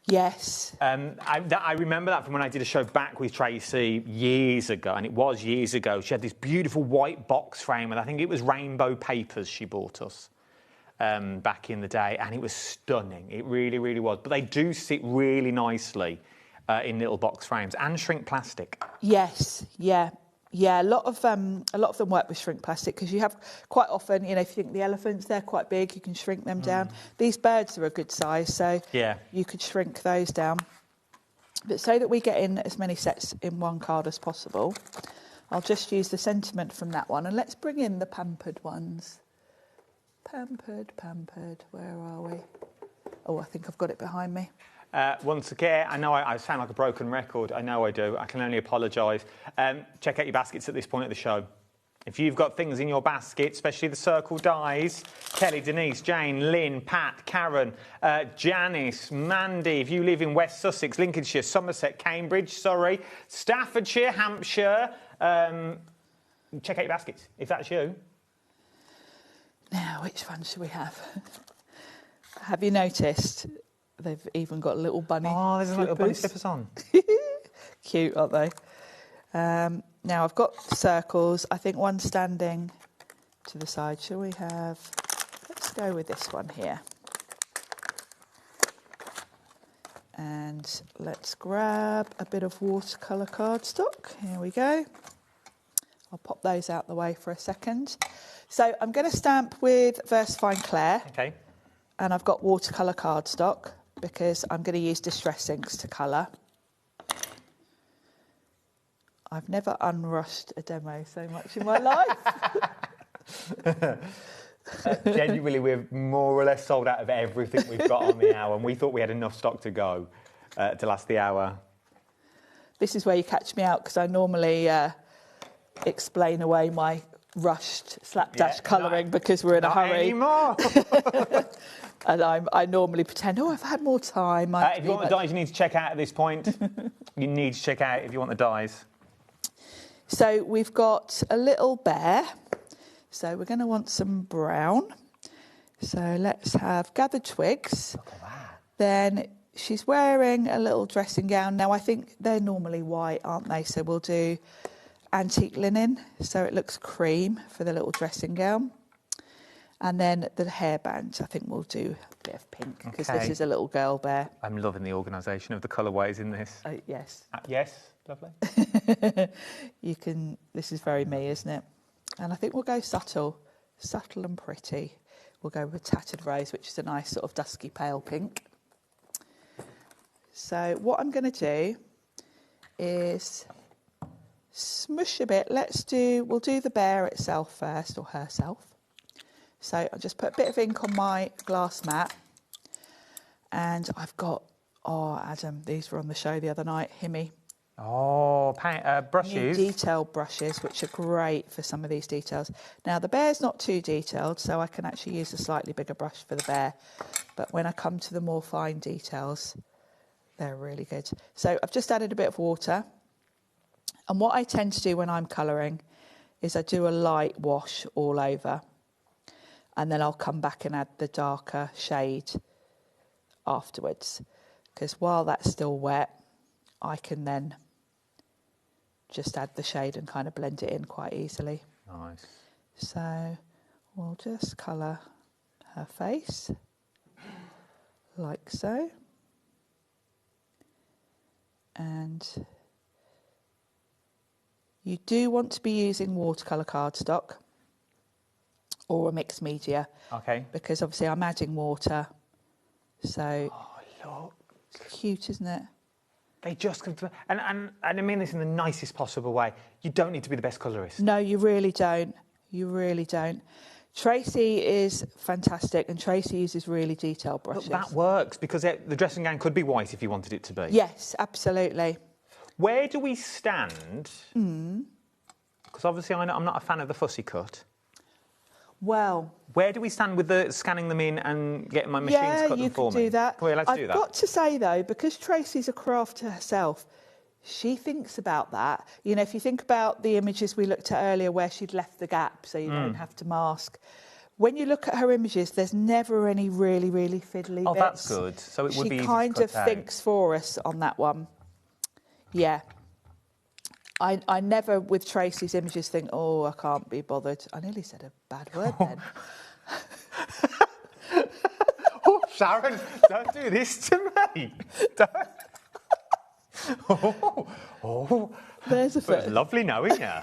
Yes. I remember that from when I did a show back with Tracy years ago, and it was years ago. She had this beautiful white box frame, and I think it was rainbow papers she bought us back in the day, and it was stunning. It really, really was. But they do sit really nicely in little box frames and shrink plastic. Yes, yeah. Yeah, a lot of them work with shrink plastic, because you have quite often, you know, if you think the elephants, they're quite big, you can shrink them down. These birds are a good size, so you could shrink those down. But so that we get in as many sets in one card as possible, I'll just use the sentiment from that one, and let's bring in the pampered ones. Pampered, where are we? Oh, I think I've got it behind me. Once again, I know I sound like a broken record. I know I do. I can only apologise. Check out your baskets at this point of the show. If you've got things in your basket, especially the circle dies, Kelly, Denise, Jane, Lynn, Pat, Karen, Janice, Mandy, if you live in West Sussex, Lincolnshire, Somerset, Cambridge, Staffordshire, Hampshire, check out your baskets, if that's you. Now, which one should we have? Have you noticed they've even got little bunny Oh, there's slippers? little bunny slippers on. Cute, aren't they? Now, I've got circles. I think one standing to the side. Shall we have... Let's go with this one here. And let's grab a bit of watercolour cardstock. Here we go. I'll pop those out the way for a second. So I'm going to stamp with VersaFine Clair. Okay. And I've got watercolour cardstock because I'm going to use distress inks to colour. I've never unrushed a demo so much in my life. Genuinely, we're more or less sold out of everything we've got on the hour, and we thought we had enough stock to go to last the hour. This is where you catch me out because I normally explain away my rushed slapdash colouring because we're in a hurry. Anymore. And I normally pretend, I've had more time. If you want the dies, you need to check out at this point. You need to check out if you want the dies. So we've got a little bear. So we're going to want some brown. So let's have gathered twigs. Look at that. Then she's wearing a little dressing gown. Now, I think they're normally white, aren't they? So we'll do antique linen. So it looks cream for the little dressing gown. And then the hairbands, I think we'll do a bit of pink because this is a little girl bear. I'm loving the organisation of the colourways in this. Yes. Yes, lovely. This is very me, isn't it? And I think we'll go subtle and pretty. We'll go with Tattered Rose, which is a nice sort of dusky pale pink. So what I'm going to do is smush a bit. We'll do the bear itself first, or herself. So I'll just put a bit of ink on my glass mat. And I've got, Adam, these were on the show the other night, Himmy. Oh, brushes. New detailed brushes, which are great for some of these details. Now, the bear's not too detailed, so I can actually use a slightly bigger brush for the bear. But when I come to the more fine details, they're really good. So I've just added a bit of water. And what I tend to do when I'm colouring is I do a light wash all over. And then I'll come back and add the darker shade afterwards. Because while that's still wet, I can then just add the shade and kind of blend it in quite easily. Nice. So we'll just colour her face like so. And you do want to be using watercolour cardstock or a mixed media. Okay. Because obviously I'm adding water. So look. It's cute, isn't it? They just come to... And I mean this in the nicest possible way. You don't need to be the best colourist. No, you really don't. You really don't. Tracy is fantastic, and Tracy uses really detailed brushes. But that works, because the dressing gown could be white if you wanted it to be. Yes, absolutely. Where do we stand? Because obviously I'm not a fan of the fussy cut. Well... Where do we stand with the scanning them in and getting my machines cut them for me? Yeah, you can do that. Well, let's do that. I've got to say, though, because Tracy's a crafter herself, she thinks about that. You know, if you think about the images we looked at earlier where she'd left the gap so you don't have to mask. When you look at her images, there's never any really, really fiddly bits. That's good. So it would be easy to cut out. She kind of thinks for us on that one. Yeah. I never, with Tracy's images, think, I can't be bothered. I nearly said a bad word then. Oh, Sharon, don't do this to me. There's a It's lovely knowing you.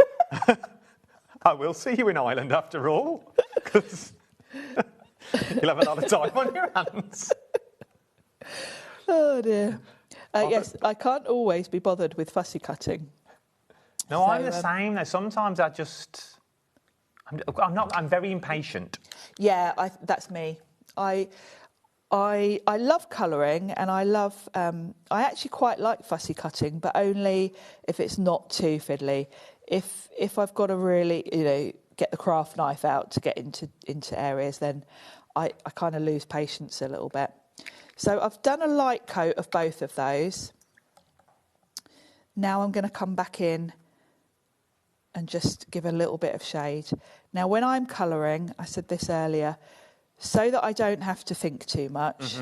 I will see you in Ireland after all, because you'll have a lot of time on your hands. Oh, dear. Yes, I can't always be bothered with fussy cutting. No, I'm the same. Though sometimes I'm very impatient. Yeah, that's me. I love colouring, and I actually quite like fussy cutting, but only if it's not too fiddly. if I've got to really, get the craft knife out to get into areas, then I kind of lose patience a little bit. So I've done a light coat of both of those. Now I'm going to come back in and just give a little bit of shade. Now when I'm colouring, I said this earlier, so that I don't have to think too much,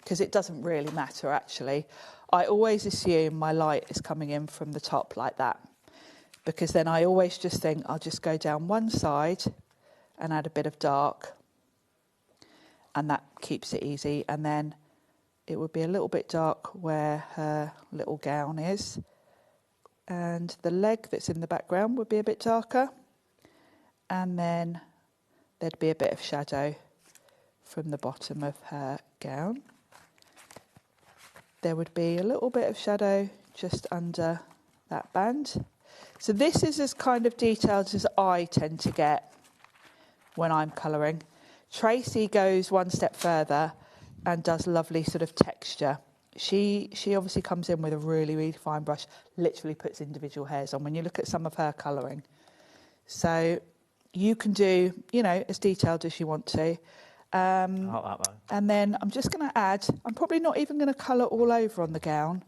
because it doesn't really matter actually, I always assume my light is coming in from the top like that, because then I always just think I'll just go down one side and add a bit of dark, and that keeps it easy. And then it would be a little bit dark where her little gown is, and the leg that's in the background would be a bit darker, and then there'd be a bit of shadow from the bottom of her gown. There would be a little bit of shadow just under that band. So this is as kind of detailed as I tend to get when I'm colouring. Tracy goes one step further and does lovely sort of texture. She obviously comes in with a really, really fine brush, literally puts individual hairs on when you look at some of her colouring. So you can do, as detailed as you want to. I like that though. And then I'm just going to add, I'm probably not even going to colour all over on the gown.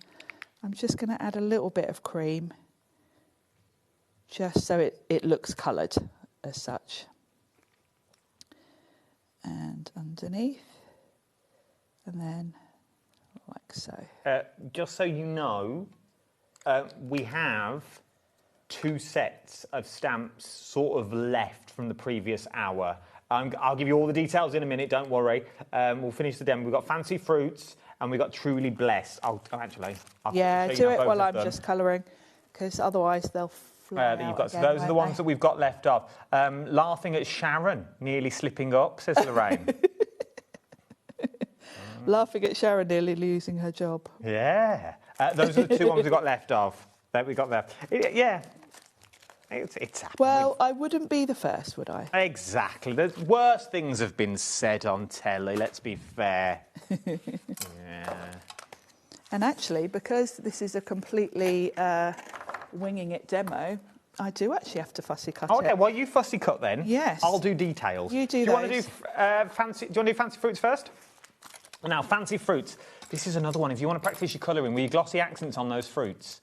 I'm just going to add a little bit of cream, just so it looks coloured as such. And underneath, and then like so. Just so you know, we have 2 sets of stamps sort of left from the previous hour. I'll give you all the details in a minute, don't worry. We'll finish the demo. We've got Fancy Fruits and we've got Truly Blessed. I'll do it while I'm just colouring, because otherwise they'll fly out you've got, so again, those are the ones that we've got left of. Laughing at Sharon, nearly slipping up, says Lorraine. Laughing at Sharon nearly losing her job. Yeah. Those are the 2 ones we've got left of. That we got there. It's happening. Well, I wouldn't be the first, would I? Exactly. The worst things have been said on telly, let's be fair. Yeah. And actually, because this is a completely winging it demo, I do actually have to fussy cut it. Okay, well, you fussy cut then. Yes. I'll do details. You do you those. Want to do fancy? Do you want to do Fancy Fruits first? Now, Fancy Fruits. This is another one. If you want to practice your colouring with your glossy accents on those fruits,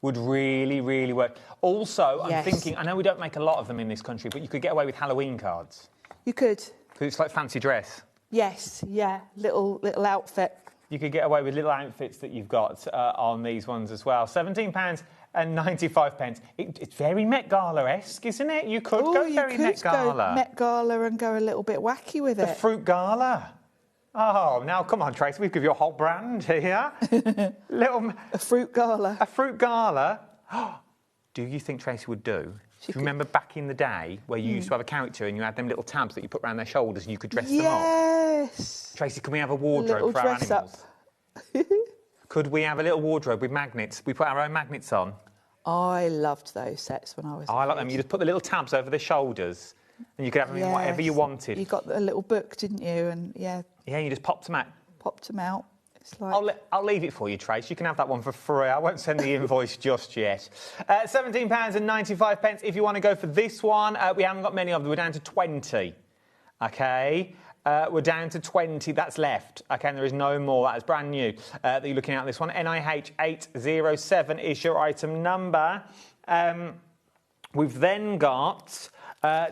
would really, really work. Also, I'm thinking, I know we don't make a lot of them in this country, but you could get away with Halloween cards. You could. Because it's like fancy dress. Yes, yeah, little outfit. You could get away with little outfits that you've got on these ones as well. £17.95. It's very Met Gala-esque, isn't it? You could go very Met Gala. Go Met Gala and go a little bit wacky with it. The Fruit Gala. Oh, now come on, Tracy, we've given you a whole brand here. A Fruit Gala. A Fruit Gala. Do you think Tracy would do? Do you remember back in the day where you used to have a character and you had them little tabs that you put around their shoulders and you could dress them up? Yes. Tracy, can we have a wardrobe for our animals? Could we have a little wardrobe with magnets? We put our own magnets on. I loved those sets when I was I like them. You just put the little tabs over the shoulders and you could have them in whatever you wanted. You got a little book, didn't you? And yeah, you just popped them out. Popped them out. It's like... I'll leave it for you, Trace. You can have that one for free. I won't send the invoice just yet. £17.95 if you want to go for this one. We haven't got many of them. We're down to 20. Okay? We're down to 20. That's left. Okay, and there is no more. That is brand new that you're looking at this one. NIH 807 is your item number. We've then got...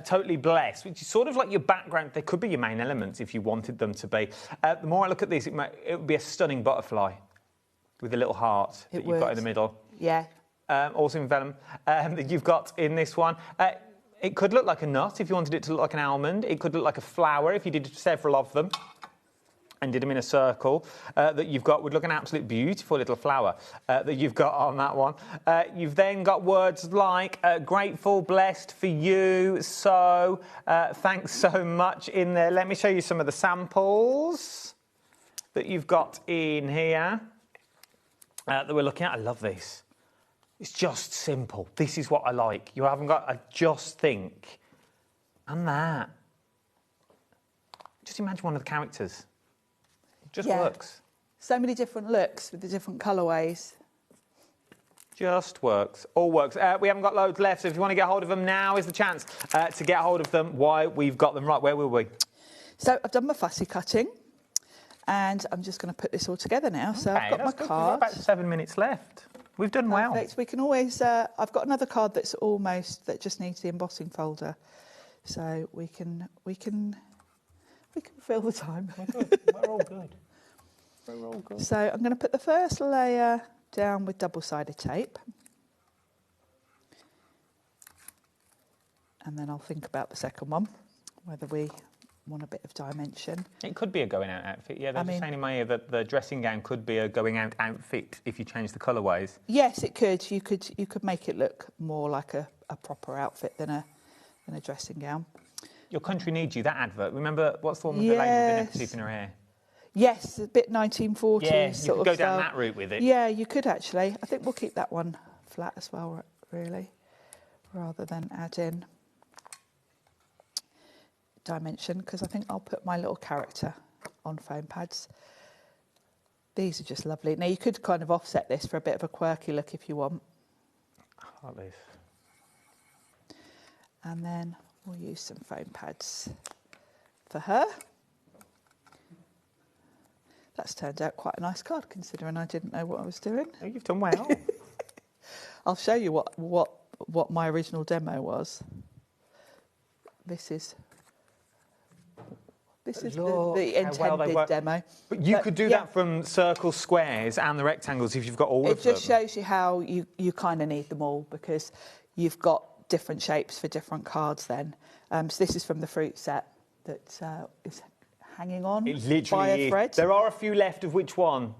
Totally Blessed, which is sort of like your background. They could be your main elements if you wanted them to be. The more I look at this, it would be a stunning butterfly with a little heart that you've got in the middle. Yeah. Also in vellum that you've got in this one. It could look like a nut if you wanted it to look like an almond. It could look like a flower if you did several of them and did them in a circle. That you've got would look an absolute beautiful little flower that you've got on that one. You've then got words like grateful, blessed for you, so, thanks so much in there. Let me show you some of the samples that you've got in here that we're looking at. I love this. It's just simple. This is what I like. You haven't got a just think. And that. Just imagine one of the characters. Just works. So many different looks with the different colourways. Just works. All works. We haven't got loads left, so if you want to get hold of them, now is the chance to get hold of them. Why we've got them. Right, where were we? So I've done my fussy cutting, and I'm just going to put this all together now. So I've got my We've got card. about 7 minutes left. We've done well. Perfect. We can always. I've got another card that just needs the embossing folder, so we can fill the time. We're all good. We're all good. So I'm going to put the first layer down with double-sided tape, and then I'll think about the second one, whether we want a bit of dimension. It could be a going out outfit. Yeah, they're just saying in my ear that the dressing gown could be a going out outfit if you change the colourways. Yes, it could. You could make it look more like a proper outfit than a dressing gown. Your country needs you. That advert. Remember what's the one with the lady with the neckerchief in her hair? Yes, a bit 1940s. Yeah, you sort could go of down style. that route with it. Yeah, you could actually. I think we'll keep that one flat as well, really, rather than add in dimension, because I think I'll put my little character on foam pads. These are just lovely. Now, you could kind of offset this for a bit of a quirky look if you want. Like this. And then we'll use some foam pads for her. That's turned out quite a nice card, considering I didn't know what I was doing. Oh, you've done well. I'll show you what my original demo was. This is the intended demo. But you could do that from circles, squares and the rectangles if you've got all of them. It just shows you how you kind of need them all, because you've got different shapes for different cards then. So this is from the fruit set that is hanging on by a thread. There are a few left of which one?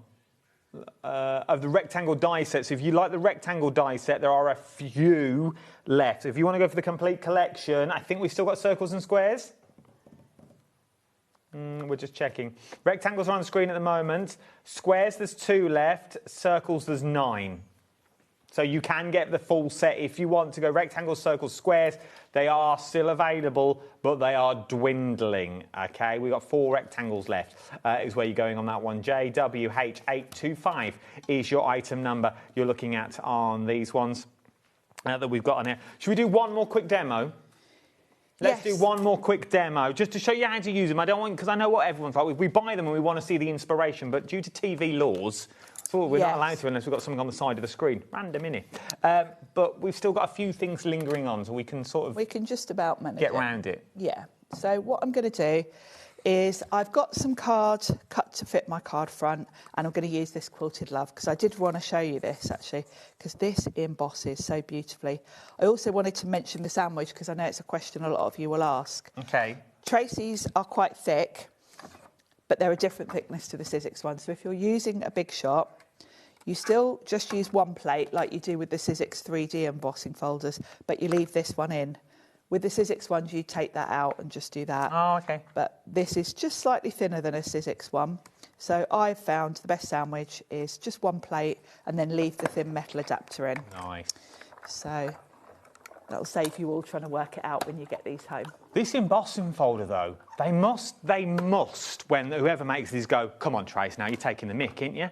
Of the rectangle die set. So if you like the rectangle die set, there are a few left. So if you want to go for the complete collection, I think we've still got circles and squares. We're just checking. Rectangles are on the screen at the moment. Squares, there's 2 left. Circles, there's 9. So you can get the full set if you want to go rectangles, circles, squares. They are still available, but they are dwindling, OK? We've got 4 rectangles left, is where you're going on that one. JWH825 is your item number you're looking at on these ones that we've got on here. Should we do one more quick demo? Let's do one more quick demo, just to show you how to use them. I don't want, because I know what everyone's like. We buy them and we want to see the inspiration, but due to TV laws, we're not allowed to unless we've got something on the side of the screen. Random, innit? But we've still got a few things lingering on, so we can sort of... We can just about manage get around it. Yeah. So what I'm going to do is I've got some cards cut to fit my card front, and I'm going to use this Quilted Love, because I did want to show you this, actually, because this embosses so beautifully. I also wanted to mention the sandwich, because I know it's a question a lot of you will ask. OK. Tracy's are quite thick, but they're a different thickness to the Sizzix ones. So if you're using a big shot, you still just use one plate like you do with the Sizzix 3D embossing folders, but you leave this one in. With the Sizzix ones, you take that out and just do that. Oh, OK. But this is just slightly thinner than a Sizzix one. So I've found the best sandwich is just one plate and then leave the thin metal adapter in. Nice. So that'll save you all trying to work it out when you get these home. This embossing folder, though, they must, when whoever makes these go, come on, Trace, now you're taking the mick, ain't you?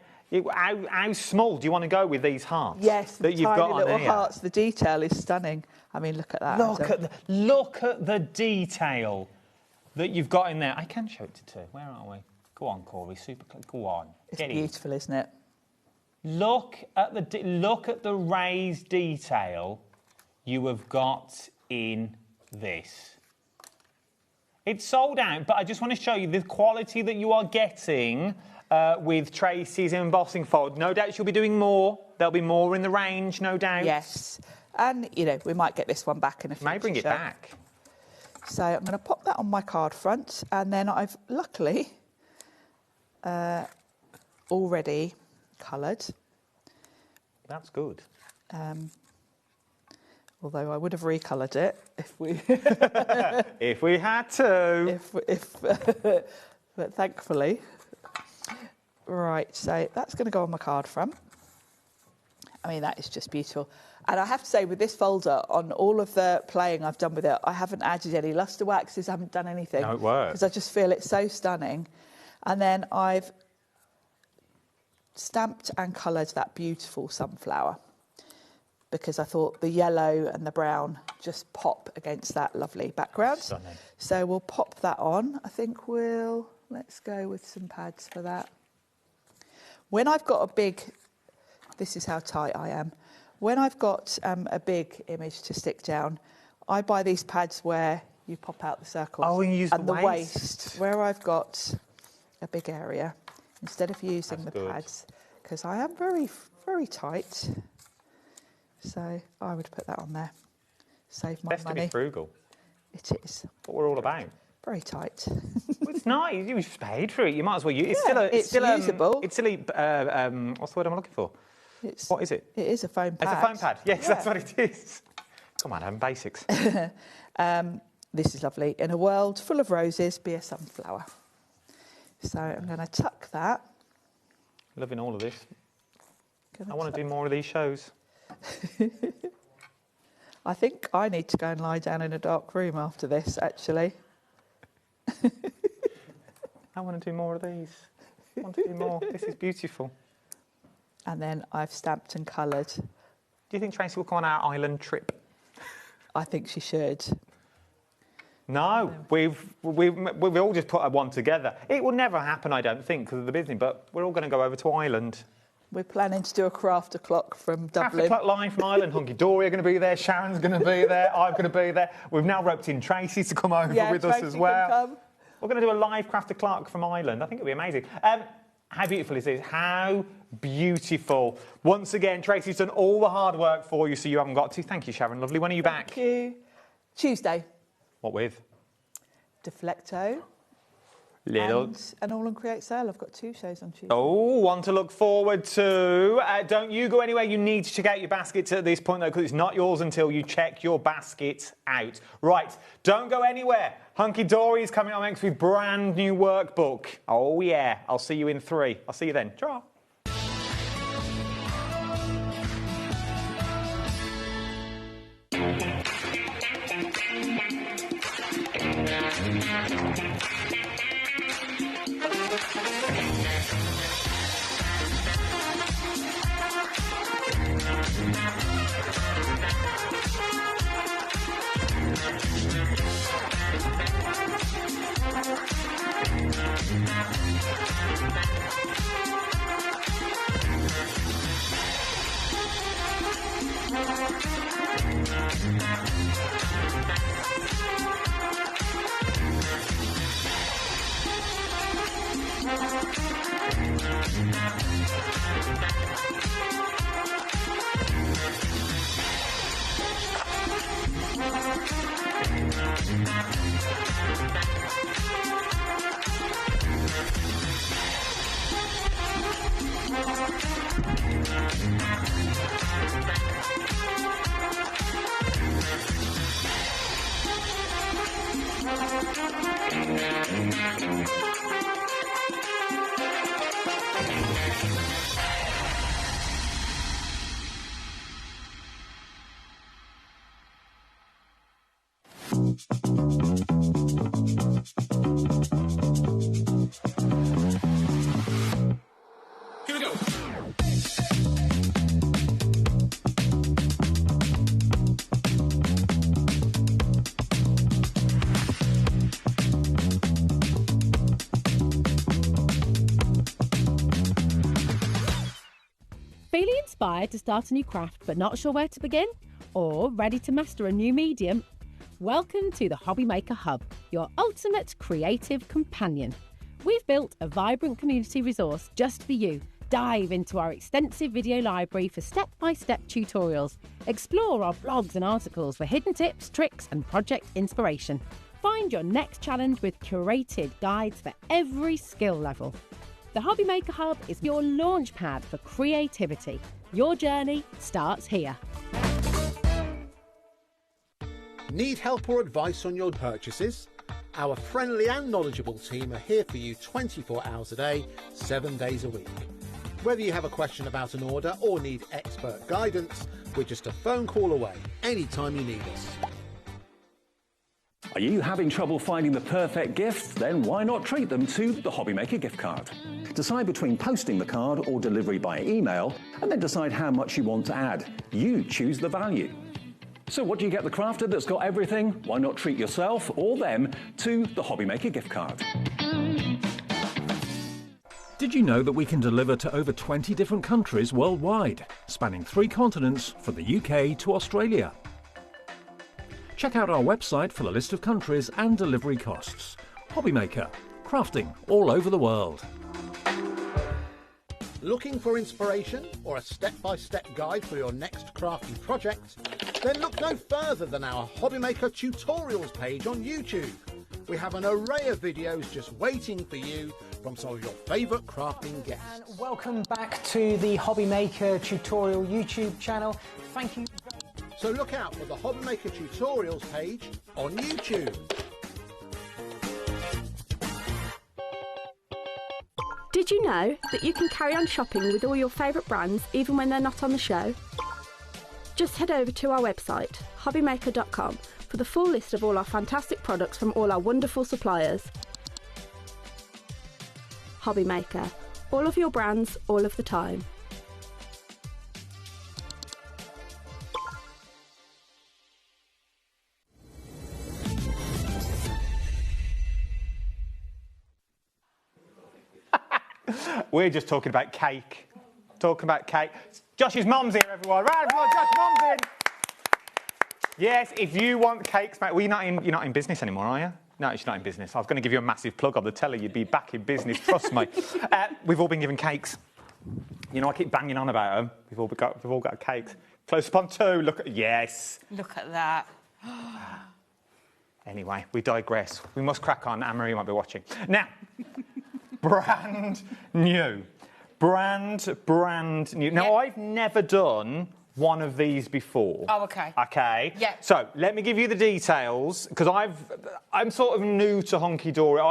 How small do you want to go with these hearts? Yes, the that you've tiny got on little here? hearts. The detail is stunning. I mean, look at that. Look at the detail that you've got in there. I can show it to 2. Where are we? Go on, Corey. Go on. It's beautiful, isn't it? Look at the raised detail you have got in this. It's sold out, but I just want to show you the quality that you are getting with Tracy's embossing fold. No doubt she'll be doing more. There'll be more in the range, no doubt. Yes. And, you know, we might get this one back in a future May bring it show. back. So I'm going to pop that on my card front, and then I've luckily already coloured. That's good. Although I would have recoloured it if we... if we had to. But thankfully... Right, so that's going to go on my card front. I mean, that is just beautiful. And I have to say, with this folder, on all of the playing I've done with it, I haven't added any lustre waxes, I haven't done anything. No, it works. Because I just feel it's so stunning. And then I've stamped and coloured that beautiful sunflower. because I thought the yellow and the brown just pop against that lovely background. Stunning. So we'll pop that on. I think let's go with some pads for that. When I've got a big, this is how tight I am. When I've got a big image to stick down, I buy these pads where you pop out the circles. Oh, and you use the waist. waist. Where I've got a big area, instead of using the pads, because I am very, very tight. So I would put that on there. Save my Best money. to be frugal. It is. What we're all about. Very tight. Well, it's nice. You've paid for it. You might as well use it. It's usable. It's still what's the word I'm looking for? What is it? It is a foam pad. It's a foam pad. Yes, that's what it is. Come on, Adam, basics. This is lovely. In a world full of roses, be a sunflower. So I'm going to tuck that. Loving all of this. I want to do more of these shows. I think I need to go and lie down in a dark room after this, actually. I want to do more of these. I want to do more. This is beautiful. And then I've stamped and coloured. Do you think Tracy will go on our island trip? I think she should. No, we've all just put one together. It will never happen, I don't think, because of the business, but we're all going to go over to Ireland. We're planning to do a craft o'clock from Dublin. Craft o'clock live from Ireland. Hunky Dory are going to be there. Sharon's going to be there. I'm going to be there. We've now roped in Tracy to come over with us as well. Can come. We're going to do a live craft o'clock from Ireland. I think it'll be amazing. How beautiful is this? How beautiful. Once again, Tracy's done all the hard work for you, so you haven't got to. Thank you, Sharon. Lovely. When are you back? Thank you. Tuesday. What with? Deflecto. Little. And All and Create Sale. I've got 2 shows on Tuesday. Oh, one to look forward to. Don't you go anywhere. You need to check out your baskets at this point, though, because it's not yours until you check your basket out. Right, don't go anywhere. Hunky Dory is coming on next with brand new workbook. Oh, yeah. I'll see you in 3. I'll see you then. Ciao. Here we go. Feeling inspired to start a new craft but not sure where to begin? Or ready to master a new medium? Welcome to the HobbyMaker Hub, your ultimate creative companion. We've built a vibrant community resource just for you. Dive into our extensive video library for step-by-step tutorials. Explore our blogs and articles for hidden tips, tricks and project inspiration. Find your next challenge with curated guides for every skill level. The HobbyMaker Hub is your launch pad for creativity. Your journey starts here. Need help or advice on your purchases? Our friendly and knowledgeable team are here for you 24 hours a day, 7 days a week. Whether you have a question about an order or need expert guidance, we're just a phone call away anytime you need us. Are you having trouble finding the perfect gift? Then why not treat them to the HobbyMaker gift card? Decide between posting the card or delivery by email, and then decide how much you want to add. You choose the value. So what do you get the crafter that's got everything? Why not treat yourself or them to the HobbyMaker gift card? Did you know that we can deliver to over 20 different countries worldwide, spanning 3 continents from the UK to Australia? Check out our website for the list of countries and delivery costs. HobbyMaker, crafting all over the world. Looking for inspiration or a step-by-step guide for your next crafting project? Then look no further than our HobbyMaker tutorials page on YouTube. We have an array of videos just waiting for you from some of your favourite crafting guests. And welcome back to the HobbyMaker tutorial YouTube channel. Thank you. So look out for the HobbyMaker tutorials page on YouTube. Did you know that you can carry on shopping with all your favourite brands even when they're not on the show? Just head over to our website, HobbyMaker.com, for the full list of all our fantastic products from all our wonderful suppliers. HobbyMaker. All of your brands, all of the time. We're just talking about cake. Josh's mum's here, everyone. Round of applause, Josh's mum's in. Yes, if you want cakes, mate. Well, you're not in business anymore, are you? No, she's not in business. I was going to give you a massive plug on the telly. You'd be back in business, trust me. We've all been given cakes. You know, I keep banging on about them. We've all got cakes. Close up on 2. Yes. Look at that. Anyway, we digress. We must crack on. Anne-Marie might be watching. Now, brand new. Brand new. Now, I've never done one of these before. Oh, okay. Okay. Yeah. So let me give you the details because I'm sort of new to Honky Dory.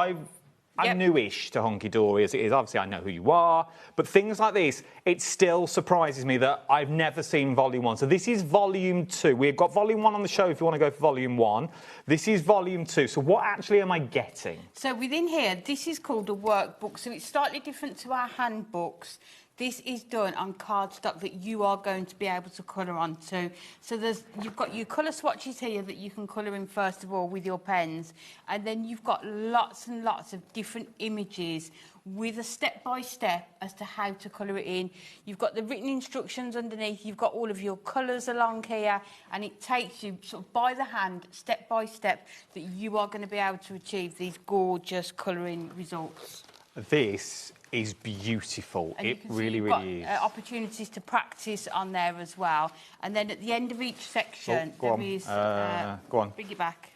I'm newish to Honky Dory as it is. Obviously, I know who you are, but things like this, it still surprises me that I've never seen Volume 1. So this is Volume 2. We've got Volume 1 on the show if you want to go for Volume 1. This is Volume 2. So what actually am I getting? So within here, this is called a workbook. So it's slightly different to our handbooks. This is done on cardstock that you are going to be able to colour onto. So you've got your colour swatches here that you can colour in first of all with your pens, and then you've got lots and lots of different images with a step-by-step as to how to colour it in. You've got the written instructions underneath, you've got all of your colours along here, and it takes you sort of by the hand, step by step, that you are going to be able to achieve these gorgeous colouring results. This is beautiful. And it really you've got, is. Opportunities to practice on there as well. And then at the end of each section, go is... go on. Bring it back.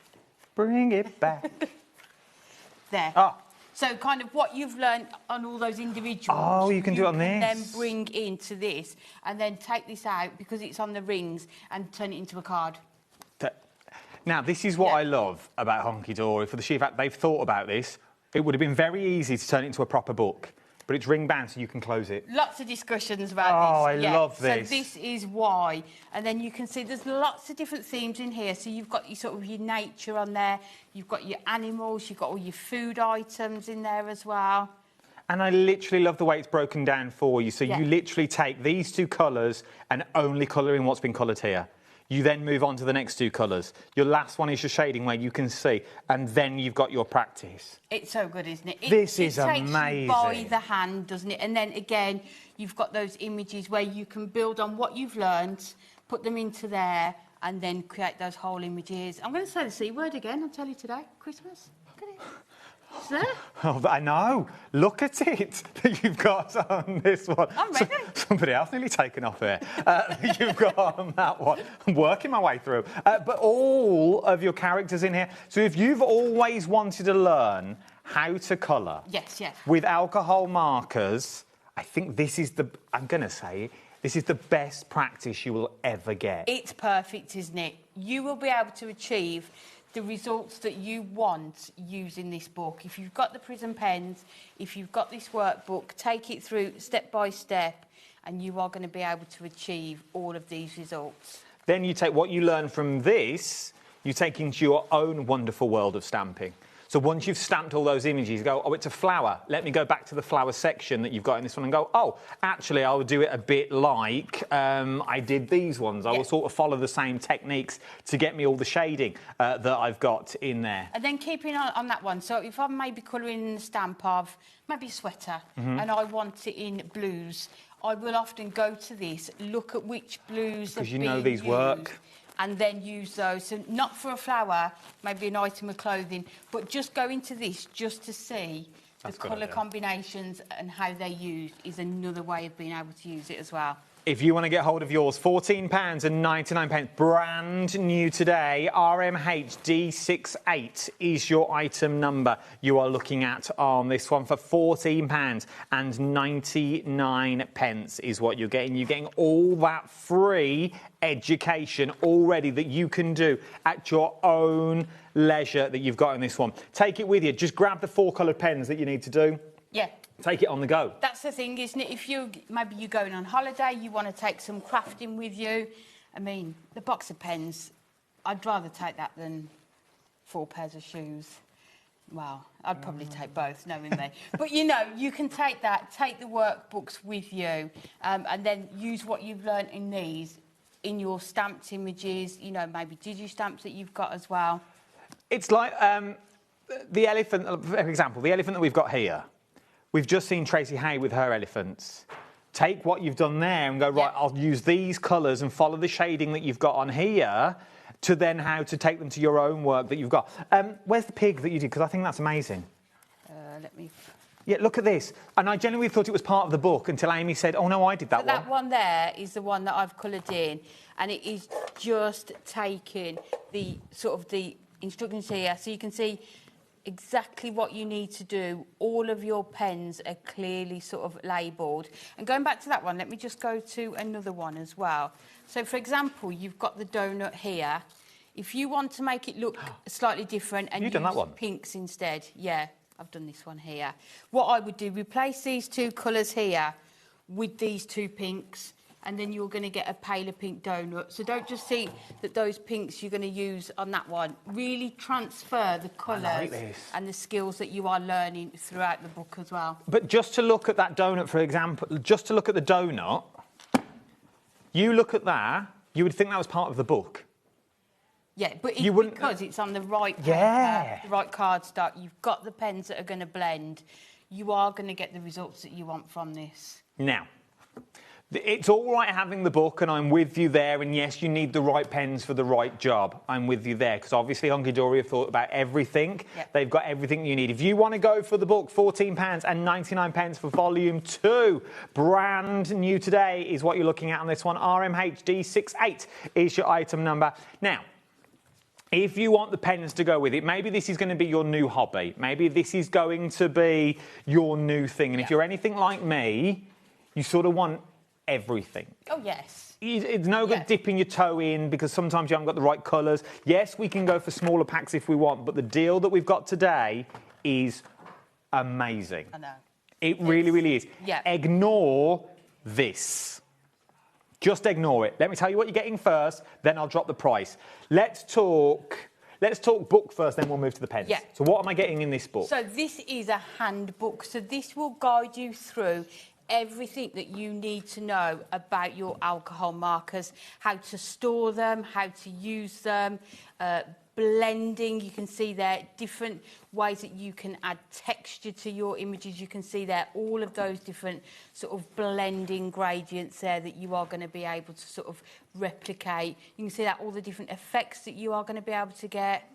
Bring it back. There. Ah. So kind of what you've learned on all those individuals. Oh, you can do it on this. Then bring into this and then take this out because it's on the rings and turn it into a card. Now, this is what I love about Honky Dory. For the sheer fact they've thought about this, it would have been very easy to turn it into a proper book, but it's ring bound so you can close it. Lots of discussions about this. Oh, I love this. So this is why. And then you can see there's lots of different themes in here. So you've got your sort of your nature on there, you've got your animals, you've got all your food items in there as well. And I literally love the way it's broken down for you. So you literally take these 2 colours and only colour in what's been coloured here. You then move on to the next 2 colours. Your last one is your shading where you can see, and then you've got your practice. It's so good, isn't it? This is amazing. It takes you by the hand, doesn't it? And then again, you've got those images where you can build on what you've learned, put them into there, and then create those whole images. I'm going to say the C word again, I'll tell you today. Christmas. Look at it. It's there. Oh, I know. Look at it that you've got on this one. I'm ready. Somebody else nearly taken off here. You've got on that one. I'm working my way through. But all of your characters in here. So if you've always wanted to learn how to colour with alcohol markers, I think this is I'm going to say, this is the best practice you will ever get. It's perfect, isn't it? You will be able to achieve the results that you want using this book. If you've got the Prism pens, if you've got this workbook, take it through step by step and you are going to be able to achieve all of these results. Then you take what you learn from this, you take into your own wonderful world of stamping. So once you've stamped all those images, you go, oh, it's a flower. Let me go back to the flower section that you've got in this one and go, oh, actually, I will do it a bit like I did these ones. I will sort of follow the same techniques to get me all the shading that I've got in there. And then keeping on that one, so if I'm maybe colouring the stamp of maybe a sweater and I want it in blues, I will often go to this, look at which blues because you know these work. And then use those. So not for a flower, maybe an item of clothing, but just go into this just to see the colour combinations and how they're used is another way of being able to use it as well. If you want to get hold of yours, £14.99, brand new today, RMHD68 is your item number you are looking at on this one for £14.99 is what you're getting. You're getting all that free education already that you can do at your own leisure that you've got in this one. Take it with you. Just grab the 4 coloured pens that you need to do. Yeah. Take it on the go. That's the thing, isn't it? If maybe you're going on holiday, you want to take some crafting with you. I mean, the box of pens, I'd rather take that than 4 pairs of shoes. Well, I'd probably take both, knowing me. But, you know, you can take that, take the workbooks with you, and then use what you've learnt in these in your stamped images, you know, maybe digi-stamps that you've got as well. It's like the elephant, for example, the elephant that we've got here. We've just seen Tracy Hay with her elephants. Take what you've done there and go, right, I'll use these colours and follow the shading that you've got on here to then how to take them to your own work that you've got. Where's the pig that you did? Because I think that's amazing. Let me... Yeah, look at this. And I genuinely thought it was part of the book until Amy said, oh, no, I did that one. That one there is the one that I've coloured in, and it is just taking the sort of the instructions here. So you can see exactly what you need to do. All of your pens are clearly sort of labelled. And going back to that one, let me just go to another one as well. So, for example, you've got the donut here. If you want to make it look slightly different and use pinks instead, I've done this one here. What I would do, replace these 2 colours here with these 2 pinks, and then you're going to get a paler pink donut. So don't just think that those pinks you're going to use on that one. Really transfer the colours and the skills that you are learning throughout the book as well. But just to look at that donut, for example, just to look at the donut, you look at that, you would think that was part of the book. Yeah, but because it's on the right paper, the right cardstock, you've got the pens that are going to blend, you are going to get the results that you want from this. Now, it's all right having the book, and I'm with you there, and yes, you need the right pens for the right job. I'm with you there, because obviously Hunky Dory have thought about everything. They've got everything you need. If you want to go for the book, £14.99 for volume 2. Brand new today is what you're looking at on this one. RMHD68 is your item number. Now, if you want the pens to go with it, maybe this is going to be your new hobby. Maybe this is going to be your new thing. And if you're anything like me, you sort of want everything. Oh, yes. It's no good dipping your toe in because sometimes you haven't got the right colours. Yes, we can go for smaller packs if we want, but the deal that we've got today is amazing. I know. It really, really is. Yeah. Ignore this. Just ignore it. Let me tell you what you're getting first, then I'll drop the price. Let's talk book first, then we'll move to the pens. Yeah. So what am I getting in this book? So this is a handbook. So this will guide you through everything that you need to know about your alcohol markers, how to store them, how to use them, blending. You can see there different ways that you can add texture to your images. You can see there all of those different sort of blending gradients there that you are going to be able to sort of replicate. You can see that all the different effects that you are going to be able to get.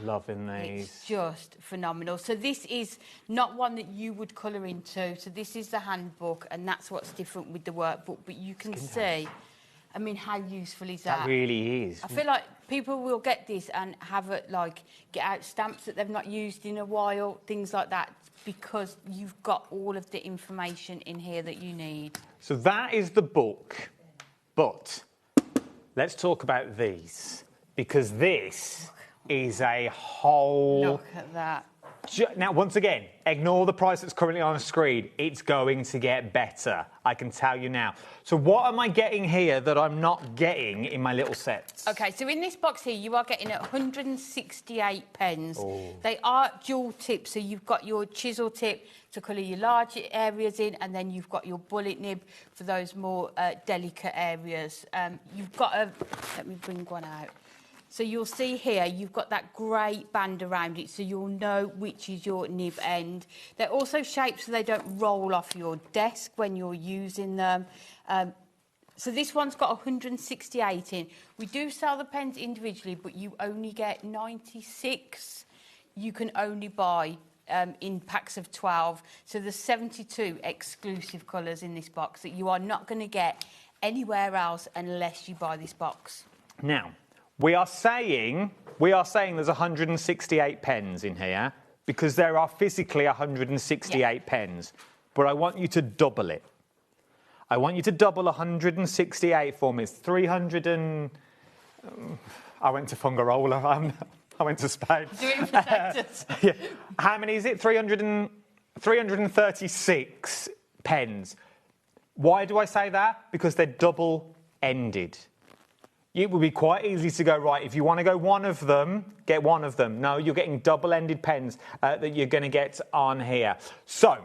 Loving these. It's just phenomenal. So this is not one that you would colour into. So this is the handbook, and that's what's different with the workbook. But you can see, I mean, how useful is that? That really is. I feel like people will get this and have it, like, get out stamps that they've not used in a while, things like that, because you've got all of the information in here that you need. So that is the book, but let's talk about these, because this is a whole... Look at that. Now, once again, ignore the price that's currently on the screen. It's going to get better, I can tell you now. So what am I getting here that I'm not getting in my little sets? Okay, so in this box here, you are getting 168 pens. Oh. They are dual tip, so you've got your chisel tip to colour your large areas in, and then you've got your bullet nib for those more delicate areas. You've got a... Let me bring one out. So you'll see here, you've got that grey band around it, so you'll know which is your nib end. They're also shaped so they don't roll off your desk when you're using them. So this one's got 168 in. We do sell the pens individually, but you only get 96. You can only buy in packs of 12. So there's 72 exclusive colours in this box that you are not going to get anywhere else unless you buy this box. Now, we are saying there's 168 pens in here because there are physically 168 pens, but I want you to double it. I want you to double 168 for me. It's 300 and... I went to Fungarola. I went to Spain. Do it for sectors. Yeah. How many is it? 336 pens. Why do I say that? Because they're double-ended. It would be quite easy to go, right, if you want to go one of them, get one of them. No, you're getting double-ended pens that you're going to get on here. So,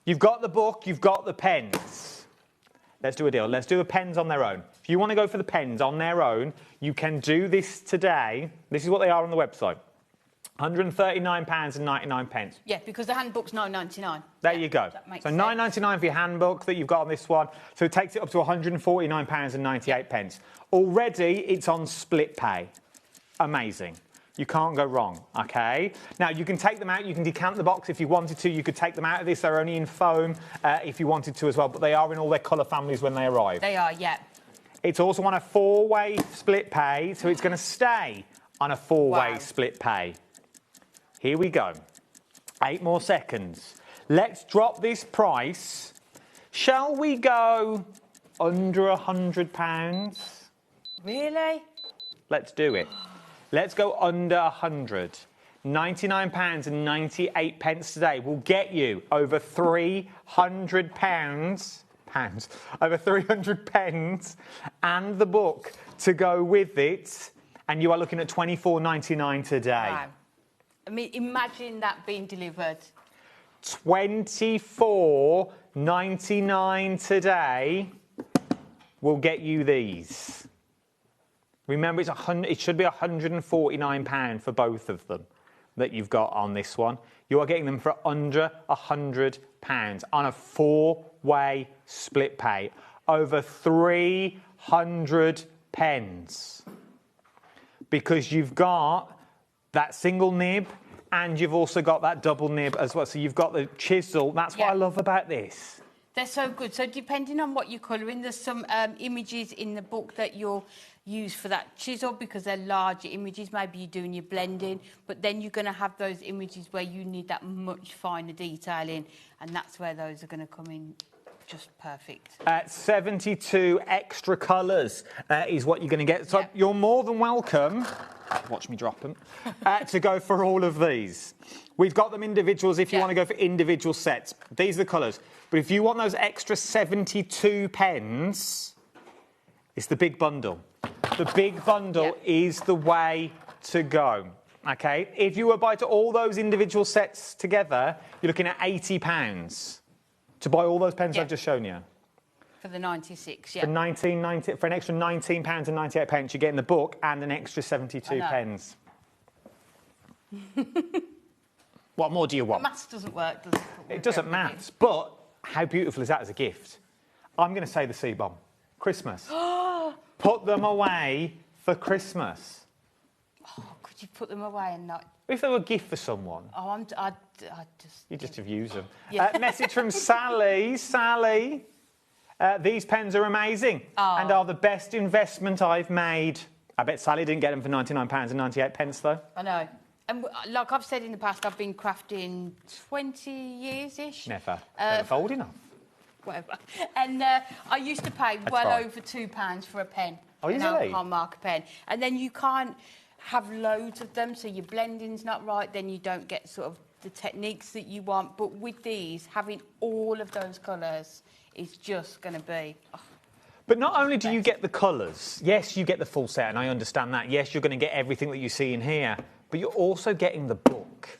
you've got the book, you've got the pens. Let's do a deal. Let's do the pens on their own. If you want to go for the pens on their own, you can do this today. This is what they are on the website. £139.99. Yeah, because the handbook's £9.99. There you go. So £9.99 for your handbook that you've got on this one. So it takes it up to £149.98. Already, it's on split pay. Amazing. You can't go wrong, OK? Now, you can take them out. You can decant the box if you wanted to. You could take them out of this. They're only in foam if you wanted to as well. But they are in all their colour families when they arrive. They are, yeah. It's also on a 4-way split pay. So it's going to stay on a 4-way split pay. Here we go. 8 more seconds. Let's drop this price. Shall we go under £100? Really? Let's do it. Let's go under 100. £99.98 today will get you over £300 over 300 pens and the book to go with it, and you are looking at £24.99 today. Wow. I mean, imagine that being delivered. £24.99 today will get you these. Remember, it should be £149 for both of them that you've got on this one. You are getting them for under £100 on a 4-way split pay. Over 300 pens. Because you've got that single nib, and you've also got that double nib as well. So you've got the chisel. That's what I love about this. They're so good. So depending on what you're colouring, there's some images in the book that you'll use for that chisel because they're larger images. Maybe you're doing your blending, but then you're going to have those images where you need that much finer detailing, and that's where those are going to come in just perfect. 72 extra colours is what you're going to get. So you're more than welcome, watch me drop them, to go for all of these. We've got them individuals if you want to go for individual sets. These are the colours. But if you want those extra 72 pens, it's the big bundle. The big bundle is the way to go. Okay? If you were to buy all those individual sets together, you're looking at £80 to buy all those pens I've just shown you. For the 96, For an extra £19.98, you're getting the book and an extra 72 pens. What more do you want? Maths doesn't work, does it? It doesn't maths, but how beautiful is that as a gift? I'm going to say the C-bomb. Christmas. Put them away for Christmas. Oh, could you put them away and not... If they were a gift for someone. Oh, I just... You just have used them. Yeah. Message from Sally. Sally, these pens are amazing and are the best investment I've made. I bet Sally didn't get them for £99.98 though. I know. And like I've said in the past, I've been crafting 20 years-ish. Never. Never old enough. Whatever. And I used to pay over £2 for a pen. Oh, an easily? alcohol marker pen. And then you can't have loads of them, so your blending's not right, then you don't get sort of the techniques that you want. But with these, having all of those colours is just going to be... Oh. But not only do you get the colours, yes, you get the full set, and I understand that. Yes, you're going to get everything that you see in here, but you're also getting the book.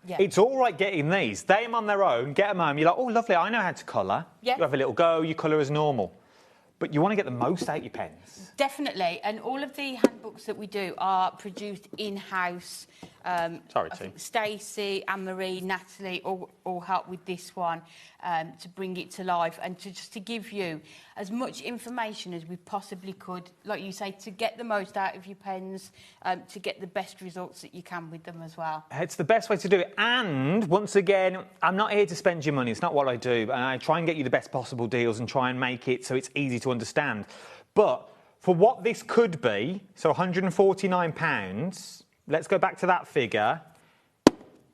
Yeah. It's all right getting these. They them on their own, get them home. You're like, oh, lovely, I know how to colour. Yeah. You have a little go, you colour as normal. But you want to get the most out of your pens. Definitely, and all of the handbooks that we do are produced in-house. Sorry, T. Stacey, Anne-Marie, Natalie all help with this one to bring it to life and just to give you as much information as we possibly could, like you say, to get the most out of your pens, to get the best results that you can with them as well. It's the best way to do it. And, once again, I'm not here to spend your money. It's not what I do. And I try and get you the best possible deals and try and make it so it's easy to understand. But for what this could be, so £149, let's go back to that figure,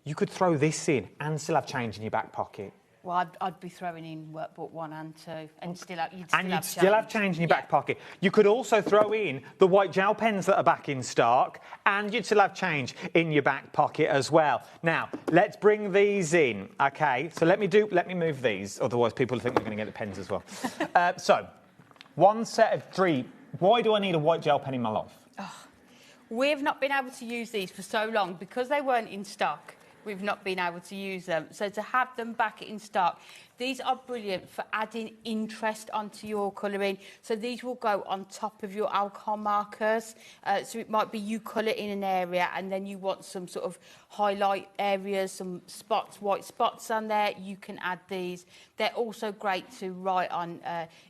you could throw this in and still have change in your back pocket. Well, I'd be throwing in workbook 1 and 2 and you'd still have change in your back pocket. You could also throw in the white gel pens that are back in stock and you'd still have change in your back pocket as well. Now, let's bring these in, OK? So let me move these, otherwise people think we're going to get the pens as well. So, one set of 3. Why do I need a white gel pen in my life? Oh, we've not been able to use these for so long because they weren't in stock. We've not been able to use them. So to have them back in stock, these are brilliant for adding interest onto your colouring. So these will go on top of your alcohol markers. So it might be you colour in an area and then you want some sort of highlight areas, some spots, white spots on there. You can add these. They're also great to write on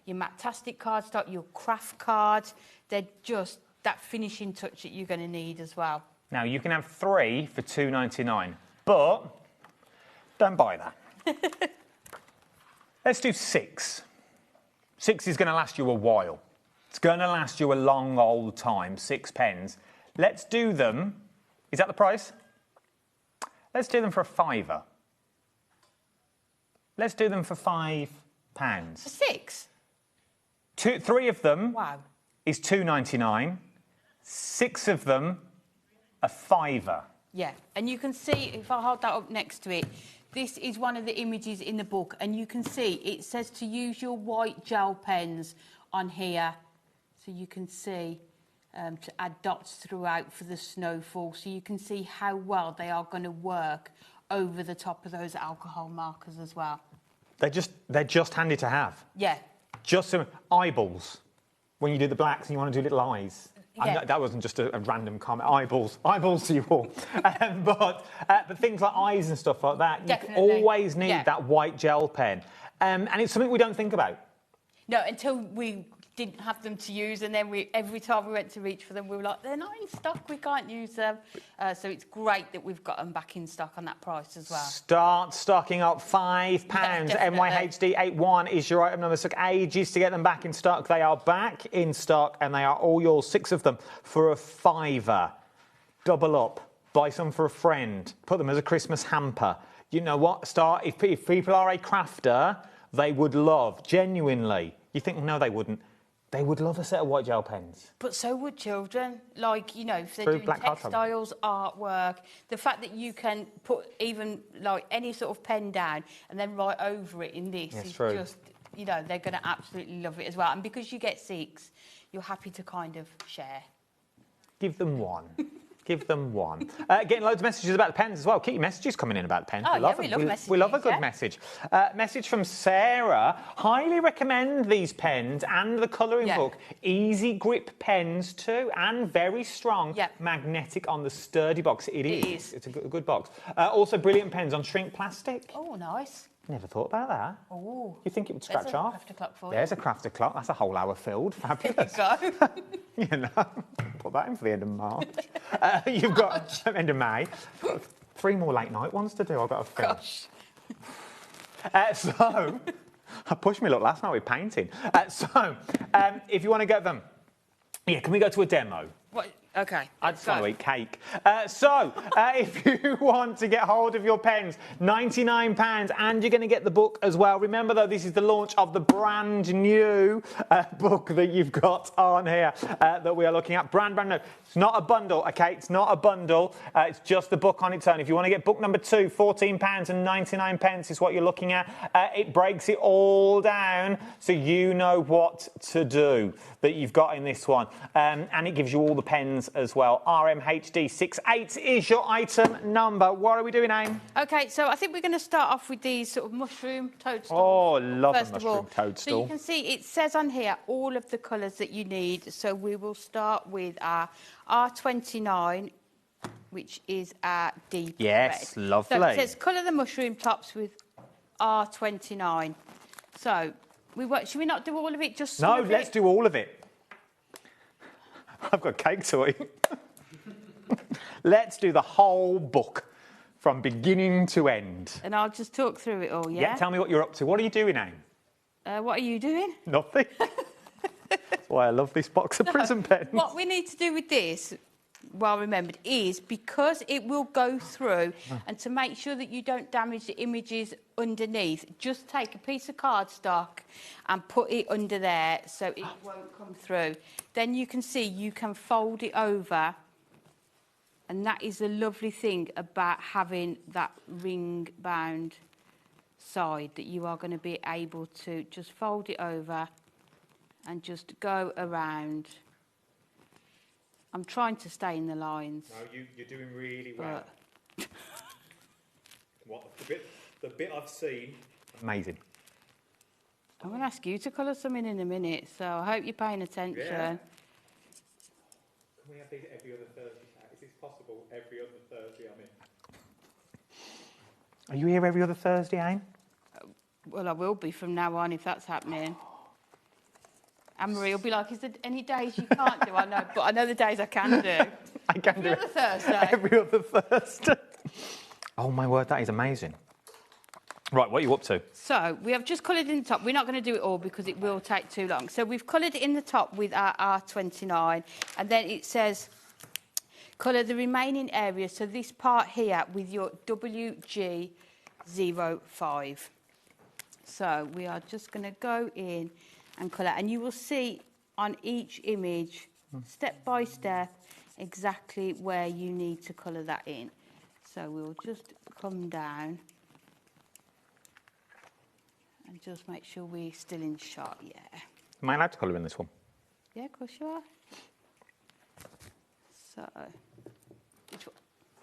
your Matastic cardstock, your craft card. They're just that finishing touch that you're going to need as well. Now, you can have 3 for £2.99. But don't buy that. Let's do 6. 6 is going to last you a while. It's going to last you a long old time, 6 pens. Let's do them. Is that the price? Let's do them for a £5. Let's do them for £5. For 6? 3 of them is £2.99. 6 of them are £5. Yeah, and you can see, if I hold that up next to it, this is one of the images in the book, and you can see it says to use your white gel pens on here, so you can see to add dots throughout for the snowfall, so you can see how well they are going to work over the top of those alcohol markers as well. They're just handy to have. Yeah. Just some eyeballs. When you do the blacks and you want to do little eyes. Yeah. That wasn't just a random comment. Eyeballs to you all. But things like eyes and stuff like that, Definitely. You always need that white gel pen. And it's something we don't think about. No, until we didn't have them to use, and then every time we went to reach for them, we were like, they're not in stock, we can't use them. So it's great that we've got them back in stock on that price as well. Start stocking up £5. MYHD81 is your item number. It took ages to get them back in stock. They are back in stock, and they are all yours, 6 of them, for a £5. Double up. Buy some for a friend. Put them as a Christmas hamper. You know what? If people are a crafter, they would love, genuinely. You think, no, they wouldn't. They would love a set of white gel pens. But so would children. Like, you know, if they're doing textiles, artwork, the fact that you can put even, like, any sort of pen down and then write over it in this is just, you know, they're going to absolutely love it as well. And because you get 6, you're happy to kind of share. Give them 1. Give them 1. Getting loads of messages about the pens as well. Keep your messages coming in about the pens. Oh, we love messages. We love a good message. Message from Sarah. Highly recommend these pens and the colouring book. Easy grip pens too, and very strong. Magnetic on the sturdy box. It is. It's a good box. Also, brilliant pens on shrink plastic. Oh, nice. Never thought about that. Oh. You think it would scratch off? There's a crafter clock for you. There's a crafter clock. That's a whole hour filled. Fabulous. There you go. You know, put that in for the end of March. You've got end of May. 3 more late night ones to do. I've got to film. Gosh. So, I pushed me luck last night with painting. If you want to get them, can we go to a demo? What? Okay. I just want to eat cake. If you want to get hold of your pens, £99, and you're going to get the book as well. Remember, though, this is the launch of the brand new book that you've got on here that we are looking at. Brand new. It's not a bundle, okay? It's not a bundle. It's just the book on its own. If you want to get book number 2, £14.99 is what you're looking at. It breaks it all down so you know what to do that you've got in this one. And it gives you all the pens as well. RMHD68 is your item number. What are we doing, Aim? Okay, so I think we're going to start off with these sort of mushroom toadstools. Oh, love first a of all. mushroom toadstool. So you can see it says on here all of the colours that you need. So we will start with our R29, which is our deep Yes, red. lovely. So it says colour the mushroom tops with R29. So should we not do all of it? Just some No, of let's it? do all of it. I've got cake to eat. Let's do the whole book from beginning to end. And I'll just talk through it all, yeah? Yeah, tell me what you're up to. What are you doing, Aim? What are you doing? Nothing. That's why I love this box of prison pens. What we need to do with this, well remembered, is because it will go through, and to make sure that you don't damage the images underneath, just take a piece of cardstock and put it under there so it won't come through. Then you can see you can fold it over, and that is the lovely thing about having that ring-bound side, that you are going to be able to just fold it over and just go around. I'm trying to stay in the lines. No, you're doing really well. The bit I've seen. Amazing. I'm going to ask you to colour something in a minute, so I hope you're paying attention. Yeah. Can we have these every other Thursday? Is this possible? Every other Thursday I'm in. Are you here every other Thursday, Aim? Well, I will be from now on if that's happening. Anne-Marie will be like, is there any days you can't do? I know, but I know the days I can do. I can do every other Thursday. Every other Thursday. Oh, my word, that is amazing. Right, what are you up to? So, we have just coloured in the top. We're not going to do it all because it will take too long. So, we've coloured in the top with our R29, and then it says, colour the remaining area. So, this part here with your WG05. So, we are just going to go in and colour, and you will see on each image, step by step, exactly where you need to colour that in. So we'll just come down and just make sure we're still in shot, yeah. Am I allowed to colour in this one? Yeah, of course you are. So, which one?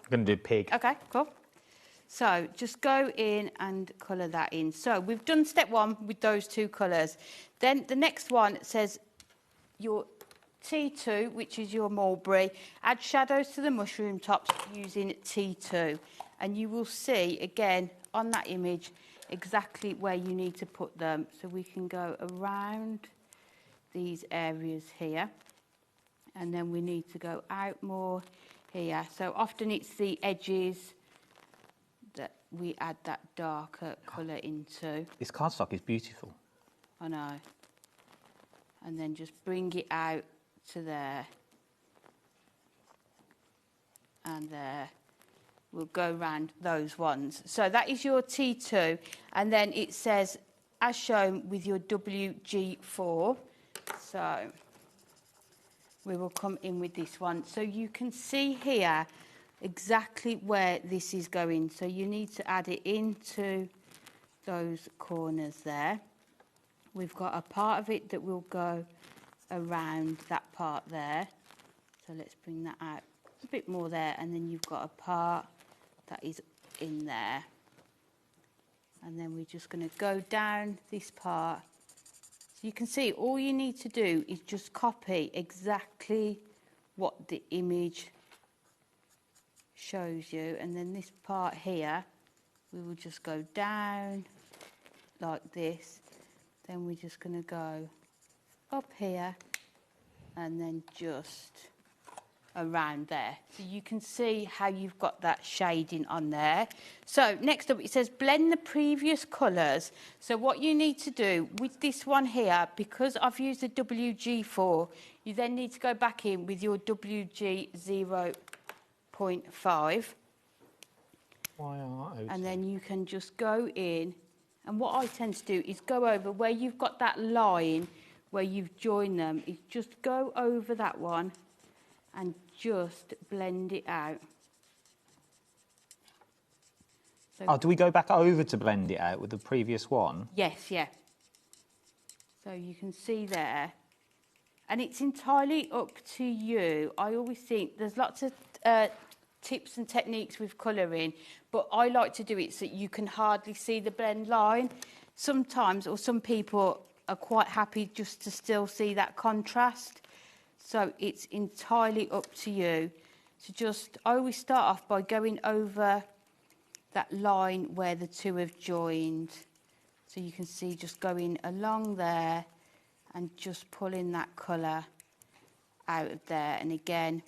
I'm going to do pig. Okay, cool. So just go in and colour that in. So we've done step 1 with those 2 colours. Then the next one says your T2, which is your mulberry. Add shadows to the mushroom tops using T2. And you will see, again, on that image, exactly where you need to put them. So we can go around these areas here. And then we need to go out more here. So often it's the edges that we add that darker colour into. This cardstock is beautiful. I know. And then just bring it out to there. And there. We'll go round those ones. So that is your T2. And then it says, as shown with your WG4. So we will come in with this one. So you can see here exactly where this is going. So you need to add it into those corners there. We've got a part of it that will go around that part there. So let's bring that out a bit more there, and then you've got a part that is in there. And then we're just going to go down this part. So you can see all you need to do is just copy exactly what the image shows you, and then this part here we will just go down like this. Then we're just going to go up here and then just around there. So you can see how you've got that shading on there. So next up it says blend the previous colours. So what you need to do with this one here, because I've used the WG4, you then need to go back in with your WG 0.5. And then you can just go in, and what I tend to do is go over where you've got that line where you've joined them, is just go over that one and just blend it out. So Oh, do we go back over to blend it out with the previous one? yes, yeah. So you can see there. And it's entirely up to you. I always think there's lots of tips and techniques with colouring, but I like to do it so you can hardly see the blend line. Sometimes, or some people are quite happy just to still see that contrast. So it's entirely up to you. So I always start off by going over that line where the two have joined. So you can see just going along there and just pulling that colour out of there. And again,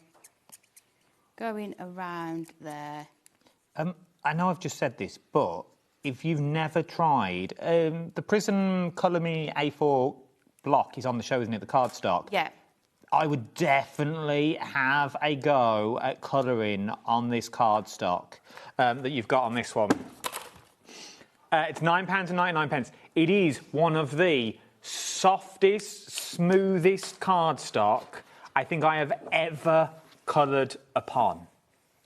going around there. I know I've just said this, but if you've never tried, the Prism Colour Me A4 block is on the show, isn't it? The cardstock. Yeah. I would definitely have a go at colouring on this cardstock that you've got on this one. It's £9.99. It is one of the softest, smoothest cardstock I think I have ever coloured upon.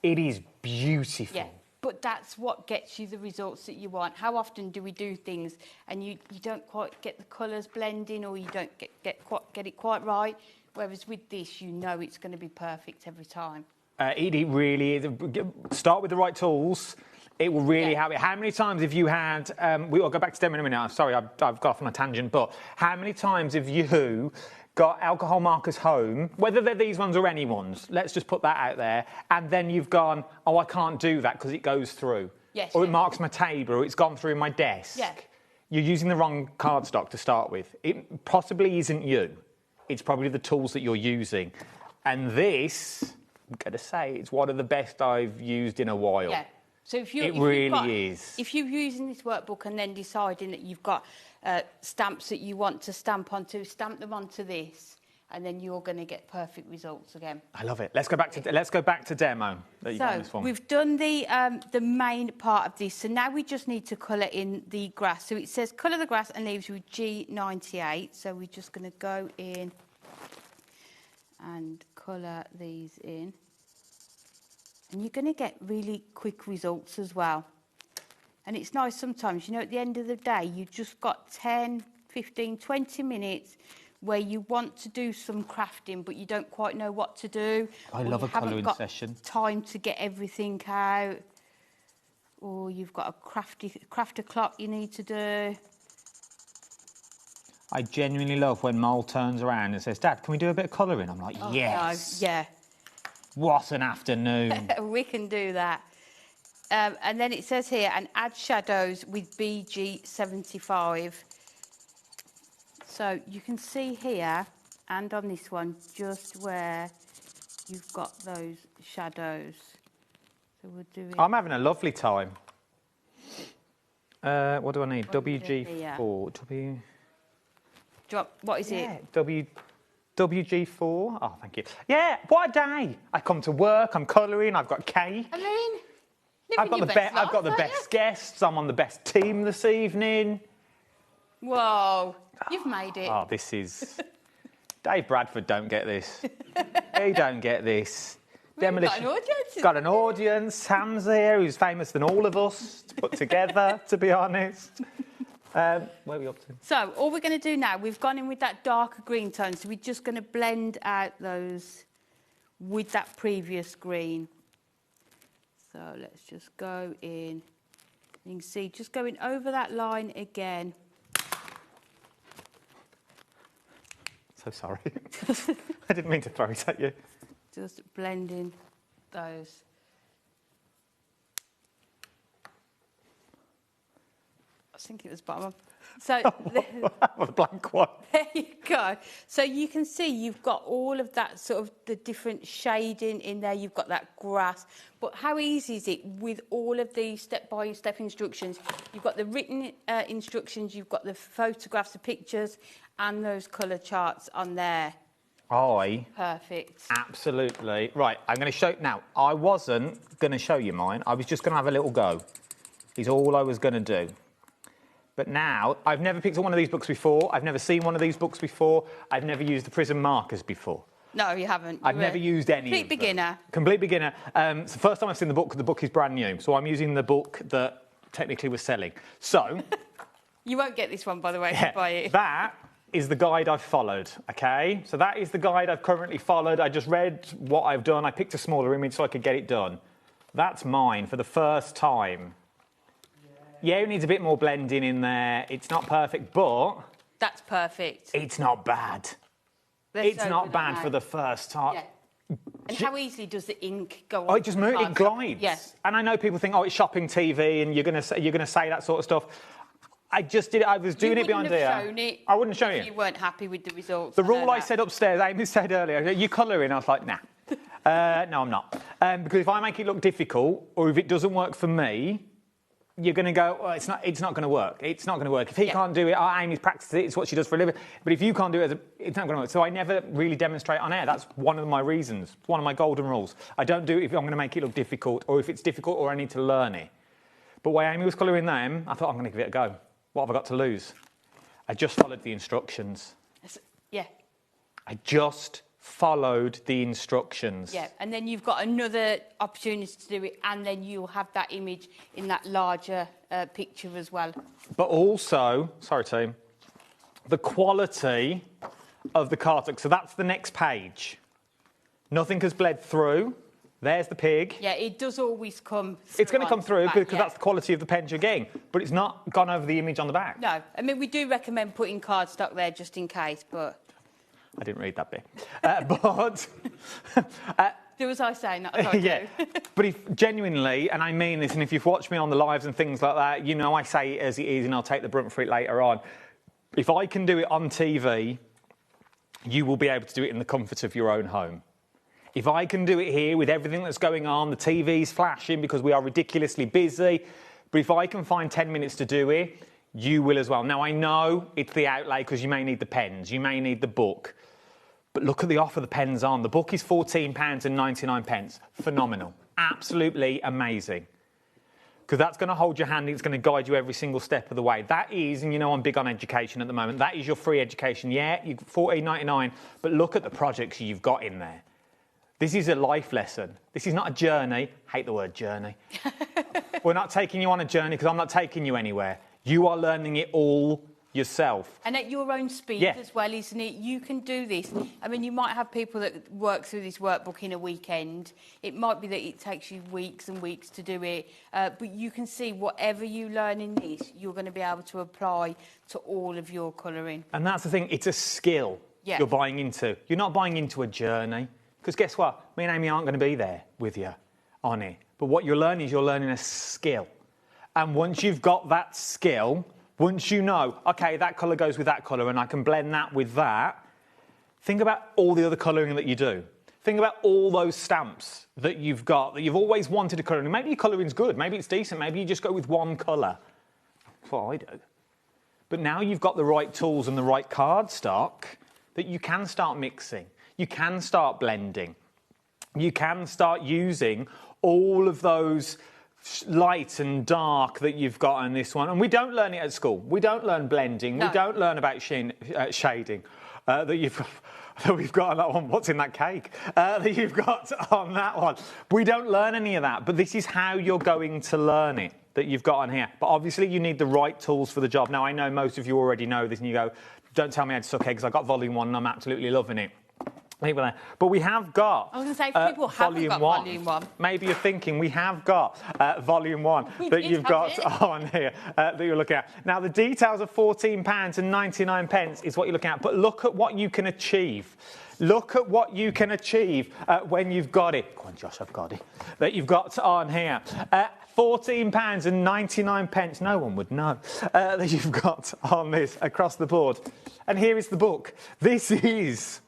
It is beautiful. Yeah, but that's what gets you the results that you want. How often do we do things and you don't quite get the colours blending, or you don't get it quite right? Whereas with this, you know it's going to be perfect every time. It really is. Start with the right tools. It will really help you. How many times have you had... we'll go back to demo in a minute. I'm sorry, I've got off on a tangent. But how many times have you got alcohol markers home, whether they're these ones or any ones, let's just put that out there, and then you've gone, oh, I can't do that because it goes through. Yes. Or it marks my table, or it's gone through my desk. Yeah. You're using the wrong cardstock to start with. It possibly isn't you. It's probably the tools that you're using. And this, I'm going to say, it's one of the best I've used in a while. Yeah. So if you're using this workbook and then deciding that you've got stamps that you want to stamp them onto this, and then you're going to get perfect results again. I love it. Let's go back to demo. So we've done the main part of this. So now we just need to colour in the grass. So it says colour the grass and leaves with G98. So we're just going to go in and colour these in. And you're going to get really quick results as well. And it's nice sometimes, at the end of the day, you've just got 10, 15, 20 minutes where you want to do some crafting, but you don't quite know what to do. I love a colouring session. Time to get everything out. Or you've got a crafter clock you need to do. I genuinely love when Mole turns around and says, Dad, can we do a bit of colouring? I'm like, yes. No, yeah. What an afternoon. We can do that. And then it says here, and add shadows with BG75. So you can see here, and on this one, just where you've got those shadows. So we'll do it. I'm having a lovely time. What do I need? WG4. What is it? WG4. Oh, thank you. Yeah, what a day. I come to work, I'm colouring, I've got Kay. I mean, I've got the best guests, I'm on the best team this evening. Whoa, you've made it. Oh, this is... Dave Bradford don't get this. He don't get this. Demolition. Got an audience. Sam's here, who's famous than all of us to put together, to be honest. Where are we up to? So all we're going to do now, we've gone in with that darker green tone, so we're just going to blend out those with that previous green. So let's just go in. You can see, just going over that line again. So sorry. I didn't mean to throw it at you. Just blending those. think it was bottom. So the blank one. There you go. So you can see you've got all of that sort of the different shading in there. You've got that grass. But how easy is it with all of these step-by-step instructions? You've got the written instructions, you've got the photographs, the pictures, and those colour charts on there. Perfect. Absolutely. Right, I'm going to show... Now, I wasn't going to show you mine. I was just going to have a little go. Is all I was going to do. But now, I've never picked up one of these books before. I've never seen one of these books before. I've never used the prism markers before. No, you haven't. I've never used any. Complete beginner. Complete beginner. It's the first time I've seen the book is brand new. So I'm using the book that technically was selling. So... You won't get this one, by the way, if you buy it. That is the guide I've followed, okay? So that is the guide I've currently followed. I just read what I've done. I picked a smaller image so I could get it done. That's mine for the first time. Yeah, it needs a bit more blending in there. It's not perfect, but... That's perfect. It's not bad. It's not bad for the first time. Yeah. And how easily does the ink go on? Oh, it just moves, it glides. Yes. And I know people think, oh, it's shopping TV and you're gonna say that sort of stuff. I just did it. I was doing it behind here. I wouldn't show you. If you weren't happy with the results. The rule I said upstairs, Amy said earlier, you colouring? I was like, nah. No, I'm not. Because if I make it look difficult, or if it doesn't work for me, you're going to go, well, it's not going to work. It's not going to work. If he can't do it, Amy's practiced it, it's what she does for a living. But if you can't do it, it's not going to work. So I never really demonstrate on air. That's one of my reasons, one of my golden rules. I don't do it if I'm going to make it look difficult, or if it's difficult or I need to learn it. But while Amy was colouring them, I thought, I'm going to give it a go. What have I got to lose? I just followed the instructions. Yeah. I just followed the instructions. Yeah, and then you've got another opportunity to do it, and then you'll have that image in that larger picture as well. But also, sorry team, the quality of the cardstock. So that's the next page. Nothing has bled through. There's the pig. Yeah, it does always come through. It's going to come through because that's the quality of the pens you're getting, but it's not gone over the image on the back. No, I mean, we do recommend putting cardstock there just in case, but... I didn't read that bit. But... do as I say, not as I do. But if genuinely, and I mean this, and if you've watched me on the lives and things like that, you know I say it as it is and I'll take the brunt for it later on. If I can do it on TV, you will be able to do it in the comfort of your own home. If I can do it here with everything that's going on, the TV's flashing because we are ridiculously busy, but if I can find 10 minutes to do it, you will as well. Now, I know it's the outlay because you may need the pens, you may need the book, but look at the offer the pens on. The book is £14.99. Phenomenal. Absolutely amazing. Because that's going to hold your hand, it's going to guide you every single step of the way. That is, and you know I'm big on education at the moment, that is your free education. Yeah, you're £14.99, but look at the projects you've got in there. This is a life lesson. This is not a journey. Hate the word journey. We're not taking you on a journey because I'm not taking you anywhere. You are learning it all yourself. And at your own speed as well, isn't it? You can do this. I mean, you might have people that work through this workbook in a weekend. It might be that it takes you weeks and weeks to do it. But you can see whatever you learn in this, you're going to be able to apply to all of your colouring. And that's the thing. It's a skill you're buying into. You're not buying into a journey. Because guess what? Me and Amy aren't going to be there with you on it. But what you're learning is you're learning a skill. And once you've got that skill, once you know, OK, that colour goes with that colour and I can blend that with that, think about all the other colouring that you do. Think about all those stamps that you've got, that you've always wanted to colour in. Maybe your colouring's good, maybe it's decent, maybe you just go with one colour. That's what I do. But now you've got the right tools and the right cardstock that you can start mixing. You can start blending. You can start using all of those light and dark that you've got in this one. And we don't learn it at school. We don't learn blending. No. We don't learn about shading that we've got on that one. What's in that cake? That you've got on that one. We don't learn any of that. But this is how you're going to learn it that you've got on here. But obviously you need the right tools for the job. Now, I know most of you already know this and you go, don't tell me how to suck eggs. I got volume 1 and I'm absolutely loving it. People there. But we have got. I was going to say, if people haven't got volume 1. Maybe you're thinking we have got volume 1 that you've got on here that you're looking at. Now, the details of £14.99 is what you're looking at, but look at what you can achieve. Look at what you can achieve when you've got it. Go on, Josh, I've got it. That you've got on here. £14.99. No one would know that you've got on this across the board. And here is the book. This is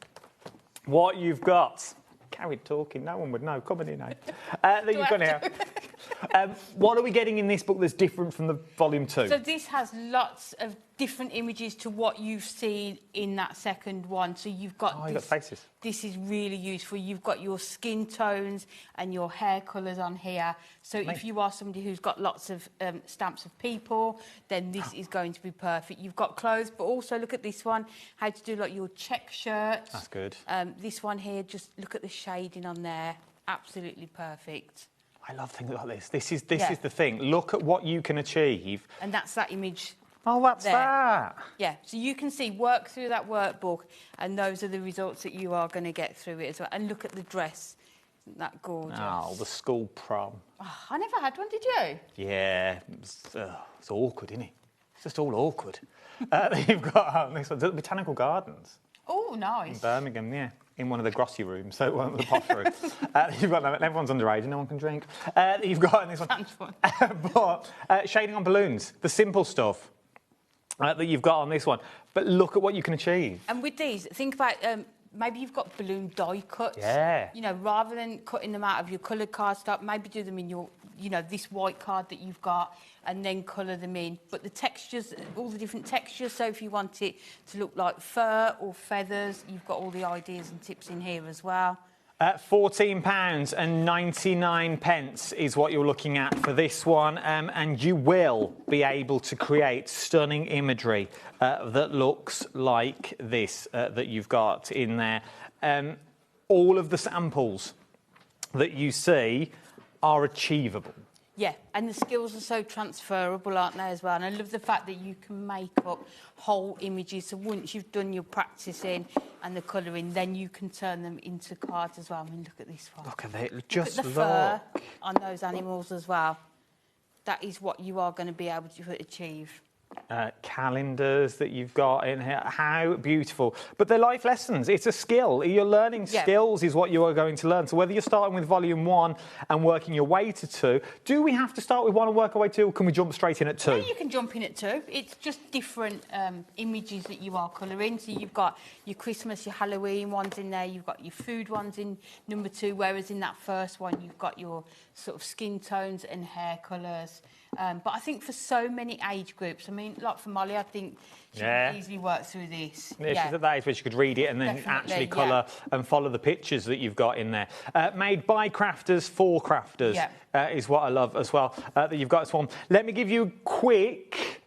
what you've got. Carried talking, no one would know. Come on in, eh? That you've got here. What are we getting in this book that's different from the volume 2? So this has lots of different images to what you've seen in that second one. So you've got, you've got faces. This is really useful. You've got your skin tones and your hair colours on here. So if you are somebody who's got lots of stamps of people, then this is going to be perfect. You've got clothes, but also look at this one, how to do like your check shirts. That's good. This one here, just look at the shading on there. Absolutely perfect. I love things like this. This is the thing. Look at what you can achieve. And that's that image. Oh, that's there. that. Yeah, so you can see, work through that workbook, and those are the results that you are going to get through it as well. And look at the dress. Isn't that gorgeous? Oh, the school prom. Oh, I never had one, did you? Yeah, it's awkward, isn't it? It's just all awkward. You've got this one, the Botanical Gardens. Oh, nice. In Birmingham, yeah. In one of the grocery rooms, so it wasn't the posh room. You've got that. Everyone's underage and no one can drink. You've got in this one. But shading on balloons, the simple stuff that you've got on this one. But look at what you can achieve. And with these, think about maybe you've got balloon die cuts. Yeah. You know, rather than cutting them out of your coloured cardstock, maybe do them in your, you know, this white card that you've got, and then colour them in. But the textures, all the different textures, so if you want it to look like fur or feathers, you've got all the ideas and tips in here as well. £14.99 is what you're looking at for this one, and you will be able to create stunning imagery that looks like this that you've got in there. All of the samples that you see are achievable. Yeah, and the skills are so transferable, aren't they, as well? And I love the fact that you can make up whole images. So once you've done your practicing and the colouring, then you can turn them into cards as well. I mean, look at this one. Look at it. Just look at the fur on those animals as well. That is what you are going to be able to achieve. Calendars that you've got in here. How beautiful. But they're life lessons. It's a skill. You're learning skills is what you are going to learn. So whether you're starting with volume 1 and working your way to 2, do we have to start with 1 and work our way to 2, or can we jump straight in at 2? No, you can jump in at 2. It's just different images that you are colouring. So you've got your Christmas, your Halloween ones in there. You've got your food ones in number 2, whereas in that first one, you've got your sort of skin tones and hair colours. But I think for so many age groups, I mean, like for Molly, I think she can easily work through this. Yeah, she's at that age where she could read it and then actually colour and follow the pictures that you've got in there. Made by crafters for crafters is what I love as well, that you've got this one. Let me give you a quick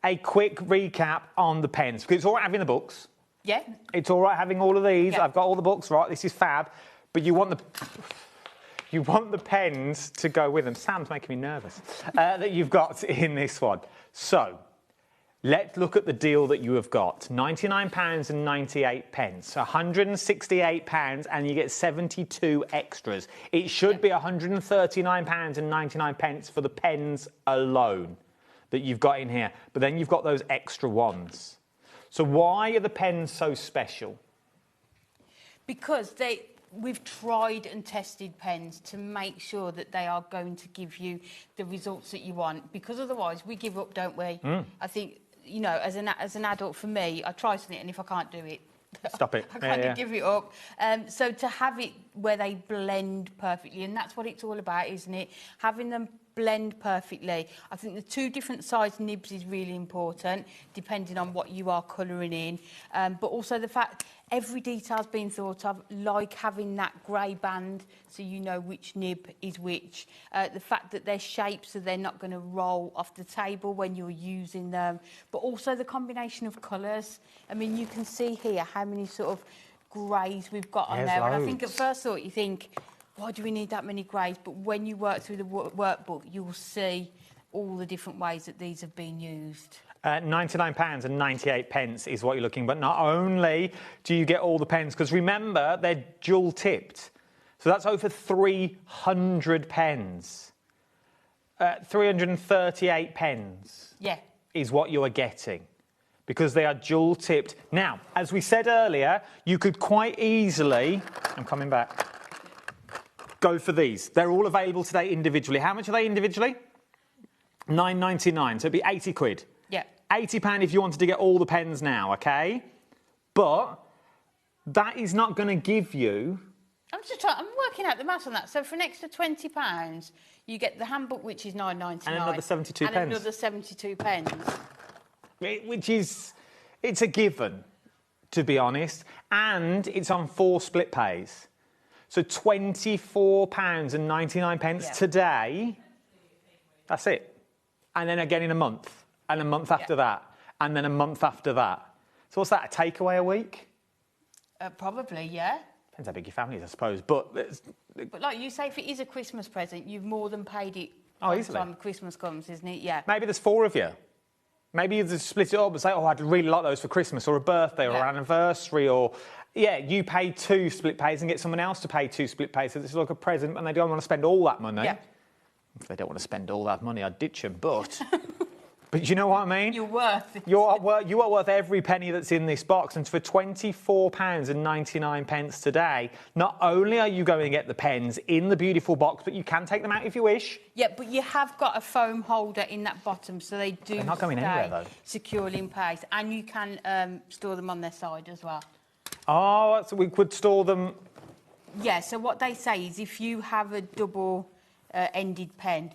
recap on the pens, because it's all right having the books. Yeah. It's all right having all of these. I've got all the books, right, this is fab, but you want the... You want the pens to go with them. Sam's making me nervous that you've got in this one. So, let's look at the deal that you have got. £99.98, £168, and you get 72 extras. It should be £139.99 for the pens alone that you've got in here. But then you've got those extra ones. So why are the pens so special? Because we've tried and tested pens to make sure that they are going to give you the results that you want, because otherwise we give up, don't we? I think, you know, as an adult, for me, I try something, and if I can't do it, stop it. I kind of give it up. So to have it where they blend perfectly, and that's what it's all about, isn't it? Having them blend perfectly. I think the 2 different size nibs is really important, depending on what you are colouring in. But also the fact every detail's been thought of, like having that grey band so you know which nib is which. The fact that they're shaped so they're not going to roll off the table when you're using them. But also the combination of colours. I mean, you can see here how many sort of greys we've got on there. And I think at first thought you think, why do we need that many greys? But when you work through the workbook, you will see all the different ways that these have been used. £99.98 is what you're looking, but not only do you get all the pens, because remember, they're dual tipped. So that's over 300 pens. 338 pens is what you are getting, because they are dual tipped. Now, as we said earlier, you could quite easily, I'm coming back, go for these. They're all available today individually. How much are they individually? £9.99, so it'd be 80 quid. Yeah. £80 if you wanted to get all the pens now, okay? But that is not going to give you... I'm working out the maths on that. So for an extra £20, you get the handbook, which is £9.99. And another 72 and pence. another 72 pence. Which is... It's a given, to be honest. And it's on 4 split pays. So £24.99 today. That's it. And then again in a month. And a month after that. And then a month after that. So what's that, a takeaway a week? Probably, yeah. Depends how big your family is, I suppose. But like you say, if it is a Christmas present, you've more than paid it by the time Christmas comes, isn't it? Yeah. Maybe there's 4 of you. Maybe you just split it up and say, oh, I'd really like those for Christmas or a birthday or an anniversary or... Yeah, you pay 2 split pays and get someone else to pay 2 split pays. So this is like a present and they don't want to spend all that money. Yeah. If they don't want to spend all that money, I'd ditch them, but... But you know what I mean? You're worth it. You are worth every penny that's in this box. And for £24.99 today, not only are you going to get the pens in the beautiful box, but you can take them out if you wish. Yeah, but you have got a foam holder in that bottom, so they do They're not going anywhere, though. securely in place. And you can store them on their side as well. Oh, so we could store them... Yeah, so what they say is if you have a double-ended pen,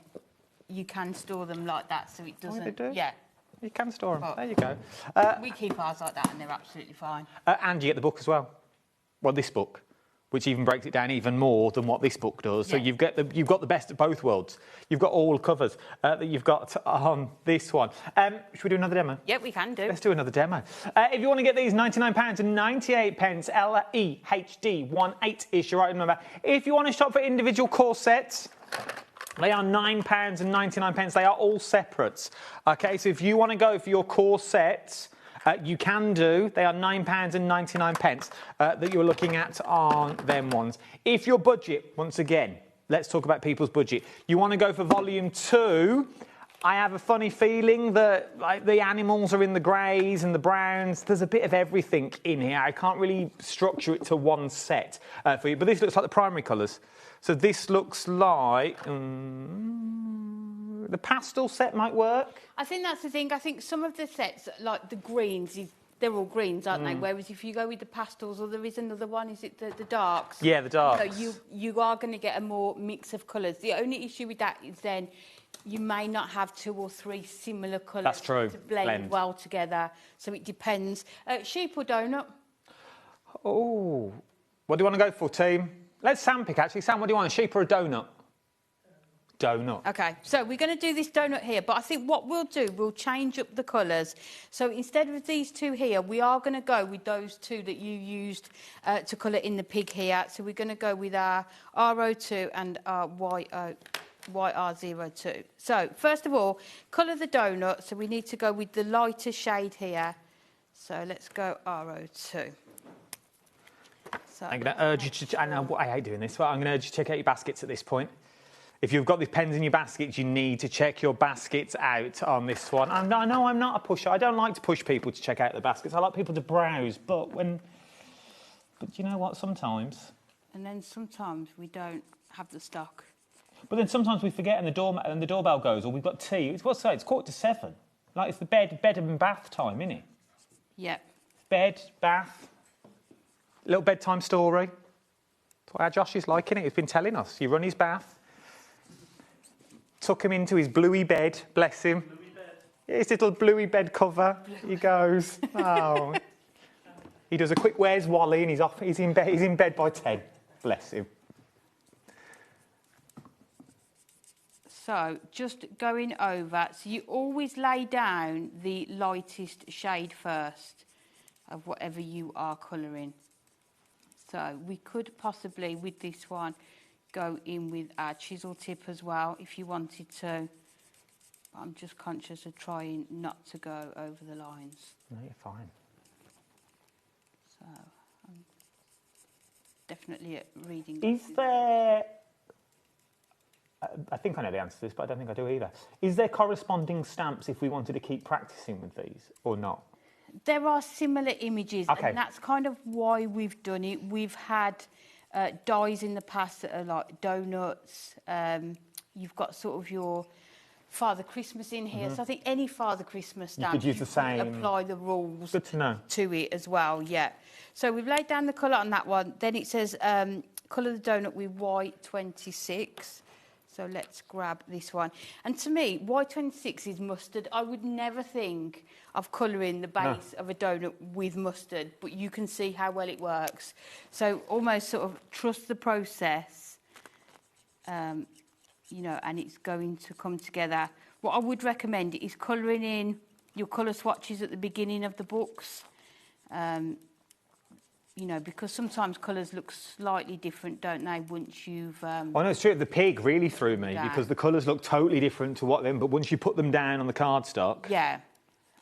you can store them like that, so it doesn't... Oh, they do? Yeah. You can store them. There you go. We keep ours like that, and they're absolutely fine. And you get the book as well. Well, this book, which even breaks it down even more than what this book does. So you've got the best of both worlds. You've got all covers that you've got on this one. Should we do another demo? Yeah, we can do. Let's do another demo. If you want to get these £99.98, LEHD 18-ish, your right number. If you want to shop for individual course sets, they are £9.99. They are all separate. Okay, so if you want to go for your course sets, you can do. They are £9.99 that you're looking at on them ones. If your budget, once again, let's talk about people's budget. You want to go for volume 2. I have a funny feeling that like the animals are in the greys and the browns. There's a bit of everything in here. I can't really structure it to one set for you. But this looks like the primary colours. So this looks like... the pastel set might work. I think that's the thing. I think some of the sets, like the greens, they're all greens, aren't they? Whereas if you go with the pastels, or there is another one, is it the darks? Yeah, the darks. So you are going to get a more mix of colours. The only issue with that is then you may not have 2 or 3 similar colours. That's true. To blend well together. So it depends. Sheep or donut? Oh, what do you want to go for, team? Let's Sam pick, actually. Sam, what do you want, a sheep or a donut? Donut. OK, so we're going to do this donut here, but I think what we'll do, we'll change up the colours. So instead of these 2 here, we are going to go with those 2 that you used to colour in the pig here. So we're going to go with our RO2 and our YR02. So, first of all, colour the donut. So we need to go with the lighter shade here. So let's go RO2. So I'm going to urge you to... I know I hate doing this, but I'm going to urge you to check out your baskets at this point. If you've got these pens in your baskets, you need to check your baskets out on this one. I know I'm not a pusher. I don't like to push people to check out the baskets. I like people to browse, but you know what, sometimes... And then sometimes we don't have the stock. But then sometimes we forget and the doorbell goes, or we've got tea. It's 7:15. Like, it's the bed and bath time, isn't it? Yeah. Bed, bath, little bedtime story. That's what our Josh is liking it. He's been telling us. You run his bath, tuck him into his bluey bed, bless him. Bluey bed. Yeah, his little bluey bed cover. He goes, oh. He does a quick where's Wally and he's off. He's in bed by 10. Bless him. So, just going over, so you always lay down the lightest shade first of whatever you are colouring. So, we could possibly, with this one, go in with our chisel tip as well, if you wanted to. But I'm just conscious of trying not to go over the lines. No, you're fine. So I'm definitely at reading. Is there... I think I know the answer to this, but I don't think I do either. Is there corresponding stamps if we wanted to keep practicing with these, or not? There are similar images, Okay. and that's kind of why we've done it. We've had dies in the past that are like donuts. You've got sort of your Father Christmas in here. Mhm. So I think any Father Christmas You stamp, could use the same- apply the rules Good to know. to it as well, yeah. So we've laid down the colour on that one. Then it says colour the donut with Y26. So let's grab this one. And to me, Y26 is mustard. I would never think of colouring the base of a donut with mustard, but you can see how well it works. So almost sort of trust the process, you know, and it's going to come together. What I would recommend is colouring in your colour swatches at the beginning of the books. You know, because sometimes colours look slightly different, don't they, once you've... Oh, no, it's true. The pig really threw me Yeah. because the colours look totally different to what them, but once you put them down on the cardstock... Yeah,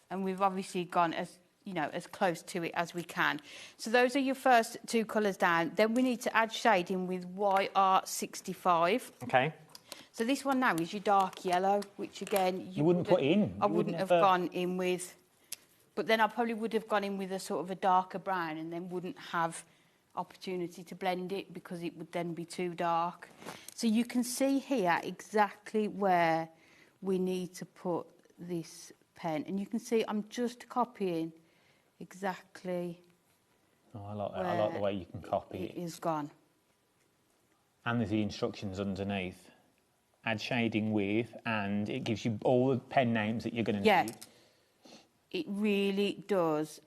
and we've obviously gone as, you know, as close to it as we can. So those are your first two colours down. Then we need to add shading with YR65. Okay. So this one now is your dark yellow, which again... You wouldn't put in. I You wouldn't have ever- gone in with... But then I probably would have gone in with a sort of a darker brown and then wouldn't have opportunity to blend it because it would then be too dark. So you can see here exactly where we need to put this pen. And you can see I'm just copying exactly Oh, I like that. I like the way you can copy it it. is gone. And there's the instructions underneath. Add shading with, and it gives you all the pen names that you're going to Yeah. need. It really does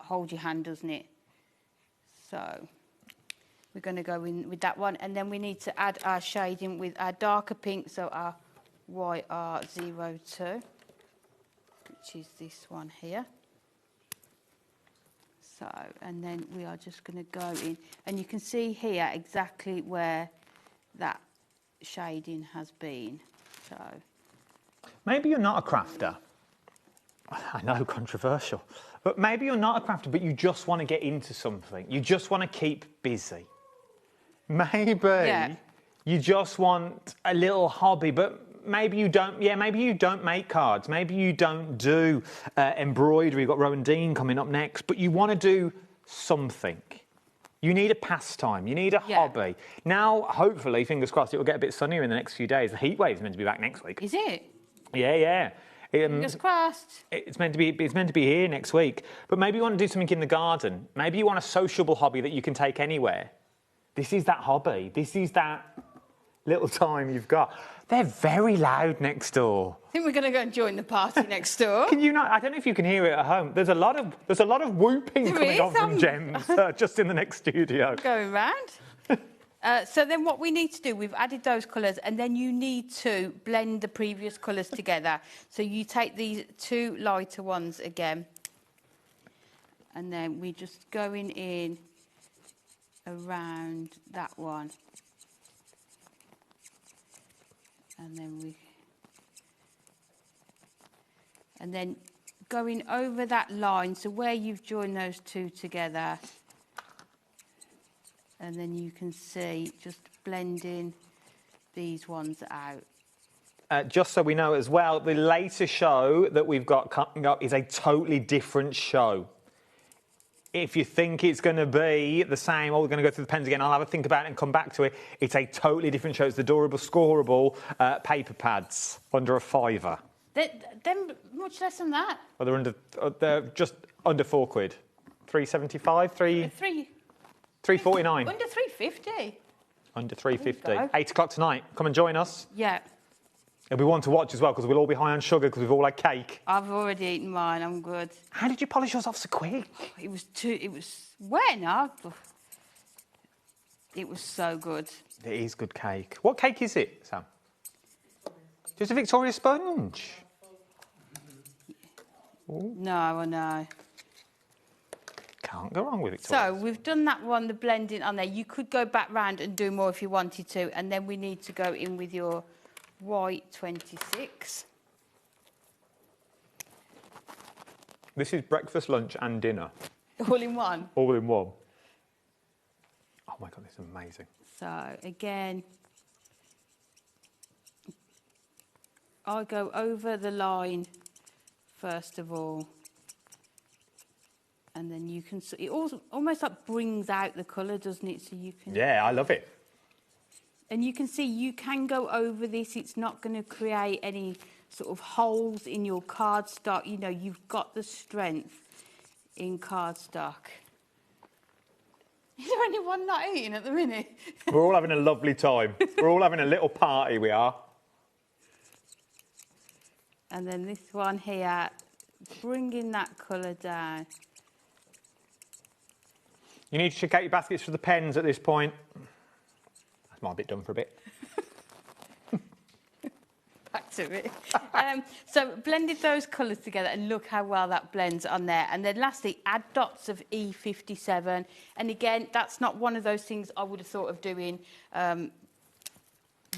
hold your hand, doesn't it? So we're going to go in with that one. And then we need to add our shading with our darker pink, so our YR02, which is this one here. So, and then we are just going to go in. And you can see here exactly where that shading has been. So Maybe you're not a crafter. I know, controversial. But maybe you're not a crafter, but you just want to get into something. You just want to keep busy. Maybe you just want a little hobby, but maybe you don't. Yeah, maybe you don't make cards. Maybe you don't do embroidery. You've got Rowan Dean coming up next, but you want to do something. You need a pastime. You need a hobby. Now, hopefully, fingers crossed, it will get a bit sunnier in the next few days. The heat wave's meant to be back next week. is it? Yeah, yeah. Fingers crossed. It's meant to be here next week. But maybe you want to do something in the garden. Maybe you want a sociable hobby that you can take anywhere. This is that hobby. This is that little time you've got. They're very loud next door. I think we're going to go and join the party next door. Can you not? I don't know if you can hear it at home. There's a lot of whooping There coming is, on from Gems just in the next studio. Going round. So then what we need to do, we've added those colours, and then you need to blend the previous colours together. So you take these two lighter ones again, and then we're just going in around that one. And then going over that line, so where you've joined those two together, and then you can see just blending these ones out. Just so we know as well, the later show that we've got coming up is a totally different show. If you think it's going to be the same, we're going to go through the pens again, I'll have a think about it and come back to it. It's a totally different show. It's the durable, scoreable paper pads under a £5. They're much less than that. Well, they're just under £4. £3.75, £3.49. Under 350. Under £3.50. 8 o'clock tonight. Come and join us. Yeah. It'll be one to watch as well because we'll all be high on sugar because we've all had cake. I've already eaten mine. I'm good. How did you polish yours off so quick? It was when it was so good. It is good cake. What cake is it, Sam? Just a Victoria sponge. Ooh. No, I know. Can't go wrong with Victoria. So we've done that one, the blending on there. You could go back round and do more if you wanted to, and then we need to go in with your white 26. This is breakfast, lunch and dinner. All in one? All in one. Oh my God, this is amazing. So again, I'll go over the line first of all. And then you can, it almost like brings out the colour, doesn't it? So you can... Yeah, I love it. And you can see you can go over this. It's not going to create any sort of holes in your cardstock. You know, you've got the strength in cardstock. Is there anyone not eating at the minute? We're all having a lovely time. We're all having a little party, we are. And then this one here, bringing that colour down. You need to check out your baskets for the pens at this point. That's my bit done for a bit. Back to it. So blended those colours together and look how well that blends on there. And then lastly, add dots of E57. And again, that's not one of those things I would have thought of doing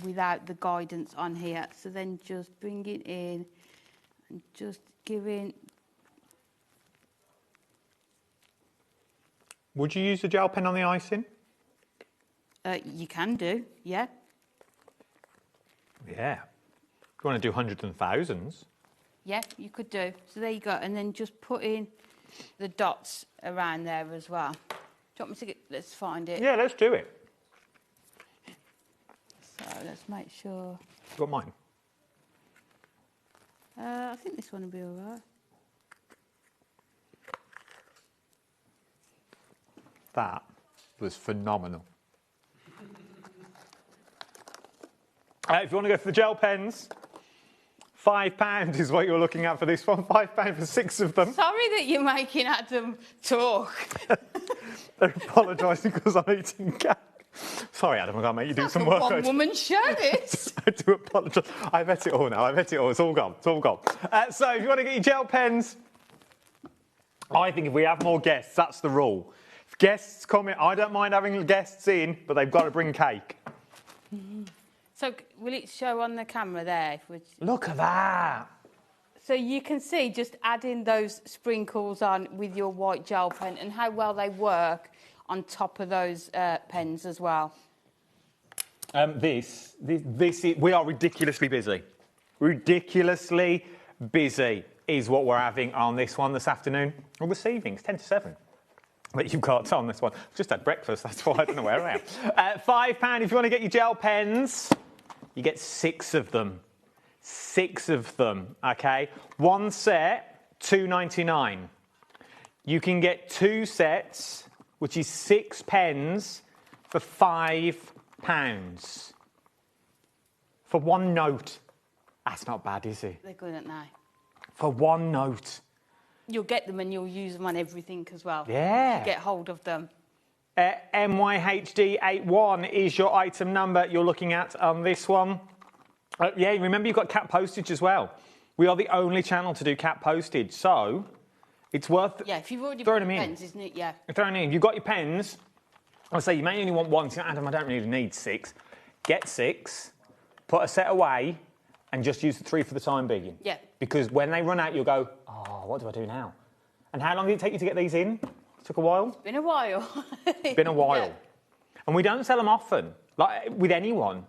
without the guidance on here. So then just bring it in and just giving... Would you use the gel pen on the icing? You can do, yeah. Yeah. If you want to do hundreds and thousands. Yeah, you could do. So there you go. And then just put in the dots around there as well. Do you want me to get... Let's find it. Yeah, let's do it. So let's make sure... You got mine? I think this one will be all right. That was phenomenal. If you want to go for the gel pens, £5 is what you're looking at for this one. £5 for 6 of them. Sorry that you're making Adam talk. They're apologising because I'm eating cake. Sorry, Adam, I can't make you do some work. One-woman show, this. I do apologise. I've ate it all now. I've ate it all. It's all gone. It's all gone. So if you want to get your gel pens, I think if we have more guests, that's the rule. If guests come in, I don't mind having guests in, but they've got to bring cake. So will it show on the camera there? Look at that. So you can see just adding those sprinkles on with your white gel pen and how well they work on top of those pens as well. We are ridiculously busy. Ridiculously busy is what we're having on this one this afternoon. Or this evening, it's 10 to 7. That you've got on this one. I've just had breakfast, that's why I don't know where I am. £5 if you want to get your gel pens. You get 6 of them. 6 of them, okay? One set, £2.99. You can get 2 sets, which is 6 pens for £5. For 1 note. That's not bad, is it? They're good, aren't they? For 1 note. You'll get them and you'll use them on everything as well. Yeah. You get hold of them. MYHD81 is your item number you're looking at on this one. Yeah, remember you've got cap postage as well. We are the only channel to do cap postage, so it's worth Yeah, if you've already throwing got them pens, isn't it? Yeah. Throwing them in. If you've got your pens, I'll say you may only want 1. So, Adam, I don't really need 6. Get 6, put a set away, and just use the 3 for the time being. Yeah. Because when they run out, you'll go, oh, what do I do now? And how long did it take you to get these in? It took a while? It's been a while. It's been a while. Yeah. And we don't sell them often, like with anyone.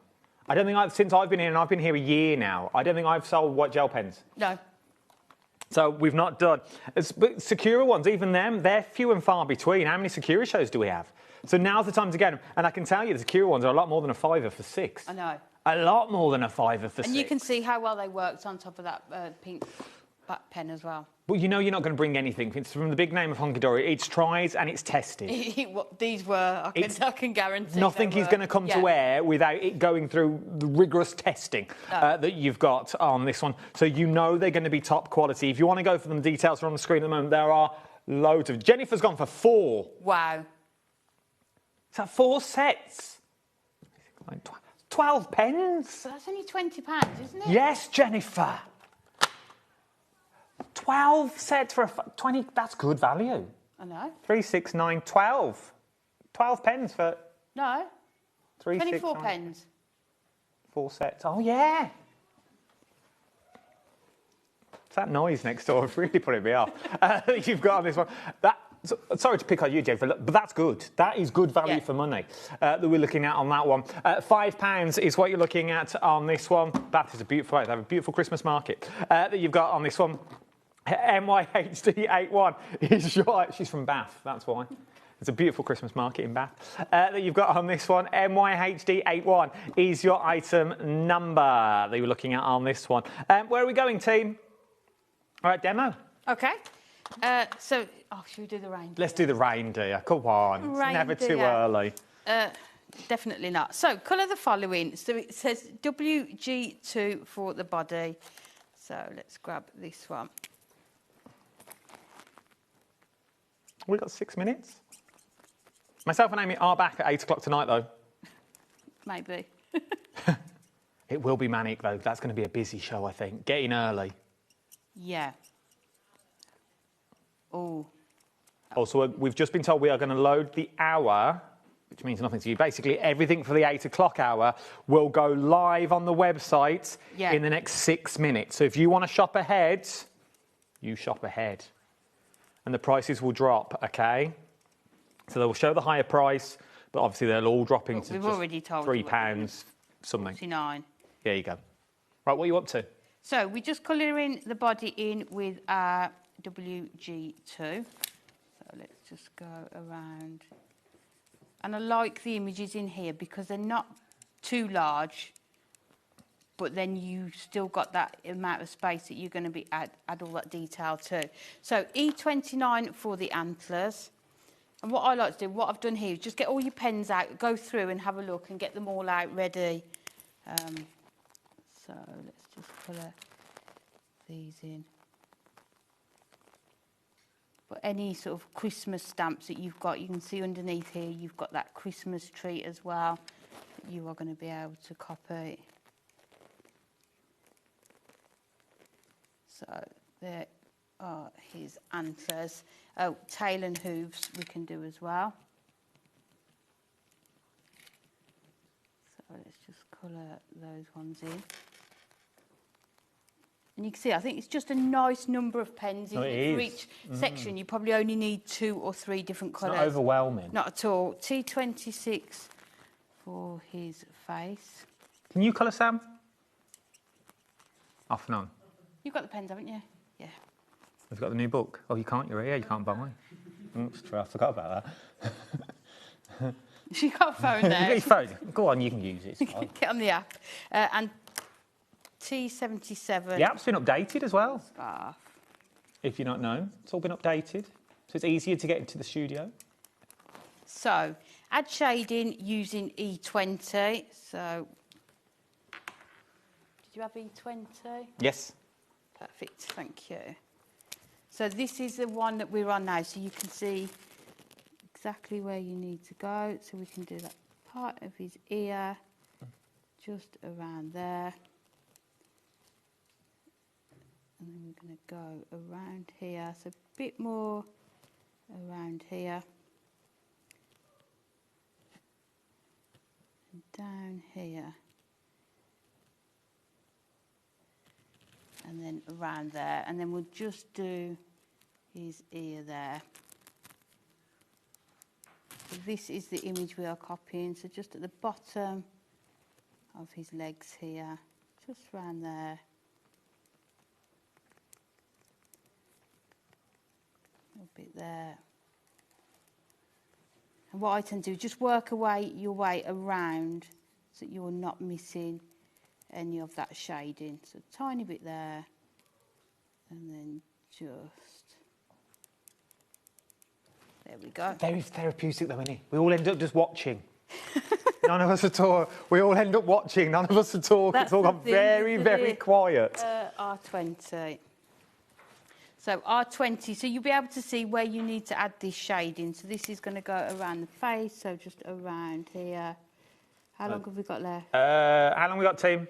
I don't think since I've been here, and I've been here a year now, I don't think I've sold white gel pens. No. So we've not done. But Sakura ones, even them, they're few and far between. How many Sakura shows do we have? So now's the time to get them. And I can tell you the Sakura ones are a lot more than a £5 for 6. I know. A lot more than a £5 for 6. And you can see how well they worked on top of that pink back pen as well. Well, you know you're not going to bring anything. It's from the big name of Hunky Dory. It's tried and it's tested. These were, I can guarantee. Nothing is going to come to air without it going through the rigorous testing that you've got on this one. So you know they're going to be top quality. If you want to go for them, details are on the screen at the moment. There are loads of... Jennifer's gone for 4. Wow. Is that 4 sets? 12 pens? So that's only £20, isn't it? Yes, Jennifer. 12 sets for 20, that's good value. I know. 3, 6, 9, 12. 12 pens for... No. 3, 24 6, 9, pens. 4 sets. Oh, yeah. that noise next door is really putting me off. You've got on this one. Sorry to pick on you, Jennifer, but that's good. That is good value for money that we're looking at on that one. £5 is what you're looking at on this one. Bath is a beautiful, they have a beautiful Christmas market that you've got on this one. MYHD81 is your... She's from Bath, that's why. It's a beautiful Christmas market in Bath that you've got on this one. MYHD81 is your item number that you're looking at on this one. Where are we going, team? All right, demo. Okay. Should we do the reindeer? Let's do the reindeer. Come on. It's never too early. Definitely not. So, colour the following. So, it says WG2 for the body. So, let's grab this one. We've got 6 minutes. Myself and Amy are back at 8 o'clock tonight, though. Maybe. It will be manic, though. That's going to be a busy show, I think. Get in early. Yeah. Oh. Also, we've just been told we are going to load the hour, which means nothing to you. Basically, everything for the 8 o'clock hour will go live on the website in the next 6 minutes. So if you want to shop ahead, you shop ahead. And the prices will drop, okay? So they'll show the higher price, but obviously they'll all drop into we've just already told £3 something. 49. There you go. Right, what are you up to? So we're just colouring the body in with our WG2. So let's just go around. And I like the images in here because they're not too large, but then you still got that amount of space that you're going to be add all that detail to. So E29 for the antlers. And what I like to do, what I've done here is just get all your pens out, go through and have a look and get them all out ready. So let's just colour these in. But any sort of Christmas stamps that you've got, you can see underneath here, you've got that Christmas tree as well that you are going to be able to copy. So there are his antlers. Oh, tail and hooves we can do as well. So let's just colour those ones in. And you can see, I think it's just a nice number of pens. For each section, you probably only need 2 or 3 different colours. Not overwhelming. Not at all. T26 for his face. Can you colour, Sam? Off and on. You've got the pens, haven't you? Yeah. We've got the new book. Oh, you can't, you're here, you can't buy. Oops, true, I forgot about that. She got a phone there. You got your phone. Go on, you can use it. Get on the app. And T77. The app's been updated as well. Scarf. If you're not known, it's all been updated. So it's easier to get into the studio. So, add shading using E20. So, did you have E20? Yes. Perfect, thank you. So this is the one that we're on now, so you can see exactly where you need to go. So we can do that part of his ear, just around there. And then we're going to go around here, so a bit more around here. And down here. And then around there, and then we'll just do his ear there. So this is the image we are copying, so just at the bottom of his legs here, just around there. A little bit there. And what I tend to do is just work your way around so that you're not missing any of that shading. So a tiny bit there, and then just there we go. Very therapeutic though, isn't it? We all end up just watching. None of us at all. We all end up watching. None of us at all. It's all gone very, very quiet. R20. So R20. So you'll be able to see where you need to add this shading. So this is going to go around the face. So just around here. How long have we got left? How long have we got, team?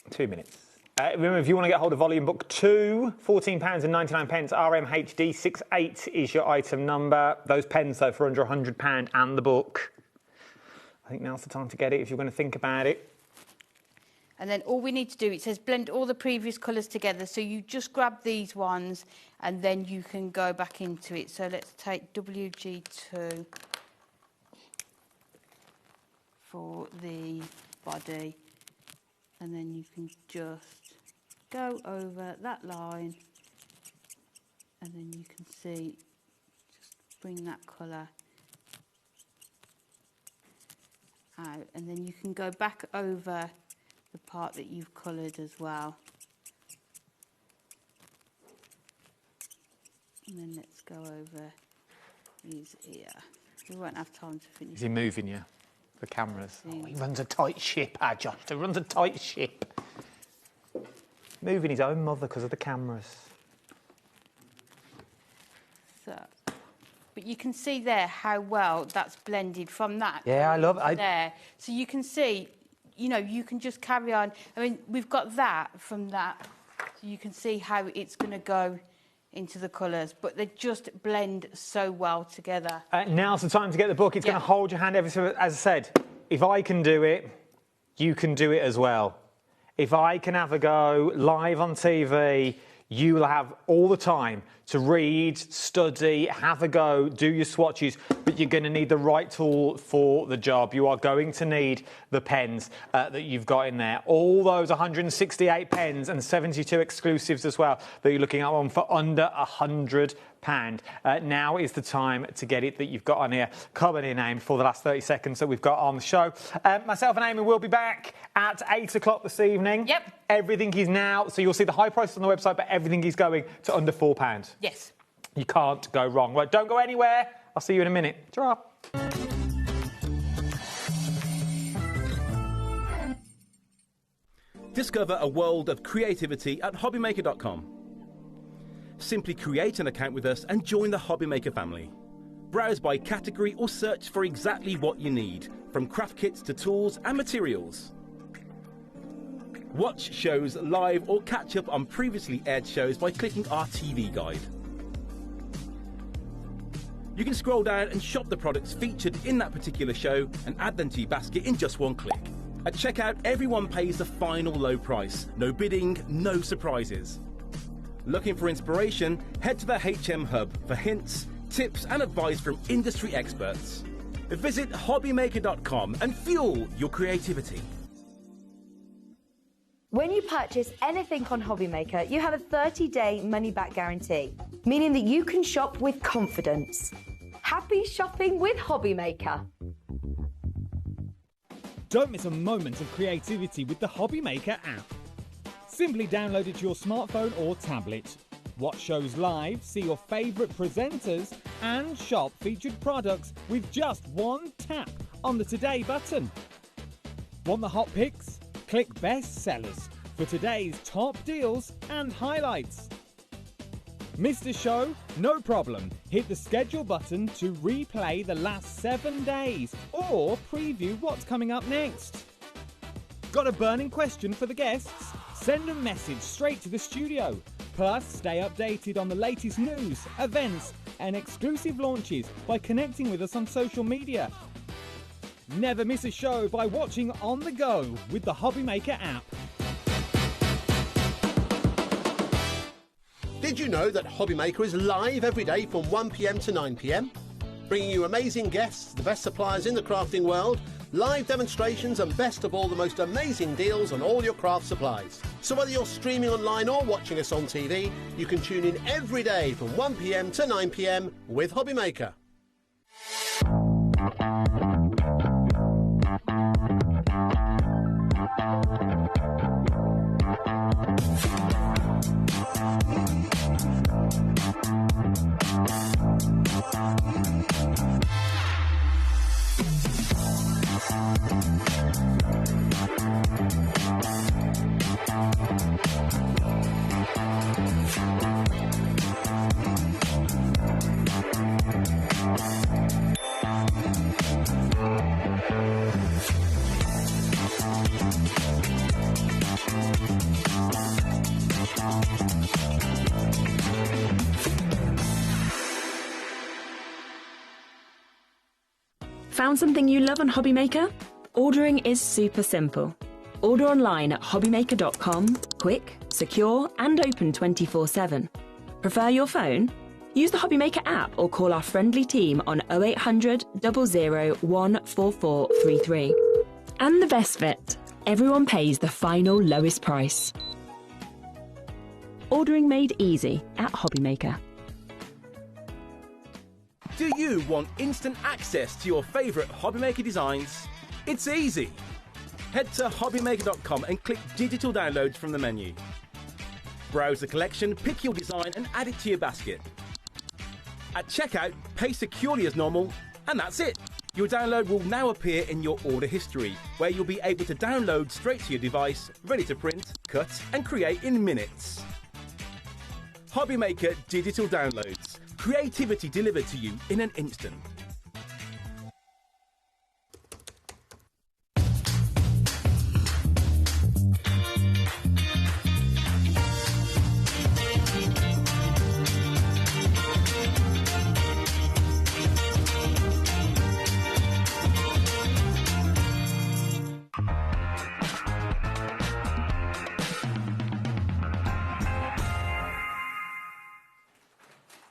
2 minutes. Remember, if you want to get hold of Volume Book 2, £14.99, RMHD 68 is your item number. Those pens, though, for under £100 and the book. I think now's the time to get it if you're going to think about it. And then all we need to do, it says blend all the previous colours together. So you just grab these ones and then you can go back into it. So let's take WG2 for the body. And then you can just go over that line. And then you can see, just bring that colour out. And then you can go back over the part that you've coloured as well. And then let's go over his ear. We won't have time to finish. Is he moving you for cameras? Oh, he runs a tight ship, Josh. He runs a tight ship. Moving his own mother because of the cameras. So, but you can see there how well that's blended from that. Yeah, I love it. There. So you can see, you know, you can just carry on. I mean, we've got that from that. So you can see how it's going to go into the colours, but they just blend so well together. Now's the time to get the book. It's going to hold your hand every so, as I said, if I can do it, you can do it as well. If I can have a go live on TV, you will have all the time to read, study, have a go, do your swatches, but you're going to need the right tool for the job. You are going to need the pens that you've got in there. All those 168 pens and 72 exclusives as well that you're looking at on for under £100. Now is the time to get it that you've got on here covered in name for the last 30 seconds that we've got on the show. Myself and Amy will be back at 8 o'clock this evening. Yep. Everything is now, so you'll see the high prices on the website, but everything is going to under £4. Yes. You can't go wrong. Right, don't go anywhere. I'll see you in a minute. Ta-ra. Discover a world of creativity at HobbyMaker.com. Simply create an account with us and join the HobbyMaker family. Browse by category or search for exactly what you need, from craft kits to tools and materials. Watch shows live or catch up on previously aired shows by clicking our TV guide. You can scroll down and shop the products featured in that particular show and add them to your basket in just one click. At checkout, everyone pays the final low price. No bidding, no surprises. Looking for inspiration? Head to the HM Hub for hints, tips and advice from industry experts. Visit HobbyMaker.com and fuel your creativity. When you purchase anything on HobbyMaker, you have a 30-day money-back guarantee, meaning that you can shop with confidence. Happy shopping with HobbyMaker. Don't miss a moment of creativity with the HobbyMaker app. Simply download it to your smartphone or tablet. Watch shows live, see your favourite presenters, and shop featured products with just one tap on the Today button. Want the hot picks? Click Best Sellers for today's top deals and highlights. Missed a show? No problem. Hit the schedule button to replay the last 7 days or preview what's coming up next. Got a burning question for the guests? Send a message straight to the studio. Plus, stay updated on the latest news, events, and exclusive launches by connecting with us on social media. Never miss a show by watching on the go with the HobbyMaker app. Did you know that HobbyMaker is live every day from 1 p.m. to 9 p.m? Bringing you amazing guests, the best suppliers in the crafting world, live demonstrations and best of all, the most amazing deals on all your craft supplies. So whether you're streaming online or watching us on TV, you can tune in every day from 1 p.m. to 9 p.m. with HobbyMaker. Found something you love on HobbyMaker? Ordering is super simple. Order online at hobbymaker.com, quick, secure and open 24/7. Prefer your phone? Use the HobbyMaker app or call our friendly team on 0800 00 14433. And the best bit, everyone pays the final lowest price. Ordering made easy at HobbyMaker. Do you want instant access to your favourite HobbyMaker designs? It's easy. Head to hobbymaker.com and click digital downloads from the menu. Browse the collection, pick your design and add it to your basket. At checkout, pay securely as normal, and that's it. Your download will now appear in your order history, where you'll be able to download straight to your device, ready to print, cut and create in minutes. HobbyMaker Digital Downloads. Creativity delivered to you in an instant.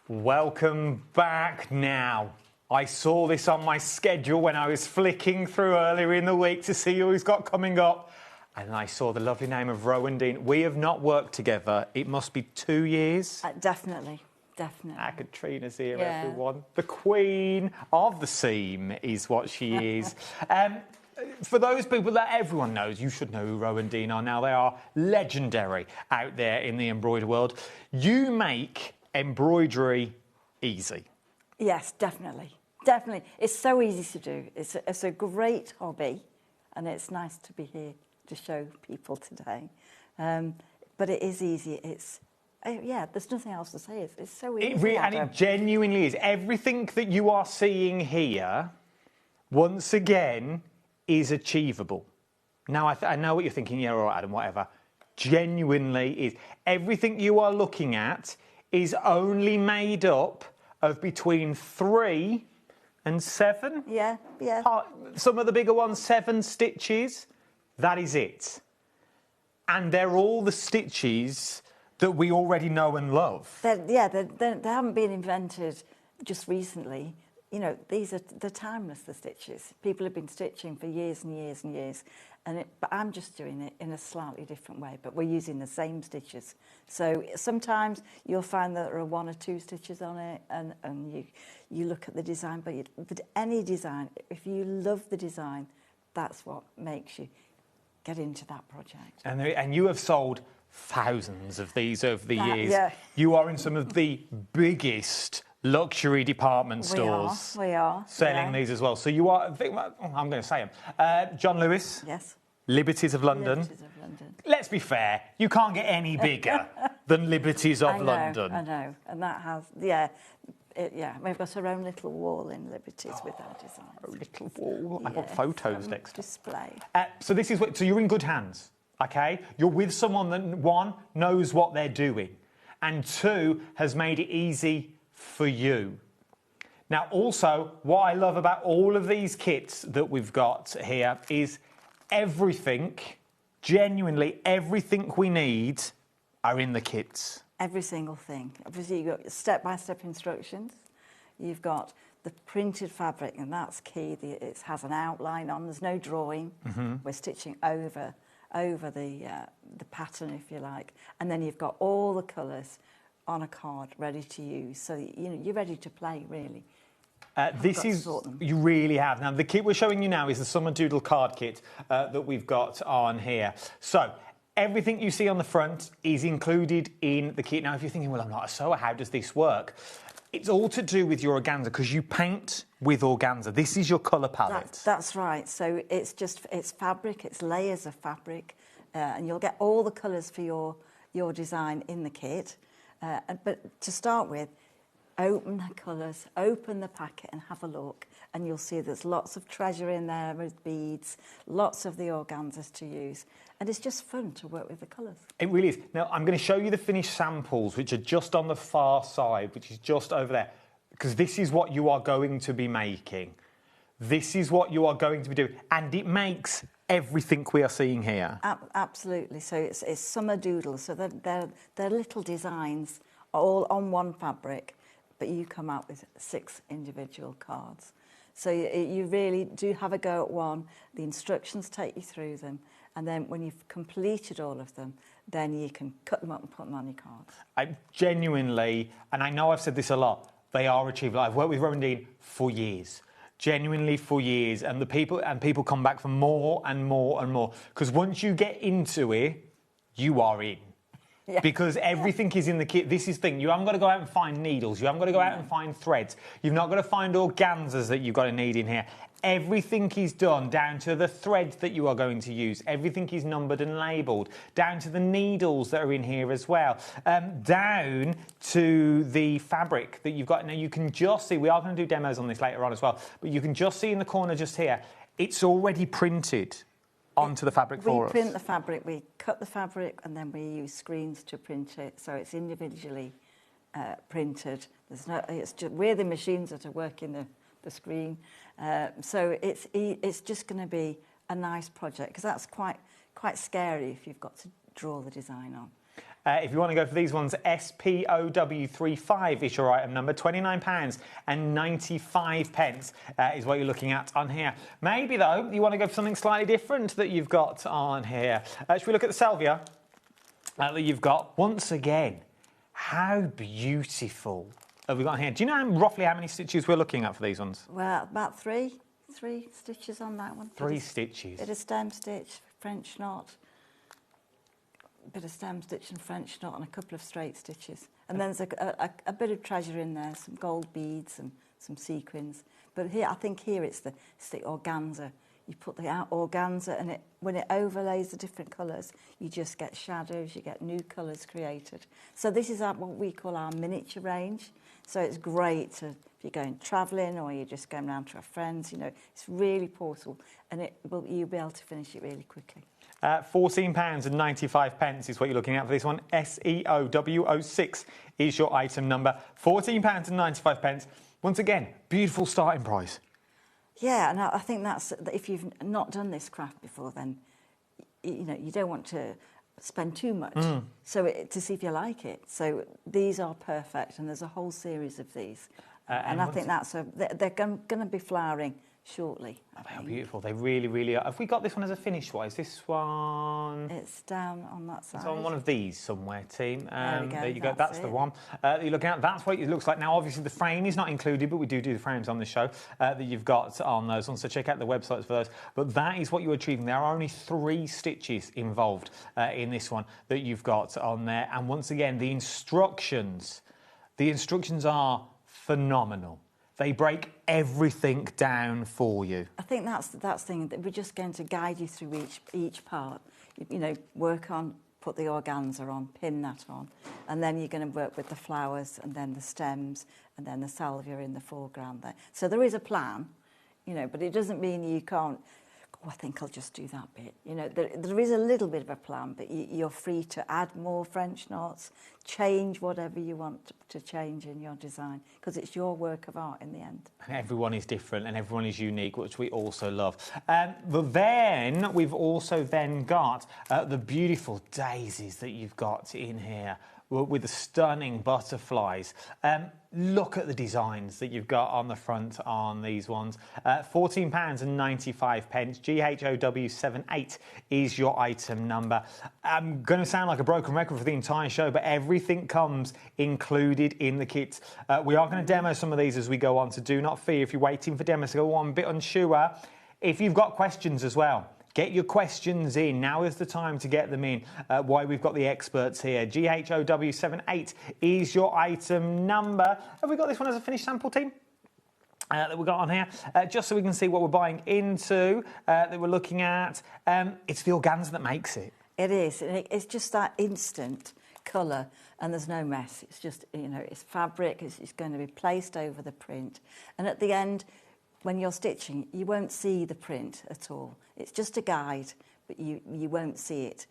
Welcome back now. I saw this on my schedule when I was flicking through earlier in the week to see who he's got coming up. And I saw the lovely name of Rowan Dean. We have not worked together. It must be 2 years. Definitely. Katrina's here, Yeah. everyone. The queen of the seam is what she is. For those people that everyone knows, you should know who Rowan Dean are now. They are legendary out there in the embroidery world. You make embroidery easy. Yes, definitely. Definitely. It's so easy to do. It's a great hobby, and it's nice to be here to show people today. But it is easy. Yeah, there's nothing else to say. It's so easy. And it genuinely is. Everything that you are seeing here, once again, is achievable. Now, I know what you're thinking. Yeah, all right, Adam, whatever. Genuinely is. Everything you are looking at is only made up of between 3 and 7. Yeah. Some of the bigger ones, 7 stitches. That is it. And they're all the stitches that we already know and love. They haven't been invented just recently. You know, they're timeless, the stitches. People have been stitching for years and years and years. But I'm just doing it in a slightly different way, but we're using the same stitches. So sometimes you'll find that there are 1 or 2 stitches on it, and you look at the design, but any design, if you love the design, that's what makes you get into that project. And you have sold thousands of these over the years. Yeah. You are in some of the biggest luxury department stores. We are. Selling these as well. So you are, I'm going to say them. John Lewis. Yes. Liberties of London. Liberties of London. Let's be fair, you can't get any bigger than Liberties of London. I know. And that has, we've got our own little wall in Liberties with our designs. A little wall. I've got photos next. Display. So this is what, so you're in good hands, okay? You're with someone that, 1, knows what they're doing, and 2, has made it easy for you. Now, also, what I love about all of these kits that we've got here is everything, genuinely everything we need are in the kits. Every single thing. Obviously, you've got step-by-step instructions. You've got the printed fabric, and that's key. It has an outline on. There's no drawing. We're stitching over the pattern, if you like. And then you've got all the colours on a card ready to use. So, you're ready to play, really. This is, you really have. Now, the kit we're showing you now is the Summer Doodle card kit that we've got on here. So, everything you see on the front is included in the kit. Now, if you're thinking, well, I'm not a sewer, how does this work? It's all to do with your organza, because you paint with organza. This is your colour palette. That's right. So, it's fabric, it's layers of fabric, and you'll get all the colours for your design in the kit. But to start with, open the colours, open the packet and have a look, and you'll see there's lots of treasure in there with beads, lots of the organzas to use, and it's just fun to work with the colours. It really is. Now, I'm going to show you the finished samples, which are just on the far side, which is just over there, because this is what you are going to be making. This is what you are going to be doing, and it makes everything we are seeing here? Absolutely. So it's summer doodles. So they're little designs all on one fabric, but you come out with 6 individual cards. So you really do have a go at one. The instructions take you through them, and then when you've completed all of them, then you can cut them up and put them on your cards. I genuinely, and I know I've said this a lot, they are achievable. I've worked with Rowan Dean for years. Genuinely for years, and people come back for more and more and more, because once you get into it, you are in. Yeah. Because everything is in the kit. This is the thing. You haven't got to go out and find needles. You haven't got to go out and find threads. You've not got to find organzas that you've got to need in here. Everything is done down to the thread that you are going to use. Everything is numbered and labelled, down to the needles that are in here as well, down to the fabric that you've got. Now, you can just see, we are going to do demos on this later on as well, but you can just see in the corner just here, it's already printed onto the fabric for us. We print the fabric, we cut the fabric, and then we use screens to print it, so it's individually printed. We're the machines that are working the screen, so it's just going to be a nice project, because that's quite scary if you've got to draw the design on. If you want to go for these ones, SPOW35 is your item number. £29.95 is what you're looking at on here. Maybe, though, you want to go for something slightly different that you've got on here. Should we look at the salvia that you've got? Once again, how beautiful have we got here? Do you know roughly how many stitches we're looking at for these ones? Well, about three stitches on that one. 3 stitches. Bit of stem stitch, French knot, bit of stem stitch and French knot, and a couple of straight stitches. And then there's a bit of treasure in there, some gold beads and some sequins. But here, I think here it's the organza. You put the organza, and when it overlays the different colours, you just get shadows, you get new colours created. So this is what we call our miniature range. So it's great if you're going travelling or you're just going round to a friend's, you know, it's really portable, and you'll be able to finish it really quickly. £14.95 is what you're looking at for this one. SEOW06 is your item number. £14.95. Once again, beautiful starting price. Yeah, and I think that's, if you've not done this craft before, then you don't want to spend too much. So to see if you like it. So these are perfect, and there's a whole series of these, and I think they're going to be flowering shortly. Oh, they are beautiful. They really, really are. Have we got this one as a finish wise? This one? It's down on that side. It's on one of these somewhere, team. There we go. There you go. That's the one that you're looking at. That's what it looks like. Now, obviously, the frame is not included, but we do the frames on the show that you've got on those ones. So check out the websites for those. But that is what you're achieving. There are only 3 stitches involved in this one that you've got on there. And once again, the instructions are phenomenal. They break everything down for you. I think that's the thing, that we're just going to guide you through each part. You know, work on, put the organza on, pin that on, and then you're going to work with the flowers, and then the stems, and then the salvia in the foreground there. So there is a plan, you know, but it doesn't mean you can't, I think I'll just do that bit. You know, there is a little bit of a plan, but you're free to add more French knots, change whatever you want to change in your design, because it's your work of art in the end. Everyone is different and everyone is unique, which we also love. But then we've also then got the beautiful daisies that you've got in here with the stunning butterflies. Look at the designs that you've got on the front on these ones. £14.95. GHOW78 is your item number. I'm going to sound like a broken record for the entire show, but everything comes included in the kit. We are going to demo some of these as we go on, so do not fear if you're waiting for demos to go on, a bit unsure. If you've got questions as well, get your questions in. Now is the time to get them in. Why we've got the experts here. GHOW78 is your item number. Have we got this one as a finished sample, team? That we've got on here, just so we can see what we're buying into, that we're looking at. It's the organza that makes it. It is. It's just that instant colour, and there's no mess. It's just, you know, it's fabric. It's going to be placed over the print. And at the end, when you're stitching, you won't see the print at all. It's just a guide, but you won't see it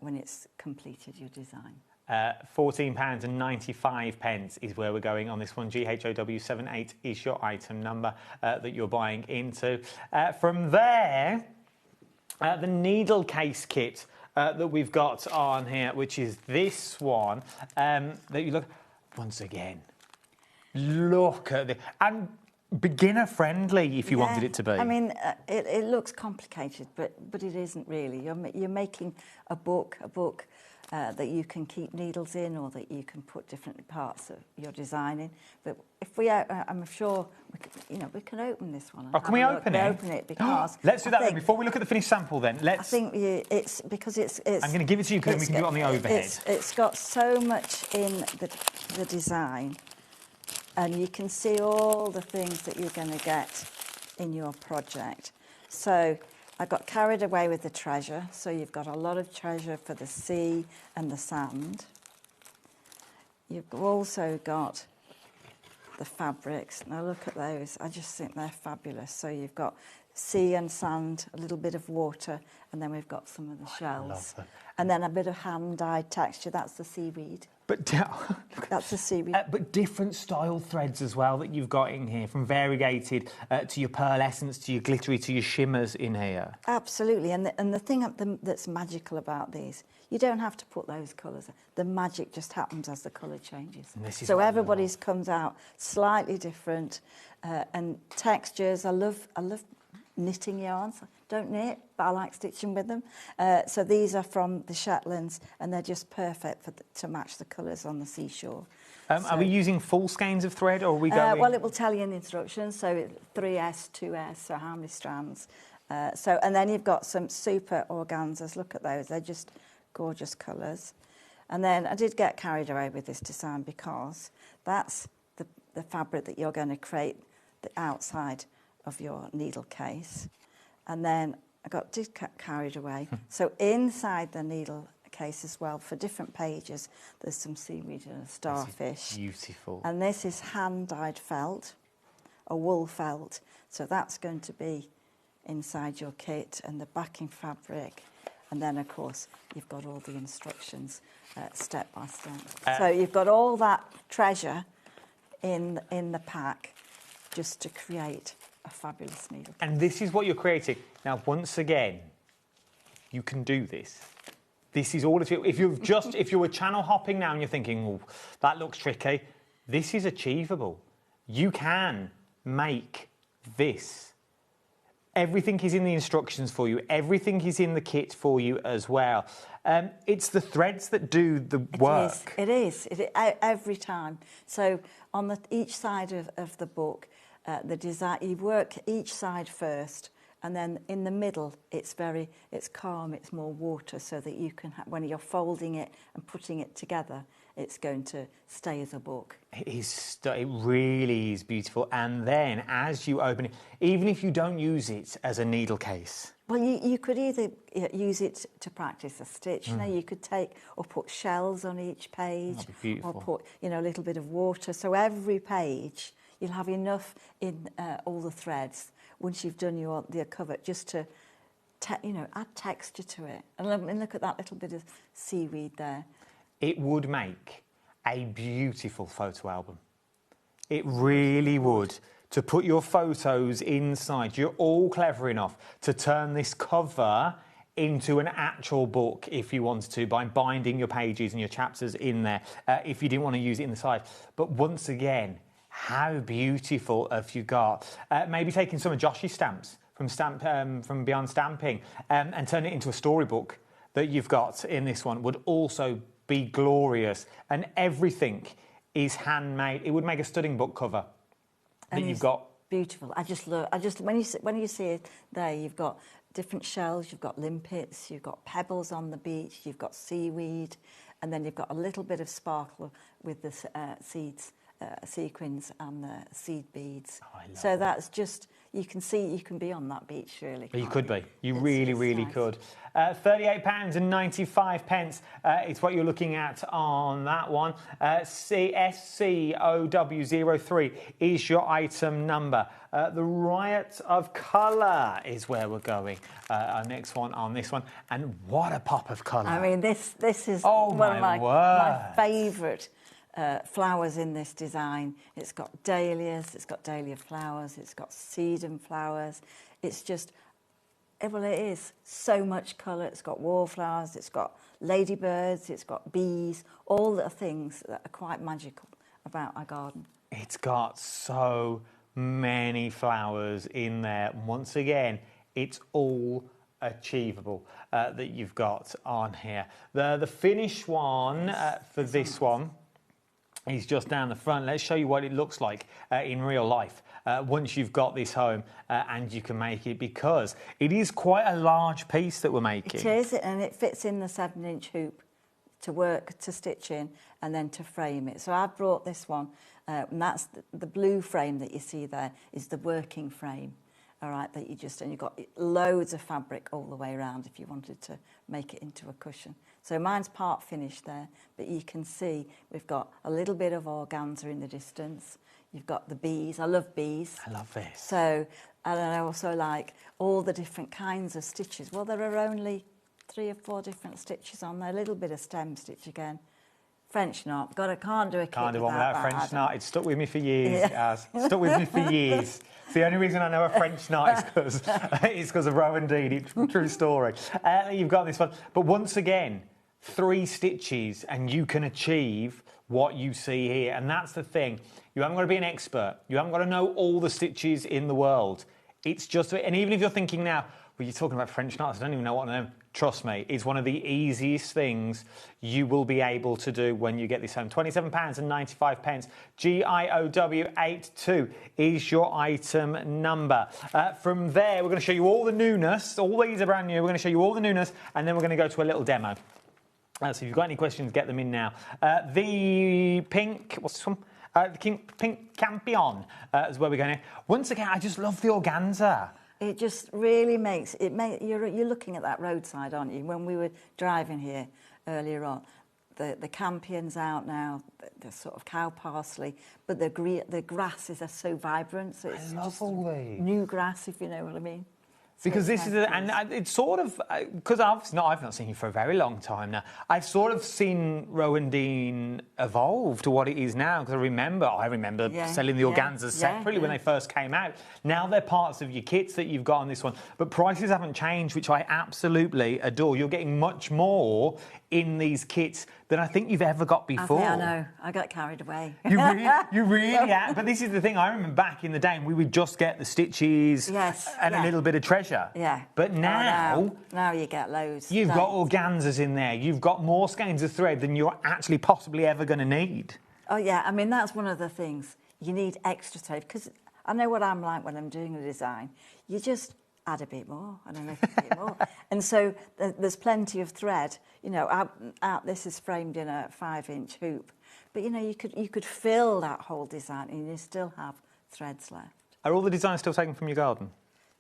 when it's completed your design. £14.95 is where we're going on this one. GHOW78 is your item number that you're buying into. From there, the needle case kit that we've got on here, which is this one, that you look, once again, look at the, and beginner friendly if you wanted it to be. I mean, it looks complicated, but it isn't really. You're making a book that you can keep needles in, or that you can put different parts of your design in. But if I'm sure we can open this one. Oh, can we open it? Open it because let's do that then. Before we look at the finished sample, then let's. I think it's because it's. I'm going to give it to you because we can do it on the overhead. It's got so much in the design. And you can see all the things that you're going to get in your project. So I got carried away with the treasure. So you've got a lot of treasure for the sea and the sand. You've also got the fabrics. Now look at those. I just think they're fabulous. So you've got sea and sand, a little bit of water, and then we've got some of the shells. I love them. And then a bit of hand-dyed texture. That's the seaweed. But that's the seaweed. But different style threads as well that you've got in here, from variegated to your pearlescence, to your glittery, to your shimmers in here. Absolutely, and the thing that's magical about these, you don't have to put those colours. The magic just happens as the colour changes. So everybody's comes out slightly different, and textures. I love knitting yarns. Don't knit, but I like stitching with them. So these are from the Shetlands, and they're just perfect to match the colours on the seashore. Are we using full skeins of thread, or are we going? Well, it will tell you in the instructions. So 3S, 2S, so how many strands. And then you've got some super organzas. Look at those; they're just gorgeous colours. And then I did get carried away with this design because that's the fabric that you're going to create the outside of your needle case. And then I did get carried away. So inside the needle case as well, for different pages, there's some seaweed and a starfish. Beautiful. And this is hand-dyed felt, a wool felt. So that's going to be inside your kit, and the backing fabric. And then, of course, you've got all the instructions step by step. So you've got all that treasure in the pack just to create a fabulous needle. And this is what you're creating. Now, once again, you can do this. This is all of you. If you were channel hopping now and you're thinking, oh, that looks tricky, this is achievable. You can make this. Everything is in the instructions for you. Everything is in the kit for you as well. It's the threads that do the work. It is. Every time. So on each side of the book, the design, you work each side first, and then in the middle it's calm, it's more water, so that you can when you're folding it and putting it together, it's going to stay as a book. It really is beautiful. And then as you open it, even if you don't use it as a needle case, well, you could either use it to practice a stitch. You know, you could take or put shells on each page, or put a little bit of water. So every page you'll have enough in all the threads once you've done your cover, just to add texture to it. And look at that little bit of seaweed there. It would make a beautiful photo album. It really would. To put your photos inside. You're all clever enough to turn this cover into an actual book if you wanted to, by binding your pages and your chapters in there, if you didn't want to use it in the side. But once again, how beautiful have you got? Maybe taking some of Josh's stamps from Beyond Stamping and turn it into a storybook that you've got in this one would also be glorious. And everything is handmade. It would make a stunning book cover that you've got. Beautiful. When you see it there, you've got different shells, you've got limpets, you've got pebbles on the beach, you've got seaweed, and then you've got a little bit of sparkle with the seeds. Sequins and the seed beads. So that's just, you can see you can be on that beach, really. You could be. You really could. £38.95 is what you're looking at on that one. SCOW03 is your item number. The Riot of Colour is where we're going. Our next one on this one. And what a pop of colour. I mean, this is one of my favourite flowers in this design. It's got dahlias, it's got dahlia flowers, it's got sedum flowers. It's just, Well, it is so much colour. It's got wallflowers, it's got ladybirds, it's got bees, all the things that are quite magical about our garden. It's got so many flowers in there. Once again, it's all achievable that you've got on here. The finished one for this one is just down the front. Let's show you what it looks like in real life once you've got this home and you can make it, because it is quite a large piece that we're making. It is, and it fits in the 7-inch hoop to stitch in and then to frame it. So I've brought this one, and that's the blue frame that you see there is the working frame. All right, and you've got loads of fabric all the way around if you wanted to make it into a cushion. So mine's part finished there, but you can see we've got a little bit of organza in the distance. You've got the bees. I love bees. I love this. So, and I also like all the different kinds of stitches. Well, there are only 3 or 4 different stitches on there. A little bit of stem stitch again. French knot. God, I can't do a kit Can't do one without without that. French knot. It's stuck with me for years. Yeah. It has. It's stuck with me for years. It's the only reason I know a French knot is because of Rowan Dean. It's a true story. You've got this one. But once again, 3 stitches and you can achieve what you see here. And that's the thing. You haven't got to be an expert. You haven't got to know all the stitches in the world. It's just, and even if you're thinking now, well, you're talking about French knots, I don't even know what them. Trust me, it's one of the easiest things you will be able to do when you get this home. £27.95. GIOW82 is your item number. From there, we're going to show you all the newness. All these are brand new. We're going to show you all the newness, and then we're going to go to a little demo. So if you've got any questions, get them in now. The pink, what's this one? The pink Campion is where we're going. Once again, I just love the organza. It just really makes it. You're looking at that roadside, aren't you? When we were driving here earlier on, the campion's out now, the sort of cow parsley, but the grasses are so vibrant. So it's I love all these. New grass, if you know what I mean. So Because this is, and it's sort of, because I've not seen you for a very long time now. I've sort of seen Rowan Dean evolve to what it is now. Because I remember selling the organzas separately when they first came out. Now they're parts of your kits that you've got on this one. But prices haven't changed, which I absolutely adore. You're getting much more in these kits than I think you've ever got before. I know. I got carried away. You really are. But this is the thing. I remember back in the day, we would just get the stitches and a little bit of treasure. Yeah. But now you get loads. You've got organzas in there. You've got more skeins of thread than you're actually possibly ever going to need. Oh, yeah. I mean, that's one of the things. You need extra thread, because I know what I'm like when I'm doing a design. You just add a bit more and a little bit more. And so there's plenty of thread. You know, this is framed in a 5-inch hoop. But, you know, you could fill that whole design and you still have threads left. Are all the designs still taken from your garden?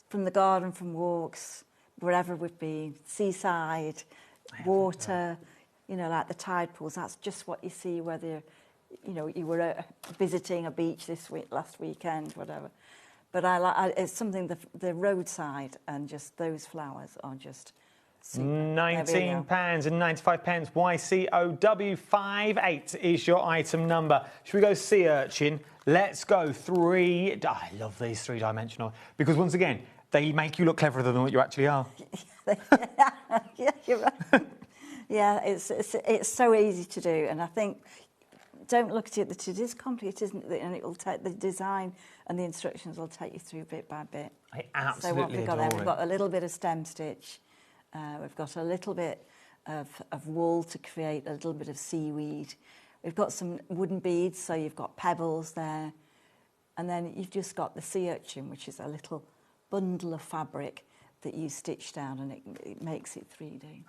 From the garden, from walks, wherever we've been, seaside, water, you know, like the tide pools. That's just what you see, whether, you know, you were visiting a beach last weekend, whatever. But it's something, the roadside and just those flowers are just super. £19.95. YCOW58 is your item number. Should we go sea urchin? Let's go I love these 3-dimensional, because once again, they make you look cleverer than what you actually are. Yeah, you're right. Yeah, it's so easy to do, and I think, don't look at it that it is complicated, isn't it? And it will take the design and the instructions will take you through bit by bit. I absolutely So what we've got adore there, we've got a little bit of stem stitch, we've got a little bit of wool to create a little bit of seaweed. We've got some wooden beads, so you've got pebbles there, and then you've just got the sea urchin, which is a little bundle of fabric that you stitch down, and it makes it 3D.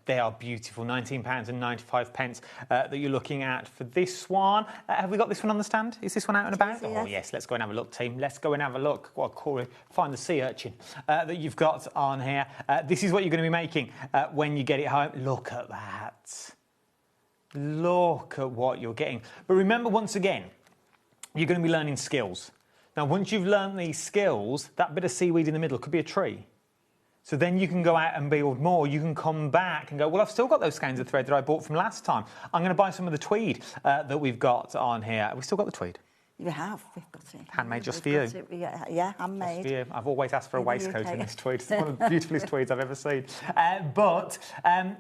They are beautiful. £19.95 that you're looking at for this one. Have we got this one on the stand? Is this one out and about? Yes. Oh, yes. Let's go and have a look, team. Let's go and have a look. Well, Corey, find the sea urchin that you've got on here. This is what you're going to be making when you get it home. Look at that. Look at what you're getting. But remember, once again, you're going to be learning skills. Now, once you've learned these skills, that bit of seaweed in the middle could be a tree. So then you can go out and build more. You can come back and go, well, I've still got those skeins of thread that I bought from last time. I'm going to buy some of the tweed that we've got on here. Have we still got the tweed? You have. We've got it. Handmade just for We've you. got it, yeah, handmade. Just for you. I've always asked for a In the waistcoat UK. in this tweed. It's one of the beautifulest tweeds I've ever seen. But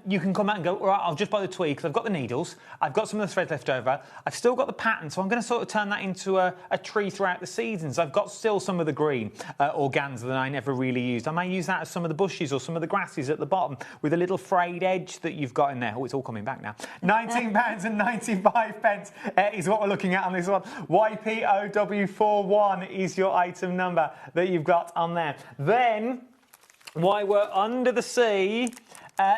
you can come out and go, all right, I'll just buy the tweed because I've got the needles, I've got some of the thread left over, I've still got the pattern, so I'm going to sort of turn that into a tree throughout the seasons. I've got still some of the green organza that I never really used. I may use that as some of the bushes or some of the grasses at the bottom with a little frayed edge that you've got in there. Oh, it's all coming back now. £19.95 is what we're looking at on this one. YPOW41 is your item number that you've got on there. Then, while we're under the sea,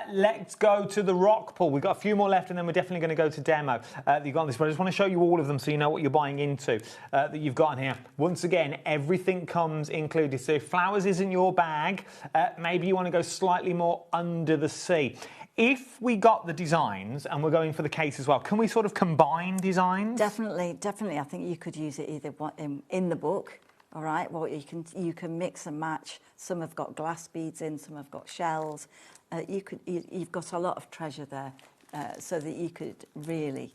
let's go to the rock pool. We've got a few more left and then we're definitely going to go to demo that you've got on this. But I just want to show you all of them so you know what you're buying into that you've got in here. Once again, everything comes included. So if flowers isn't your bag, maybe you want to go slightly more under the sea. If we got the designs and we're going for the case as well, can we sort of combine designs? Definitely. I think you could use it either in the book, all right? Well, you can mix and match. Some have got glass beads in, some have got shells. You've got a lot of treasure there, so that you could really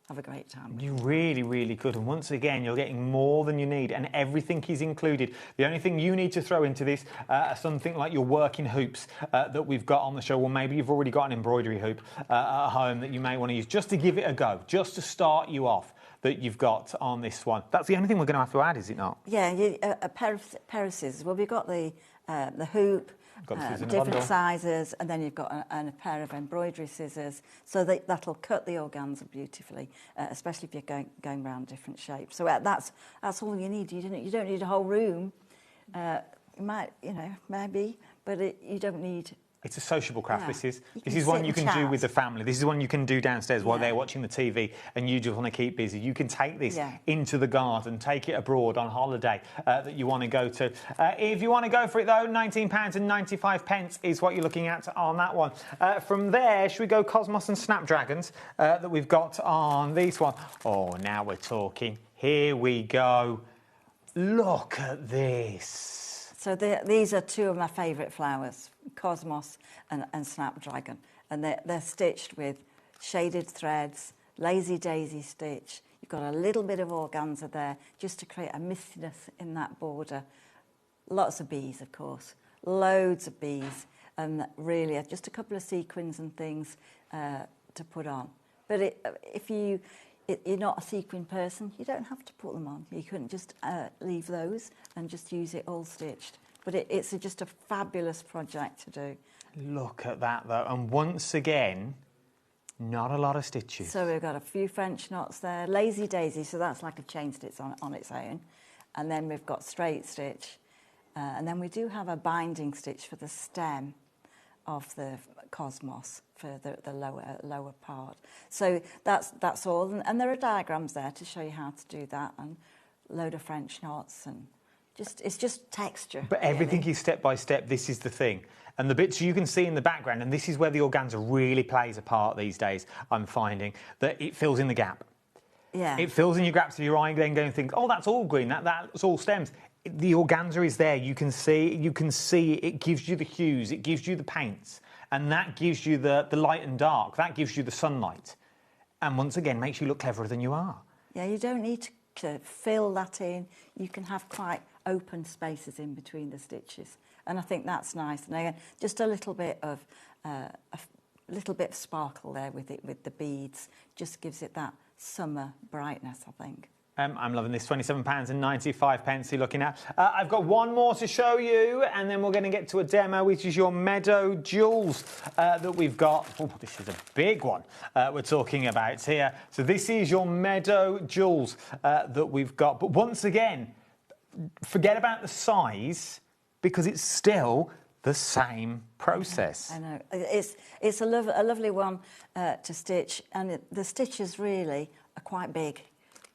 have a great time. You really, really could. And once again, you're getting more than you need and everything is included. The only thing you need to throw into this are something like your working hoops that we've got on the show. Well, maybe you've already got an embroidery hoop at home that you may want to use just to give it a go, just to start you off that you've got on this one. That's the only thing we're going to have to add, is it not? Yeah, a pair of scissors. Well, we've got the hoop, different sizes, and then you've got a pair of embroidery scissors, so that'll cut the organza beautifully, especially if you're going around different shapes. So that's all you need. You don't need a whole room. You might, maybe, but you don't need. It's a sociable craft. Yeah. This is one you can do with the family. This is one you can do downstairs while they're watching the TV and you just want to keep busy. You can take this into the garden, take it abroad on holiday that you want to go to. If you want to go for it though, £19.95 is what you're looking at on that one. From there, should we go Cosmos and Snapdragons that we've got on this one? Oh, now we're talking. Here we go. Look at this. So these are two of my favourite flowers, Cosmos and Snapdragon. And they're stitched with shaded threads, lazy daisy stitch. You've got a little bit of organza there just to create a mistiness in that border. Lots of bees, of course, loads of bees. And really just a couple of sequins and things to put on. But if you're not a sequin person, you don't have to put them on. You couldn't just leave those and just use it all stitched. But it's just a fabulous project to do. Look at that, though. And once again, not a lot of stitches. So we've got a few French knots there. Lazy daisy, so that's like a chain stitch on its own. And then we've got straight stitch. And then we do have a binding stitch for the stem of the Cosmos for the lower part. So that's all, and there are diagrams there to show you how to do that, and a load of French knots, and it's just texture. But everything is step by step. This is the thing, and the bits you can see in the background, and this is where the organza really plays a part these days. I'm finding that it fills in the gap. Yeah. It fills in your gaps. If you're then going to think, oh, that's all green. That's all stems. The organza is there. You can see. It gives you the hues. It gives you the paints. And that gives you the light and dark. That gives you the sunlight. And once again, makes you look cleverer than you are. Yeah, you don't need to fill that in. You can have quite open spaces in between the stitches. And I think that's nice. And again, just a little bit of sparkle there with the beads. Just gives it that summer brightness, I think. I'm loving this, £27.95 you're looking at. I've got one more to show you, and then we're going to get to a demo, which is your Meadow Jewels that we've got. Oh, this is a big one we're talking about here. So this is your Meadow Jewels that we've got. But once again, forget about the size, because it's still the same process. I know. It's a lovely one to stitch, and the stitches really are quite big.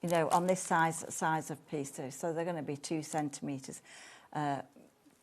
You know, on this size of piece too. So they're going to be 2 centimetres,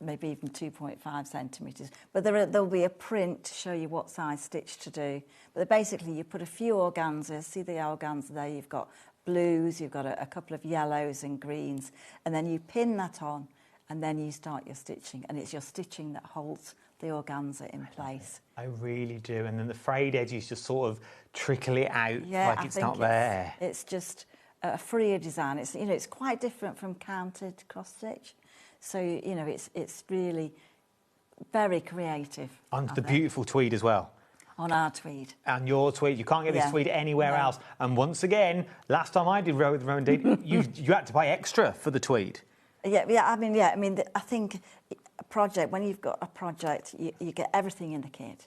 maybe even 2.5 centimetres. But there'll be a print to show you what size stitch to do. But basically, you put a few organzas. See the organza there? You've got blues, you've got a couple of yellows and greens, and then you pin that on, and then you start your stitching. And it's your stitching that holds the organza in place. I really do. And then the frayed edges just sort of trickle it out like it's not there. It's just a freer design. It's, you know, it's quite different from counted cross stitch. So, you know, it's really very creative. And the beautiful tweed as well. On our tweed. And your tweed. You can't get this tweed anywhere else. And once again, last time I did Row with Row and Deed, you had to buy extra for the tweed. I mean, I think a project, when you've got a project, you get everything in the kit.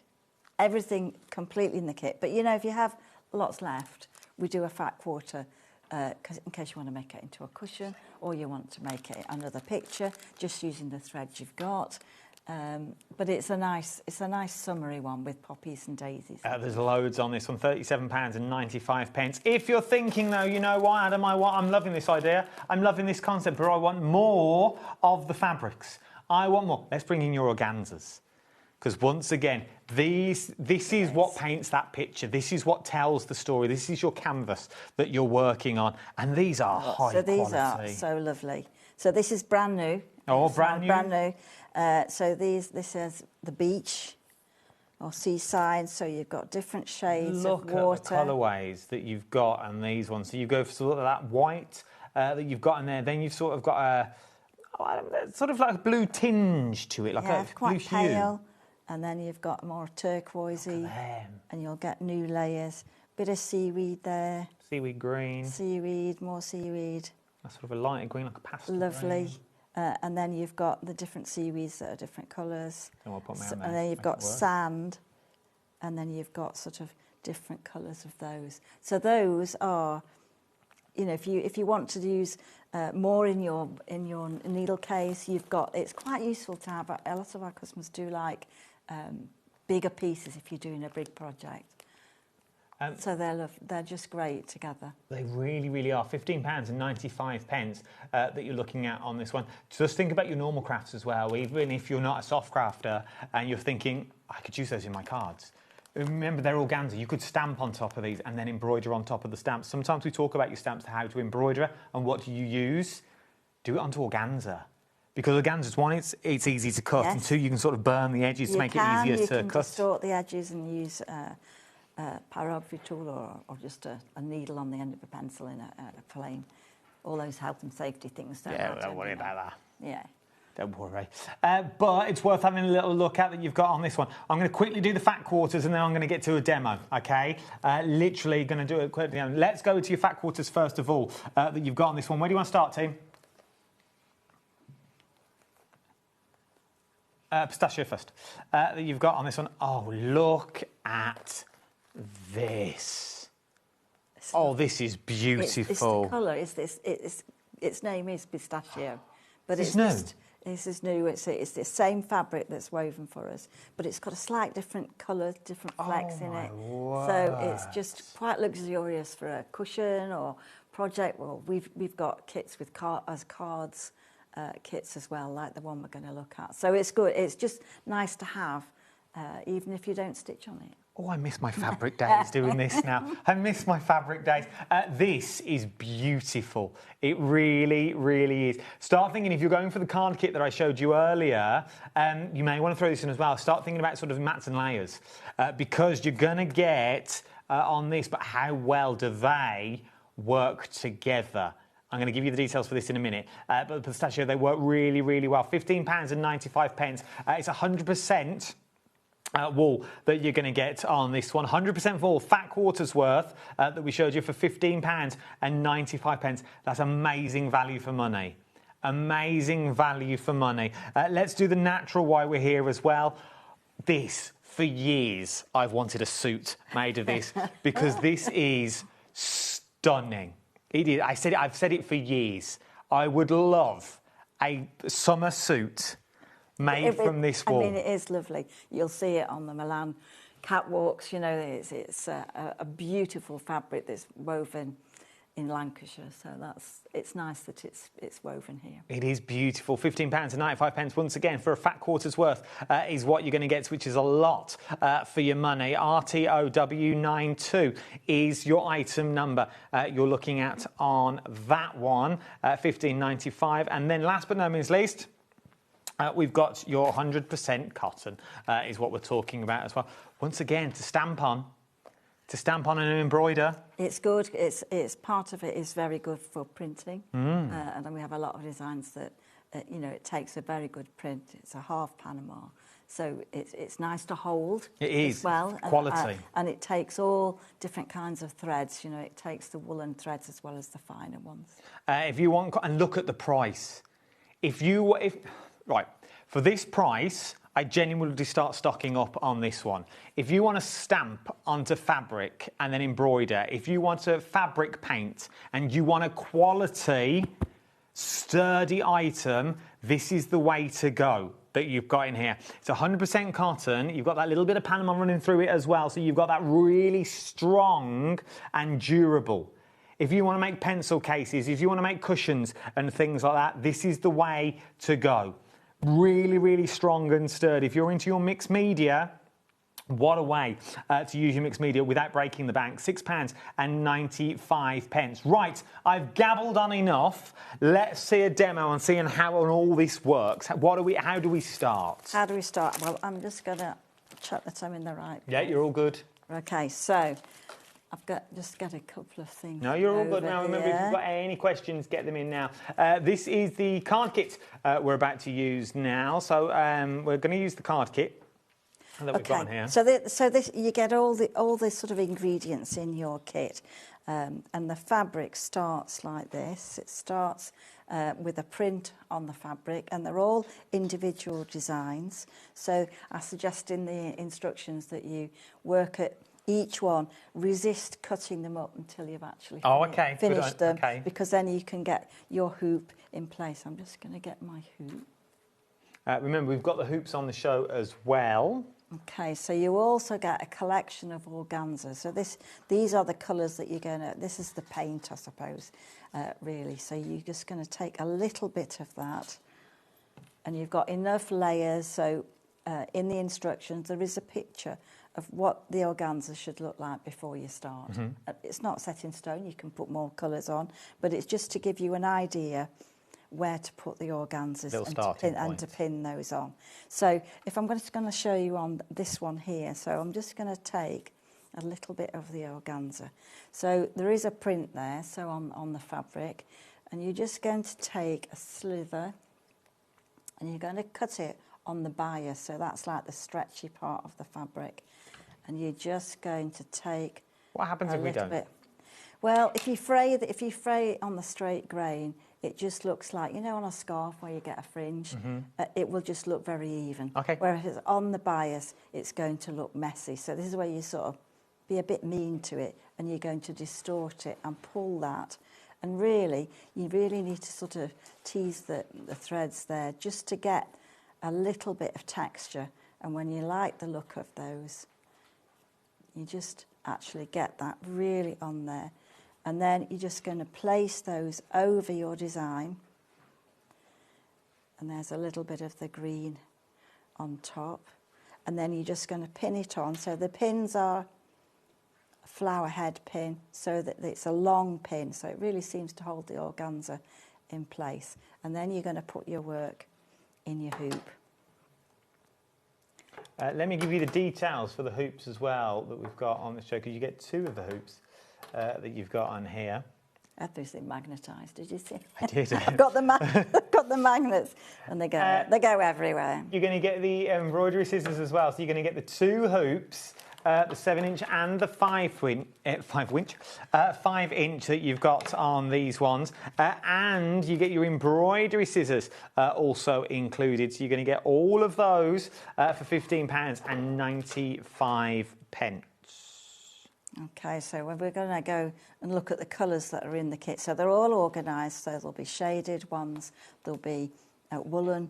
Everything completely in the kit. But, you know, if you have lots left, we do a fat quarter in case you want to make it into a cushion or you want to make it another picture, just using the threads you've got. But it's a nice summery one with poppies and daisies. There's loads on this one, £37.95. If you're thinking, though, you know what, Adam, I'm loving this idea, I'm loving this concept, but I want more of the fabrics. I want more. Let's bring in your organzas. Because once again, this is what paints that picture. This is what tells the story. This is your canvas that you're working on. And these are high quality. So these are so lovely. So this is brand new. Oh, brand new. Brand new. So this is the beach or seaside. So you've got different shades of water. Look at the colourways that you've got on these ones. So you go for sort of that white that you've got in there. Then you've sort of got sort of like a blue tinge to it, like a quite blue pale. hue. And then you've got more turquoisey, and you'll get new layers. Bit of seaweed there. Seaweed green. Seaweed, more seaweed. That's sort of a lighter green, like a pastel Lovely. green. And then you've got the different seaweeds that are different colours. Then we'll put them And then you've got sand, and then you've got sort of different colours of those. So those are, you know, if you want to use more in your needle case, you've got. It's quite useful to have. A lot of our customers do like bigger pieces if you're doing a big project. So they're just great together. They really, really are. £15.95 that you're looking at on this one. Just think about your normal crafts as well. Even if you're not a soft crafter and you're thinking, I could use those in my cards. Remember, they're organza. You could stamp on top of these and then embroider on top of the stamps. Sometimes we talk about your stamps, how to embroider and what do you use. Do it onto organza. Because organza's one, it's easy to cut, and two, you can sort of burn the edges to make it easier to cut. You can distort the edges and use a pyrography tool or just a needle on the end of a pencil in a flame. All those health and safety things. Don't worry about that. Yeah. Don't worry. But it's worth having a little look at that you've got on this one. I'm going to quickly do the fat quarters and then I'm going to get to a demo, OK? Literally going to do it quickly. Let's go to your fat quarters first of all that you've got on this one. Where do you want to start, team? Pistachio first. That you've got on this one. Oh, look at this. Oh, this is beautiful. It's the colour. Its name is pistachio, but this is new. It's the same fabric that's woven for us, but it's got a slight different colour, different flecks in it. Word. So it's just quite luxurious for a cushion or project. Well, we've got kits with cards. Kits as well, like the one we're going to look at. So it's good. It's just nice to have, even if you don't stitch on it. Oh, I miss my fabric days doing this now. I miss my fabric days. This is beautiful. It really, really is. Start thinking, if you're going for the card kit that I showed you earlier, you may want to throw this in as well. Start thinking about sort of mats and layers, because you're going to get on this, but how well do they work together? I'm going to give you the details for this in a minute. But the pistachio, they work really, really well. £15.95. It's 100% wool that you're going to get on this one. 100% wool, fat quarters worth that we showed you for £15.95. That's amazing value for money. Amazing value for money. Let's do the natural while we're here as well. This, for years, I've wanted a suit made of this because this is stunning. It is. I've said it for years. I would love a summer suit made from this wool. I mean, it is lovely. You'll see it on the Milan catwalks. You know, it's a beautiful fabric that's woven in Lancashire. So it's nice that it's woven here. It is beautiful. £15.95 once again for a fat quarter's worth is what you're going to get, which is a lot for your money. RTOW92 is your item number you're looking at on that one, £15.95. And then last but not least, we've got your 100% cotton is what we're talking about as well. Once again, to stamp on, to stamp on and embroider. It's good. It's part of it is very good for printing, and then we have a lot of designs that you know, it takes a very good print. It's a half Panama, so it's nice to hold. It is as well, quality, and it takes all different kinds of threads. You know, it takes the woolen threads as well as the finer ones. If you want, and look at the price. Right, for this price, I genuinely would start stocking up on this one. If you want to stamp onto fabric and then embroider, if you want to fabric paint and you want a quality, sturdy item, this is the way to go that you've got in here. It's 100% cotton. You've got that little bit of Panama running through it as well, so you've got that really strong and durable. If you want to make pencil cases, if you want to make cushions and things like that, this is the way to go. Really, really strong and sturdy. If you're into your mixed media, what a way to use your mixed media without breaking the bank. £6.95. Right, I've gabbled on enough. Let's see a demo and see how all this works. How do we start? How do we start? Well, I'm just going to check that I'm in the right Yeah, you're all good. Okay, so I've just got a couple of things. No, you're all good now. Remember, if here. you've got any questions, get them in now. This is the card kit we're about to use now. So we're going to use the card kit that we've got on here. So this you get all the sort of ingredients in your kit, and the fabric starts like this. It starts with a print on the fabric, and they're all individual designs. So I suggest in the instructions that you work at each one, resist cutting them up until you've actually finished them, because then you can get your hoop in place. I'm just going to get my hoop. Remember, we've got the hoops on the show as well. Okay, so you also get a collection of organza. So these are the colours that you're going to... This is the paint, I suppose, really. So you're just going to take a little bit of that, and you've got enough layers. So in the instructions, there is a picture of what the organza should look like before you start. It's not set in stone, you can put more colours on, but it's just to give you an idea where to put the organzas and to pin those on. So if I'm just going to show you on this one here, so I'm just going to take a little bit of the organza. So there is a print there, so on the fabric, and you're just going to take a slither and you're going to cut it on the bias, so that's like the stretchy part of the fabric. And you're just going to take. What happens if we don't? Bit. Well, if you fray it on the straight grain, it just looks like, you know, on a scarf where you get a fringe, it will just look very even. Okay. Whereas on the bias, it's going to look messy. So this is where you sort of be a bit mean to it, and you're going to distort it and pull that. And really, you really need to sort of tease the threads there just to get a little bit of texture. And when you like the look of those, you just actually get that really on there. And then you're just going to place those over your design. And there's a little bit of the green on top. And then you're just going to pin it on. So the pins are a flower head pin, so that it's a long pin. So it really seems to hold the organza in place. And then you're going to put your work in your hoop. Let me give you the details for the hoops as well that we've got on the show, because you get two of the hoops that you've got on here. Everything magnetised, did you see? I did. I've got the magnets, and they go everywhere. You're going to get the embroidery scissors as well, so you're going to get the two hoops, the 7-inch and the 5-inch that you've got on these ones, and you get your embroidery scissors also included. So you're going to get all of those for £15.95. Okay, so we're going to go and look at the colours that are in the kit. So they're all organised, so there'll be shaded ones, there'll be woolen,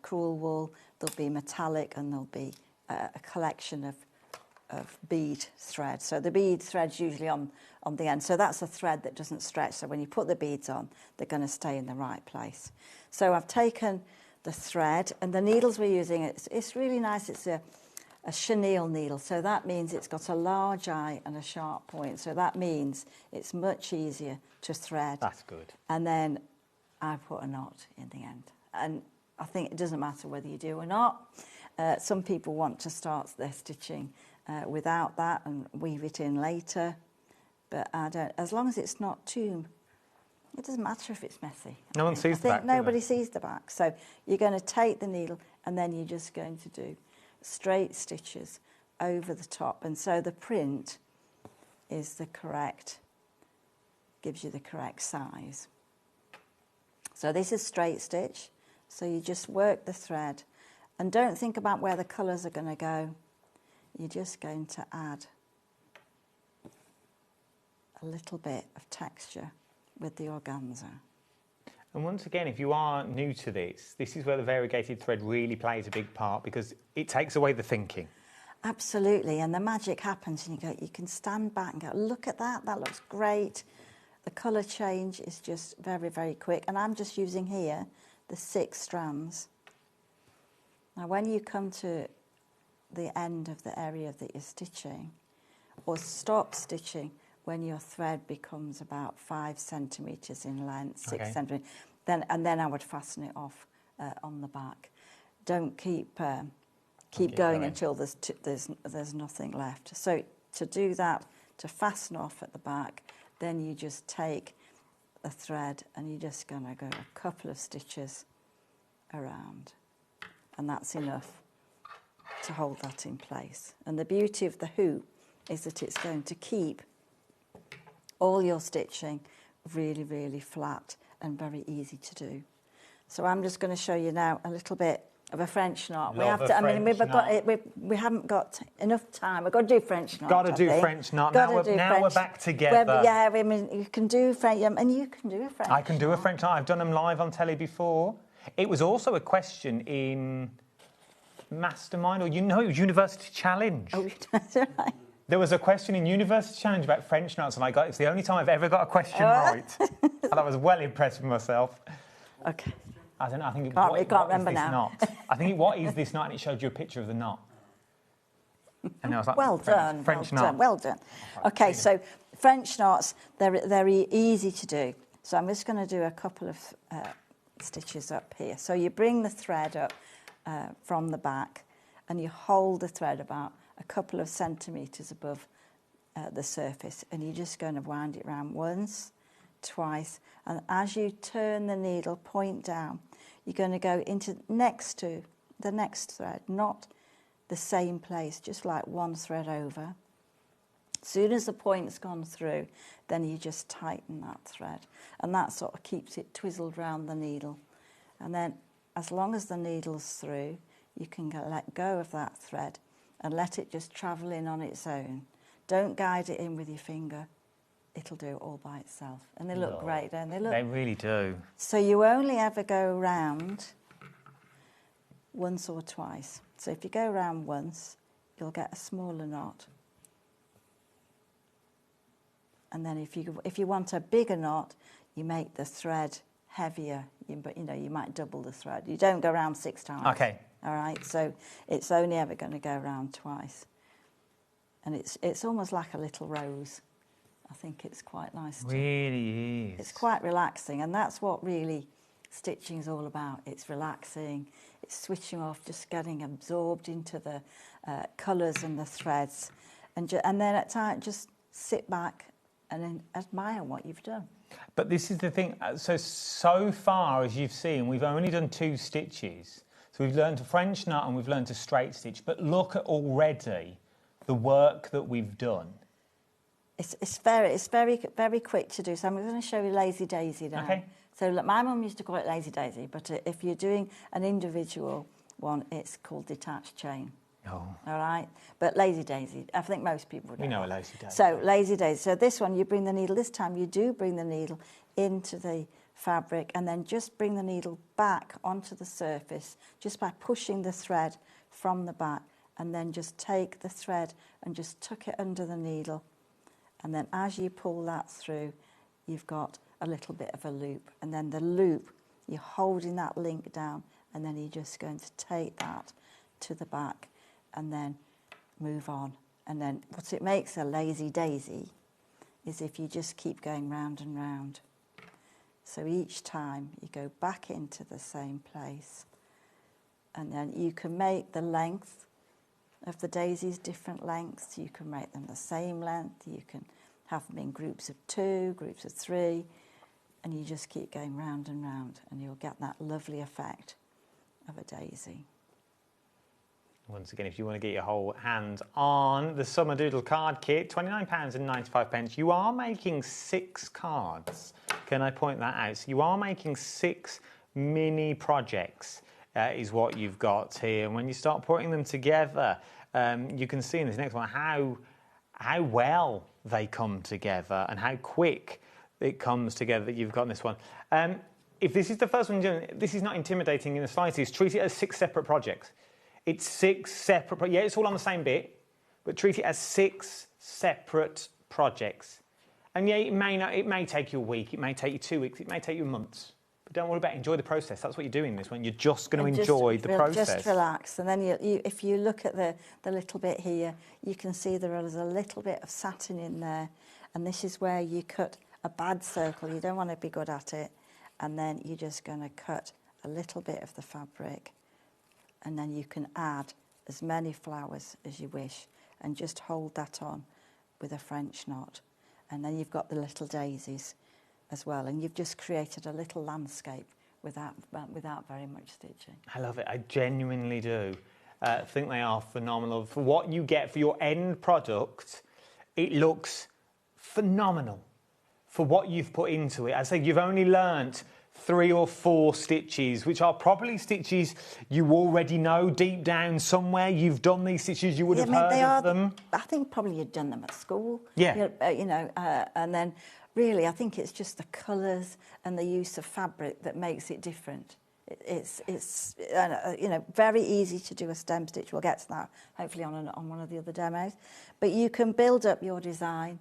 crewel wool, there'll be metallic, and there'll be a collection of bead thread. So the bead thread's usually on the end. So that's a thread that doesn't stretch. So when you put the beads on, they're going to stay in the right place. So I've taken the thread, and the needles we're using, it's really nice. It's a chenille needle. So that means it's got a large eye and a sharp point. So that means it's much easier to thread. That's good. And then I put a knot in the end. And I think it doesn't matter whether you do or not. Some people want to start their stitching without that and weave it in later. But I don't, as long as it's not too, it doesn't matter if it's messy. No one sees the back, do nobody they? sees the back. So you're going to take the needle and then you're just going to do straight stitches over the top. And so the print is the correct, gives you the correct size. So this is straight stitch. So you just work the thread and don't think about where the colours are going to go. You're just going to add a little bit of texture with the organza. And once again, if you are new to this is where the variegated thread really plays a big part because it takes away the thinking. Absolutely, and the magic happens and you can stand back and go, look at that, that looks great. The colour change is just very, very quick. And I'm just using here the 6 strands. Now when you come to the end of the area that you're stitching, or stop stitching when your thread becomes about 5 centimetres in length, 6 centimetres, then I would fasten it off on the back. Don't keep going until there's nothing left. So to do that, to fasten off at the back, then you just take the thread and you're just going to go a couple of stitches around, and that's enough to hold that in place. And the beauty of the hoop is that it's going to keep all your stitching really, really flat and very easy to do. So I'm just going to show you now a little bit of a French knot. We haven't got enough time. We've got to do French knot. Got to do French knot. Now we're back together. Yeah, I mean, you can do French, and you can do a French knot. I can do a French knot. I've done them live on telly before. It was also a question in Mastermind, or it was University Challenge. Oh, that's right. There was a question in University Challenge about French knots, and it's the only time I've ever got a question right. And I was well impressed with myself. Okay. I don't know. I think you can't remember now. Knot? I think what is this knot? And it showed you a picture of the knot. And I was like, well done. French knot. Well done. Okay, so French knots, they're very easy to do. So I'm just going to do a couple of stitches up here. So you bring the thread up from the back and you hold the thread about a couple of centimetres above the surface, and you're just going to wind it around once, twice, and as you turn the needle point down, you're going to go into next to the next thread, not the same place, just like one thread over. As soon as the point's gone through, then you just tighten that thread, and that sort of keeps it twizzled round the needle. And then as long as the needle's through, you can let go of that thread and let it just travel in on its own. Don't guide it in with your finger. It'll do it all by itself. And they look great, don't they? Look. They really do. So you only ever go round once or twice. So if you go round once, you'll get a smaller knot. And then if you want a bigger knot, you make the thread heavier. You might double the thread. You don't go round 6 times. Okay. All right, so it's only ever going to go round twice. And it's almost like a little rose. I think it's quite nice. Really is. It's quite relaxing, and that's what really stitching is all about. It's relaxing, it's switching off, just getting absorbed into the colours and the threads. And then at times, just sit back and then admire what you've done. But this is the thing. So far, as you've seen, we've only done 2 stitches. So we've learned a French knot and we've learned a straight stitch. But look at already the work that we've done. It's very quick to do. So I'm going to show you Lazy Daisy now. Okay. So look, my mum used to call it Lazy Daisy, but if you're doing an individual one, it's called detached chain. Oh. All right? But Lazy Daisy, I think most people would know. We know a Lazy Daisy. So Lazy Daisy. So this one, you bring the needle. This time you do bring the needle into the fabric and then just bring the needle back onto the surface just by pushing the thread from the back, and then just take the thread and just tuck it under the needle. And then as you pull that through, you've got a little bit of a loop. And then the loop, you're holding that link down, and then you're just going to take that to the back and then move on. And then what it makes a Lazy Daisy is if you just keep going round and round. So each time you go back into the same place, and then you can make the length of the daisies, different lengths. You can make them the same length. You can have them in groups of 2, groups of 3, and you just keep going round and round, and you'll get that lovely effect of a daisy. Once again, if you want to get your whole hands on the Summer Doodle card kit, £29.95, you are making 6 cards. Can I point that out? So you are making 6 mini projects, is what you've got here. And when you start putting them together, you can see in this next one how well they come together and how quick it comes together that you've got in this one. If this is the first one you're doing, this is not intimidating in the slightest. Treat it as 6 separate projects. It's 6 separate, yeah, it's all on the same bit, but treat it as 6 separate projects. And yeah, it may take you a week, it may take you 2 weeks, it may take you months. But don't worry about it, enjoy the process. That's what you're doing this when you're just going to enjoy the process. Just relax. And then if you look at the little bit here, you can see there is a little bit of satin in there. And this is where you cut a bad circle. You don't want to be good at it. And then you're just going to cut a little bit of the fabric. And then you can add as many flowers as you wish and just hold that on with a French knot. And then you've got the little daisies as well, and you've just created a little landscape without very much stitching. I love it, I genuinely do. I think they are phenomenal. For what you get for your end product, it looks phenomenal for what you've put into it. I say you've only learnt 3 or 4 stitches, which are probably stitches you already know deep down somewhere. You've done these stitches, you would have heard of them. I think probably you'd done them at school. Yeah. And then really I think it's just the colours and the use of fabric that makes it different. It's very easy to do a stem stitch. We'll get to that hopefully on one of the other demos. But you can build up your design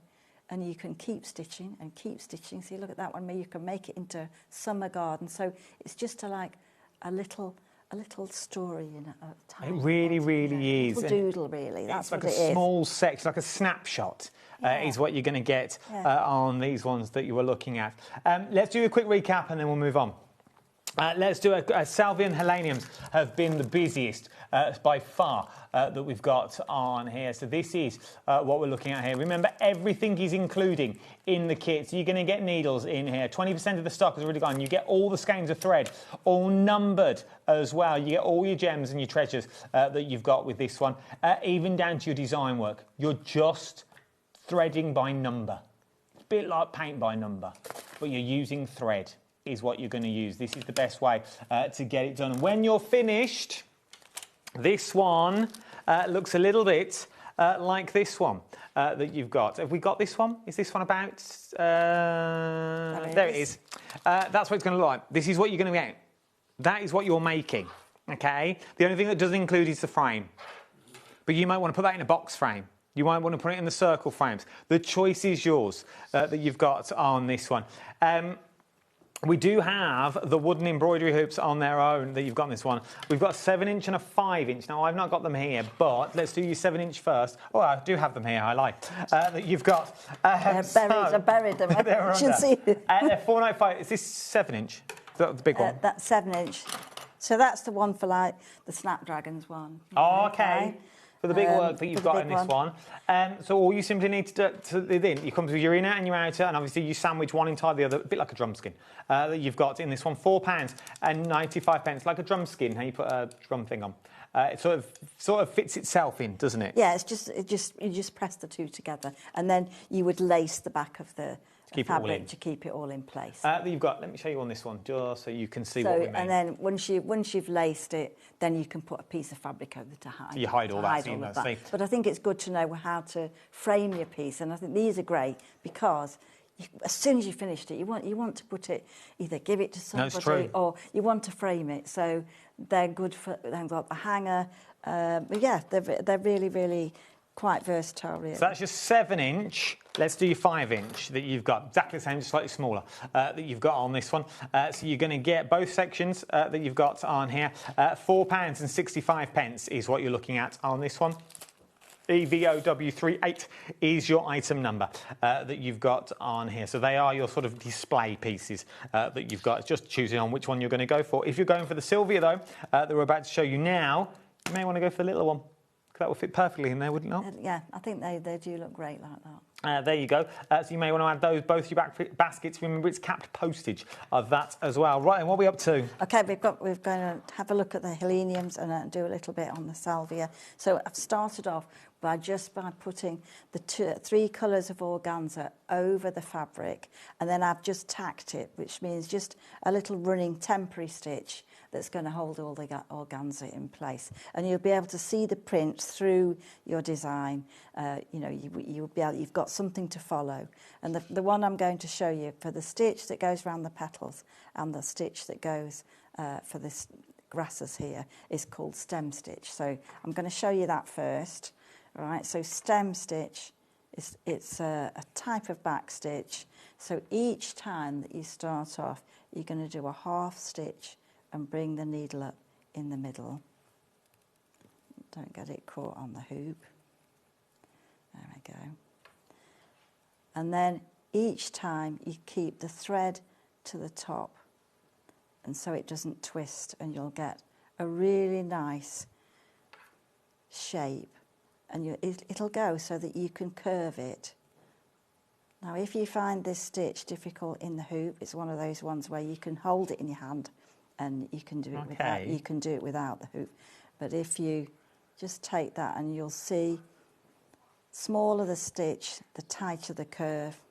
and you can keep stitching and keep stitching. See, look at that one. You can make it into summer garden. So it's just a little story in a tiny. It really, really is. A little doodle, really. That's what it is. It's like a small section, like a snapshot, is what you're going to get on these ones that you were looking at. Let's do a quick recap and then we'll move on. Let's do Salvia and Heleniums have been the busiest by far that we've got on here. So this is what we're looking at here. Remember, everything is including in the kit. So you're going to get needles in here. 20% of the stock has already gone. You get all the skeins of thread, all numbered as well. You get all your gems and your treasures that you've got with this one, even down to your design work. You're just threading by number. It's a bit like paint by number, but you're using thread. Is what you're going to use. This is the best way to get it done. And when you're finished, this one looks a little bit like this one that you've got. Have we got this one? Is this one about? There it is. That's what it's going to look like. This is what you're going to get. That is what you're making, okay? The only thing that doesn't include is the frame. But you might want to put that in a box frame. You might want to put it in the circle frames. The choice is yours that you've got on this one. We do have the wooden embroidery hoops on their own that you've got in this one. We've got a 7-inch and a 5-inch. Now, I've not got them here, but let's do your 7-inch first. Oh, I do have them here, I like. That you've got... I buried them. They're You should see. they're 495. Is this 7-inch? The big one? That's 7-inch. So that's the one for like the Snapdragons one. Oh, okay. For the big work that you've got in this one. So all you simply need to do, it comes with your inner and your outer, and obviously you sandwich one inside the other, a bit like a drum skin that you've got in this one. £4.95, like a drum skin, how you put a drum thing on. It sort of fits itself in, doesn't it? Yeah, you just press the two together, and then you would lace the back of the fabric to keep it all in place. You've got. Let me show you on this one, just so you can see what we mean. And then once you've laced it, then you can put a piece of fabric over to hide. You hide all that. But I think it's good to know how to frame your piece, and I think these are great because as soon as you finished it, you want to put it, either give it to somebody or you want to frame it. So they're good for. They've got the hanger. But yeah, they're really, really quite versatile, really. So that's your 7-inch. Let's do your 5-inch that you've got. Exactly the same, just slightly smaller, that you've got on this one. So you're going to get both sections that you've got on here. £4.65 is what you're looking at on this one. EVOW38 is your item number that you've got on here. So they are your sort of display pieces that you've got. It's just choosing on which one you're going to go for. If you're going for the Sylvia, though, that we're about to show you now, you may want to go for the little one. That would fit perfectly in there, wouldn't it not? Yeah, I think they do look great like that. There you go. So you may want to add those both to your baskets. Remember, it's capped postage of that as well. Right, and what are we up to? Okay, we're going to have a look at the heleniums and do a little bit on the salvia. So I've started off by putting the 3 colours of organza over the fabric, and then I've just tacked it, which means just a little running temporary stitch that's going to hold all the organza in place. And you'll be able to see the print through your design. You know, you've got something to follow. And the one I'm going to show you for the stitch that goes around the petals and the stitch that goes for this grasses here is called stem stitch. So I'm going to show you that first. All right, so stem stitch, it's a type of back stitch. So each time that you start off, you're going to do a half stitch and bring the needle up in the middle. Don't get it caught on the hoop. There we go. And then each time you keep the thread to the top, and so it doesn't twist, and you'll get a really nice shape, and it'll go so that you can curve it. Now, if you find this stitch difficult in the hoop, it's one of those ones where you can hold it in your hand and you can do it without the hoop. But if you just take that, and you'll see smaller the stitch, the tighter the curve,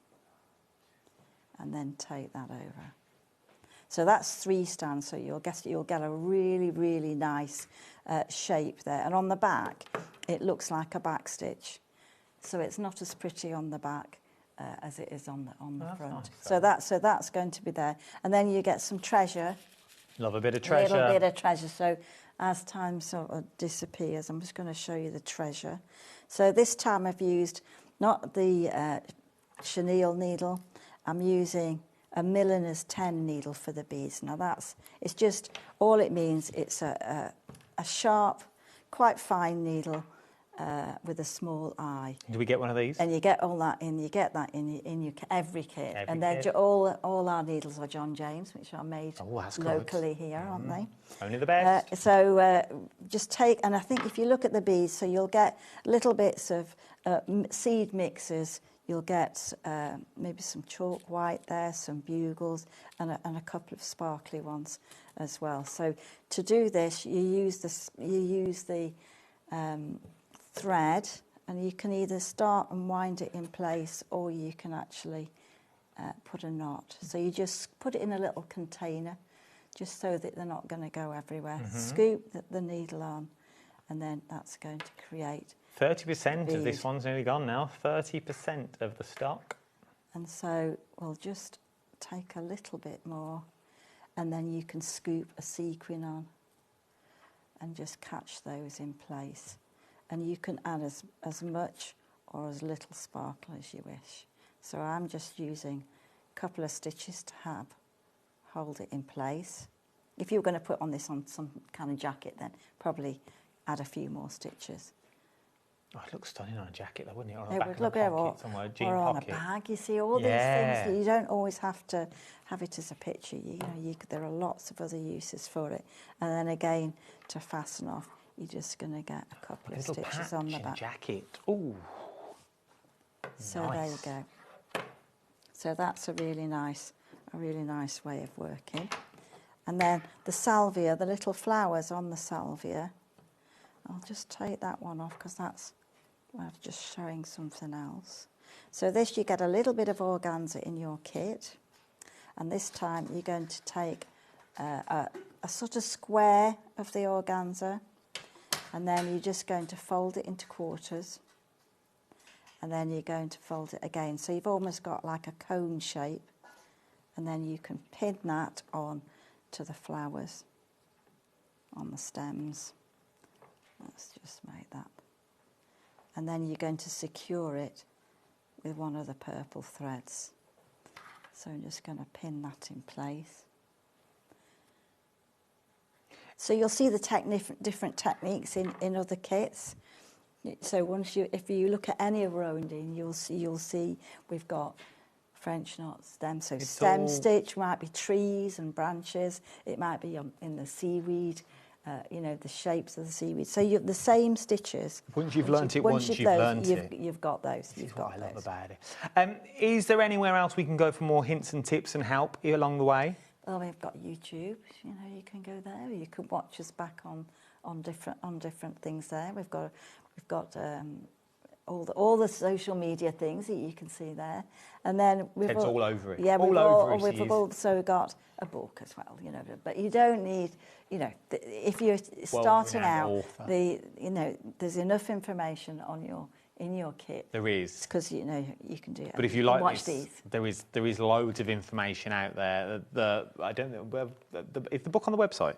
and then take that over. So that's 3 strands, so you'll get a really, really nice shape there. And on the back, it looks like a back stitch. So it's not as pretty on the back as it is on the front. Nice, so that's going to be there. And then you get some treasure. Love a bit of treasure. A little bit of treasure. So as time sort of disappears, I'm just going to show you the treasure. So this time I've used not the chenille needle. I'm using a milliner's 10 needle for the beads. Now it's just, all it means, it's a sharp, quite fine needle with a small eye. Do we get one of these? And you get all that in. You get that in your every kit. And they're all our needles are John James, which are made locally here, aren't they? Only the best. Just take, and I think if you look at the beads, so you'll get little bits of seed mixes. You'll get maybe some chalk white there, some bugles, and a couple of sparkly ones as well. So to do this, you use the thread, and you can either start and wind it in place, or you can actually put a knot. So you just put it in a little container, just so that they're not going to go everywhere. Scoop the needle on, and then that's going to create 30% of this one's nearly gone now. 30% of the stock. And so we'll just take a little bit more, and then you can scoop a sequin on and just catch those in place. And you can add as much or as little sparkle as you wish. So I'm just using a couple of stitches to hold it in place. If you were going to put this on some kind of jacket, then probably add a few more stitches. Oh, it looks stunning on a jacket, though, wouldn't it? Or on It the back would of look a pocket somewhere, jean or on pocket. a bag. You see all these things. You don't always have to have it as a picture. There are lots of other uses for it. And then again, to fasten off, you're just going to get a couple of stitches on the back. Jacket. Ooh. So nice. there you go. So that's a really nice way of working. And then the salvia, the little flowers on the salvia, I'll just take that one off because that's just showing something else. So this, you get a little bit of organza in your kit, and this time you're going to take a sort of square of the organza, and then you're just going to fold it into quarters, and then you're going to fold it again. So you've almost got like a cone shape, and then you can pin that on to the flowers on the stems. Let's just make that. And then you're going to secure it with one of the purple threads. So I'm just going to pin that in place. So you'll see the different techniques in other kits. So if you look at any of our own, you'll see we've got French knot, stem. So stem stitch might be trees and branches. It might be in the seaweed you know, the shapes of the seaweed. So you have the same stitches. Once you've learnt it, once you've learnt it. You've got those. This is what I love about it. Is there anywhere else we can go for more hints and tips and help along the way? Well, we've got YouTube. You know, you can go there. You can watch us back on different things there. We've got all the social media things that you can see there, and then we've all over it. Yeah, we've all also got a book as well. You know, but you don't need. You know, if you're starting out, you know, there's enough information in your kit. There is, because you know you can do it. But if you like watch this, these, there is loads of information out there. I don't know. Is the book on the website?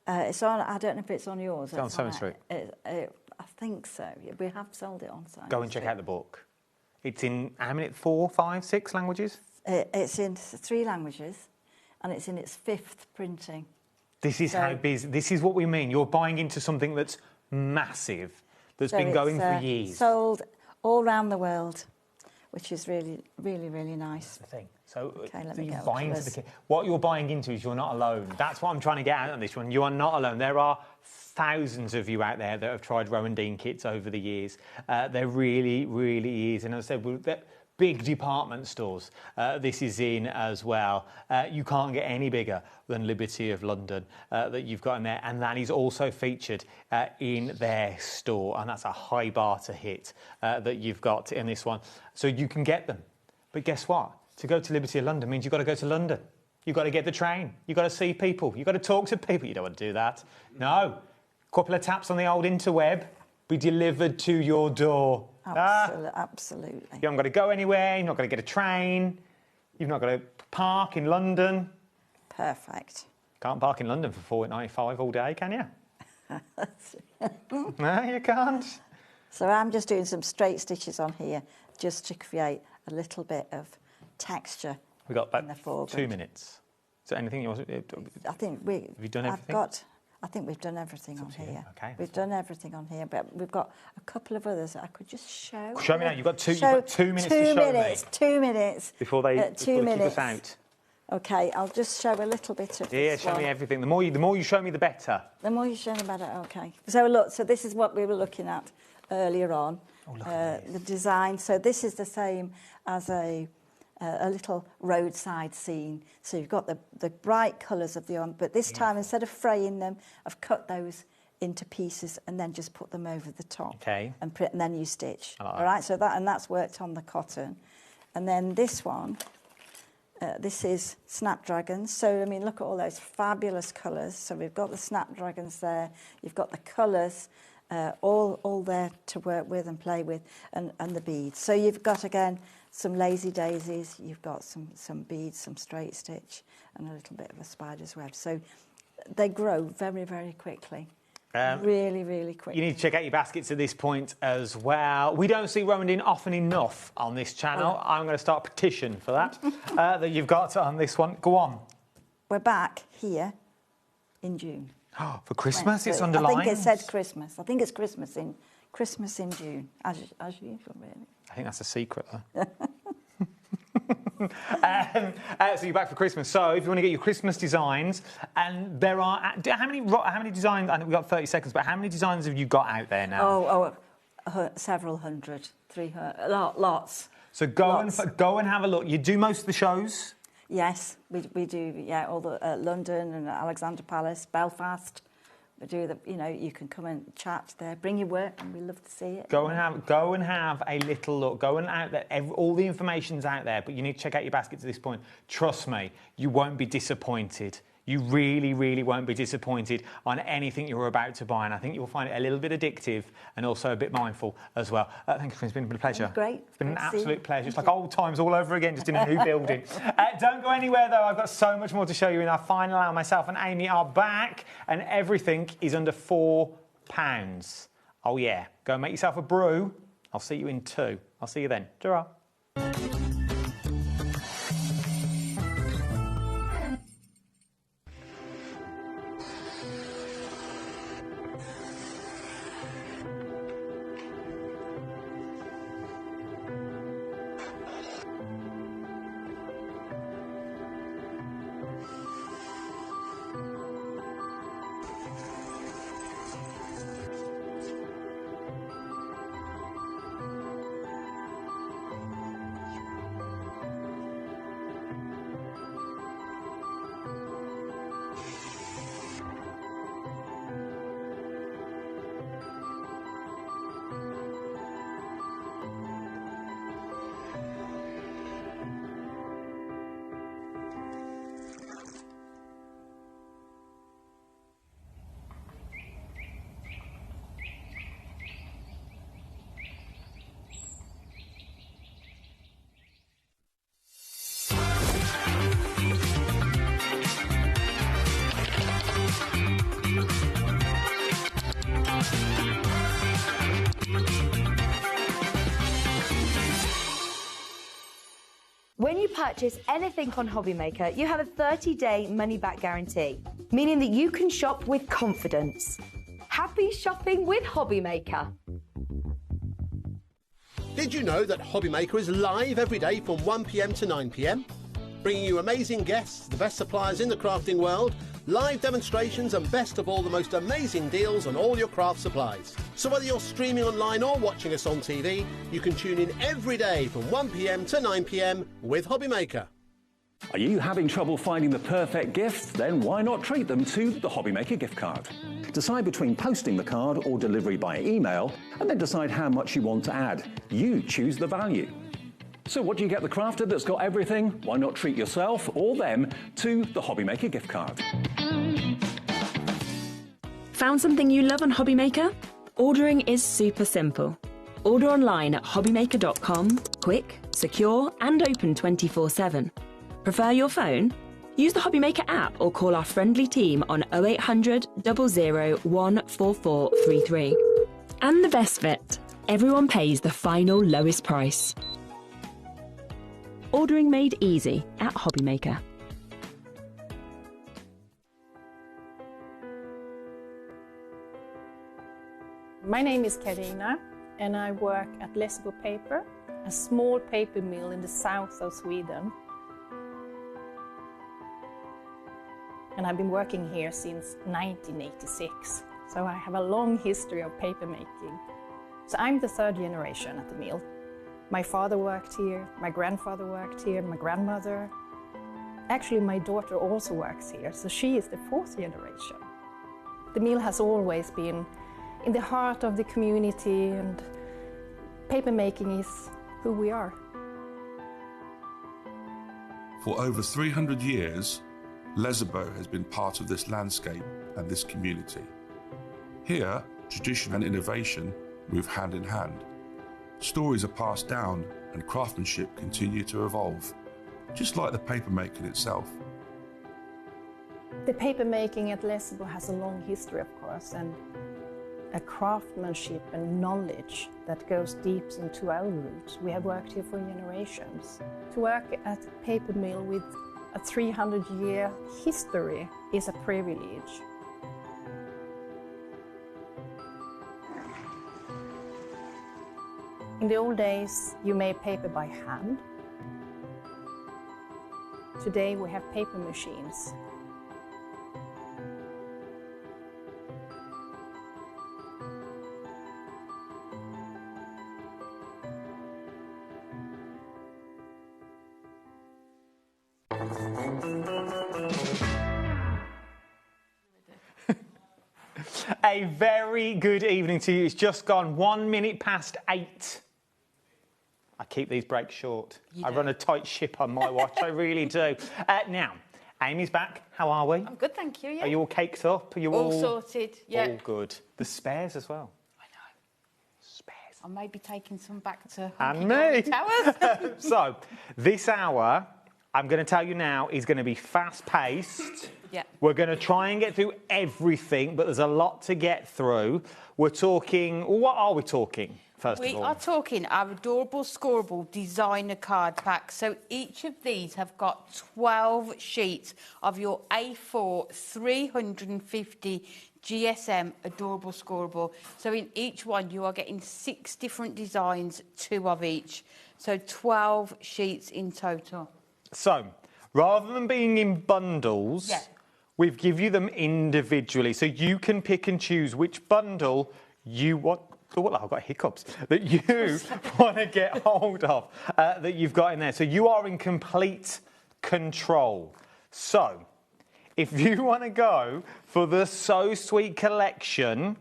It's on. I don't know if it's on yours. It's on Sewing Street. I think so. Yeah, we have sold it on site. Go and check out the book. It's in how many? 4, 5, 6 languages? It's in 3 languages, and it's in its 5th printing. This is how busy. This is what we mean. You're buying into something that's massive, that's been going for years. Sold all around the world, which is really, really, really nice. That's the thing. So, okay, let me you're go buying into the kit. What you're buying into is you're not alone. That's what I'm trying to get out on this one. You are not alone. There are thousands of you out there that have tried Rowan Dean kits over the years. There really, really is. And as I said, big department stores. This is in as well. You can't get any bigger than Liberty of London that you've got in there. And that is also featured in their store. And that's a high bar to hit that you've got in this one. So you can get them. But guess what? To go to Liberty of London means you've got to go to London. You've got to get the train. You've got to see people. You've got to talk to people. You don't want to do that. No. Couple of taps on the old interweb, be delivered to your door. Absolutely. You haven't got to go anywhere. You're not going to get a train. You've not got to park in London. Perfect. Can't park in London for £4.95 all day, can you? No, you can't. So I'm just doing some straight stitches on here just to create a little bit of texture. We've got about in the foreground. 2 minutes. Is there anything you want to... I think Have you done everything? I think we've done everything on here. Okay. We've done everything on here, but we've got a couple of others that I could just show. Show me now. You've got 2 minutes to show me. 2 minutes. Before they kick us out. Okay, I'll just show a little bit of this show one. me everything. The more you show me, the better. The more you show me, the better. Okay. So look, so this is what we were looking at earlier on. Oh, look at the design. So this is the same as a little roadside scene. So you've got the bright colours of the but this time instead of fraying them, I've cut those into pieces and then just put them over the top. Okay. And then you stitch. All right. So that's worked on the cotton, and then this one. This is snapdragons. So I mean, look at all those fabulous colours. So we've got the snapdragons there. You've got the colours. All there to work with and play with, and the beads. So you've got, again, some lazy daisies, you've got some beads, some straight stitch, and a little bit of a spider's web. So they grow very, very quickly. Really, really quickly. You need to check out your baskets at this point as well. We don't see Rowan Dean often enough on this channel. I'm going to start a petition for that, that you've got on this one. Go on. We're back here in June. Oh, for Christmas, it's underlined. I think it said Christmas. I think it's Christmas in June, as usual, really. I think that's a secret, though. So you're back for Christmas. So if you want to get your Christmas designs, and there are how many designs? I know we've got 30 seconds, but how many designs have you got out there now? Several hundred, 300, lots. So go and have a look. You do most of the shows. Yes, we do. Yeah, all the London and Alexandra Palace, Belfast. We do the. You know, you can come and chat there. Bring your work, and we love to see it. Go and have a little look. Go and out there. All the information's out there, but you need to check out your baskets at this point. Trust me, you won't be disappointed. You really, really won't be disappointed on anything you're about to buy, and I think you'll find it a little bit addictive and also a bit mindful as well. Thank you, it's been a pleasure. Great. It's been an absolute pleasure. It's like old times all over again, just in a new building. Don't go anywhere, though. I've got so much more to show you in our final hour. Myself and Amy are back, and everything is under £4. Oh, yeah. Go and make yourself a brew. I'll see you in 2. I'll see you then. Ta-ra. you purchase anything on HobbyMaker, you have a 30-day money-back guarantee, meaning that you can shop with confidence. Happy shopping with HobbyMaker. Did you know that HobbyMaker is live every day from 1 p.m. to 9 p.m? Bringing you amazing guests, the best suppliers in the crafting world, live demonstrations and best of all, the most amazing deals on all your craft supplies. So whether you're streaming online or watching us on TV, you can tune in every day from 1 p.m. to 9 p.m. with HobbyMaker. Are you having trouble finding the perfect gift? Then why not treat them to the HobbyMaker gift card? Decide between posting the card or delivery by email, and then decide how much you want to add. You choose the value. So what do you get the crafter that's got everything? Why not treat yourself or them to the HobbyMaker gift card? Found something you love on HobbyMaker? Ordering is super simple. Order online at hobbymaker.com, quick, secure and open 24/7. Prefer your phone? Use the HobbyMaker app or call our friendly team on 0800 00 14433. And the best bit, everyone pays the final lowest price. Ordering made easy at HobbyMaker. My name is Karina and I work at Lessebo Paper, a small paper mill in the south of Sweden. And I've been working here since 1986, so I have a long history of paper making. So I'm the third generation at the mill. My father worked here, my grandfather worked here, my grandmother. Actually, my daughter also works here, so she is the fourth generation. The mill has always been in the heart of the community, and paper making is who we are. For over 300 years, Lessebo has been part of this landscape and this community. Here, tradition and innovation move hand in hand. Stories are passed down and craftsmanship continue to evolve, just like the paper making itself. The paper making at Lessebo has a long history, of course, and a craftsmanship and knowledge that goes deep into our roots. We have worked here for generations. To work at a paper mill with a 300-year history is a privilege. In the old days, you made paper by hand. Today we have paper machines. A very good evening to you. It's just gone 1 minute past 8. I keep these breaks short. I run a tight ship on my watch, I really do. Now, Amy's back. How are we? I'm good, thank you. Yeah. Are you all caked up? Are you all sorted? Yeah. All good. The spares as well. I may be taking some back to And me. Towers. So, this hour, I'm going to tell you now, is going to be fast-paced. Yeah. We're going to try and get through everything, but there's a lot to get through. We're talking... What are we talking, first of all? We are talking our adorable, scoreable designer card pack. So each of these have got 12 sheets of your A4 350 GSM adorable scoreable. So in each one you are getting 6 different designs, 2 of each. So 12 sheets in total. So, rather than being in bundles, we've given you them individually. So you can pick and choose which bundle you want. Oh, I've got hiccups. That you want to get hold of, that you've got in there. So you are in complete control. So, if you want to go for the So Sweet collection,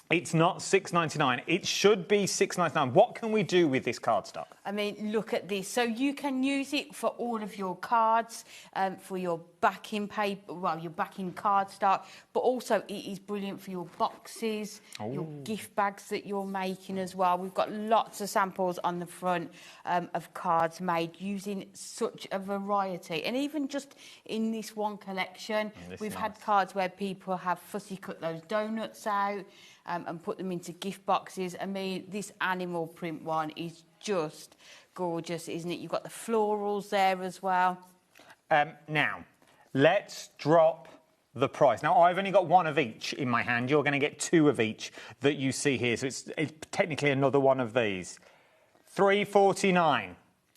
it's not $6.99. It should be $6.99. What can we do with this cardstock? I mean, look at this. So you can use it for all of your cards, for your backing paper, well, your backing cardstock, but also it is brilliant for your boxes, your gift bags that you're making as well. We've got lots of samples on the front of cards made using such a variety. And even just in this one collection, we've had cards where people have fussy cut those donuts out, and put them into gift boxes. I mean, this animal print one is just gorgeous, isn't it? You've got the florals there as well. Now, let's drop the price. Now, I've only got one of each in my hand. You're going to get two of each that you see here. So it's technically another one of these. $3.49.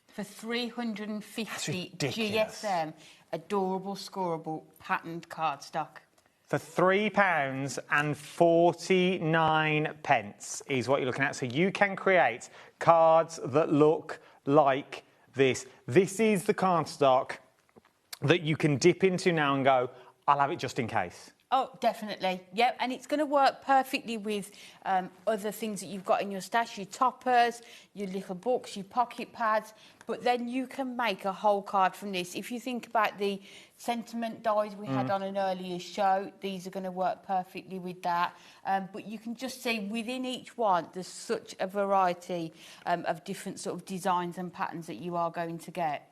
For 350 ridiculous. GSM, adorable, scoreable, patterned cardstock. For £3.49 is what you're looking at. So you can create cards that look like this. This is the cardstock that you can dip into now and go, I'll have it just in case. Oh, definitely. Yep, and it's going to work perfectly with other things that you've got in your stash, your toppers, your little books, your pocket pads, but then you can make a whole card from this. If you think about the sentiment dies we had on an earlier show, these are going to work perfectly with that. But you can just see within each one, there's such a variety of different sort of designs and patterns that you are going to get.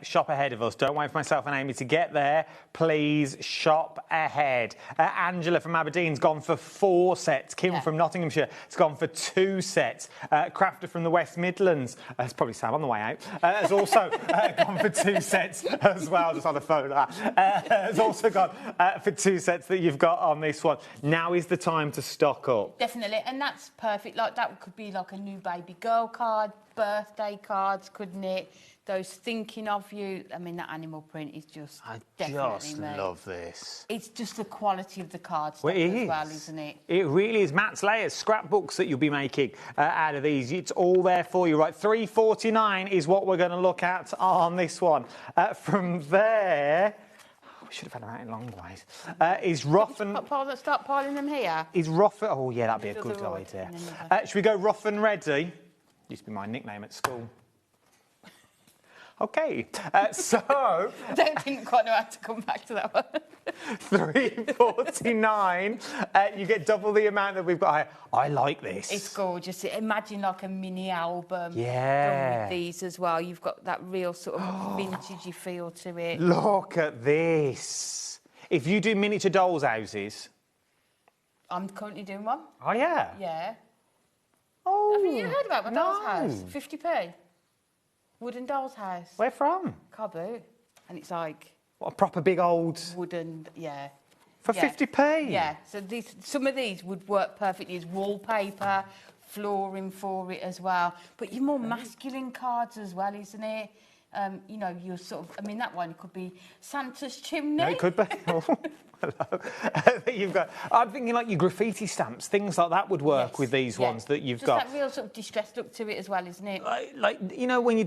Shop ahead of us. Don't wait for myself and Amy to get there. Please shop ahead. Angela from Aberdeen's gone for 4 sets. Kim from Nottinghamshire has gone for 2 sets. Crafter from the West Midlands, that's probably Sam on the way out, has also gone for 2 sets as well. Just on the phone. Has also gone for 2 sets that you've got on this one. Now is the time to stock up. Definitely, and that's perfect. Like that could be like a new baby girl card, birthday cards, couldn't it? Those thinking of you. I mean, that animal print is just definitely mate. Love this. It's just the quality of the cards Well, as well, isn't it? It really is. Matt's layers, scrapbooks that you'll be making out of these. It's all there for you. Right, $3.49 is what we're going to look at on this one. From there... we should have had them out in long ways. Is rough and... Start piling them here? Is rough... oh, yeah, that'd be a good idea. Should we go rough and ready? Used to be my nickname at school. OK, so... I didn't quite know how to come back to that one. $3.49. You get double the amount that we've got here. I like this. It's gorgeous. Imagine like a mini album. Yeah. Done with these as well. You've got that real sort of vintagey feel to it. Look at this. If you do miniature dolls' houses... I'm currently doing one. Oh, yeah? Yeah. Oh, haven't you heard about my doll's no. house? 50p. Wooden doll's house. Where from? Car boot. And it's like... what, a proper big old... wooden, yeah. For 50p? Yeah. So some of these would work perfectly as wallpaper, flooring for it as well. But your more masculine cards as well, isn't it? You know, you're sort of... I mean, that one could be Santa's chimney. No, it could be. Oh, hello. You've got... I'm thinking like your graffiti stamps, things like that would work with these ones that you've got. Just that real sort of distressed look to it as well, isn't it? Like you know, when you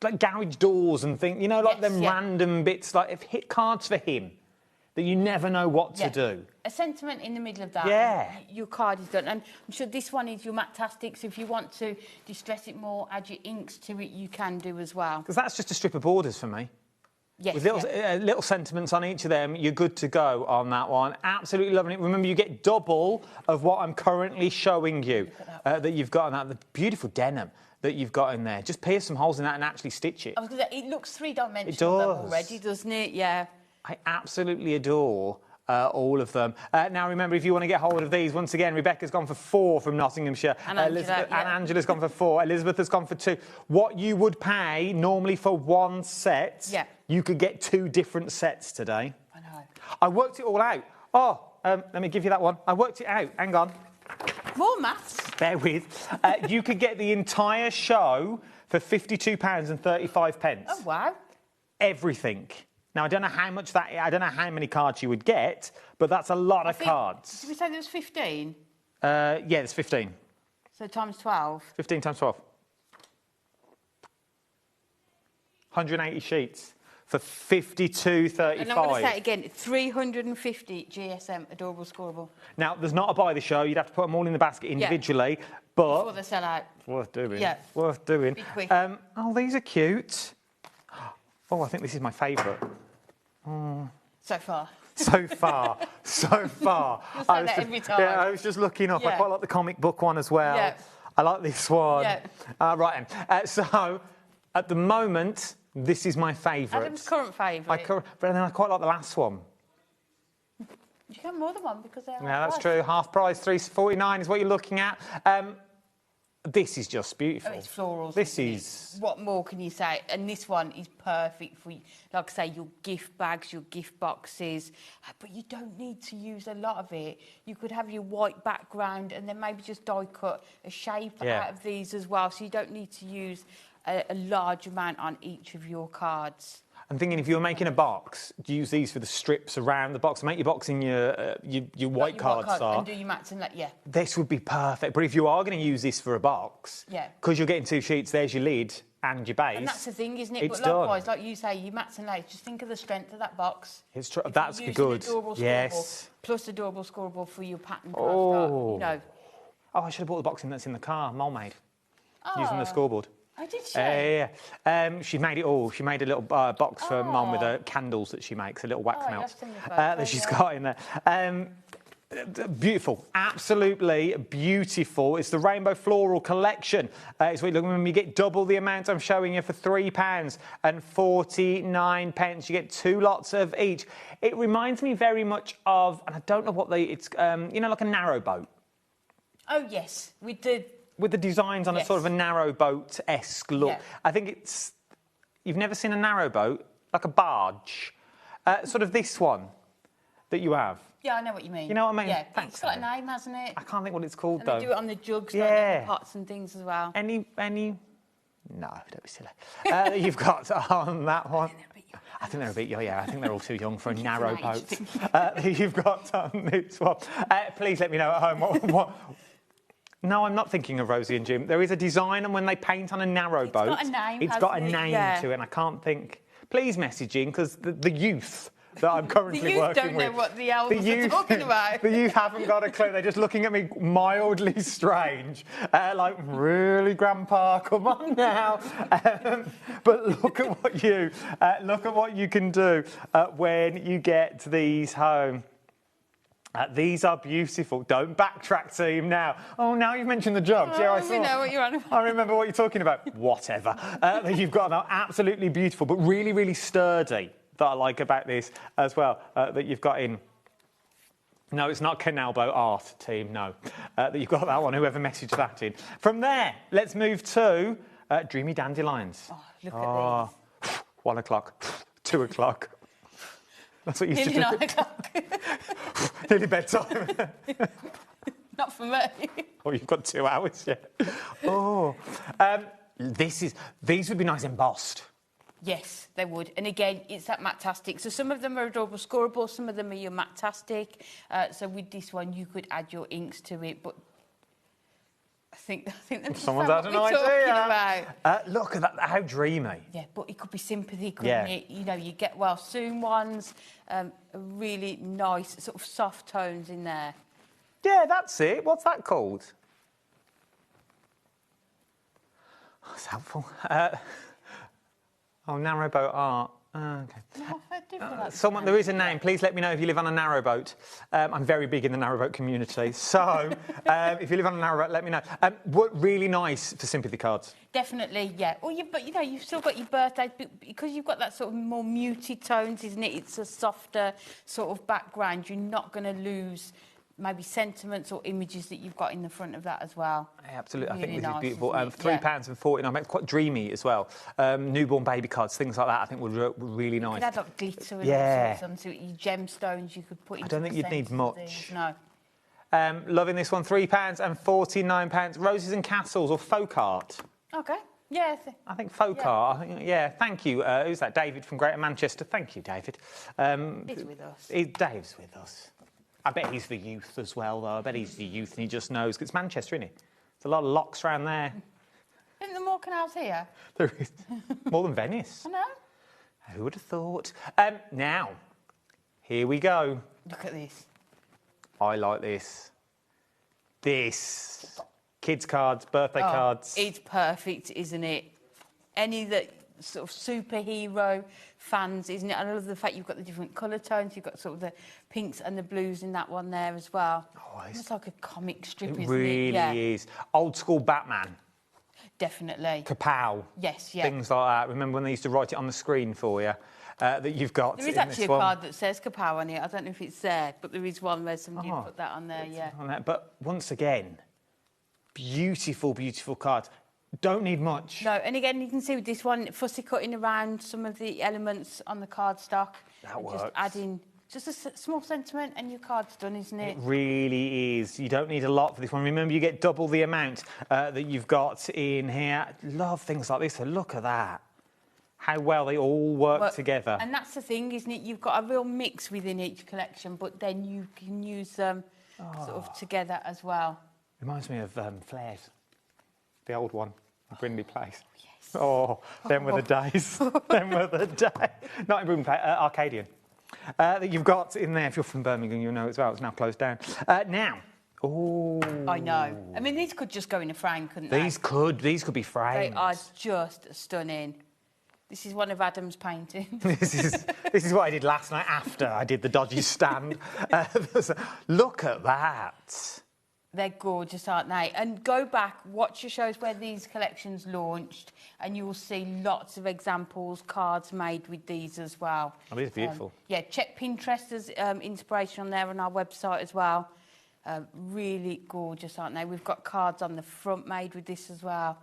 like garage doors and things, you know, like them random bits, like if hit cards for him that you never know what to do. A sentiment in the middle of that. Yeah. Your card is done. And I'm sure this one is your Matte-tastic, so if you want to distress it more, add your inks to it, you can do as well. Because that's just a strip of borders for me. Yes, with little sentiments on each of them, you're good to go on that one. Absolutely loving it. Remember, you get double of what I'm currently showing you that you've got on that. The beautiful denim that you've got in there. Just pierce some holes in that and actually stitch it. I was going to say, it looks three-dimensional It does. already, doesn't it? Yeah. I absolutely adore all of them. Now, remember, if you want to get hold of these, once again, Rebecca's gone for 4 from Nottinghamshire. And and Angela's gone for 4. Elizabeth has gone for 2. What you would pay normally for 1 set, you could get 2 different sets today. I know. I worked it all out. Oh, let me give you that one. I worked it out. Hang on. More maths. Bear with. You could get the entire show for £52.35. Oh, wow. Everything. Now, I don't know how much that... I don't know how many cards you would get, but that's a lot of cards. Did we say there was 15? Yeah, there's 15. So times 12? 15 times 12. 180 sheets for £52.35. And I'm going to say it again, 350 GSM, adorable, scoreable. Now, there's not a buy the show. You'd have to put them all in the basket individually, but... before they sell out. It's worth doing. Yeah. It's worth doing. Be quick. Oh, these are cute. Oh, I think this is my favourite. So far. So far. So far. You'll say that every time. Yeah, I was just looking up. I Yeah. quite like the comic book one as well. Yeah. I like this one. Yeah. Right, then. So, at the moment, this is my favourite. Adam's current favourite. But then I quite like the last one. You can have more than one because they're Yeah, that's true. Half price, $3.49 is what you're looking at. This is just beautiful. Oh, it's florals. This is... What more can you say? And this one is perfect for, like I say, your gift bags, your gift boxes. But you don't need to use a lot of it. You could have your white background and then maybe just die cut a shape out of these as well. So you don't need to use a large amount on each of your cards. I'm thinking if you're making a box, use these for the strips around the box. Make your box in your white card style. And do your mats and that, yeah. This would be perfect. But if you are going to use this for a box, yeah, because you're getting 2 sheets, there's your lid and your base. And that's the thing, isn't it? It's But likewise, done. like you say, your mats and lace, just think of the strength of that box. It's that's good. Yes. Plus adorable scorable for your pattern Oh. card, you know. Oh, I should have bought the boxing that's in the car, Mole made, using the Oh. scoreboard. Oh, did she? Yeah. She made it all. She made a little box for Mum with the candles that she makes, a little wax melts that she's got in there. Beautiful, absolutely beautiful. It's the Rainbow Floral Collection. It's when you get double the amount I'm showing you for £3.49. You get 2 lots of each. It reminds me very much of, and I don't know what it's you know, like a narrow boat. Oh yes, we did. With the designs on a sort of a narrow boat-esque look. Yeah. I think it's... You've never seen a narrow boat? Like a barge? Sort of this one that you have. Yeah, I know what you mean. You know what I mean? Yeah, Thanks, it's got a name, hasn't it? I can't think what it's called, And though. they do it on the jugs, Yeah. like pots and things as well. Any... No, don't be silly. You've got on that one. I think they're a bit young, yeah. I think they're all too young for a narrow boat. You've got on this one. Please let me know at home what No, I'm not thinking of Rosie and Jim. There is a design, and when they paint on a narrow boat, got a name, it's got a hasn't it? name Yeah. to it, and I can't think. Please message in, because the youth that I'm currently The youth working don't with... know what the elves are talking about. The youth haven't got a clue. They're just looking at me mildly strange. Like, really, Grandpa? Come on now. But look at what you can do when you get these home. These are beautiful. Don't backtrack, team, now. Oh, now you've mentioned the jugs. Yeah, I saw. We know what you're on about. I remember what you're talking about. Whatever. You've got them absolutely beautiful, but really, really sturdy, that I like about this as well, that you've got in. No, it's not canal boat art, team, no. That you've got that one, whoever messaged that in. From there, let's move to Dreamy Dandelions. Oh, look at these. 1 o'clock, 2 o'clock. That's what you used to do. 9 o'clock. Nearly bedtime. Not for me. Oh, you've got 2 hours yet. Oh. These would be nice embossed. Yes, they would. And again, it's that matte-tastic. So some of them are adorable scorable, some of them are your matte-tastic. So with this one, you could add your inks to it, but I think that's Someone's what had an we're idea. talking about. Look at that, how dreamy. Yeah, but it could be sympathy, couldn't it? You know, you get well soon ones, really nice sort of soft tones in there. Yeah, that's it. What's that called? Oh, that's helpful. Narrowboat art. Okay. No, I do feel like There is a name. Please let me know if you live on a narrowboat. I'm very big in the narrowboat community. So, if you live on a narrowboat, let me know. Really nice for sympathy cards. Definitely, yeah. But you know, you've still got your birthdays, but because you've got that sort of more muted tones, isn't it? It's a softer sort of background. You're not going to lose maybe sentiments or images that you've got in the front of that as well. Yeah, absolutely. Really I think nice, this is beautiful. isn't it? £3.49. It's quite dreamy as well. Newborn baby cards, things like that, I think would look really nice. You could add like glitter and Yeah. all sorts onto it. Your gemstones you could put into I don't think the you'd need centres of much. things. No. Loving this one, £3.49. Roses and Castles or folk art. Okay. Yeah. I think folk art. Yeah, thank you. Who's that? David from Greater Manchester. Thank you, David. He's with us. Dave's with us. I bet he's the youth as well, though. I bet he's the youth and he just knows. It's Manchester, isn't it? There's a lot of locks around there. Isn't there more canals here? There is. More than Venice. I know. Who would have thought? Now, here we go. Look at this. I like this. This. Kids' cards, birthday cards. It's perfect, isn't it? Any that sort of superhero fans, isn't it? I love the fact you've got the different colour tones. You've got sort of the pinks and the blues in that one there as well. Oh, it's like a comic strip, isn't it? Really is. Old school Batman. Definitely. Kapow. Yes, yeah. Things like that. Remember when they used to write it on the screen for you? That you've got. There is actually a card that says Kapow on it. I don't know if it's there, but there is one where somebody put that on there, yeah. On that. But once again, Beautiful, beautiful cards. Don't need much. No, and again, you can see with this one, fussy cutting around some of the elements on the cardstock. That works. Just adding just a small sentiment and your card's done, isn't it? It really is. You don't need a lot for this one. Remember, you get double the amount that you've got in here. Love things like this. So look at that. How well they all work together. And that's the thing, isn't it? You've got a real mix within each collection, but then you can use them sort of together as well. Reminds me of Flares, the old one, Brindley Place. Yes. Oh, them were the days. Them were the days. Not in Brindley Place, Arcadian. That you've got in there. If you're from Birmingham, you'll know as well. It's now closed down. Now, I know. I mean, these could just go in a frame, couldn't they? These could be framed. They are just stunning. This is one of Adam's paintings. This is what I did last night after I did the dodgy stand. Look at that. They're gorgeous, aren't they? And go back, watch your shows where these collections launched, and you will see lots of examples, cards made with these as well. Oh, these are beautiful. Yeah, check Pinterest as inspiration on there on our website as well. Really gorgeous, aren't they? We've got cards on the front made with this as well.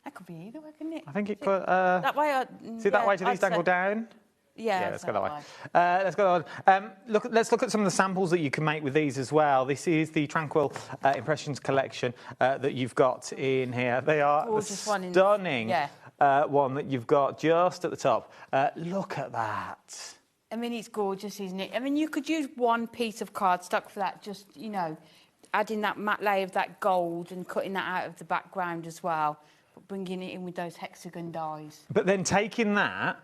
That could be either way, couldn't it? I think it could. That way. See that way? Do these dangle down? Yeah, let's go that way. Let's go that way. Let's look at some of the samples that you can make with these as well. This is the Tranquil Impressions collection that you've got in here. They are the stunning one that you've got just at the top. Look at that. I mean, it's gorgeous, isn't it? I mean, you could use one piece of cardstock for that, just, you know, adding that matte layer of that gold and cutting that out of the background as well, but bringing it in with those hexagon dies. But then taking that,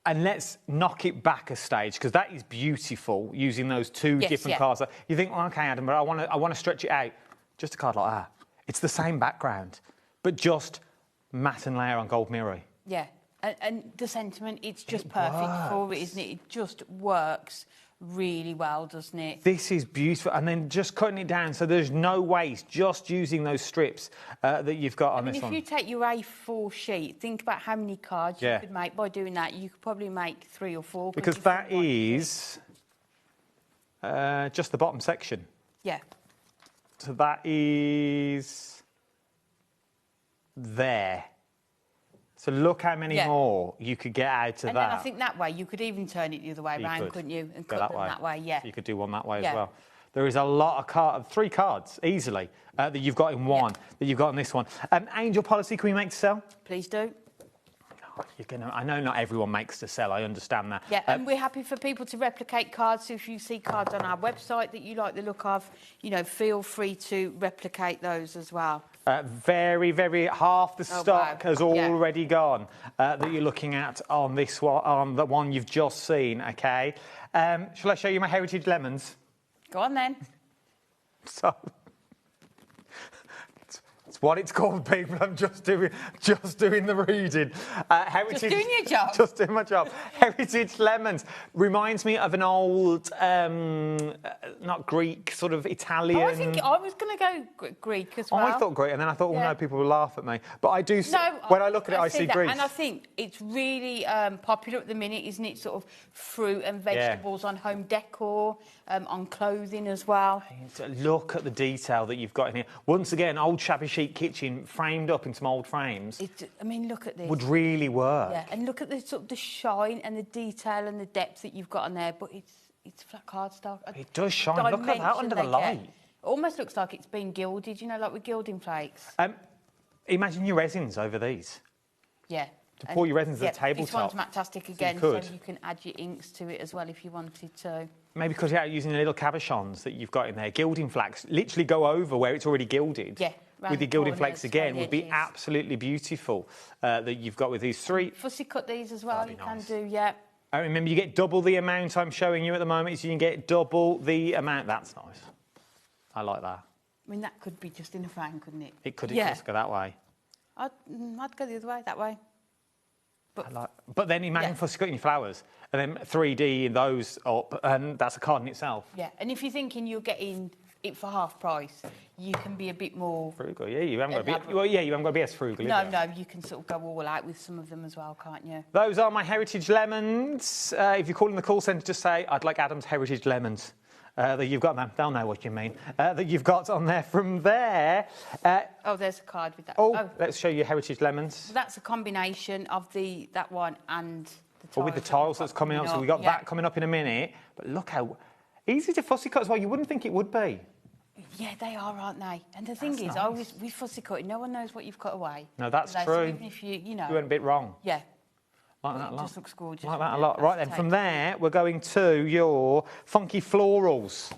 and let's knock it back a stage, because that is beautiful, using those two different cards. You think, well, OK, Adam, but I want to stretch it out. Just a card like that. It's the same background, but just matte and layer on gold mirror. Yeah, and the sentiment, it's just perfect for it, isn't it? It just works really well, doesn't it? This is beautiful. And then just cutting it down so there's no waste, just using those strips that you've got on this one. If you take your A4 sheet, think about how many cards you could make by doing that. You could probably make 3 or 4. Because that is just the bottom section. Yeah. So that is there. So look how many more you could get out of that. And then I think that way you could even turn it the other way around, couldn't you? And cut them that way, So you could do one that way as well. There is a lot of cards, 3 cards easily that you've got in one, that you've got in this one. Angel Policy, can we make to sell? Please do. I know not everyone makes to sell, I understand that. Yeah, and we're happy for people to replicate cards. So if you see cards on our website that you like the look of, you know, feel free to replicate those as well. Very, very, half the stock has already gone that you're looking at on this one, on the one you've just seen, OK? Shall I show you my Heritage Lemons? Go on then. So, it's what it's called, people. I'm just doing the reading. Heritage, just doing your job. Just doing my job. Heritage Lemons reminds me of an old, not Greek, sort of Italian. Oh, I think I was going to go Greek as well. I thought Greek, and then I thought, well, no, people will laugh at me. But I do. When I look at it, I see Greek. And I think it's really popular at the minute, isn't it? Sort of fruit and vegetables on home decor, on clothing as well. Look at the detail that you've got in here. Once again, old shabby chic kitchen framed up in some old frames. I mean, look at this. Would really work. Yeah, and look at the sort of the shine and the detail and the depth that you've got on there. But it's flat cardstock. It does shine. Look at that under the light. It almost looks like it's been gilded. You know, like with gilding flakes. Imagine your resins over these. Yeah. To pour your resins at the tabletop. This one's fantastic again, so you can add your inks to it as well if you wanted to. Maybe because you're using the little cabochons that you've got in there. Gilding flags literally go over where it's already gilded. Yeah. With the gilding flakes again would be absolutely beautiful that you've got with these 3. Fussy cut these as well, you can do, yeah. I remember you get double the amount I'm showing you at the moment, so you can get double the amount. That's nice. I like that. I mean, that could be just in a frame, couldn't it? It could just go that way. I'd go the other way, that way. But then imagine fussy cutting your flowers and then 3D in those up, and that's a card in itself. Yeah, and if you're thinking you're getting it for half price, you can be a bit more frugal. Yeah, you haven't got to be. Well, yeah, you haven't got to be as frugal. No, you can sort of go all out with some of them as well, can't you? Those are my Heritage Lemons. If you're calling the call centre, just say I'd like Adam's Heritage Lemons, that you've got there. They'll know what you mean. That you've got on there. From there... oh, there's a card with that. Oh, let's show you Heritage Lemons. So that's a combination of that one and the tiles. Well, with the tiles that's coming up. So we've got that coming up in a minute. But look how easy to fussy cut as well. You wouldn't think it would be. Yeah, they are, aren't they? And the thing is, always with fussy cutting, no one knows what you've cut away. No, that's true. So even if you went a bit wrong. Yeah. Like that a lot. Just looks gorgeous. Like that a lot. Right then, from there, we're going to your funky florals.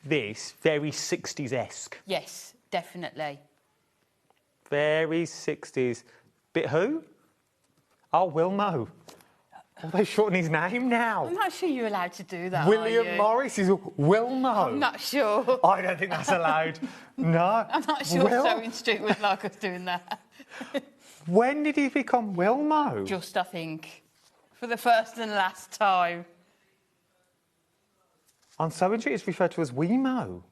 This, very 60s-esque. Yes, definitely. Very 60s. Bit who? Oh, Wilmo. Oh, they shorten his name now. I'm not sure you're allowed to do that. William Morris is Wilmo. I'm not sure. I don't think that's allowed. No. I'm not sure Sewing Street would like us doing that. When did he become Wilmo? Just, I think, for the first and last time. On Sewing Street, it's referred to as Wemo.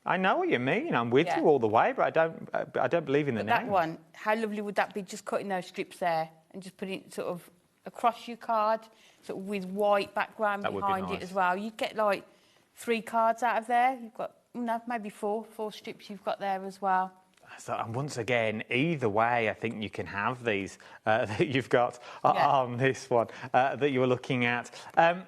I know what you mean. I'm with you all the way, but I don't believe in the name. That one, how lovely would that be? Just cutting those strips there and just putting it sort of across your card, sort of with white background behind it as well. You'd get like 3 cards out of there. You've got maybe 4 strips you've got there as well. So, and once again, either way, I think you can have these that you've got on this one that you were looking at.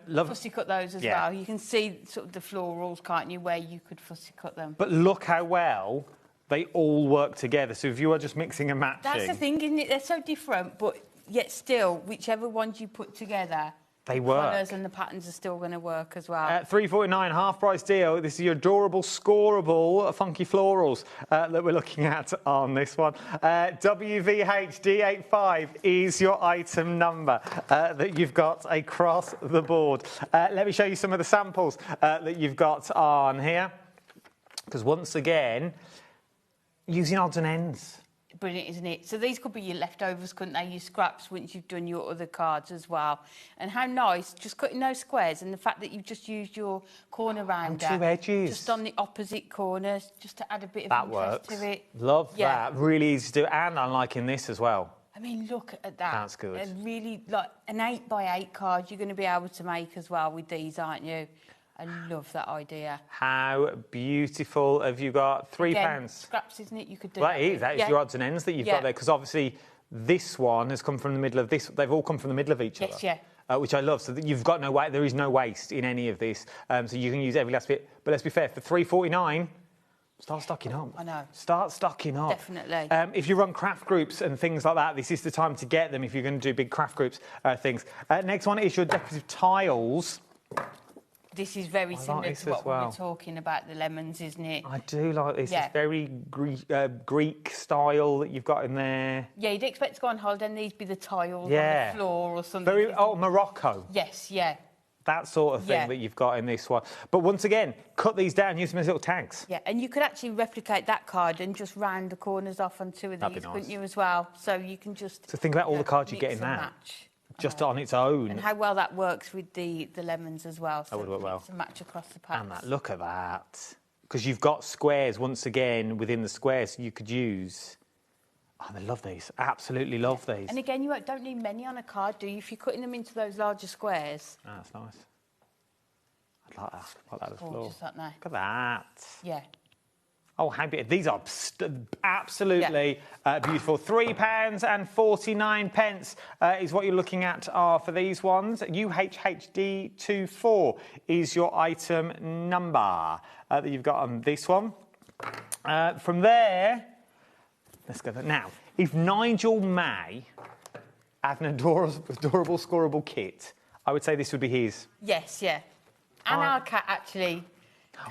Fussy cut those as well. You can see sort of the florals, can't you, where you could fussy cut them. But look how well they all work together. So if you are just mixing and matching... That's the thing, isn't it? They're so different, but yet still, whichever ones you put together... They the work. colours and the patterns are still going to work as well. $3.49, half-price deal. This is your adorable, scoreable, funky florals that we're looking at on this one. WVHD85 is your item number that you've got across the board. Let me show you some of the samples that you've got on here. Because once again, using odds and ends. Brilliant, isn't it? So these could be your leftovers, couldn't they? Your scraps once you've done your other cards as well. And how nice, just cutting those squares and the fact that you've just used your corner rounder. And 2 edges. Just on the opposite corners, just to add a bit of interest to it. Love that. Really easy to do. And I'm liking this as well. I mean, look at that. That's good. And really, like an 8x8 card you're going to be able to make as well with these, aren't you? I love that idea. How beautiful have you got? £3. Scraps, isn't it? You could do that is your odds and ends that you've got there, because obviously this one has come from the middle of this. They've all come from the middle of each other. Which I love. So that you've got no way. There is no waste in any of this. So you can use every last bit. But let's be fair. For $3.49, start stocking up. I know. Start stocking up. Definitely. If you run craft groups and things like that, this is the time to get them if you're going to do big craft groups things. Next one is your decorative tiles. This is very similar to what we were talking about, the lemons, isn't it? I do like this. It's very Greek style that you've got in there. Yeah, you'd expect to go on holiday and these be the tiles on the floor or something. Very Morocco. Yes, yeah. That sort of thing that you've got in this one. But once again, cut these down, use them as little tags. Yeah, and you could actually replicate that card and just round the corners off on 2 of these, couldn't you, as well? So you can just... So think about all the cards you get in that. Just on its own. And how well that works with the lemons as well. So that would work well. To match across the packs. And that, look at that. Because you've got squares, once again, within the squares you could use. Oh, I love these. Absolutely love these. And again, you don't need many on a card, do you? If you're cutting them into those larger squares. Oh, that's nice. I like that. I like that as well. Gorgeous, aren't they? Look at that. Yeah. Oh, how beautiful. These are absolutely beautiful. £3.49 is what you're looking at for these ones. UHHD24 is your item number that you've got on this one. From there, let's go there. Now, if Nigel May had an adorable scoreable kit, I would say this would be his. Yes, yeah. And our cat, actually.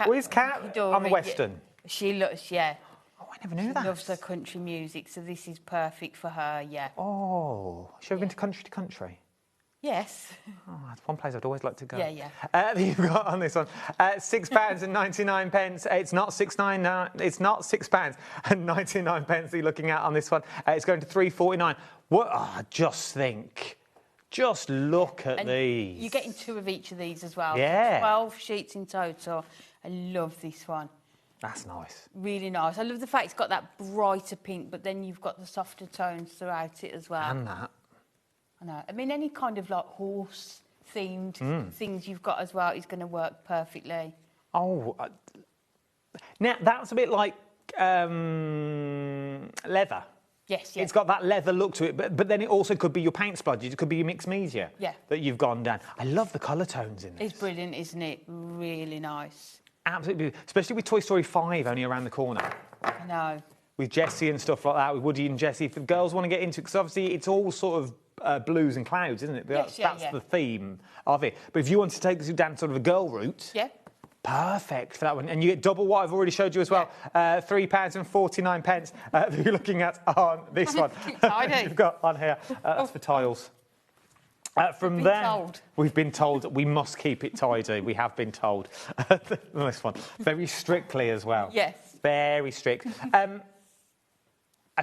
Where's Cat? On the Western. Yeah. She looks, yeah. Oh, I never knew that. She loves her country music, so this is perfect for her, yeah. Oh, has she ever been to country? Yes. Oh, that's one place I'd always like to go. Yeah, yeah. You've got on this one £6.99. It's not It's not £6.99 that you're looking at on this one. It's going to $3.49. What? Oh, just think. Just look at these. You're getting 2 of each of these as well. Yeah. 12 sheets in total. I love this one. That's nice. Really nice. I love the fact it's got that brighter pink, but then you've got the softer tones throughout it as well. And that. I know. I mean, any kind of like horse-themed things you've got as well is going to work perfectly. Oh, now that's a bit like leather. Yes, yes. It's got that leather look to it, but then it also could be your paint splodges, it could be your mixed media that you've gone down. I love the colour tones in this. It's brilliant, isn't it? Really nice. Absolutely, especially with Toy Story 5 only around the corner. I know. With Jessie and stuff like that, with Woody and Jessie, if the girls want to get into it, because obviously it's all sort of blues and clouds, isn't it? Yes, That's the theme of it. But if you want to take this down sort of a girl route, perfect for that one. And you get double what I've already showed you as well. £3.49 that you're looking at on this one. You've got on here. That's for tiles. From there, we've been told we must keep it tidy. We have been told. This one, very strictly as well. Yes. Very strict. I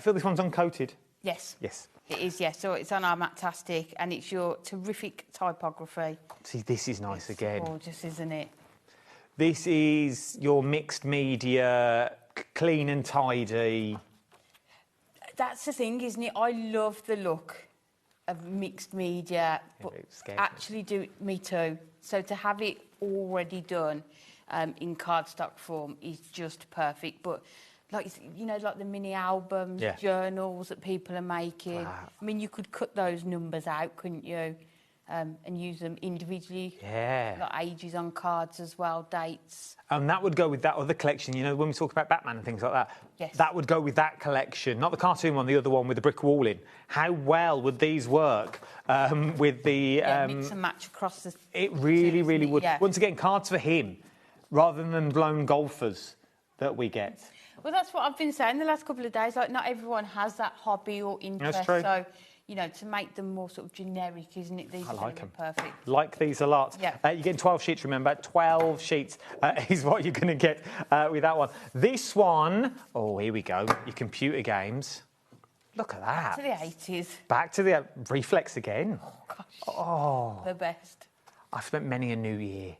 feel this one's uncoated. Yes. Yes. It is, yes. So it's on our Matastic and it's your terrific typography. See, this is nice again. Gorgeous, isn't it? This is your mixed media, clean and tidy. That's the thing, isn't it? I love the look of mixed media, but actually me too. So to have it already done in cardstock form is just perfect. But like, you know, like the mini albums, journals that people are making. Wow. I mean, you could cut those numbers out, couldn't you? And use them individually. Yeah. Like ages on cards as well, dates. And that would go with that other collection, you know, when we talk about Batman and things like that. Yes. That would go with that collection, not the cartoon one, the other one with the brick wall in. How well would these work with the... mix and match across the... It really, really would. Yeah. Once again, cards for him, rather than lone golfers that we get. Well, that's what I've been saying the last couple of days. Like, not everyone has that hobby or interest. That's true. So, you know, to make them more sort of generic, isn't it? These I like them. Perfect. Like these a lot. Yeah. You're getting 12 sheets, remember. 12 sheets is what you're going to get with that one. This one, oh, here we go. Your computer games. Look at that. Back to the 80s. Back to the reflex again. Oh, gosh. Oh. The best. I've spent many a New Year.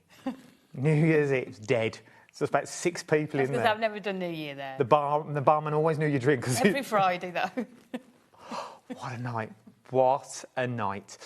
New Year's Eve's dead. So there's about 6 people in there. Because I've never done New Year there. The barman always knew your drink. Every Friday, though. What a night. What a night.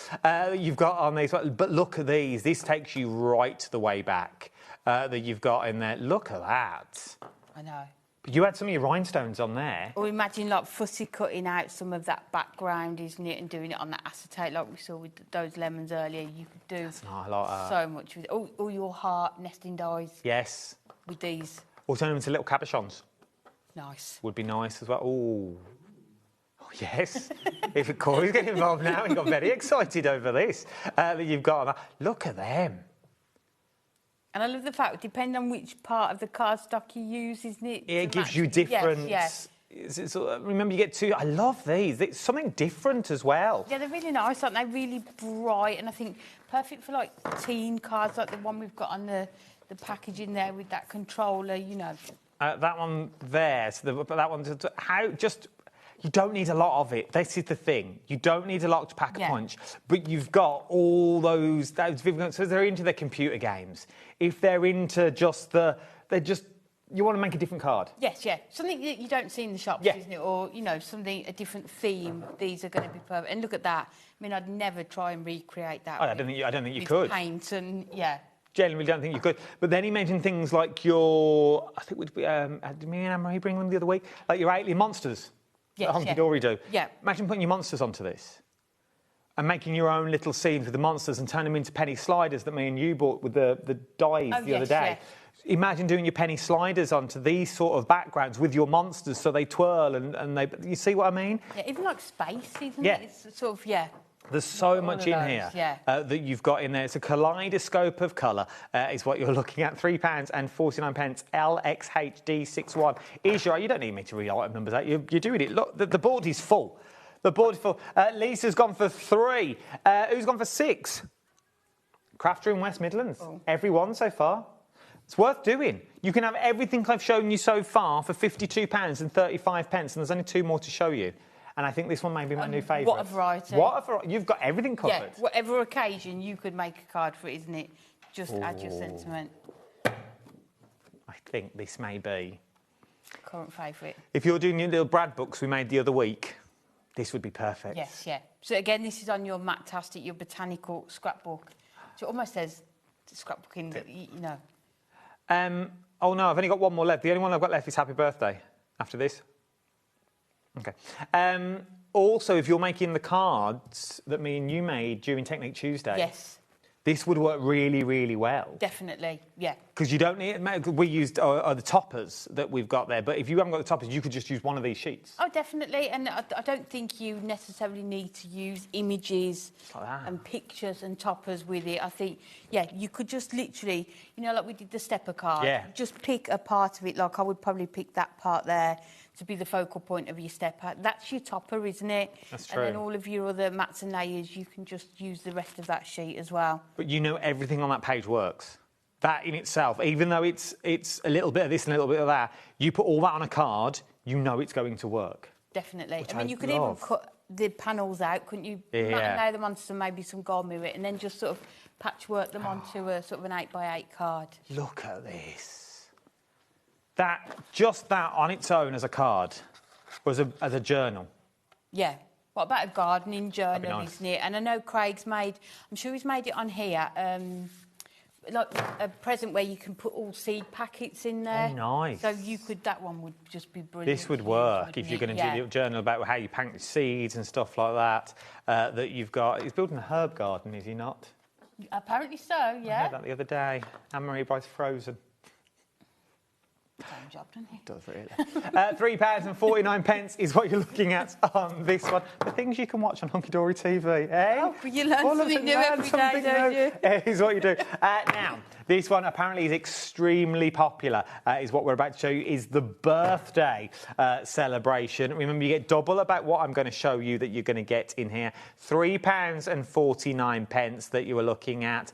You've got on these, but look at these. This takes you right the way back that you've got in there. Look at that. I know. But you had some of your rhinestones on there. Or imagine, like, fussy cutting out some of that background, isn't it, and doing it on that acetate like we saw with those lemons earlier. You could do so much with it. Oh, your heart nesting dies. Yes. With these. Or turn them into little cabochons. Nice. Would be nice as well. Ooh. Yes, if Corey's getting involved now, he got very excited over this that you've got. Look at them. And I love the fact, depending on which part of the cardstock you use, isn't it? It gives you different... Yes. Remember, you get two... I love these. It's something different as well. Yeah, they're really nice, aren't they? Really bright, and I think perfect for, like, teen cards, like the one we've got on the packaging there with that controller, you know. That one there, so that one... You don't need a lot of it. This is the thing. You don't need a lot to pack a punch, but you've got all those. So they're into their computer games. If they're into you want to make a different card. Yes, yeah. Something that you don't see in the shops, isn't it? Or, you know, a different theme. These are going to be perfect. And look at that. I mean, I'd never try and recreate that. I don't think you could. Paint and, Genuinely don't think you could. But then he mentioned things like your, I think would be, did me and Anne-Marie bring them the other week? Like your alien monsters. Yes, Hunky Dory do. Yeah. Imagine putting your monsters onto this and making your own little scenes with the monsters and turn them into penny sliders that me and you bought with the dies the other day. Yeah. Imagine doing your penny sliders onto these sort of backgrounds with your monsters so they twirl and they... You see what I mean? Yeah, even like space, isn't it? It's sort of, There's so much in here that you've got in there. It's a kaleidoscope of colour is what you're looking at. £3.49 LXHD61 is your... You don't need me to read item numbers out. You're doing it. Look, the board is full. The board is full. Lisa's gone for 3. Who's gone for 6? Crafter in West Midlands. Oh. Everyone so far. It's worth doing. You can have everything I've shown you so far for £52.35, and there's only 2 more to show you. And I think this one may be my new favourite. What a variety. You've got everything covered. Yeah, whatever occasion, you could make a card for it, isn't it? Just add your sentiment. I think this may be... Current favourite. If you're doing your little Brad books we made the other week, This would be perfect. Yes, yeah. So again, this is on your Mattastic, your botanical scrapbook. So it almost says scrapbooking, that, you know. Oh no, I've only got one more left. The only one I've got left is Happy Birthday after this. Okay. Also, if you're making the cards that me and you made during Technique Tuesday, Yes, this would work really, really well. definitely, yeah. Because you don't need, we used the toppers that we've got there, but if you haven't got the toppers, you could just use one of these sheets. Oh, definitely, and I don't think you necessarily need to use images and pictures and toppers with it. I think, yeah, you could just literally, you know, like we did the stepper card, Yeah. just pick a part of it, like I would probably pick that part there to be the focal point of your stepper. That's your topper, isn't it? That's true. And then all of your other mats and layers, you can just use the rest of that sheet as well. But you know everything on that page works. That in itself, even though it's a little bit of this and a little bit of that, you put all that on a card, you know it's going to work. Definitely. Which I mean, I you could love. even cut the panels out, couldn't you? Yeah. Lay them onto maybe some gold mirror and then just sort of patchwork them onto a sort of an 8x8 card. Look at this. Just that on its own as a card, or as a journal. Yeah. What about a gardening journal, nice. isn't it? And I know Craig's made, I'm sure he's made it on here, like a present where you can put all seed packets in there. Oh, nice. So you could, that one would just be brilliant. This would to use, work wouldn't if you're it? going to do the journal about how you plant seeds and stuff like that. That you've got. He's building a herb garden, is he not? Apparently so, I yeah. heard that the other day. Anne-Marie buys Frozen. Same job, doesn't he? Does really. £3.49 is what you're looking at on this one. The things you can watch on Hunky Dory TV, eh? Oh, but you learn something new every day, don't you? Is what you do. Now, this one apparently is extremely popular, is what we're about to show you, is the birthday celebration. Remember, you get double about what I'm going to show you that you're going to get in here. £3.49 that you were looking at.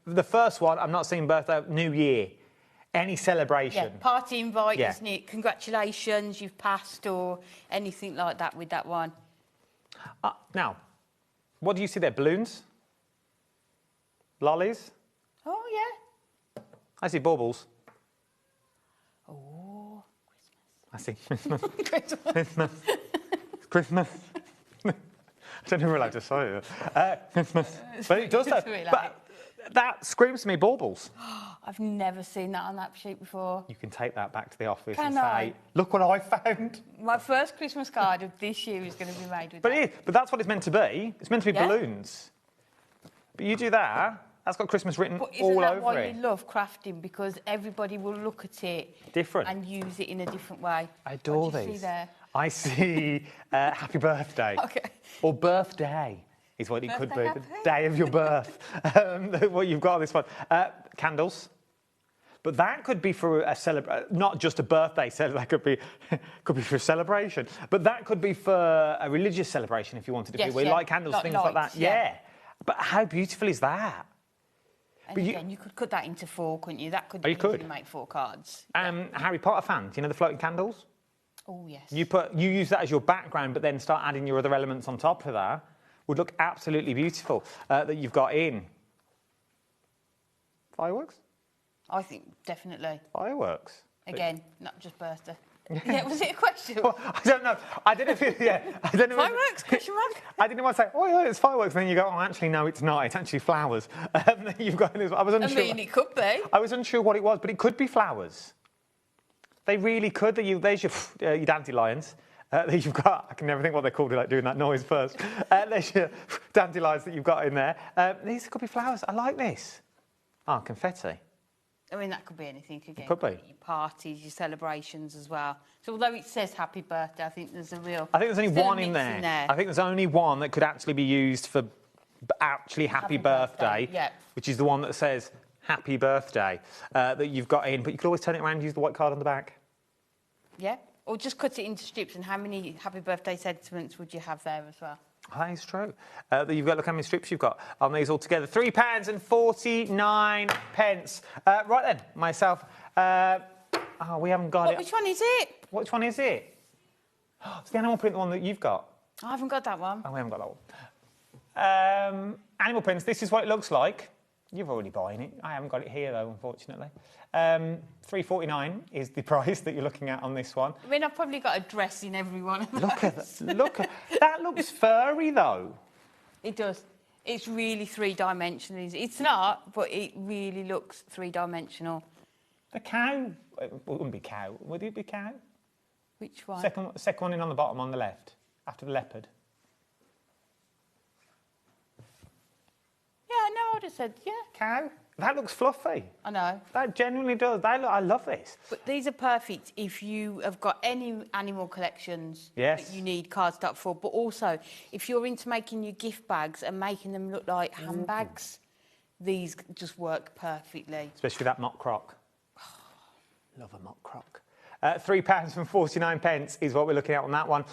The first one, I'm not saying birthday, New Year. Any celebration. Yeah, party invite, Yeah. isn't it? Congratulations, you've passed, or anything like that with that one. Now, what do you see there? Balloons? Lollies? Oh, yeah. I see baubles. Oh, I see Christmas. Christmas. Christmas. I don't know if we're allowed to say it. Christmas. But it does though. But that screams to me baubles. I've never seen that on that sheet before. You can take that back to the office Can and I? say, look what I found. My first Christmas card of this year is going to be made with But that. it is. But that's what it's meant to be. It's meant to be Yeah. balloons. But you do that, that's got Christmas written But isn't all that over why it. you love crafting? Because everybody will look at it Different. and use it in a different way. I adore What do you these. see there? I see happy birthday. Okay. Or birthday is what it could be. Birthday The happy? day of your birth. What you've got on this one. Candles. But that could be for a not just a birthday celebration. That could be for a celebration. But that could be for a religious celebration if you wanted to Yes, be. Where you yeah. light candles, Like things like that. lights, yeah. But how beautiful is that? And But again, you could cut that into 4, couldn't you? That could Oh, you easily could. make 4 cards. Harry Potter fan. Do you know the floating candles? Oh, yes. You use that as your background, but then start adding your other elements on top of that. Would look absolutely beautiful that you've got in. Fireworks? I think definitely. Fireworks. Again, not just birthday. Yeah, was it a question? Well, I don't know. I didn't feel. Yeah, I don't know. Fireworks? Question mark? I didn't want to say, oh yeah, it's fireworks. And then you go, oh, actually, no, it's not. It's actually flowers. You've got. I was unsure. I mean, it could be. I was unsure what it was, but it could be flowers. They really could. There's your dandelions. You've got. I can never think what they're called without doing that noise first. There's your dandelions that you've got in there. These could be flowers. I like this. Oh, confetti. I mean, that could be anything again. Could be. Your parties, your celebrations as well. So although it says happy birthday, I think there's a real... I think there's only still a one in mix there. I think there's only one that could actually be used for actually happy birthday, yeah. which is the one that says happy birthday that you've got in. But you could always turn it around and use the white card on the back. Yeah. Or just cut it into strips. And how many happy birthday sentiments would you have there as well? That is true. You've got, look how many strips you've got on these all together. £3.49. Right then, myself. We haven't got it. Which one is it? Which one is it? It's the animal print, the one that you've got. I haven't got that one. Oh, we haven't got that one. Animal prints, this is what it looks like. You're already buying it. I haven't got it here though, unfortunately. $3.49 is the price that you're looking at on this one. I mean, I've probably got a dress in every one of Look at that. That looks furry though. It does. It's really three-dimensional. It's not, but it really looks three-dimensional. The cow, it wouldn't be cow. Would it be cow? Which one? Second one in on the bottom on the left, after the leopard. Yeah, no, I would have said, yeah. Cow. That looks fluffy. I know. That genuinely does. I love this. But these are perfect if you have got any animal collections that you need cardstock for. But also, if you're into making your gift bags and making them look like handbags, these just work perfectly. Especially that mock croc. Love a mock croc. £3.49 is what we're looking at on that one.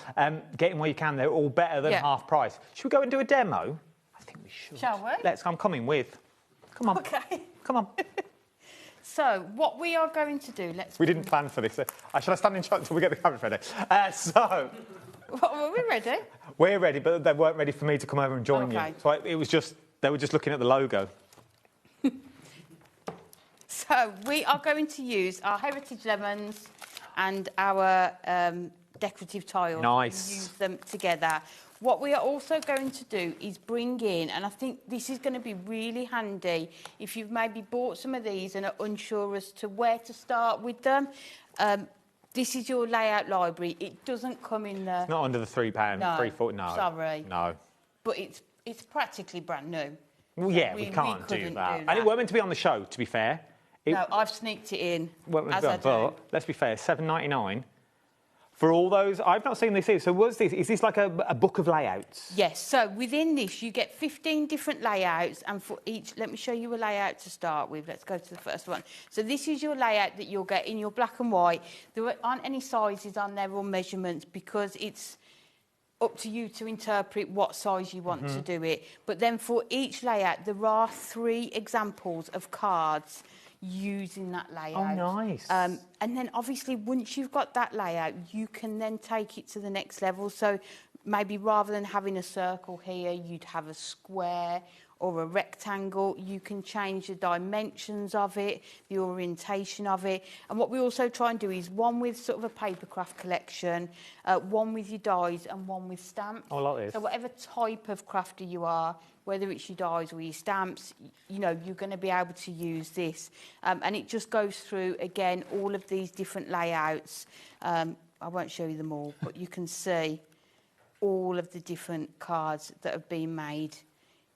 Get them where you can. They're all better than half price. Should we go and do a demo? I think we should. Shall we? I'm coming with. Come on. Okay. Come on. So, what we are going to do, We didn't plan for this. Should I stand in shot until we get the cameras ready? Were we ready? We're ready, but they weren't ready for me to come over and join you. So it was just, they were just looking at the logo. So, we are going to use our heritage lemons and our decorative tiles. Nice. And use them together. What we are also going to do is bring in, and I think this is going to be really handy if you've maybe bought some of these and are unsure as to where to start with them. This is your layout library. It doesn't come in the... It's not under the £3, No, £3.49. No. sorry. No. But it's practically brand new. Well, yeah, we can't do couldn't that. do And it weren't meant to be on the show, to be fair. No, I've sneaked it in, as I do. But let's be fair, $7.99 for all those. I've not seen this here. So what's this? Is this like a book of layouts? Yes. So within this, you get 15 different layouts, and for each, let me show you a layout to start with. Let's go to the first one. So this is your layout that you'll get in your black and white. There aren't any sizes on there or measurements because it's up to you to interpret what size you want to do it. But then for each layout, there are 3 examples of cards using that layout. Oh, nice. And then obviously once you've got that layout, you can then take it to the next level. So maybe rather than having a circle here, you'd have a square or a rectangle. You can change the dimensions of it, the orientation of it. And what we also try and do is one with sort of a paper craft collection, one with your dies and one with stamps. Oh, I like this. So whatever type of crafter you are, whether it's your dies or your stamps, you know, you're going to be able to use this. And it just goes through, again, all of these different layouts. I won't show you them all, but you can see all of the different cards that have been made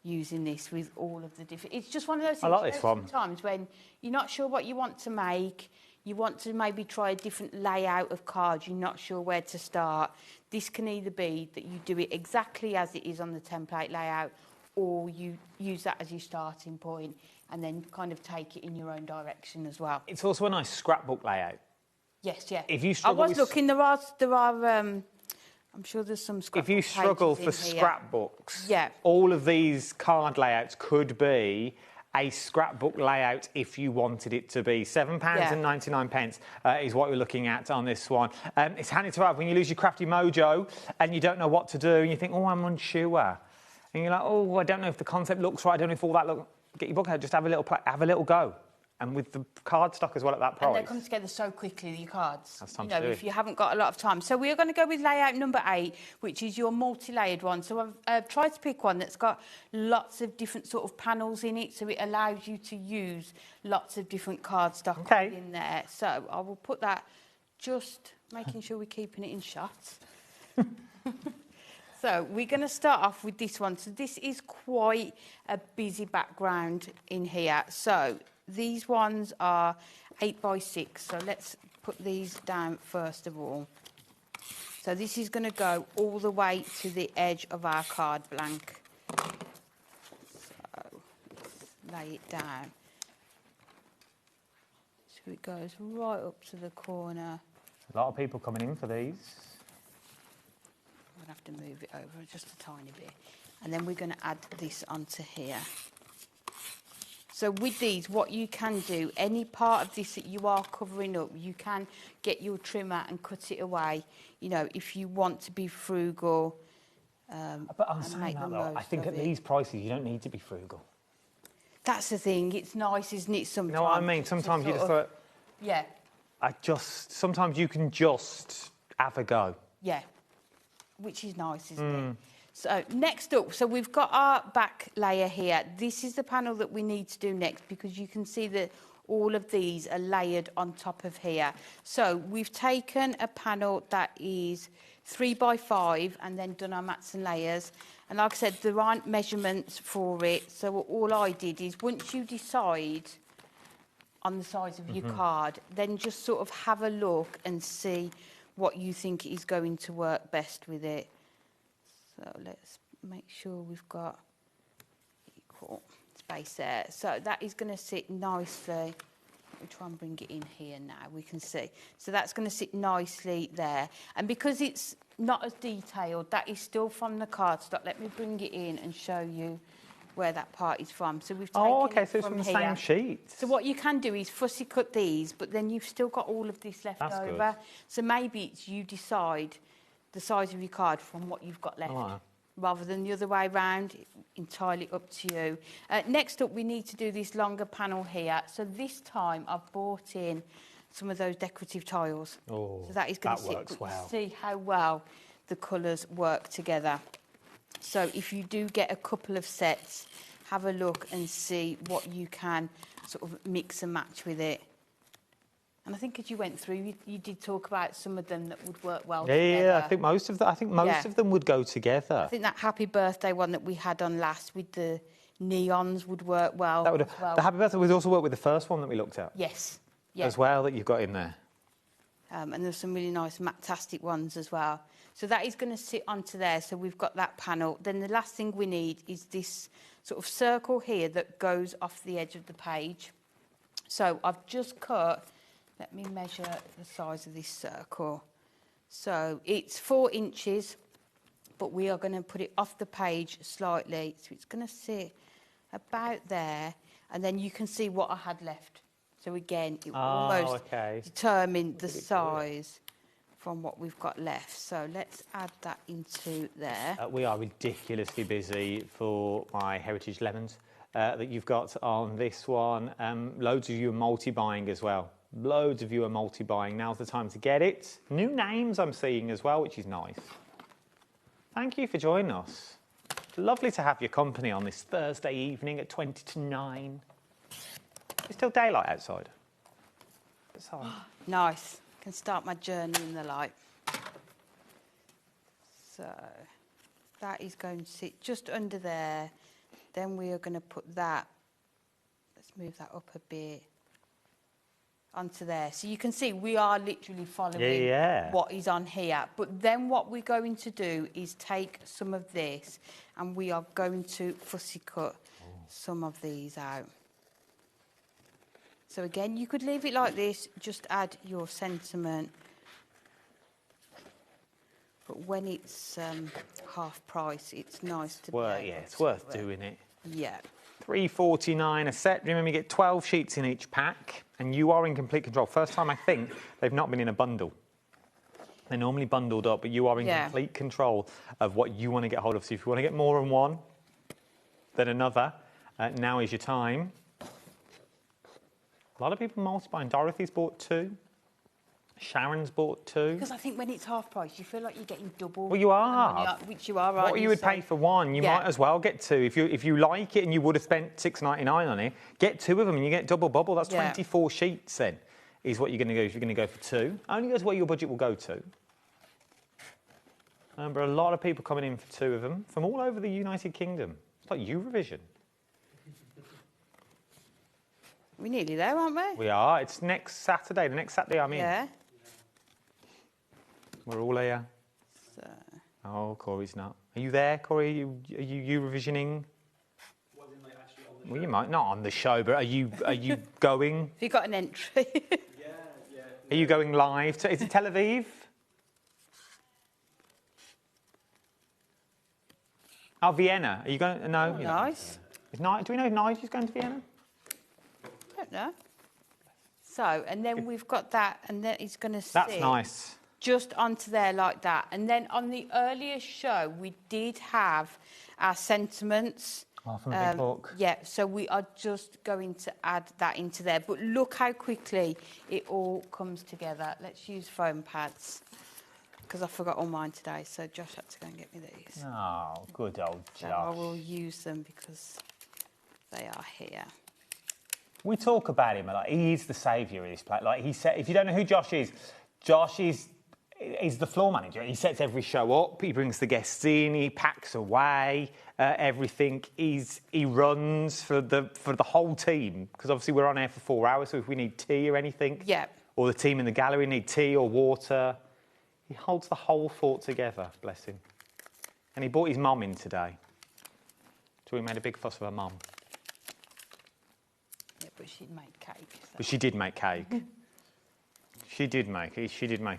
using this with all of the different... It's just one of those things. I like this one. Sometimes when you're not sure what you want to make, you want to maybe try a different layout of cards, you're not sure where to start. This can either be that you do it exactly as it is on the template layout, or you use that as your starting point and then kind of take it in your own direction as well. It's also a nice scrapbook layout. Yes, yeah. If you I struggle was looking, there are I'm sure there's some scrapbook If you struggle pages for in here. scrapbooks, Yeah. all of these card layouts could be a scrapbook layout if you wanted it to be. £7.99 is what we're looking at on this one. It's handy to have when you lose your crafty mojo and you don't know what to do and you think, oh, I'm unsure. And you're like, oh, I don't know if the concept looks right. I don't know if all that looks... Get your book out, just have a little go. And with the card stock as well at that price. And they come together so quickly, your cards. That's time you to know, do if it. you haven't got a lot of time. So we're going to go with layout number 8, which is your multi-layered one. So I've tried to pick one that's got lots of different sort of panels in it, so it allows you to use lots of different card stock in there. So I will put that, just making sure we're keeping it in shot. So we're going to start off with this one. So this is quite a busy background in here. So these ones are 8x6. So let's put these down first of all. So this is going to go all the way to the edge of our card blank. So let's lay it down. So it goes right up to the corner. A lot of people coming in for these. I'm going to have to move it over just a tiny bit. And then we're going to add this onto here. So with these, what you can do, any part of this that you are covering up, you can get your trimmer and cut it away, you know, if you want to be frugal. But I'm saying that, though, I think at these prices, you don't need to be frugal. That's the thing. It's nice, isn't it, sometimes? You know what I mean? Sometimes you just thought... Yeah. Sometimes you can just have a go. Yeah. Which is nice, isn't it? So next up, so we've got our back layer here. This is the panel that we need to do next because you can see that all of these are layered on top of here. So we've taken a panel that is 3 by 5 and then done our mats and layers. And like I said, there aren't measurements for it. So all I did is once you decide on the size of your card, then just sort of have a look and see what you think is going to work best with it. So let's make sure we've got equal space there. So that is going to sit nicely. Let me try and bring it in here now. We can see. So that's going to sit nicely there. And because it's not as detailed, that is still from the cardstock. Let me bring it in and show you where that part is from. So we've taken okay, it so it's from the here. same sheet. So what you can do is fussy cut these, but then you've still got all of this left That's over. good. So maybe it's you decide the size of your card from what you've got left. Rather than the other way around, entirely up to you. Next up, we need to do this longer panel here. So this time, I've brought in some of those decorative tiles. Oh, so that is going to works well. see how well the colours work together. So if you do get a couple of sets, have a look and see what you can sort of mix and match with it. And I think as you went through, you did talk about some of them that would work well together. Yeah, I think most of them would go together. I think that Happy Birthday one that we had on last with the neons would work well. That would, as well. The Happy Birthday would also work with the first one that we looked at. Yes. As well, that you've got in there. And there's some really nice matastic ones as well. So that is going to sit onto there. So we've got that panel. Then the last thing we need is this sort of circle here that goes off the edge of the page. So I've just cut... Let me measure the size of this circle. So it's 4 inches, but we are going to put it off the page slightly. So it's going to sit about there, and then you can see what I had left. So again, it will almost determine the size from what we've got left. So let's add that into there. We are ridiculously busy for my Heritage Lemons that you've got on this one. Loads of you are multi-buying as well. Loads of you are multi-buying. Now's the time to get it. New names I'm seeing as well, which is nice. Thank you for joining us. Lovely to have your company on this Thursday evening at 20 to 9. It's still daylight outside. Nice. Can start my journey in the light. So that is going to sit just under there. Then we are going to put that. Let's move that up a bit. Onto there. So you can see we are literally following what is on here. But then what we're going to do is take some of this and we are going to fussy cut some of these out. So again, you could leave it like this, just add your sentiment. But when it's half price, it's nice to it's worth doing it. Yeah. $3.49 a set. Remember, you get 12 sheets in each pack, and you are in complete control. First time, I think, they've not been in a bundle. They're normally bundled up, but you are in complete control of what you want to get hold of. So if you want to get more than one than another, now is your time. A lot of people multiplying. Dorothy's bought 2. Sharon's bought 2. Because I think when it's half price, you feel like you're getting double. Well, you are. Which you are, right? What you would pay for one, you might as well get 2. If you like it and you would have spent $6.99 on it, get 2 of them and you get double bubble. That's 24 sheets then, is what you're going to go if you're going to go for 2. Only goes where your budget will go to. But a lot of people coming in for 2 of them from all over the United Kingdom. It's like Eurovision. We're nearly there, aren't we? We are. It's next Saturday. The next Saturday I'm in. Yeah. We're all here. So. Oh, Corey's not. Are you there, Corey? Are you Eurovisioning? Well, you might not on the show, but are you going? Have you got an entry? Are you going live? Is it Tel Aviv? Oh, Vienna. Are you going? No. Oh, nice. Do we know if Nigel's going to Vienna? I don't know. So, and then we've got that, and then it's going to sit. That's nice. Just onto there like that. And then on the earlier show, we did have our sentiments Oh, from a big book. Yeah, so we are just going to add that into there. But look how quickly it all comes together. Let's use foam pads, because I forgot all mine today, so Josh had to go and get me these. Oh, good old Josh. So I will use them because they are here. We talk about him a lot. He is the saviour of this place. Like he said, if you don't know who Josh is the floor manager. He sets every show up. He brings the guests in. He packs away everything. He runs for the whole team, because obviously we're on air for 4 hours. So if we need tea or anything, or the team in the gallery need tea or water, he holds the whole fort together. Bless him. And he brought his mum in today. So we made a big fuss of her mum. Yeah, but she'd make cake. So. But she did make cake. She did make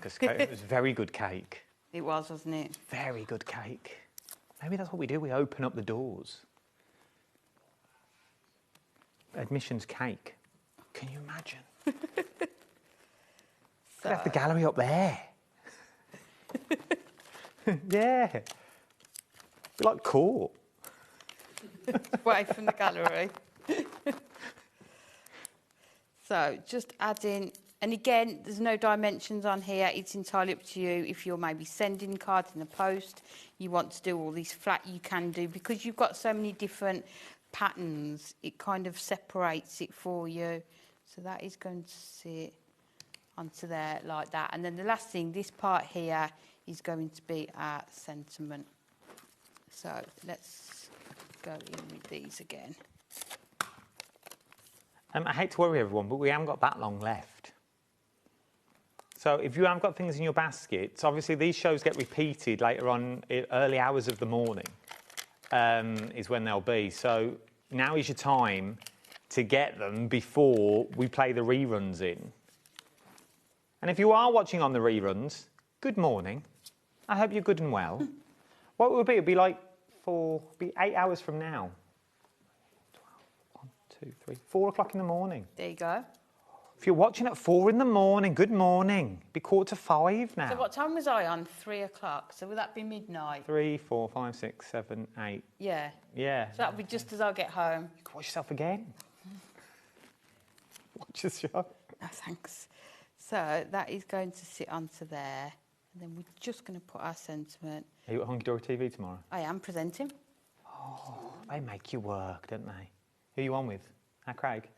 us cake. It was very good cake. It was, wasn't it? Very good cake. Maybe that's what we do. We open up the doors. Admissions cake. Can you imagine? Could have the gallery up there. Yeah. Be like court. Away from the gallery. So just add in, and again, there's no dimensions on here. It's entirely up to you. If you're maybe sending cards in the post, you want to do all these flat, you can do. Because you've got so many different patterns, it kind of separates it for you. So that is going to sit onto there like that. And then the last thing, this part here is going to be our sentiment. So let's go in with these again. I hate to worry everyone, but we haven't got that long left. So if you haven't got things in your baskets, obviously these shows get repeated later on, early hours of the morning is when they'll be. So now is your time to get them before we play the reruns in. And if you are watching on the reruns, good morning. I hope you're good and well. What would it be? It would be like 8 hours from now. 2, 3, 4 o'clock in the morning. There you go. If you're watching at 4 in the morning, good morning. It'd be 4:45 now. So what time was I on? 3 o'clock. So would that be midnight? 3, 4, 5, 6, 7, 8. Yeah. Yeah. So that'll be just as I get home. You can watch yourself again. Watch the show. Oh, thanks. So that is going to sit onto there. And then we're just going to put our sentiment. Are you at Hunky Dory TV tomorrow? I am presenting. Oh, they make you work, don't they? Who are you on with? Craig?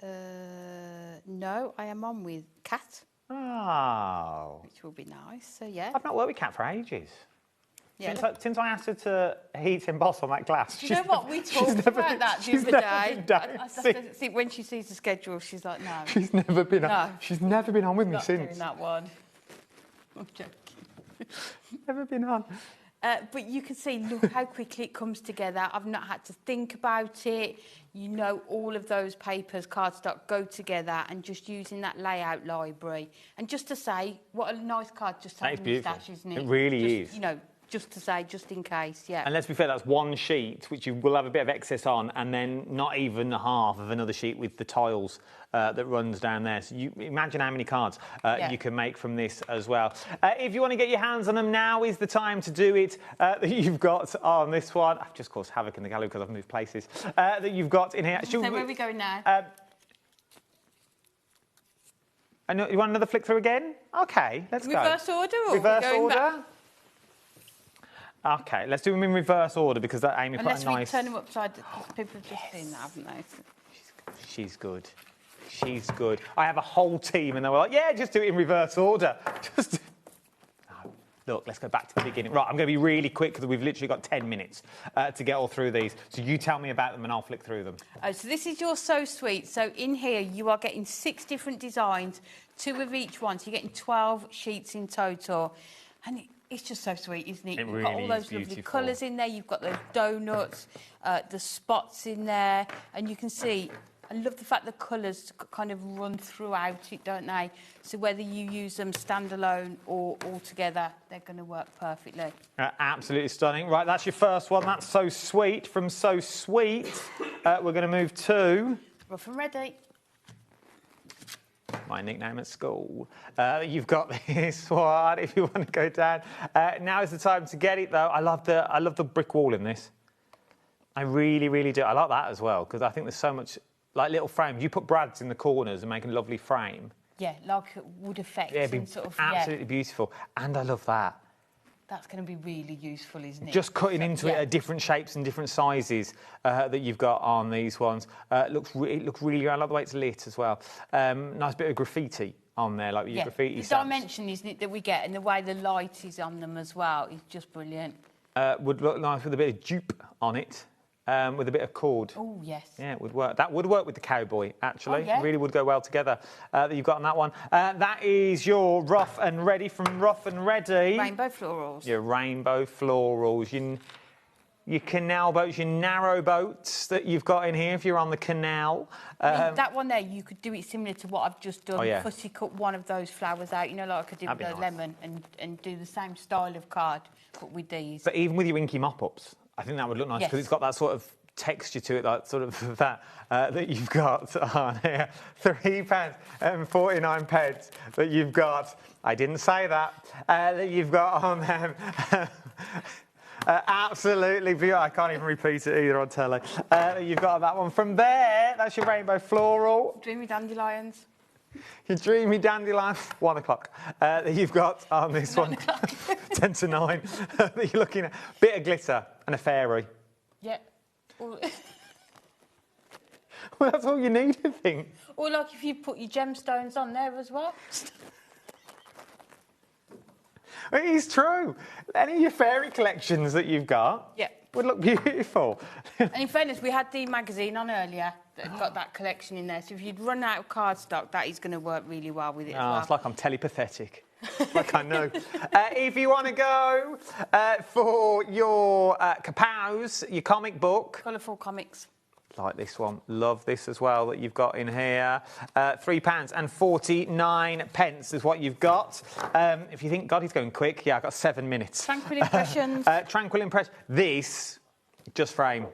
No, I am on with Kat. Oh. Which will be nice, so yeah. I've not worked with Kat for ages. Yeah, since I asked her to heat emboss on that glass. Do you know what? We talked about that the other day. I think when she sees the schedule, she's like, no. She's never been on. She's never been on with me not since. Doing that one. I'm joking. Never been on. But you can see, look how quickly it comes together. I've not had to think about it. You know, all of those papers, cardstock, go together, and just using that layout library. And just to say, what a nice card just to have a moustache, isn't it? It really is. You know, just to say, just in case, yeah. And let's be fair, that's one sheet, which you will have a bit of excess on, and then not even half of another sheet with the tiles that runs down there. So you imagine how many cards you can make from this as well. If you want to get your hands on them, now is the time to do it. That you've got on this one. I've just caused havoc in the gallery because I've moved places. That you've got in here. So where are we going now? You want another flick through again? Okay, let's go. Reverse order or reverse order? Back? Okay, let's do them in reverse order because that Amy put a nice... Unless we turn them upside down, people have just seen that, haven't they? She's good. She's good. I have a whole team and they were like, yeah, just do it in reverse order. Just... No. Look, let's go back to the beginning. Right, I'm going to be really quick because we've literally got 10 minutes to get all through these. So you tell me about them and I'll flick through them. Oh, so this is your So Sweet. So in here you are getting 6 different designs, 2 of each one. So you're getting 12 sheets in total. And it's just so sweet, isn't it? You've got all those lovely colours in there. You've got those donuts, the spots in there. And you can see, I love the fact the colours kind of run throughout it, don't they? So whether you use them standalone or all together, they're going to work perfectly. Absolutely stunning. Right, that's your first one. That's So Sweet. From So Sweet, we're going to move to... Rough and Ready. My nickname at school. You've got this one if you want to go down. Now is the time to get it, though. I love the brick wall in this. I really, really do. I like that as well because I think there's so much, like little frames. You put brads in the corners and make a lovely frame. Yeah, like wood effects. Yeah, it'd be and sort of, absolutely beautiful. And I love that. That's going to be really useful, isn't it? Just cutting into it at different shapes and different sizes that you've got on these ones. It looks really, I like the way it's lit as well. Nice bit of graffiti on there, like your graffiti the stamps. dimension, isn't it, that we get, and the way the light is on them as well is just brilliant. Would look nice with a bit of dupe on it, with a bit of cord. Oh, yes. Yeah, it would work. That would work with the cowboy, actually. Oh, yeah. Really would go well together, that you've got on that one. That is your Rough and Ready from Rough and Ready. Rainbow florals. Your rainbow florals. Your canal boats, your narrow boats that you've got in here if you're on the canal. That one there, you could do it similar to what I've just done. Oh, yeah. Fussy cut one of those flowers out, you know, like I did with the That'd be lemon, and do the same style of card, but with these. But even with your inky mop-ups, I think that would look nice because Yes. it's got that sort of texture to it, that sort of that you've got on here. £3.49 that you've got. I didn't say that. That you've got on them. Absolutely beautiful. I can't even repeat it either on telly. You've got that one. From there, that's your rainbow floral. Dreamy dandelions. Your dreamy dandelion, 1 o'clock. That you've got on this one, 10 to 9. That you're looking at. Bit of glitter and a fairy. Yeah. Well, that's all you need, I think. Or like if you put your gemstones on there as well. It is true. Any of your fairy collections that you've got would look beautiful. And in fairness, we had the magazine on earlier that had got that collection in there. So if you'd run out of cardstock, that is going to work really well with it as well. It's like I'm telepathetic. Like I know. If you want to go for your kapows, your comic book. Colourful comics. Like this one. Love this as well that you've got in here. £3.49 is what you've got. If you think, God, he's going quick. Yeah, I've got 7 minutes. Tranquil Impressions. Tranquil Impressions. This, just frame.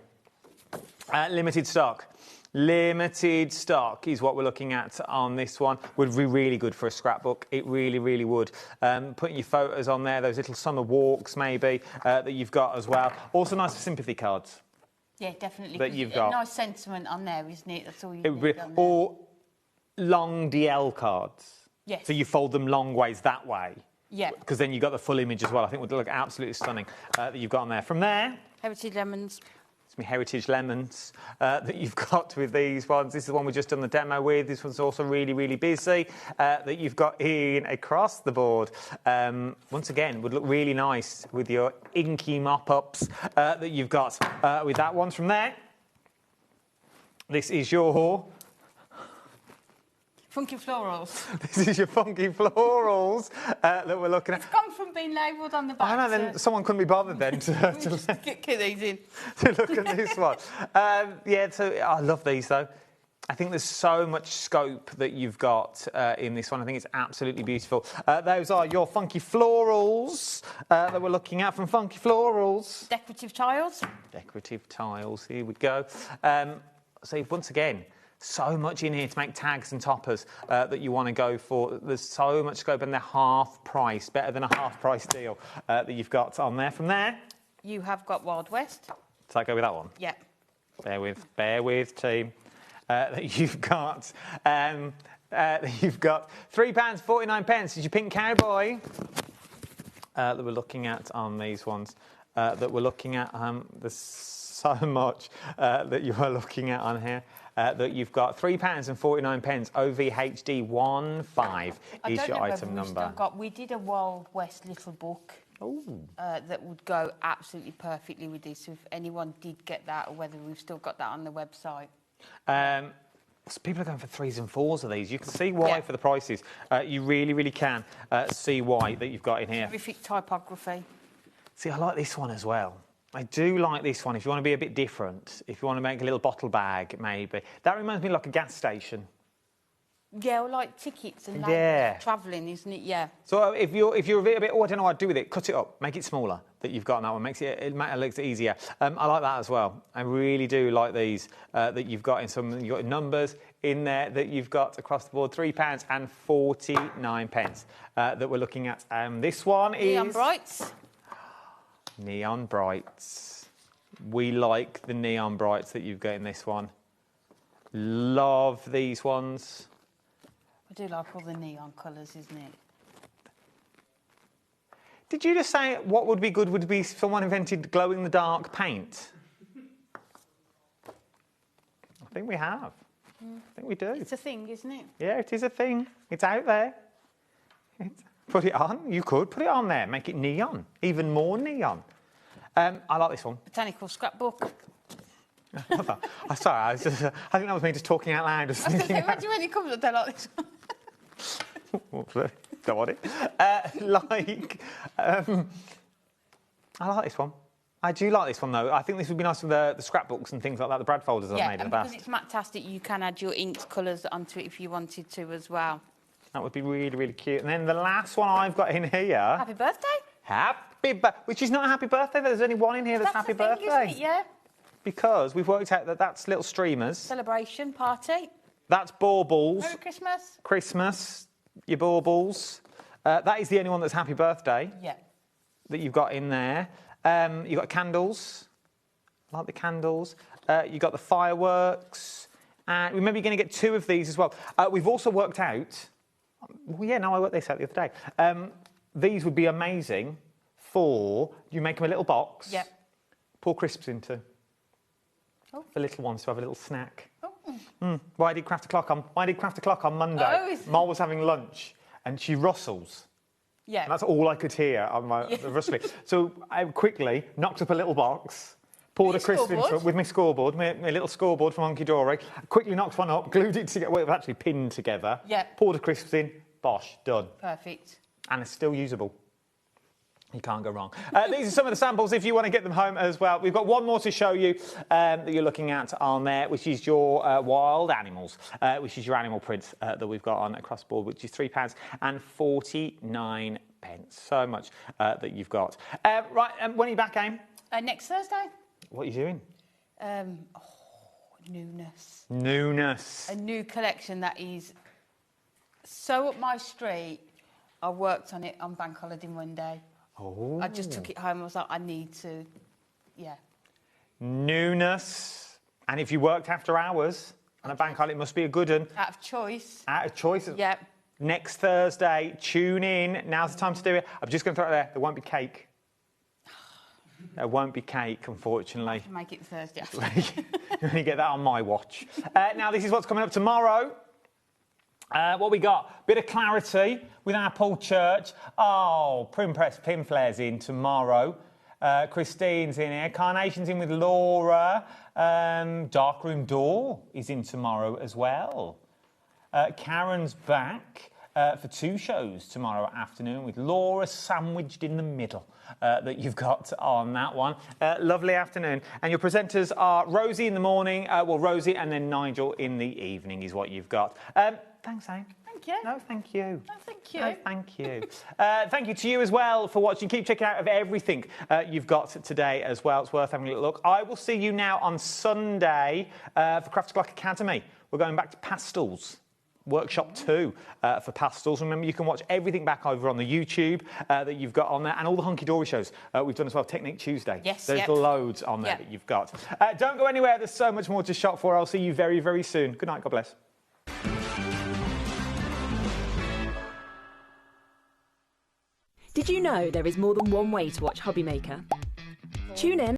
Limited stock. Limited stock is what we're looking at on this one. Would be really good for a scrapbook. It really, really would. Putting your photos on there, those little summer walks maybe that you've got as well. Also nice for sympathy cards. Yeah, definitely. That you've got. A nice sentiment on there, isn't it? That's all you need on there. Or long DL cards. Yes. So you fold them long ways that way. Yeah. Because then you've got the full image as well. I think would look absolutely stunning that you've got on there. From there... Heritage lemons. Some heritage lemons that you've got with these ones. This is the one we've just done the demo with. This one's also really, really busy that you've got in across the board. Once again, would look really nice with your inky mop-ups that you've got with that one. From there, this is your... Funky florals. This is your funky florals that we're looking at. It's gone from being labelled on the back. I know, then someone couldn't be bothered then to get these in. to look at this one. Yeah, so I love these though. I think there's so much scope that you've got in this one. I think it's absolutely beautiful. Those are your funky florals that we're looking at from Funky Florals. Decorative tiles. Decorative tiles, here we go. So once again, so much in here to make tags and toppers that you want to go for. There's so much scope and they're half price, better than a half price deal that you've got on there. From there, you have got Wild West. So I go with that one? Yeah. Bear with, team. That you've got £3.49 is your pink cowboy that we're looking at on these ones. That we're looking at. There's so much that you are looking at on here. That you've got £3.49 OVHD15 is your item number. We did a Wild West little book that would go absolutely perfectly with this. So if anyone did get that, or whether we've still got that on the website. So people are going for 3s and 4s of these. You can see why for the prices. You really, really can see why that you've got in here. Terrific typography. See, I like this one as well. I do like this one if you want to be a bit different, if you want to make a little bottle bag, maybe. That reminds me of like a gas station. Yeah, or like tickets and travelling, isn't it? Yeah. So if you're a bit, oh, I don't know what I'd do with it, cut it up, make it smaller that you've got on that one, makes it looks easier. I like that as well. I really do like these that you've got in some, you've got numbers in there that you've got across the board, £3.49 that we're looking at. This one is... Neon Brights. Neon Brights. We like the neon brights that you've got in this one. Love these ones. I do like all the neon colours, isn't it? Did you just say what would be good would be if someone invented glow-in-the-dark paint? I think we have. I think we do. It's a thing, isn't it? Yeah, it is a thing. It's out there. Put it on. You could put it on there. Make it neon. Even more neon. I like this one. Botanical scrapbook. I'm sorry, I think that was me just talking out loud. I was going to say, imagine when it comes up, they're like this one. Don't want it. I like this one. I do like this one, though. I think this would be nice with the scrapbooks and things like that, the Brad folders I've made in the past. Yeah, because it's matte-tastic, you can add your inked colours onto it if you wanted to as well. That would be really, really cute. And then the last one I've got in here... Happy birthday! Which is not a happy birthday. There's only one in here that's happy birthday. Isn't it? Yeah. Because we've worked out that that's little streamers. Celebration, party. That's baubles. Merry Christmas. Christmas, your baubles. That is the only one that's happy birthday. Yeah. That you've got in there. You've got candles. I like the candles. You've got the fireworks. And remember, you're going to get 2 of these as well. We've also worked out... Well, yeah, no, I worked this out the other day. These would be amazing for... You make them a little box. Yep. Pour crisps into. Oh. For little ones to have a little snack. Why did Craft O'Clock on Monday? Oh, Mol was having lunch and she rustles. Yeah. And that's all I could hear on my rustling. So I quickly knocked up a little box, poured a crisp into it with my scoreboard, my little scoreboard from Hunky Dory, quickly knocked one up, glued it together. Well, it was actually pinned together. Yeah. Poured the crisps in, bosh, done. Perfect. And it's still usable. You can't go wrong. These are some of the samples if you want to get them home as well. We've got one more to show you that you're looking at on there, which is your wild animals, which is your animal prints that we've got on across the board, which is £3.49. So much that you've got. Right, when are you back, Aim? Next Thursday. What are you doing? Newness. Newness. A new collection that is so up my street. I worked on it on Bank Holiday Monday. Oh. I just took it home. I was like, I need to, Newness. And if you worked after hours on a bank holiday, it must be a good one. Out of choice. Out of choice? Yep. Next Thursday, tune in. Now's the time to do it. I'm just going to throw it there. There won't be cake. There won't be cake, unfortunately. I can make it Thursday. You're going to get that on my watch. Now, this is what's coming up tomorrow. What we got? Bit of clarity with our Paul Church. Oh, Press Pin Flare's in tomorrow. Christine's in here. Carnation's in with Laura. Darkroom Door is in tomorrow as well. Karen's back for 2 shows tomorrow afternoon with Laura sandwiched in the middle that you've got on that one. Lovely afternoon. And your presenters are Rosie in the morning, Rosie and then Nigel in the evening is what you've got. Thanks, Anne. Thank you. No, thank you. No, thank you. No, thank you. Thank you to you as well for watching. Keep checking out of everything you've got today as well. It's worth having a little look. I will see you now on Sunday for Craft O'Clock Academy. We're going back to pastels. Workshop 2 for pastels. Remember, you can watch everything back over on the YouTube that you've got on there and all the Hunky Dory shows we've done as well. Technique Tuesday. Yes, There's loads on there that you've got. Don't go anywhere. There's so much more to shop for. I'll see you very, very soon. Good night. God bless. Did you know there is more than one way to watch HobbyMaker? Tune in